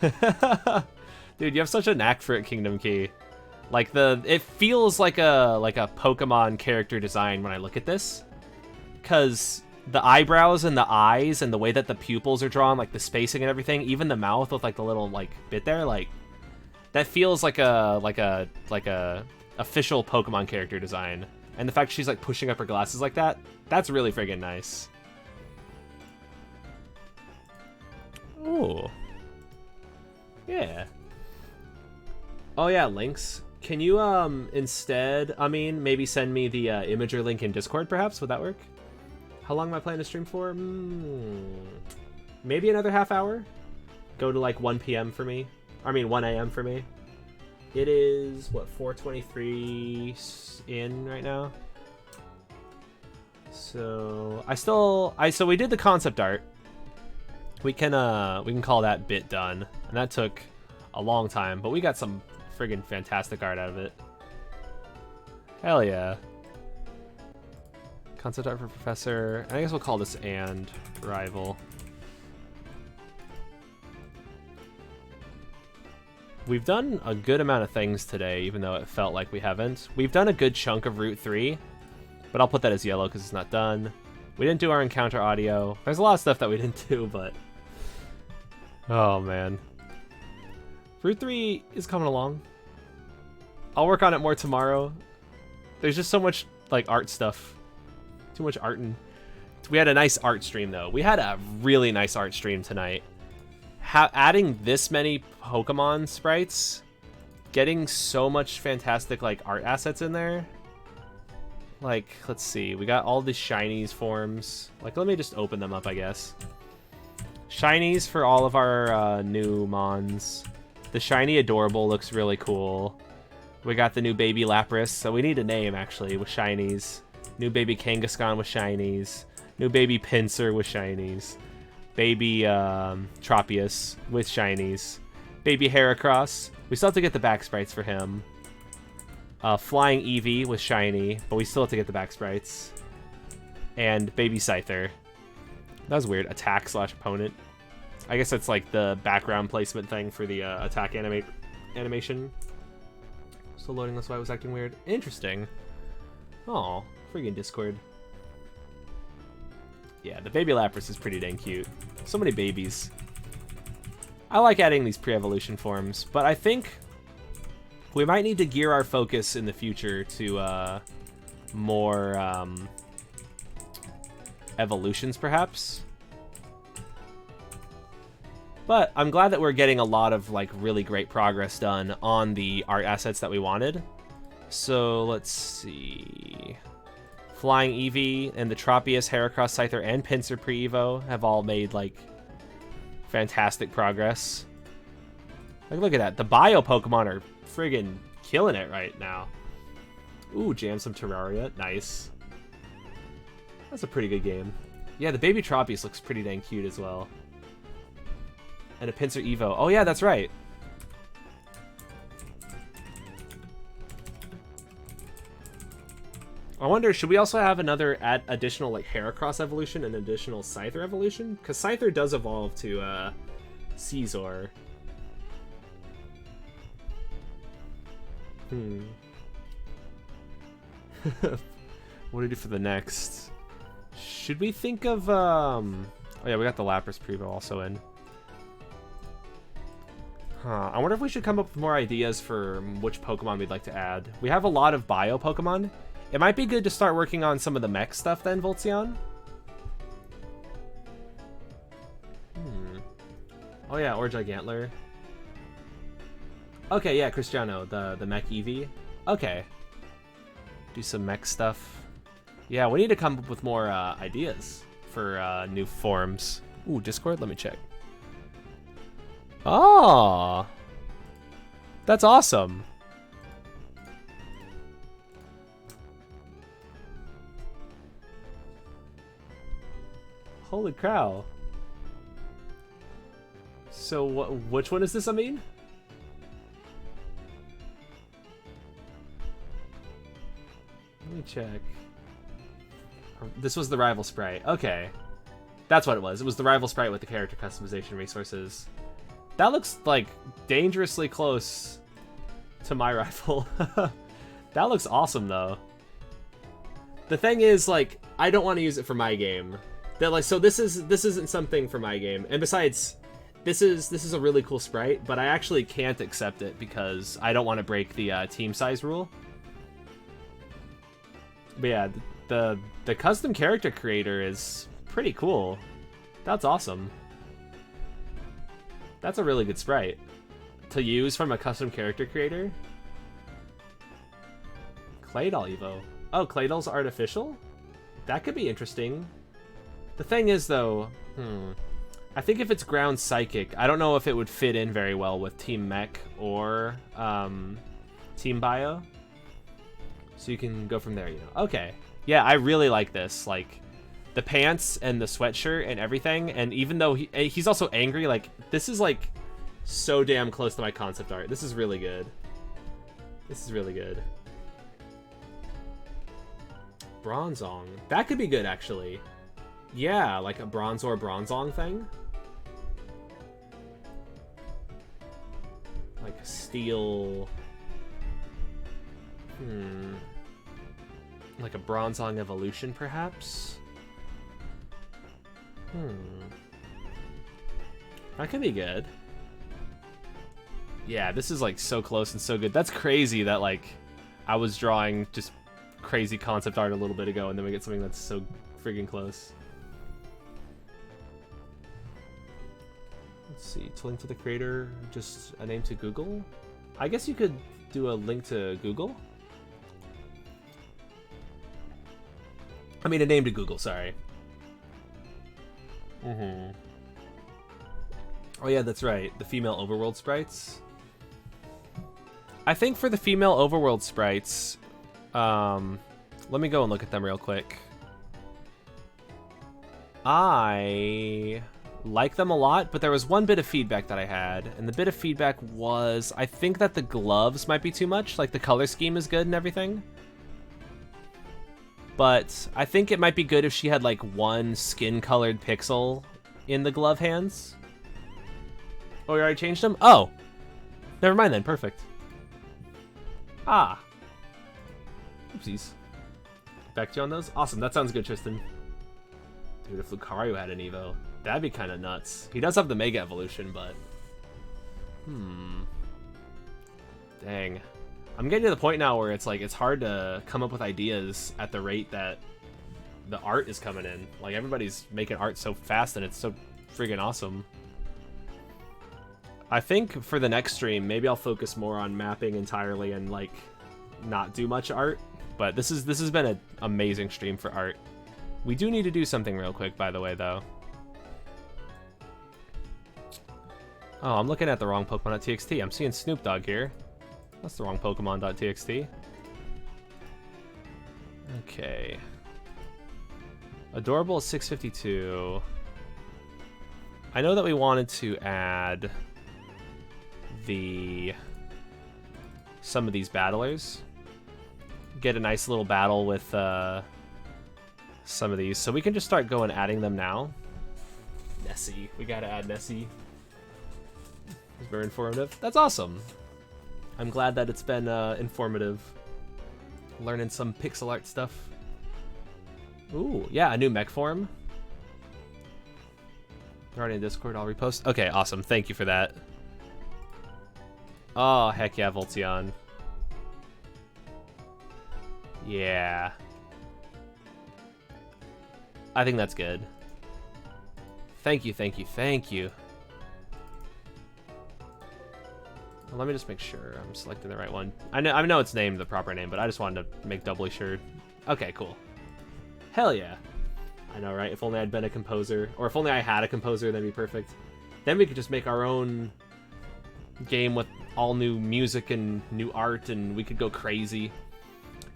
Dude, you have such a knack for it, Kingdom Key. Like it feels like a Pokemon character design when I look at this. Cause the eyebrows and the eyes and the way that the pupils are drawn, like the spacing and everything, even the mouth with like the little like bit there, like that feels like a official Pokemon character design. And the fact she's like pushing up her glasses like that, that's really friggin' nice. Ooh. Yeah. Oh yeah, links. Can you instead, I mean, maybe send me the Imager link in Discord perhaps? Would that work? How long am I planning to stream for? Maybe another half hour? Go to like 1 p.m. for me. I mean 1 a.m. for me. It is, what, 4:23 in right now? So, so we did the concept art. We can call that bit done. And that took a long time, but we got some friggin' fantastic art out of it. Hell yeah. Concept art for Professor. I guess we'll call this and rival. We've done a good amount of things today, even though it felt like we haven't. We've done a good chunk of Route 3, but I'll put that as yellow because it's not done. We didn't do our encounter audio. There's a lot of stuff that we didn't do, but... Oh, man. Route 3 is coming along. I'll work on it more tomorrow. There's just so much, like, art stuff. Too much art. We had a nice art stream, though. We had a really nice art stream tonight. Adding this many Pokemon sprites, getting so much fantastic like art assets in there. Like, let's see, we got all the shinies forms. Like, let me just open them up, I guess. Shinies for all of our new mons. The shiny Adorable looks really cool. We got the new baby Lapras, so we need a name actually with shinies. New baby Kangaskhan with shinies. New baby Pinsir with shinies. Baby Tropius with shinies. Baby Heracross. We still have to get the back sprites for him. Flying Eevee with shiny, but we still have to get the back sprites. And Baby Scyther. That was weird. Attack / opponent. I guess that's like the background placement thing for the attack animation. Still loading, that's why it was acting weird. Interesting. Oh, freaking Discord. Yeah, the baby Lapras is pretty dang cute. So many babies. I like adding these pre-evolution forms, but I think we might need to gear our focus in the future to more evolutions, perhaps. But I'm glad that we're getting a lot of like really great progress done on the art assets that we wanted. So let's see. Flying Eevee and the Tropius, Heracross, Scyther, and Pinsir pre-evo have all made like fantastic progress. Like, look at that. The bio Pokemon are friggin' killing it right now. Ooh, jam some Terraria. Nice. That's a pretty good game. Yeah, the baby Tropius looks pretty dang cute as well. And a Pinsir Evo. Oh yeah, that's right. I wonder, should we also have another additional like Heracross evolution and additional Scyther evolution? Because Scyther does evolve to Caesar. What do we do for the next? Should we think of oh yeah, we got the Lapras Prevo also in. I wonder if we should come up with more ideas for which Pokemon we'd like to add. We have a lot of bio Pokemon. It might be good to start working on some of the mech stuff then, Voltzion. Oh yeah, or Gigantler. Okay, yeah, Cristiano, the mech Eevee. Okay. Do some mech stuff. Yeah, we need to come up with more ideas for new forms. Ooh, Discord? Let me check. Oh! That's awesome. Holy cow. So which one is this, I mean? Let me check. This was the rival sprite. Okay. That's what it was. It was the rival sprite with the character customization resources. That looks like dangerously close to my rival. That looks awesome though. The thing is, like, I don't want to use it for my game. That like, so this isn't something for my game. And besides, this is a really cool sprite, but I actually can't accept it because I don't want to break the team size rule. But yeah, the custom character creator is pretty cool. That's awesome. That's a really good sprite to use from a custom character creator. Claydol Evo. Oh, Claydol's artificial? That could be interesting. The thing is, though, I think if it's ground psychic, I don't know if it would fit in very well with Team Mech or Team Bio. So you can go from there, you know. Okay. Yeah, I really like this. Like, the pants and the sweatshirt and everything. And even though he's also angry, like, this is, like, so damn close to my concept art. This is really good. This is really good. Bronzong. That could be good, actually. Yeah, like a Bronzor Bronzong thing. Like a steel... Like a Bronzong evolution, perhaps? That could be good. Yeah, this is like so close and so good. That's crazy that like I was drawing just crazy concept art a little bit ago and then we get something that's so friggin' close. Let's see, to link to the creator, just a name to Google? I guess you could do a link to Google. I mean, a name to Google, sorry. Oh yeah, that's right. The female Overworld sprites. I think for the female Overworld sprites, let me go and look at them real quick. I like them a lot, but there was one bit of feedback that I had, and the bit of feedback was I think that the gloves might be too much. Like, the color scheme is good and everything, but I think it might be good if she had like one skin-colored pixel in the glove hands. Oh, you already changed them? Oh, never mind then. Perfect. Ah. Oopsies. Back to you on those? Awesome, that sounds good, Tristan. Dude, if Lucario had an Evo, that'd be kind of nuts. He does have the Mega Evolution, but... Dang. I'm getting to the point now where it's like, it's hard to come up with ideas at the rate that the art is coming in. Like, everybody's making art so fast and it's so friggin' awesome. I think for the next stream, maybe I'll focus more on mapping entirely and like not do much art. But this has been an amazing stream for art. We do need to do something real quick, by the way, though. Oh, I'm looking at the wrong Pokemon.txt. I'm seeing Snoop Dogg here. That's the wrong Pokemon.txt. Okay. Adorable is 652. I know that we wanted to add some of these battlers. Get a nice little battle with some of these. So we can just start going adding them now. Nessie. We gotta add Nessie. It's very informative. That's awesome. I'm glad that it's been informative. Learning some pixel art stuff. Ooh, yeah, a new mech form. Already in Discord, I'll repost. Okay, awesome. Thank you for that. Oh, heck yeah, Voltzion. Yeah. I think that's good. Thank you, thank you, thank you. Well, let me just make sure I'm selecting the right one. I know it's named the proper name, but I just wanted to make doubly sure. Okay, cool. Hell yeah. I know, right? If only I'd been a composer, or if only I had a composer, that'd be perfect. Then we could just make our own game with all new music and new art, and we could go crazy.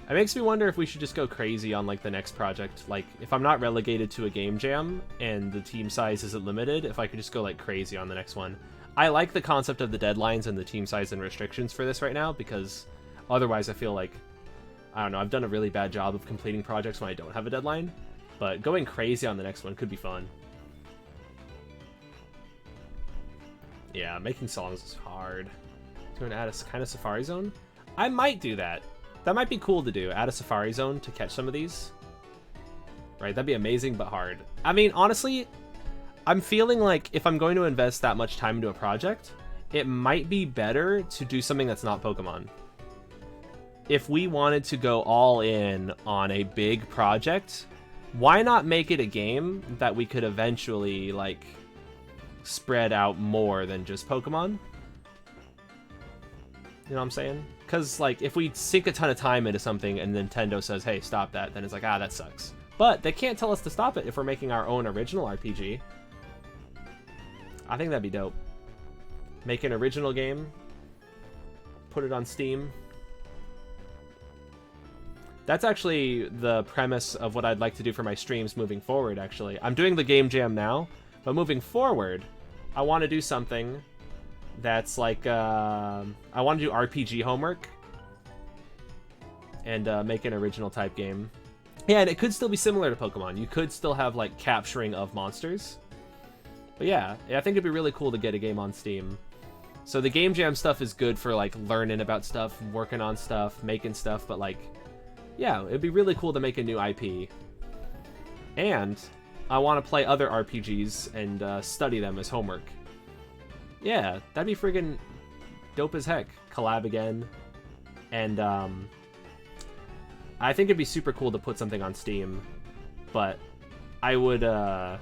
It makes me wonder if we should just go crazy on like the next project. Like if I'm not relegated to a game jam and the team size isn't limited, if I could just go like crazy on the next one. I like the concept of the deadlines and the team size and restrictions for this right now, because otherwise I feel like, I don't know, I've done a really bad job of completing projects when I don't have a deadline, but going crazy on the next one could be fun. Yeah, making songs is hard. Going to add a kind of Safari Zone? I might do that. That might be cool to do. Add a Safari Zone to catch some of these. Right, that'd be amazing, but hard. I mean, honestly, I'm feeling like if I'm going to invest that much time into a project, it might be better to do something that's not Pokemon. If we wanted to go all in on a big project, why not make it a game that we could eventually, like, spread out more than just Pokemon? You know what I'm saying? Because, like, if we sink a ton of time into something and Nintendo says, hey, stop that, then it's like, ah, that sucks. But they can't tell us to stop it if we're making our own original RPG. I think that'd be dope. Make an original game. Put it on Steam. That's actually the premise of what I'd like to do for my streams moving forward, actually. I'm doing the game jam now, but moving forward, I want to do something that's like, I want to do RPG homework and make an original type game. Yeah, and it could still be similar to Pokemon. You could still have, like, capturing of monsters. But yeah, I think it'd be really cool to get a game on Steam. So the game jam stuff is good for, like, learning about stuff, working on stuff, making stuff, but, like, yeah, it'd be really cool to make a new IP. And I want to play other RPGs and study them as homework. Yeah, that'd be friggin' dope as heck. Collab again. And I think it'd be super cool to put something on Steam, but I would not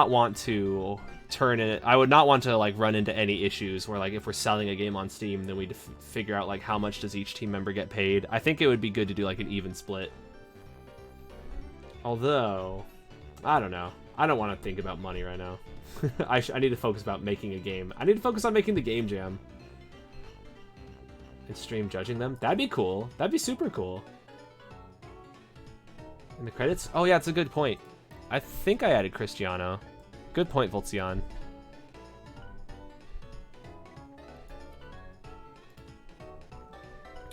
want to turn it. I would not want to like run into any issues where like if we're selling a game on Steam, then we'd figure out like how much does each team member get paid. I think it would be good to do like an even split. Although, I don't know. I don't want to think about money right now. I need to focus about making a game. I need to focus on making the game jam. And stream judging them. That'd be cool. That'd be super cool. In the credits? Oh yeah, it's a good point. I think I added Cristiano. Good point, Voltzion.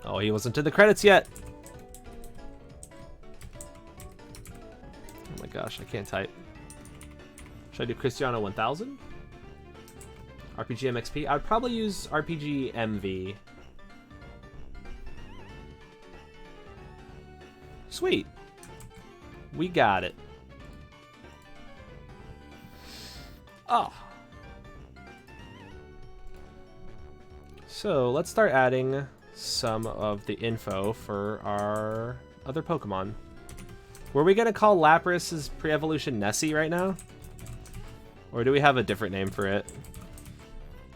Oh, he wasn't in the credits yet. Oh my gosh, I can't type. Should I do Cristiano 1000? RPG MXP? I'd probably use RPG MV. Sweet. We got it. Oh. So let's start adding some of the info for our other Pokemon. Were we going to call Lapras's pre-evolution Nessie right now? Or do we have a different name for it?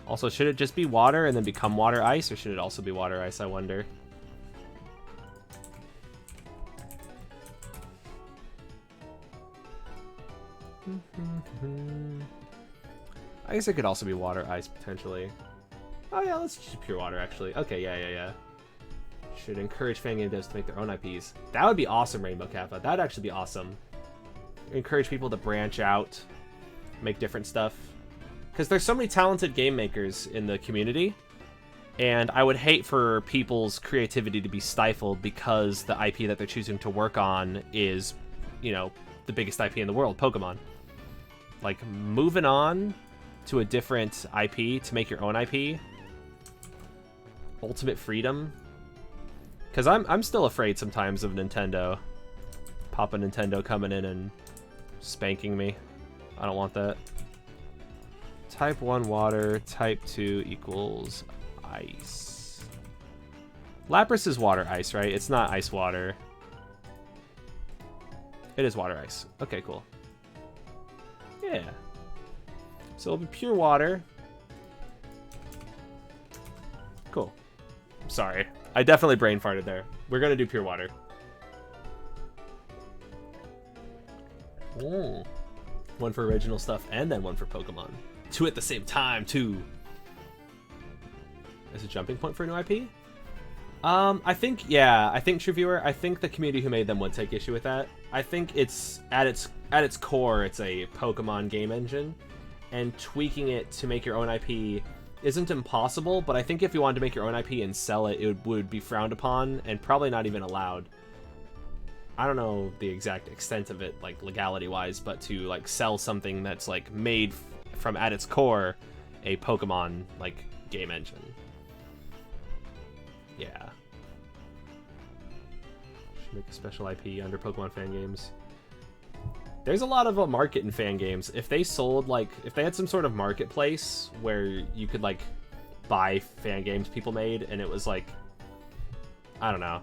Also, should it just be water and then become water ice, or should it also be water ice, I wonder? I guess it could also be water ice, potentially. Oh yeah, let's just pure water, actually. Okay, yeah. Should encourage fan game devs to make their own IPs. That would be awesome, Rainbow Kappa. That would actually be awesome. Encourage people to branch out make different stuff. Because there's so many talented game makers in the community, and I would hate for people's creativity to be stifled because the IP that they're choosing to work on is, you know, the biggest IP in the world, Pokemon. Like, moving on to a different IP to make your own IP, ultimate freedom. Because I'm still afraid sometimes of Nintendo. Papa Nintendo coming in and spanking me. I don't want that. Type 1 water, type 2 equals ice. Lapras is water ice, right? It's not ice water. It is water ice. Okay, cool. Yeah. So it'll be pure water. Cool. Sorry. I definitely brain farted there. We're gonna do pure water. Ooh. One for original stuff and then one for Pokemon. Two at the same time, too. Is a jumping point for a new IP? I think, yeah. I think, True Viewer, I think the community who made them would take issue with that. I think it's, at its core, it's a Pokemon game engine. And tweaking it to make your own IP isn't impossible, but I think if you wanted to make your own IP and sell it, it would be frowned upon and probably not even allowed. I don't know the exact extent of it, like, legality-wise, but to, like, sell something that's, like, made from, at its core, a Pokemon, like, game engine. Yeah. Should make a special IP under Pokemon fan games. There's a lot of a market in fan games. If they sold, like, if they had some sort of marketplace where you could, like, buy fan games people made, and it was, like, I don't know.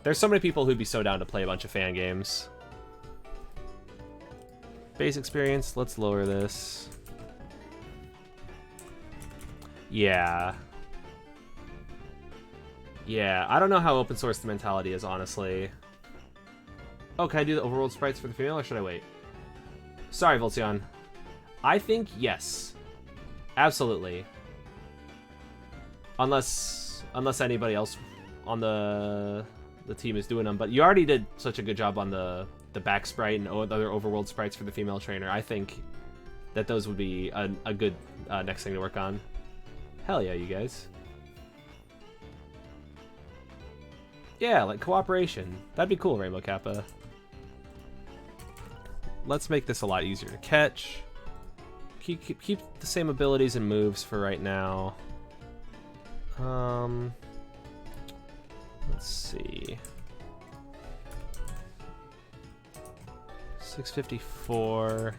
There's so many people who'd be so down to play a bunch of fan games. Base experience, let's lower this. Yeah. Yeah, I don't know how open source the mentality is, honestly. Oh, can I do the overworld sprites for the female, or should I wait? Sorry, Voltzion. I think yes. Absolutely. Unless anybody else on the team is doing them. But you already did such a good job on the back sprite and other overworld sprites for the female trainer. I think that those would be a good next thing to work on. Hell yeah, you guys. Yeah, like cooperation. That'd be cool, Rainbow Kappa. Let's make this a lot easier to catch. Keep the same abilities and moves for right now. Let's see. 654.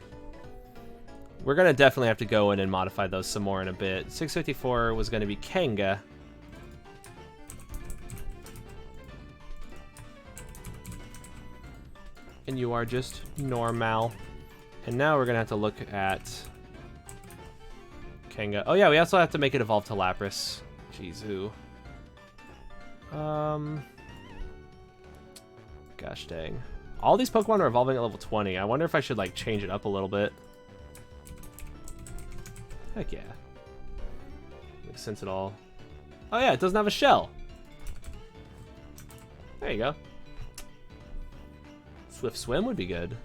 We're gonna definitely have to go in and modify those some more in a bit. 654 was gonna be Kanga. And you are just normal. And now we're gonna have to look at Kanga. Oh yeah, we also have to make it evolve to Lapras. Jeez. Gosh dang. All these Pokemon are evolving at level 20. I wonder if I should, like, change it up a little bit. Heck yeah. Makes sense at all. Oh yeah, it doesn't have a shell. There you go. Swift Swim would be good.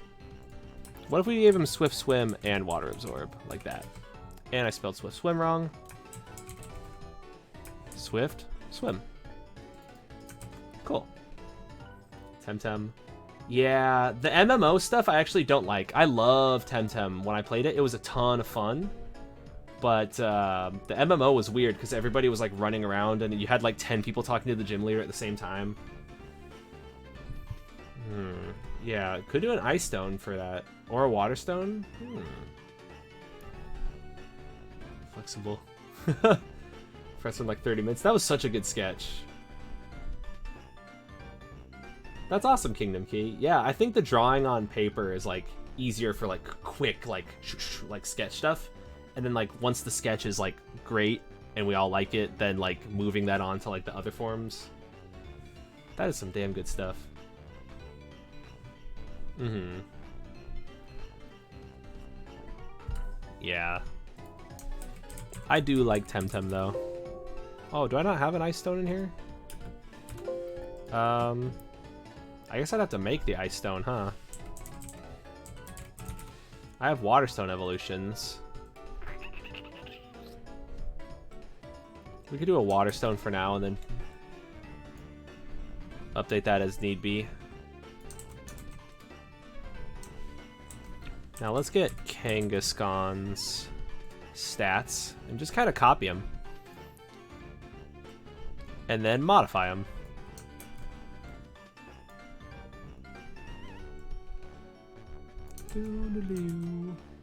What if we gave him Swift Swim and Water Absorb, like that? And I spelled Swift Swim wrong. Swift Swim. Cool. Temtem. Yeah, the MMO stuff I actually don't like. I love Temtem. When I played it, it was a ton of fun. But the MMO was weird because everybody was like running around and you had like 10 people talking to the gym leader at the same time. Yeah, could do an Ice Stone for that. Or a Water Stone. Flexible. Press in like 30 minutes. That was such a good sketch. That's awesome, Kingdom Key. Yeah, I think the drawing on paper is like easier for like quick like sketch stuff. And then like once the sketch is like great and we all like it, then like moving that on to like the other forms. That is some damn good stuff. Yeah. I do like Temtem though. Oh, do I not have an Ice Stone in here? I guess I'd have to make the Ice Stone, huh? I have Waterstone evolutions. We could do a Waterstone for now and then update that as need be. Now let's get Kangaskhan's stats and just kind of copy them. And then modify them.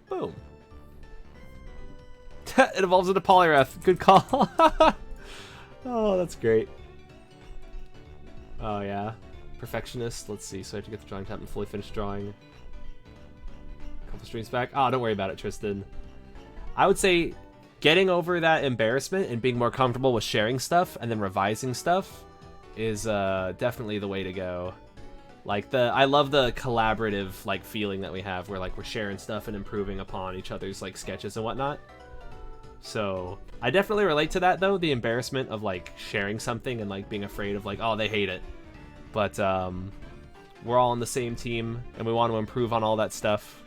Boom. It evolves into Poliwrath. Good call. Oh, that's great. Oh, yeah. Perfectionist. Let's see. So I have to get the drawing tab and fully finish drawing. A couple streams back. Oh, don't worry about it, Tristan. I would say getting over that embarrassment and being more comfortable with sharing stuff and then revising stuff is definitely the way to go. Like, I love the collaborative, like, feeling that we have where, like, we're sharing stuff and improving upon each other's, like, sketches and whatnot. So I definitely relate to that, though, the embarrassment of, like, sharing something and, like, being afraid of, like, oh, they hate it. But we're all on the same team and we want to improve on all that stuff.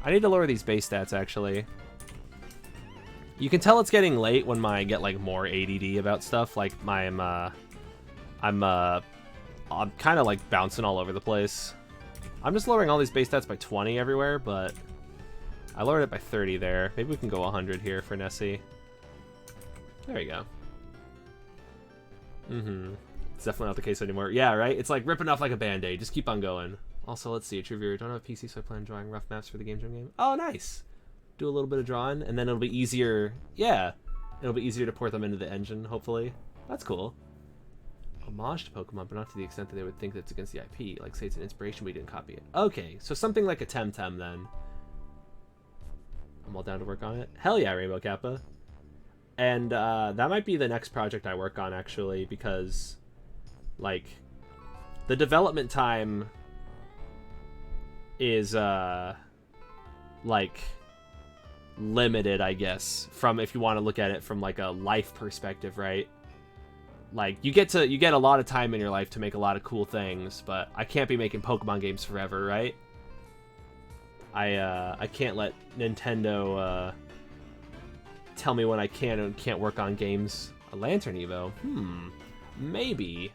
I need to lower these base stats, actually. You can tell it's getting late when I get, like, more ADD about stuff. Like, I'm kind of, like, bouncing all over the place. I'm just lowering all these base stats by 20 everywhere, but I lowered it by 30 there. Maybe we can go 100 here for Nessie. There you go. It's definitely not the case anymore. Yeah, right? It's like ripping off like a Band-Aid. Just keep on going. Also, let's see. A trivia. Don't have a PC, so I plan on drawing rough maps for the game jam game. Oh, nice. Do a little bit of drawing, and then it'll be easier. Yeah. It'll be easier to port them into the engine, hopefully. That's cool. Homage to Pokemon, but not to the extent that they would think that's against the IP. Like, say it's an inspiration, we didn't copy it. Okay, so something like a Temtem, then. I'm all down to work on it. Hell yeah, Rainbow Kappa. And that might be the next project I work on, actually, because, like, the development time is, like, limited, I guess, from if you want to look at it from, like, a life perspective, right? Like, you get a lot of time in your life to make a lot of cool things, but I can't be making Pokemon games forever, right? I can't let Nintendo tell me when I can and can't work on games. A Lantern Evo? Maybe.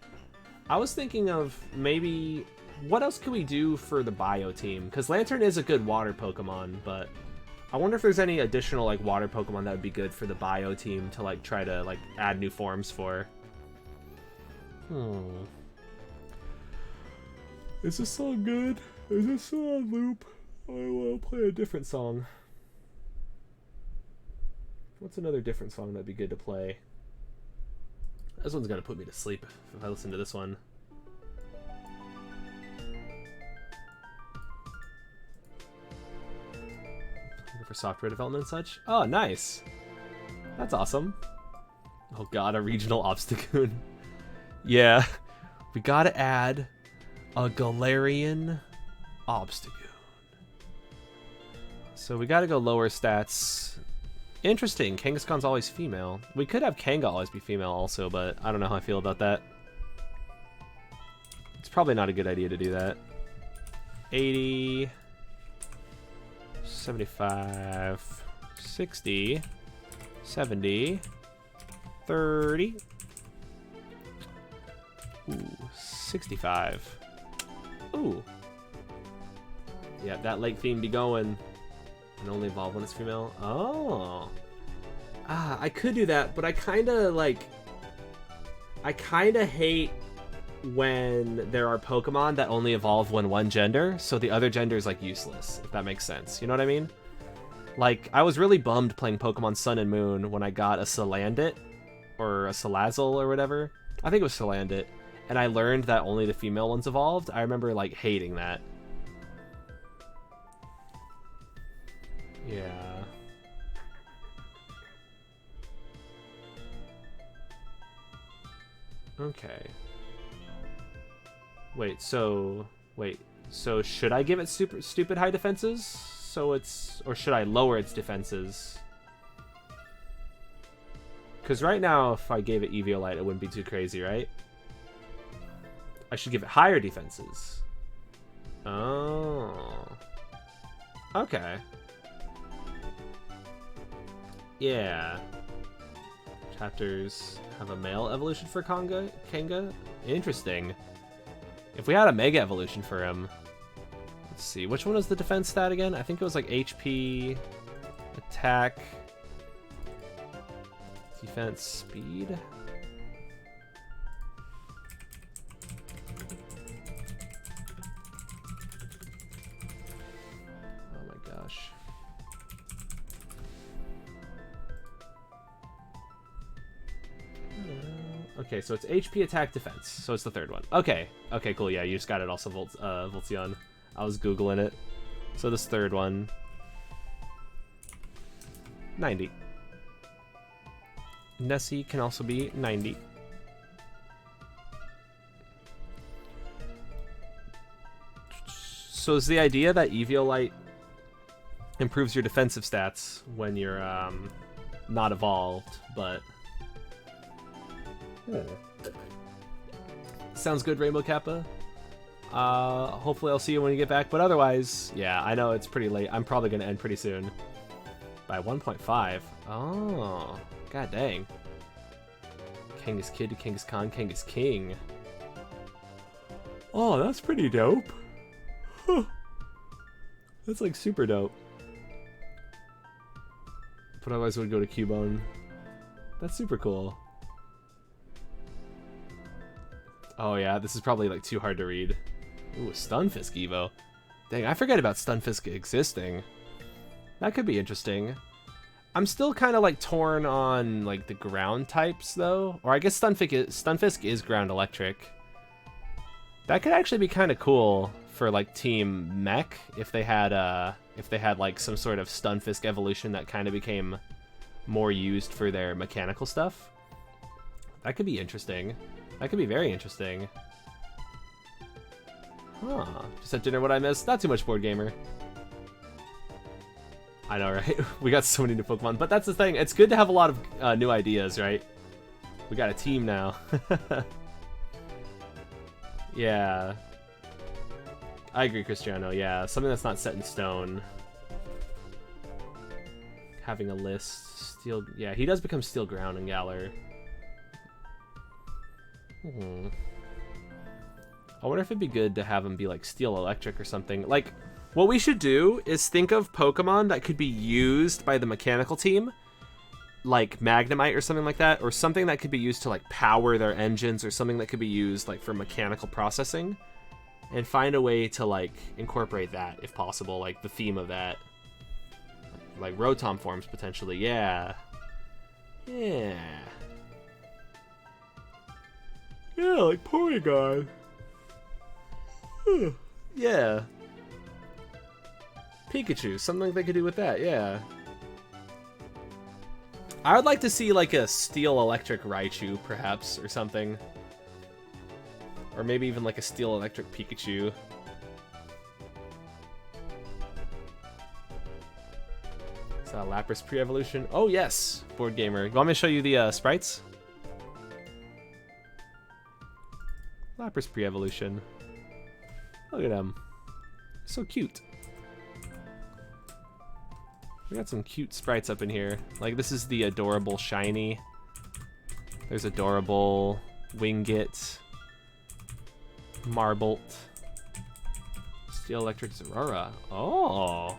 I was thinking of maybe what else could we do for the Bio team? Because Lantern is a good water Pokemon, but I wonder if there's any additional like water Pokemon that would be good for the Bio team to like try to like add new forms for. Is this song good? Is this still on loop? I will play a different song. What's another different song that'd be good to play? This one's gonna put me to sleep if I listen to this one. Looking for software development and such? Oh, nice. That's awesome. Oh god, a regional Obstagoon. Yeah, we gotta add a Galarian Obstagoon. So we gotta go lower stats. Interesting, Kangaskhan's always female. We could have Kanga always be female also, but I don't know how I feel about that. It's probably not a good idea to do that. 80, 75, 60, 70, 30. Ooh, 65. Ooh. Yeah, that lake theme be going. And only evolve when it's female. Oh. Ah, I could do that, but I kinda hate when there are Pokemon that only evolve when one gender, so the other gender is like useless, if that makes sense. You know what I mean? Like, I was really bummed playing Pokemon Sun and Moon when I got a Salandit, or a Salazzle or whatever. I think it was Salandit. And I learned that only the female ones evolved. I remember, like, hating that. Yeah. Okay. Wait, so should I give it stupid high defenses? So it's, or should I lower its defenses? Because right now, if I gave it Eviolite, it wouldn't be too crazy, right? I should give it higher defenses. Oh. Okay. Yeah. Chapters have a male evolution for Kanga? Interesting. If we had a mega evolution for him. Let's see. Which one was the defense stat again? I think it was like HP, attack, defense, speed. Oh my gosh. Okay, so it's HP, attack, defense. So it's the third one. Okay. Okay, cool. Yeah, you just got it also, Voltion. I was Googling it. So this third one. 90. Nessie can also be 90. So is the idea that Eviolite improves your defensive stats when you're not evolved, but... Sounds good, Rainbow Kappa. Hopefully I'll see you when you get back, but otherwise, yeah, I know it's pretty late. I'm probably going to end pretty soon. By 1.5. Oh, god dang. Kanga's Kid to Kanga's Khan, Kanga's King. Oh, that's pretty dope. Huh. That's like super dope. But otherwise would go to Cubone. That's super cool. Oh yeah, this is probably like too hard to read. Ooh, Stunfisk Evo. Dang, I forget about Stunfisk existing. That could be interesting. I'm still kind of like torn on like the ground types though. Or I guess Stunfisk is ground electric. That could actually be kind of cool for like Team Mech if they had like some sort of Stunfisk evolution that kind of became more used for their mechanical stuff. That could be interesting. That could be very interesting. Huh. Just at dinner what I missed? Not too much, Board Gamer. I know, right? We got so many new Pokemon. But that's the thing. It's good to have a lot of new ideas, right? We got a team now. Yeah. I agree, Cristiano. Yeah, something that's not set in stone. Having a list. Steel... Yeah, he does become Steel Ground in Galar. I wonder if it'd be good to have him be like Steel Electric or something. Like, what we should do is think of Pokemon that could be used by the mechanical team, like Magnemite or something like that, or something that could be used to like power their engines, or something that could be used like for mechanical processing, and find a way to like incorporate that if possible, like the theme of that, like Rotom forms potentially. Yeah, like Porygon. Yeah. Pikachu, something they could do with that, yeah. I would like to see like a Steel Electric Raichu, perhaps, or something. Or maybe even like a Steel Electric Pikachu. Is that a Lapras pre-evolution? Oh yes, Board Gamer. You want me to show you the sprites? Lapras pre-evolution. Look at them. So cute. We got some cute sprites up in here. Like, this is the adorable Shiny. There's adorable Wingit. Marbolt. Steel Electric Zorora. Oh.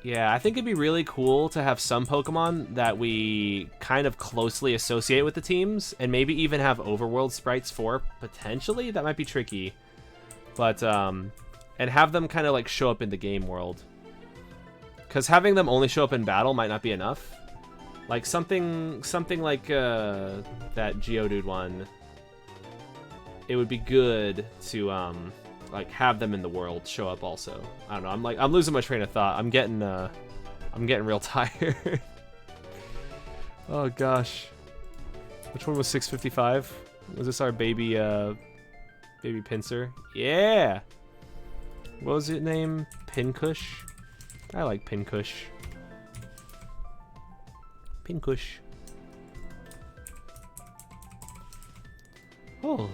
Yeah, I think it'd be really cool to have some Pokemon that we kind of closely associate with the teams, and maybe even have Overworld sprites for, potentially? That might be tricky. But, and have them kind of like show up in the game world. Because having them only show up in battle might not be enough. Like something like that Geodude one. It would be good to like have them in the world show up also. I don't know. I'm losing my train of thought. I'm getting real tired. Oh gosh. Which one was 655? Was this our baby pincer? Yeah. What was it name? Pinkush? I like Pinkush. Pinkush. Oh.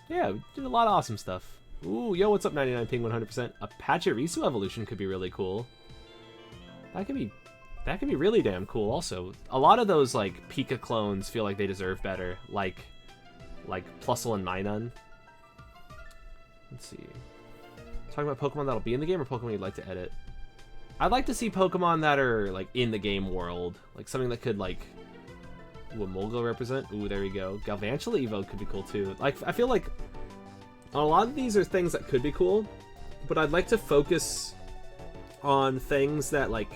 Yeah, we did a lot of awesome stuff. Ooh, yo, what's up, 99 ping 100%? A Pachirisu evolution could be really cool. That could be really damn cool. Also, a lot of those like Pika clones feel like they deserve better, like Plusle and Minun. Let's see. Talking about Pokemon that'll be in the game or Pokemon you'd like to edit? I'd like to see Pokemon that are like in the game world, like something that could like. Ooh, a Molgo represent. Ooh, there we go. Galvantula Evo could be cool too. Like, I feel like a lot of these are things that could be cool, but I'd like to focus on things that like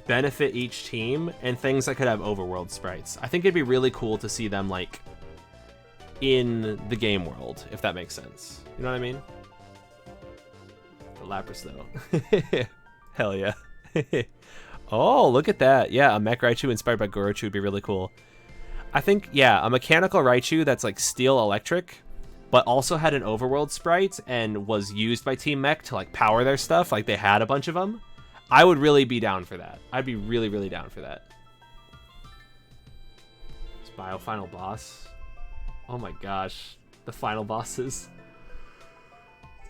benefit each team and things that could have overworld sprites. I think it'd be really cool to see them like in the game world, if that makes sense. You know what I mean? The Lapras though. Hell yeah. Oh, look at that. Yeah, a Mech Raichu inspired by Gorochu would be really cool. I think, yeah, a mechanical Raichu that's like steel electric, but also had an overworld sprite and was used by Team Mech to like power their stuff, like they had a bunch of them. I would really be down for that. I'd be really, really down for that. It's Bio final boss. Oh my gosh. The final bosses.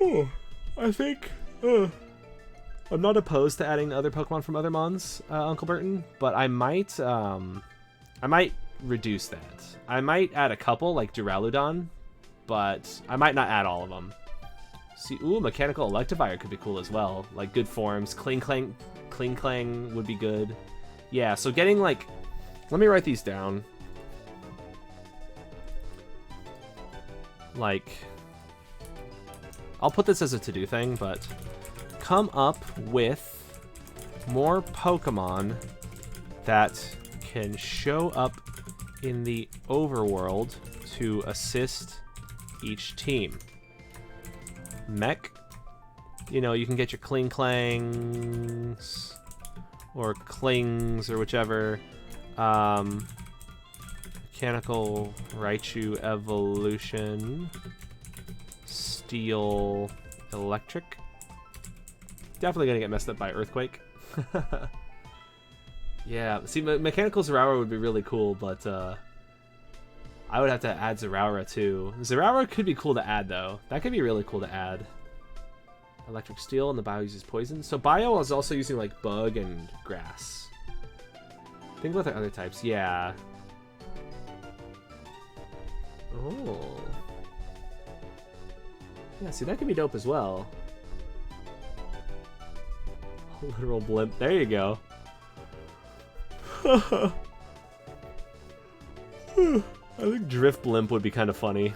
Oh, I think... I'm not opposed to adding other Pokemon from other mons, Uncle Burton, but I might reduce that. I might add a couple, like Duraludon, but I might not add all of them. See, ooh, Mechanical Electivire could be cool as well. Like, good forms. Kling Clang would be good. Yeah, so getting, like... Let me write these down. Like... I'll put this as a to-do thing, but... Come up with more Pokemon that can show up in the overworld to assist each team. Mech, you know, you can get your Kling Clangs or Klings or whichever. Mechanical Raichu evolution, Steel Electric. Definitely gonna get messed up by Earthquake. Yeah, see, Mechanical Zeraora would be really cool, but I would have to add Zeraora too. Zeraora could be cool to add though. That could be really cool to add. Electric Steel, and the Bio uses Poison. So Bio is also using like Bug and Grass. Think about the other types. Yeah. Oh. Yeah, see, that could be dope as well. Literal blimp. There you go. I think Drift Blimp would be kind of funny.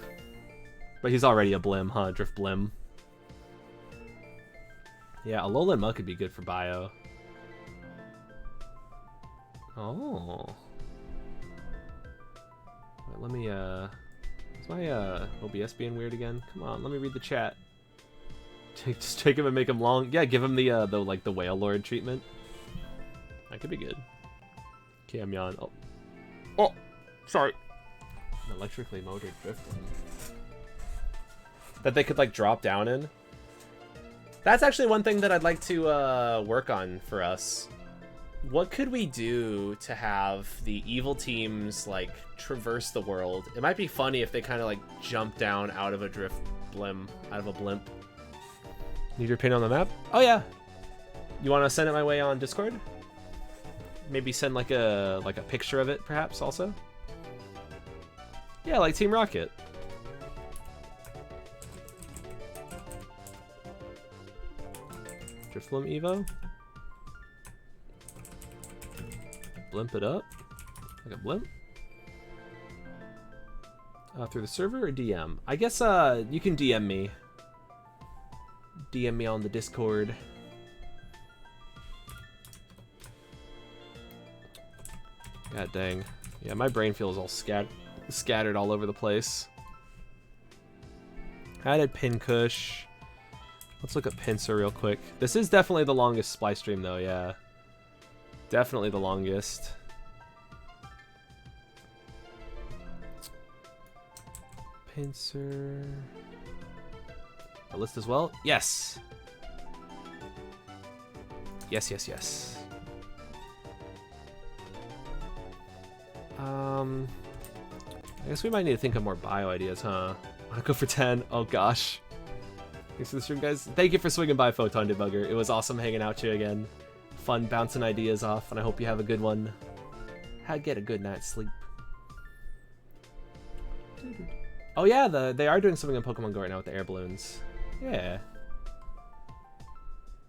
But he's already a Blim, huh? Drift Blim. Yeah, Alolan Muk could be good for Bio. Oh. Wait, let me, is my, OBS being weird again? Come on, let me read the chat. Just take him and make him long. Yeah, give him the Whale Lord treatment. That could be good. Camyon. Oh. Oh! Sorry. An electrically motored drift one. That they could, like, drop down in. That's actually one thing that I'd like to work on for us. What could we do to have the evil teams, like, traverse the world? It might be funny if they kind of, like, jump down out of a blimp. Need your pin on the map? Oh yeah. You want to send it my way on Discord? Maybe send like a picture of it, perhaps also. Yeah, like Team Rocket. Drifloom Evo. Blimp it up. Like a blimp. Through the server or DM? I guess you can DM me. DM me on the Discord. God dang. Yeah, my brain feels all scattered all over the place. I added Pinkush. Let's look at Pinsir real quick. This is definitely the longest Splice stream though, yeah. Definitely the longest. Pinsir. A list as well? Yes! Yes, yes, yes. I guess we might need to think of more bio ideas, huh? Wanna go for 10? Oh gosh. Thanks for the stream, guys. Thank you for swinging by, Photon Debugger. It was awesome hanging out with you again. Fun bouncing ideas off, and I hope you have a good one. Get a good night's sleep. Oh yeah, they are doing something on Pokemon Go right now with the air balloons. Yeah.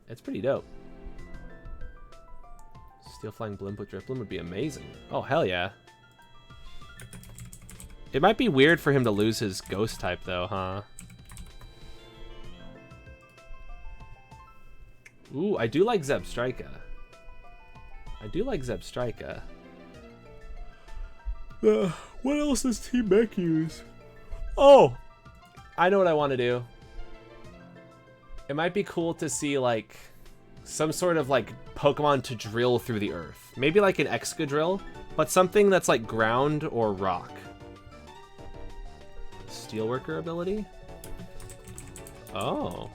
It's pretty dope. Steel Flying Blimp with Drifloon would be amazing. Oh, hell yeah. It might be weird for him to lose his ghost type though, huh? Ooh, I do like Zebstrika. I do like Zebstrika. What else does Team Mech use? Oh! I know what I want to do. It might be cool to see, like, some sort of, like, Pokemon to drill through the earth. Maybe like an Excadrill, but something that's, like, ground or rock. Steelworker ability? Oh.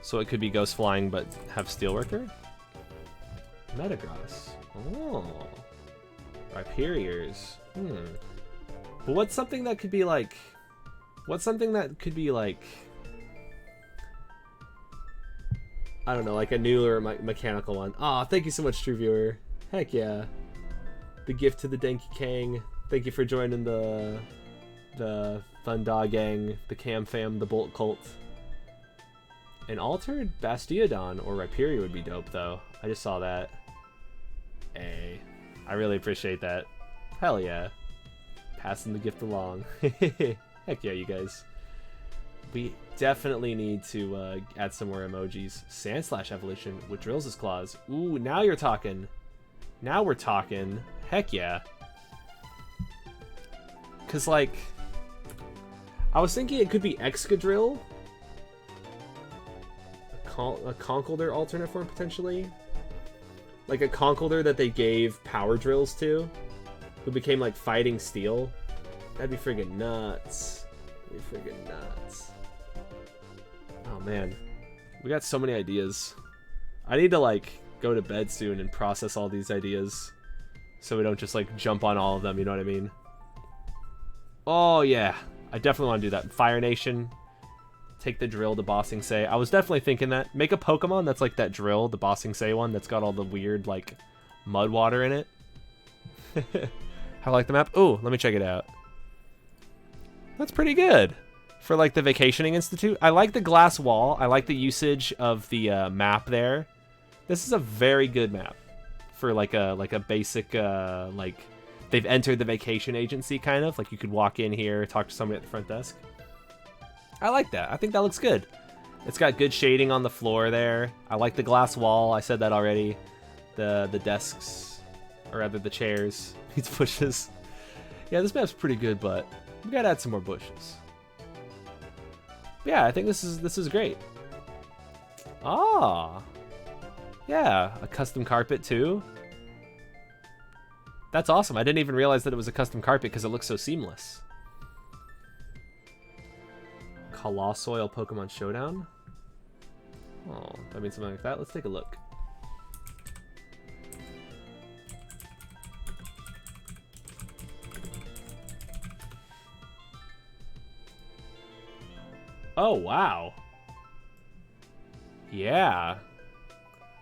So it could be Ghost Flying, but have Steelworker? Metagross. Oh. Rhyperiors. But what's something that could be like... What's something that could be like... I don't know, like a newer mechanical one. Aw, thank you so much, True Viewer. Heck yeah. The gift to the Denki Kang. Thank you for joining the Thunda Gang, the Cam Fam, the Bolt Cult. An altered Bastiodon or Rhyperior would be dope, though. I just saw that. Hey, I really appreciate that. Hell yeah. Passing the gift along. Heck yeah, you guys. We definitely need to add some more emojis. Sandslash evolution with Drills' claws. Ooh, now you're talking. Now we're talking. Heck yeah. Because, like, I was thinking it could be Excadrill. A Conkeldurr alternate form, potentially. Like a Conkeldurr that they gave power drills to, who became, like, fighting steel. That'd be friggin' nuts. That'd be friggin' nuts. Oh, man. We got so many ideas. I need to, like, go to bed soon and process all these ideas so we don't just, like, jump on all of them, you know what I mean? Oh, yeah. I definitely want to do that. Fire Nation. Take the drill, the Bossing Say. I was definitely thinking that. Make a Pokemon that's like that drill, the Bossing Say one, that's got all the weird, like, mud water in it. How I like the map? Ooh, let me check it out. That's pretty good. For, like, the Vacationing Institute. I like the glass wall. I like the usage of the map there. This is a very good map. For, like a basic, like, they've entered the vacation agency, kind of. Like, you could walk in here, talk to somebody at the front desk. I like that. I think that looks good. It's got good shading on the floor there. I like the glass wall. I said that already. The desks, or rather the chairs, needs bushes. Yeah, this map's pretty good, but we gotta add some more bushes. Yeah, I think this is great. Ah, yeah, a custom carpet too. That's awesome. I didn't even realize that it was a custom carpet because it looks so seamless. Colossoil Pokemon Showdown? Oh, that means something like that. Let's take a look. Oh, wow. Yeah.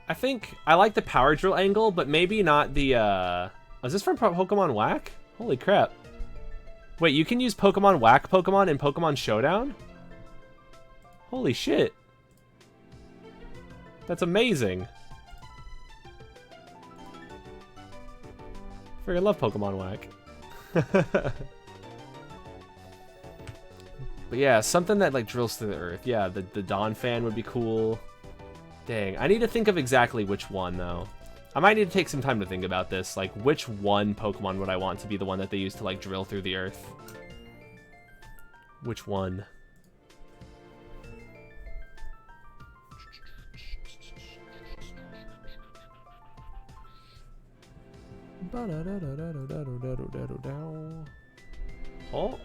I think I like the power drill angle, but maybe not the, is this from Pokemon Whack? Holy crap. Wait, you can use Pokemon Whack Pokemon in Pokemon Showdown? Holy shit. That's amazing. Freaking love Pokemon Whack. But yeah, something that like drills through the earth. Yeah, the Dawn fan would be cool. Dang, I need to think of exactly which one though. I might need to take some time to think about this. Like, which one Pokemon would I want to be the one that they use to like drill through the earth? Which one? Oh,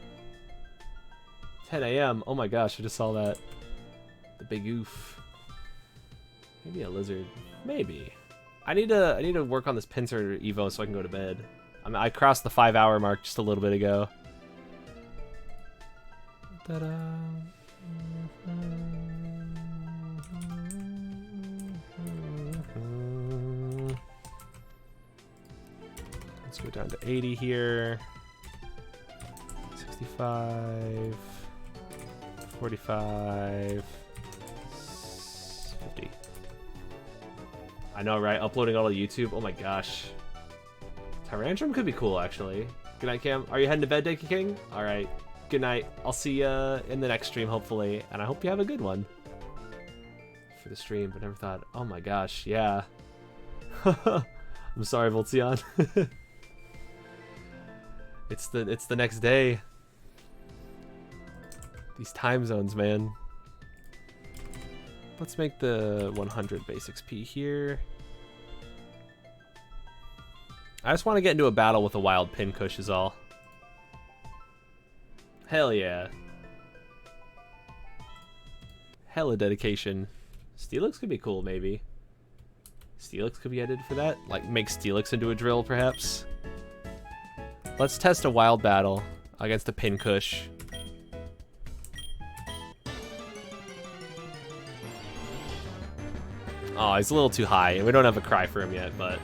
10 a.m. Oh my gosh, I just saw that. The big oof. Maybe a lizard. Maybe. I need to work on this Pinsir Evo so I can go to bed. I crossed the 5-hour mark just a little bit ago. Ta-da. Let's go down to 80 here. 65. 45. 50. I know, right? Uploading all to YouTube. Oh my gosh. Tyrantrum could be cool, actually. Good night, Cam. Are you heading to bed, Dicky King? Alright. Good night. I'll see you in the next stream, hopefully. And I hope you have a good one. For the stream, but never thought. Oh my gosh, yeah. I'm sorry, Voltzion. It's the next day. These time zones, man. Let's make the 100 base XP here. I just want to get into a battle with a wild Pinkush is all. Hell yeah. Hella dedication. Steelix could be cool, maybe. Steelix could be edited for that. Like, make Steelix into a drill, perhaps. Let's test a wild battle against a Pinkush. Oh, he's a little too high, and we don't have a cry for him yet, but...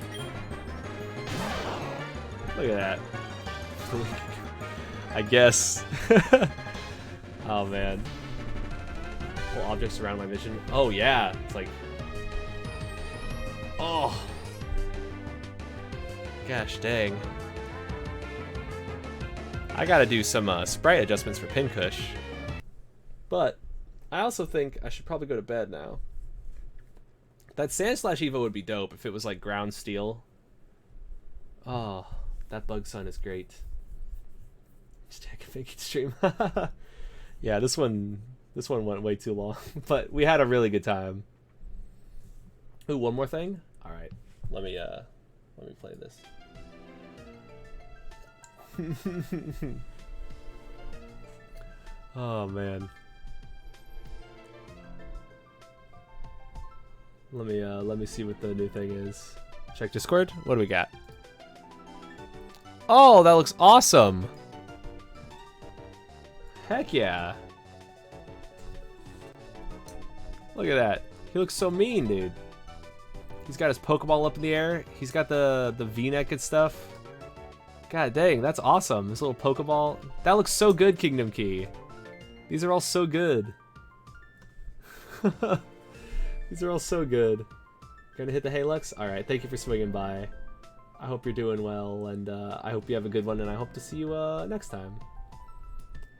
Look at that. I guess. Oh, man. Well, objects around my vision. Oh, yeah. It's like... Oh. Gosh, dang. I gotta do some sprite adjustments for Pinkush. But I also think I should probably go to bed now. That Sand/Evo would be dope if it was like ground steel. Oh, that Bug Sun is great. Just check if I can stream. Yeah, this one went way too long, but we had a really good time. Ooh, one more thing. All right, let me play this. Oh man. Let me see what the new thing is. Check Discord. What do we got? Oh, that looks awesome. Heck yeah. Look at that. He looks so mean, dude. He's got his Pokeball up in the air. He's got the V-neck and stuff. God dang, that's awesome. This little Pokeball. That looks so good, Kingdom Key. These are all so good. These are all so good. Gonna hit the Halux? Alright, thank you for swinging by. I hope you're doing well, and I hope you have a good one, and I hope to see you next time.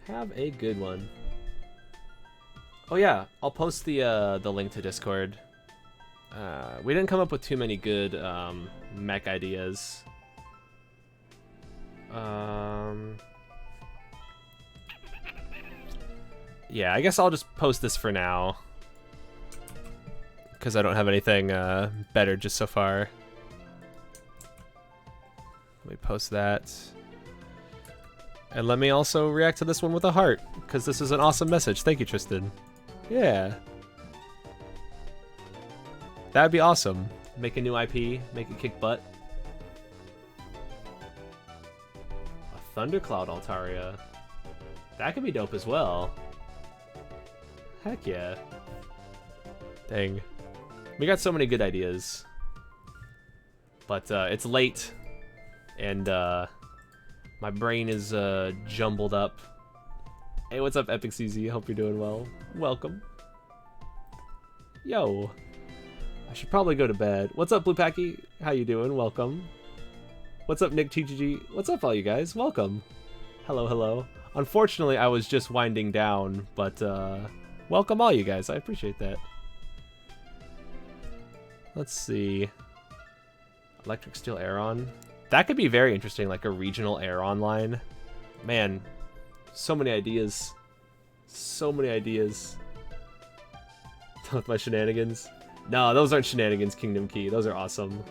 Have a good one. Oh yeah, I'll post the link to Discord. We didn't come up with too many good mech ideas. Yeah, I guess I'll just post this for now. Because I don't have anything better just so far. Let me post that. And let me also react to this one with a heart. Because this is an awesome message. Thank you, Tristan. Yeah. That would be awesome. Make a new IP. Make it kick butt. A Thundercloud Altaria. That could be dope as well. Heck yeah. Dang. We got so many good ideas. But it's late. And my brain is jumbled up. Hey, what's up, Epic CZ? Hope you're doing well. Welcome. Yo. I should probably go to bed. What's up, Blue Packy? How you doing? Welcome. What's up, Nick TGG? What's up, all you guys? Welcome. Hello, hello. Unfortunately, I was just winding down, but welcome all you guys. I appreciate that. Let's see. Electric Steel Aeron. That could be very interesting, like a regional Aeron line. Man, so many ideas. So many ideas. With my shenanigans. No, those aren't shenanigans, Kingdom Key. Those are awesome.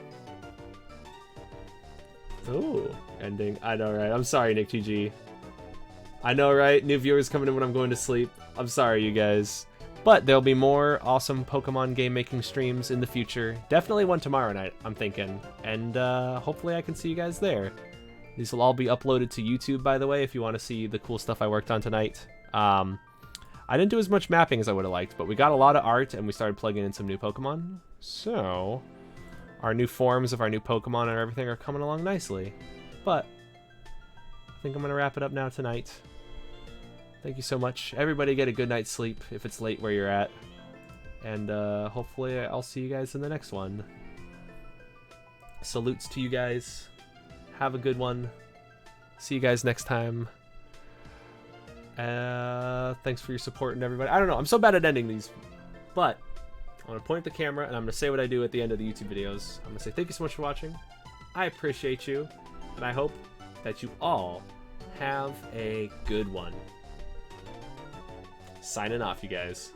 Ooh, ending. I know, right? I'm sorry, Nick TG. I know, right? New viewers coming in when I'm going to sleep. I'm sorry, you guys. But there'll be more awesome Pokemon game making streams in the future. Definitely one tomorrow night, I'm thinking. And hopefully I can see you guys there. These will all be uploaded to YouTube, by the way, if you want to see the cool stuff I worked on tonight. I didn't do as much mapping as I would have liked, but we got a lot of art and we started plugging in some new Pokemon. So our new forms of our new Pokemon and everything are coming along nicely. But I think I'm going to wrap it up now tonight. Thank you so much. Everybody get a good night's sleep if it's late where you're at. And hopefully I'll see you guys in the next one. Salutes to you guys. Have a good one. See you guys next time. Thanks for your support and everybody. I don't know. I'm so bad at ending these. But I'm going to point at the camera and I'm going to say what I do at the end of the YouTube videos. I'm going to say thank you so much for watching. I appreciate you. And I hope that you all have a good one. Signing off, you guys.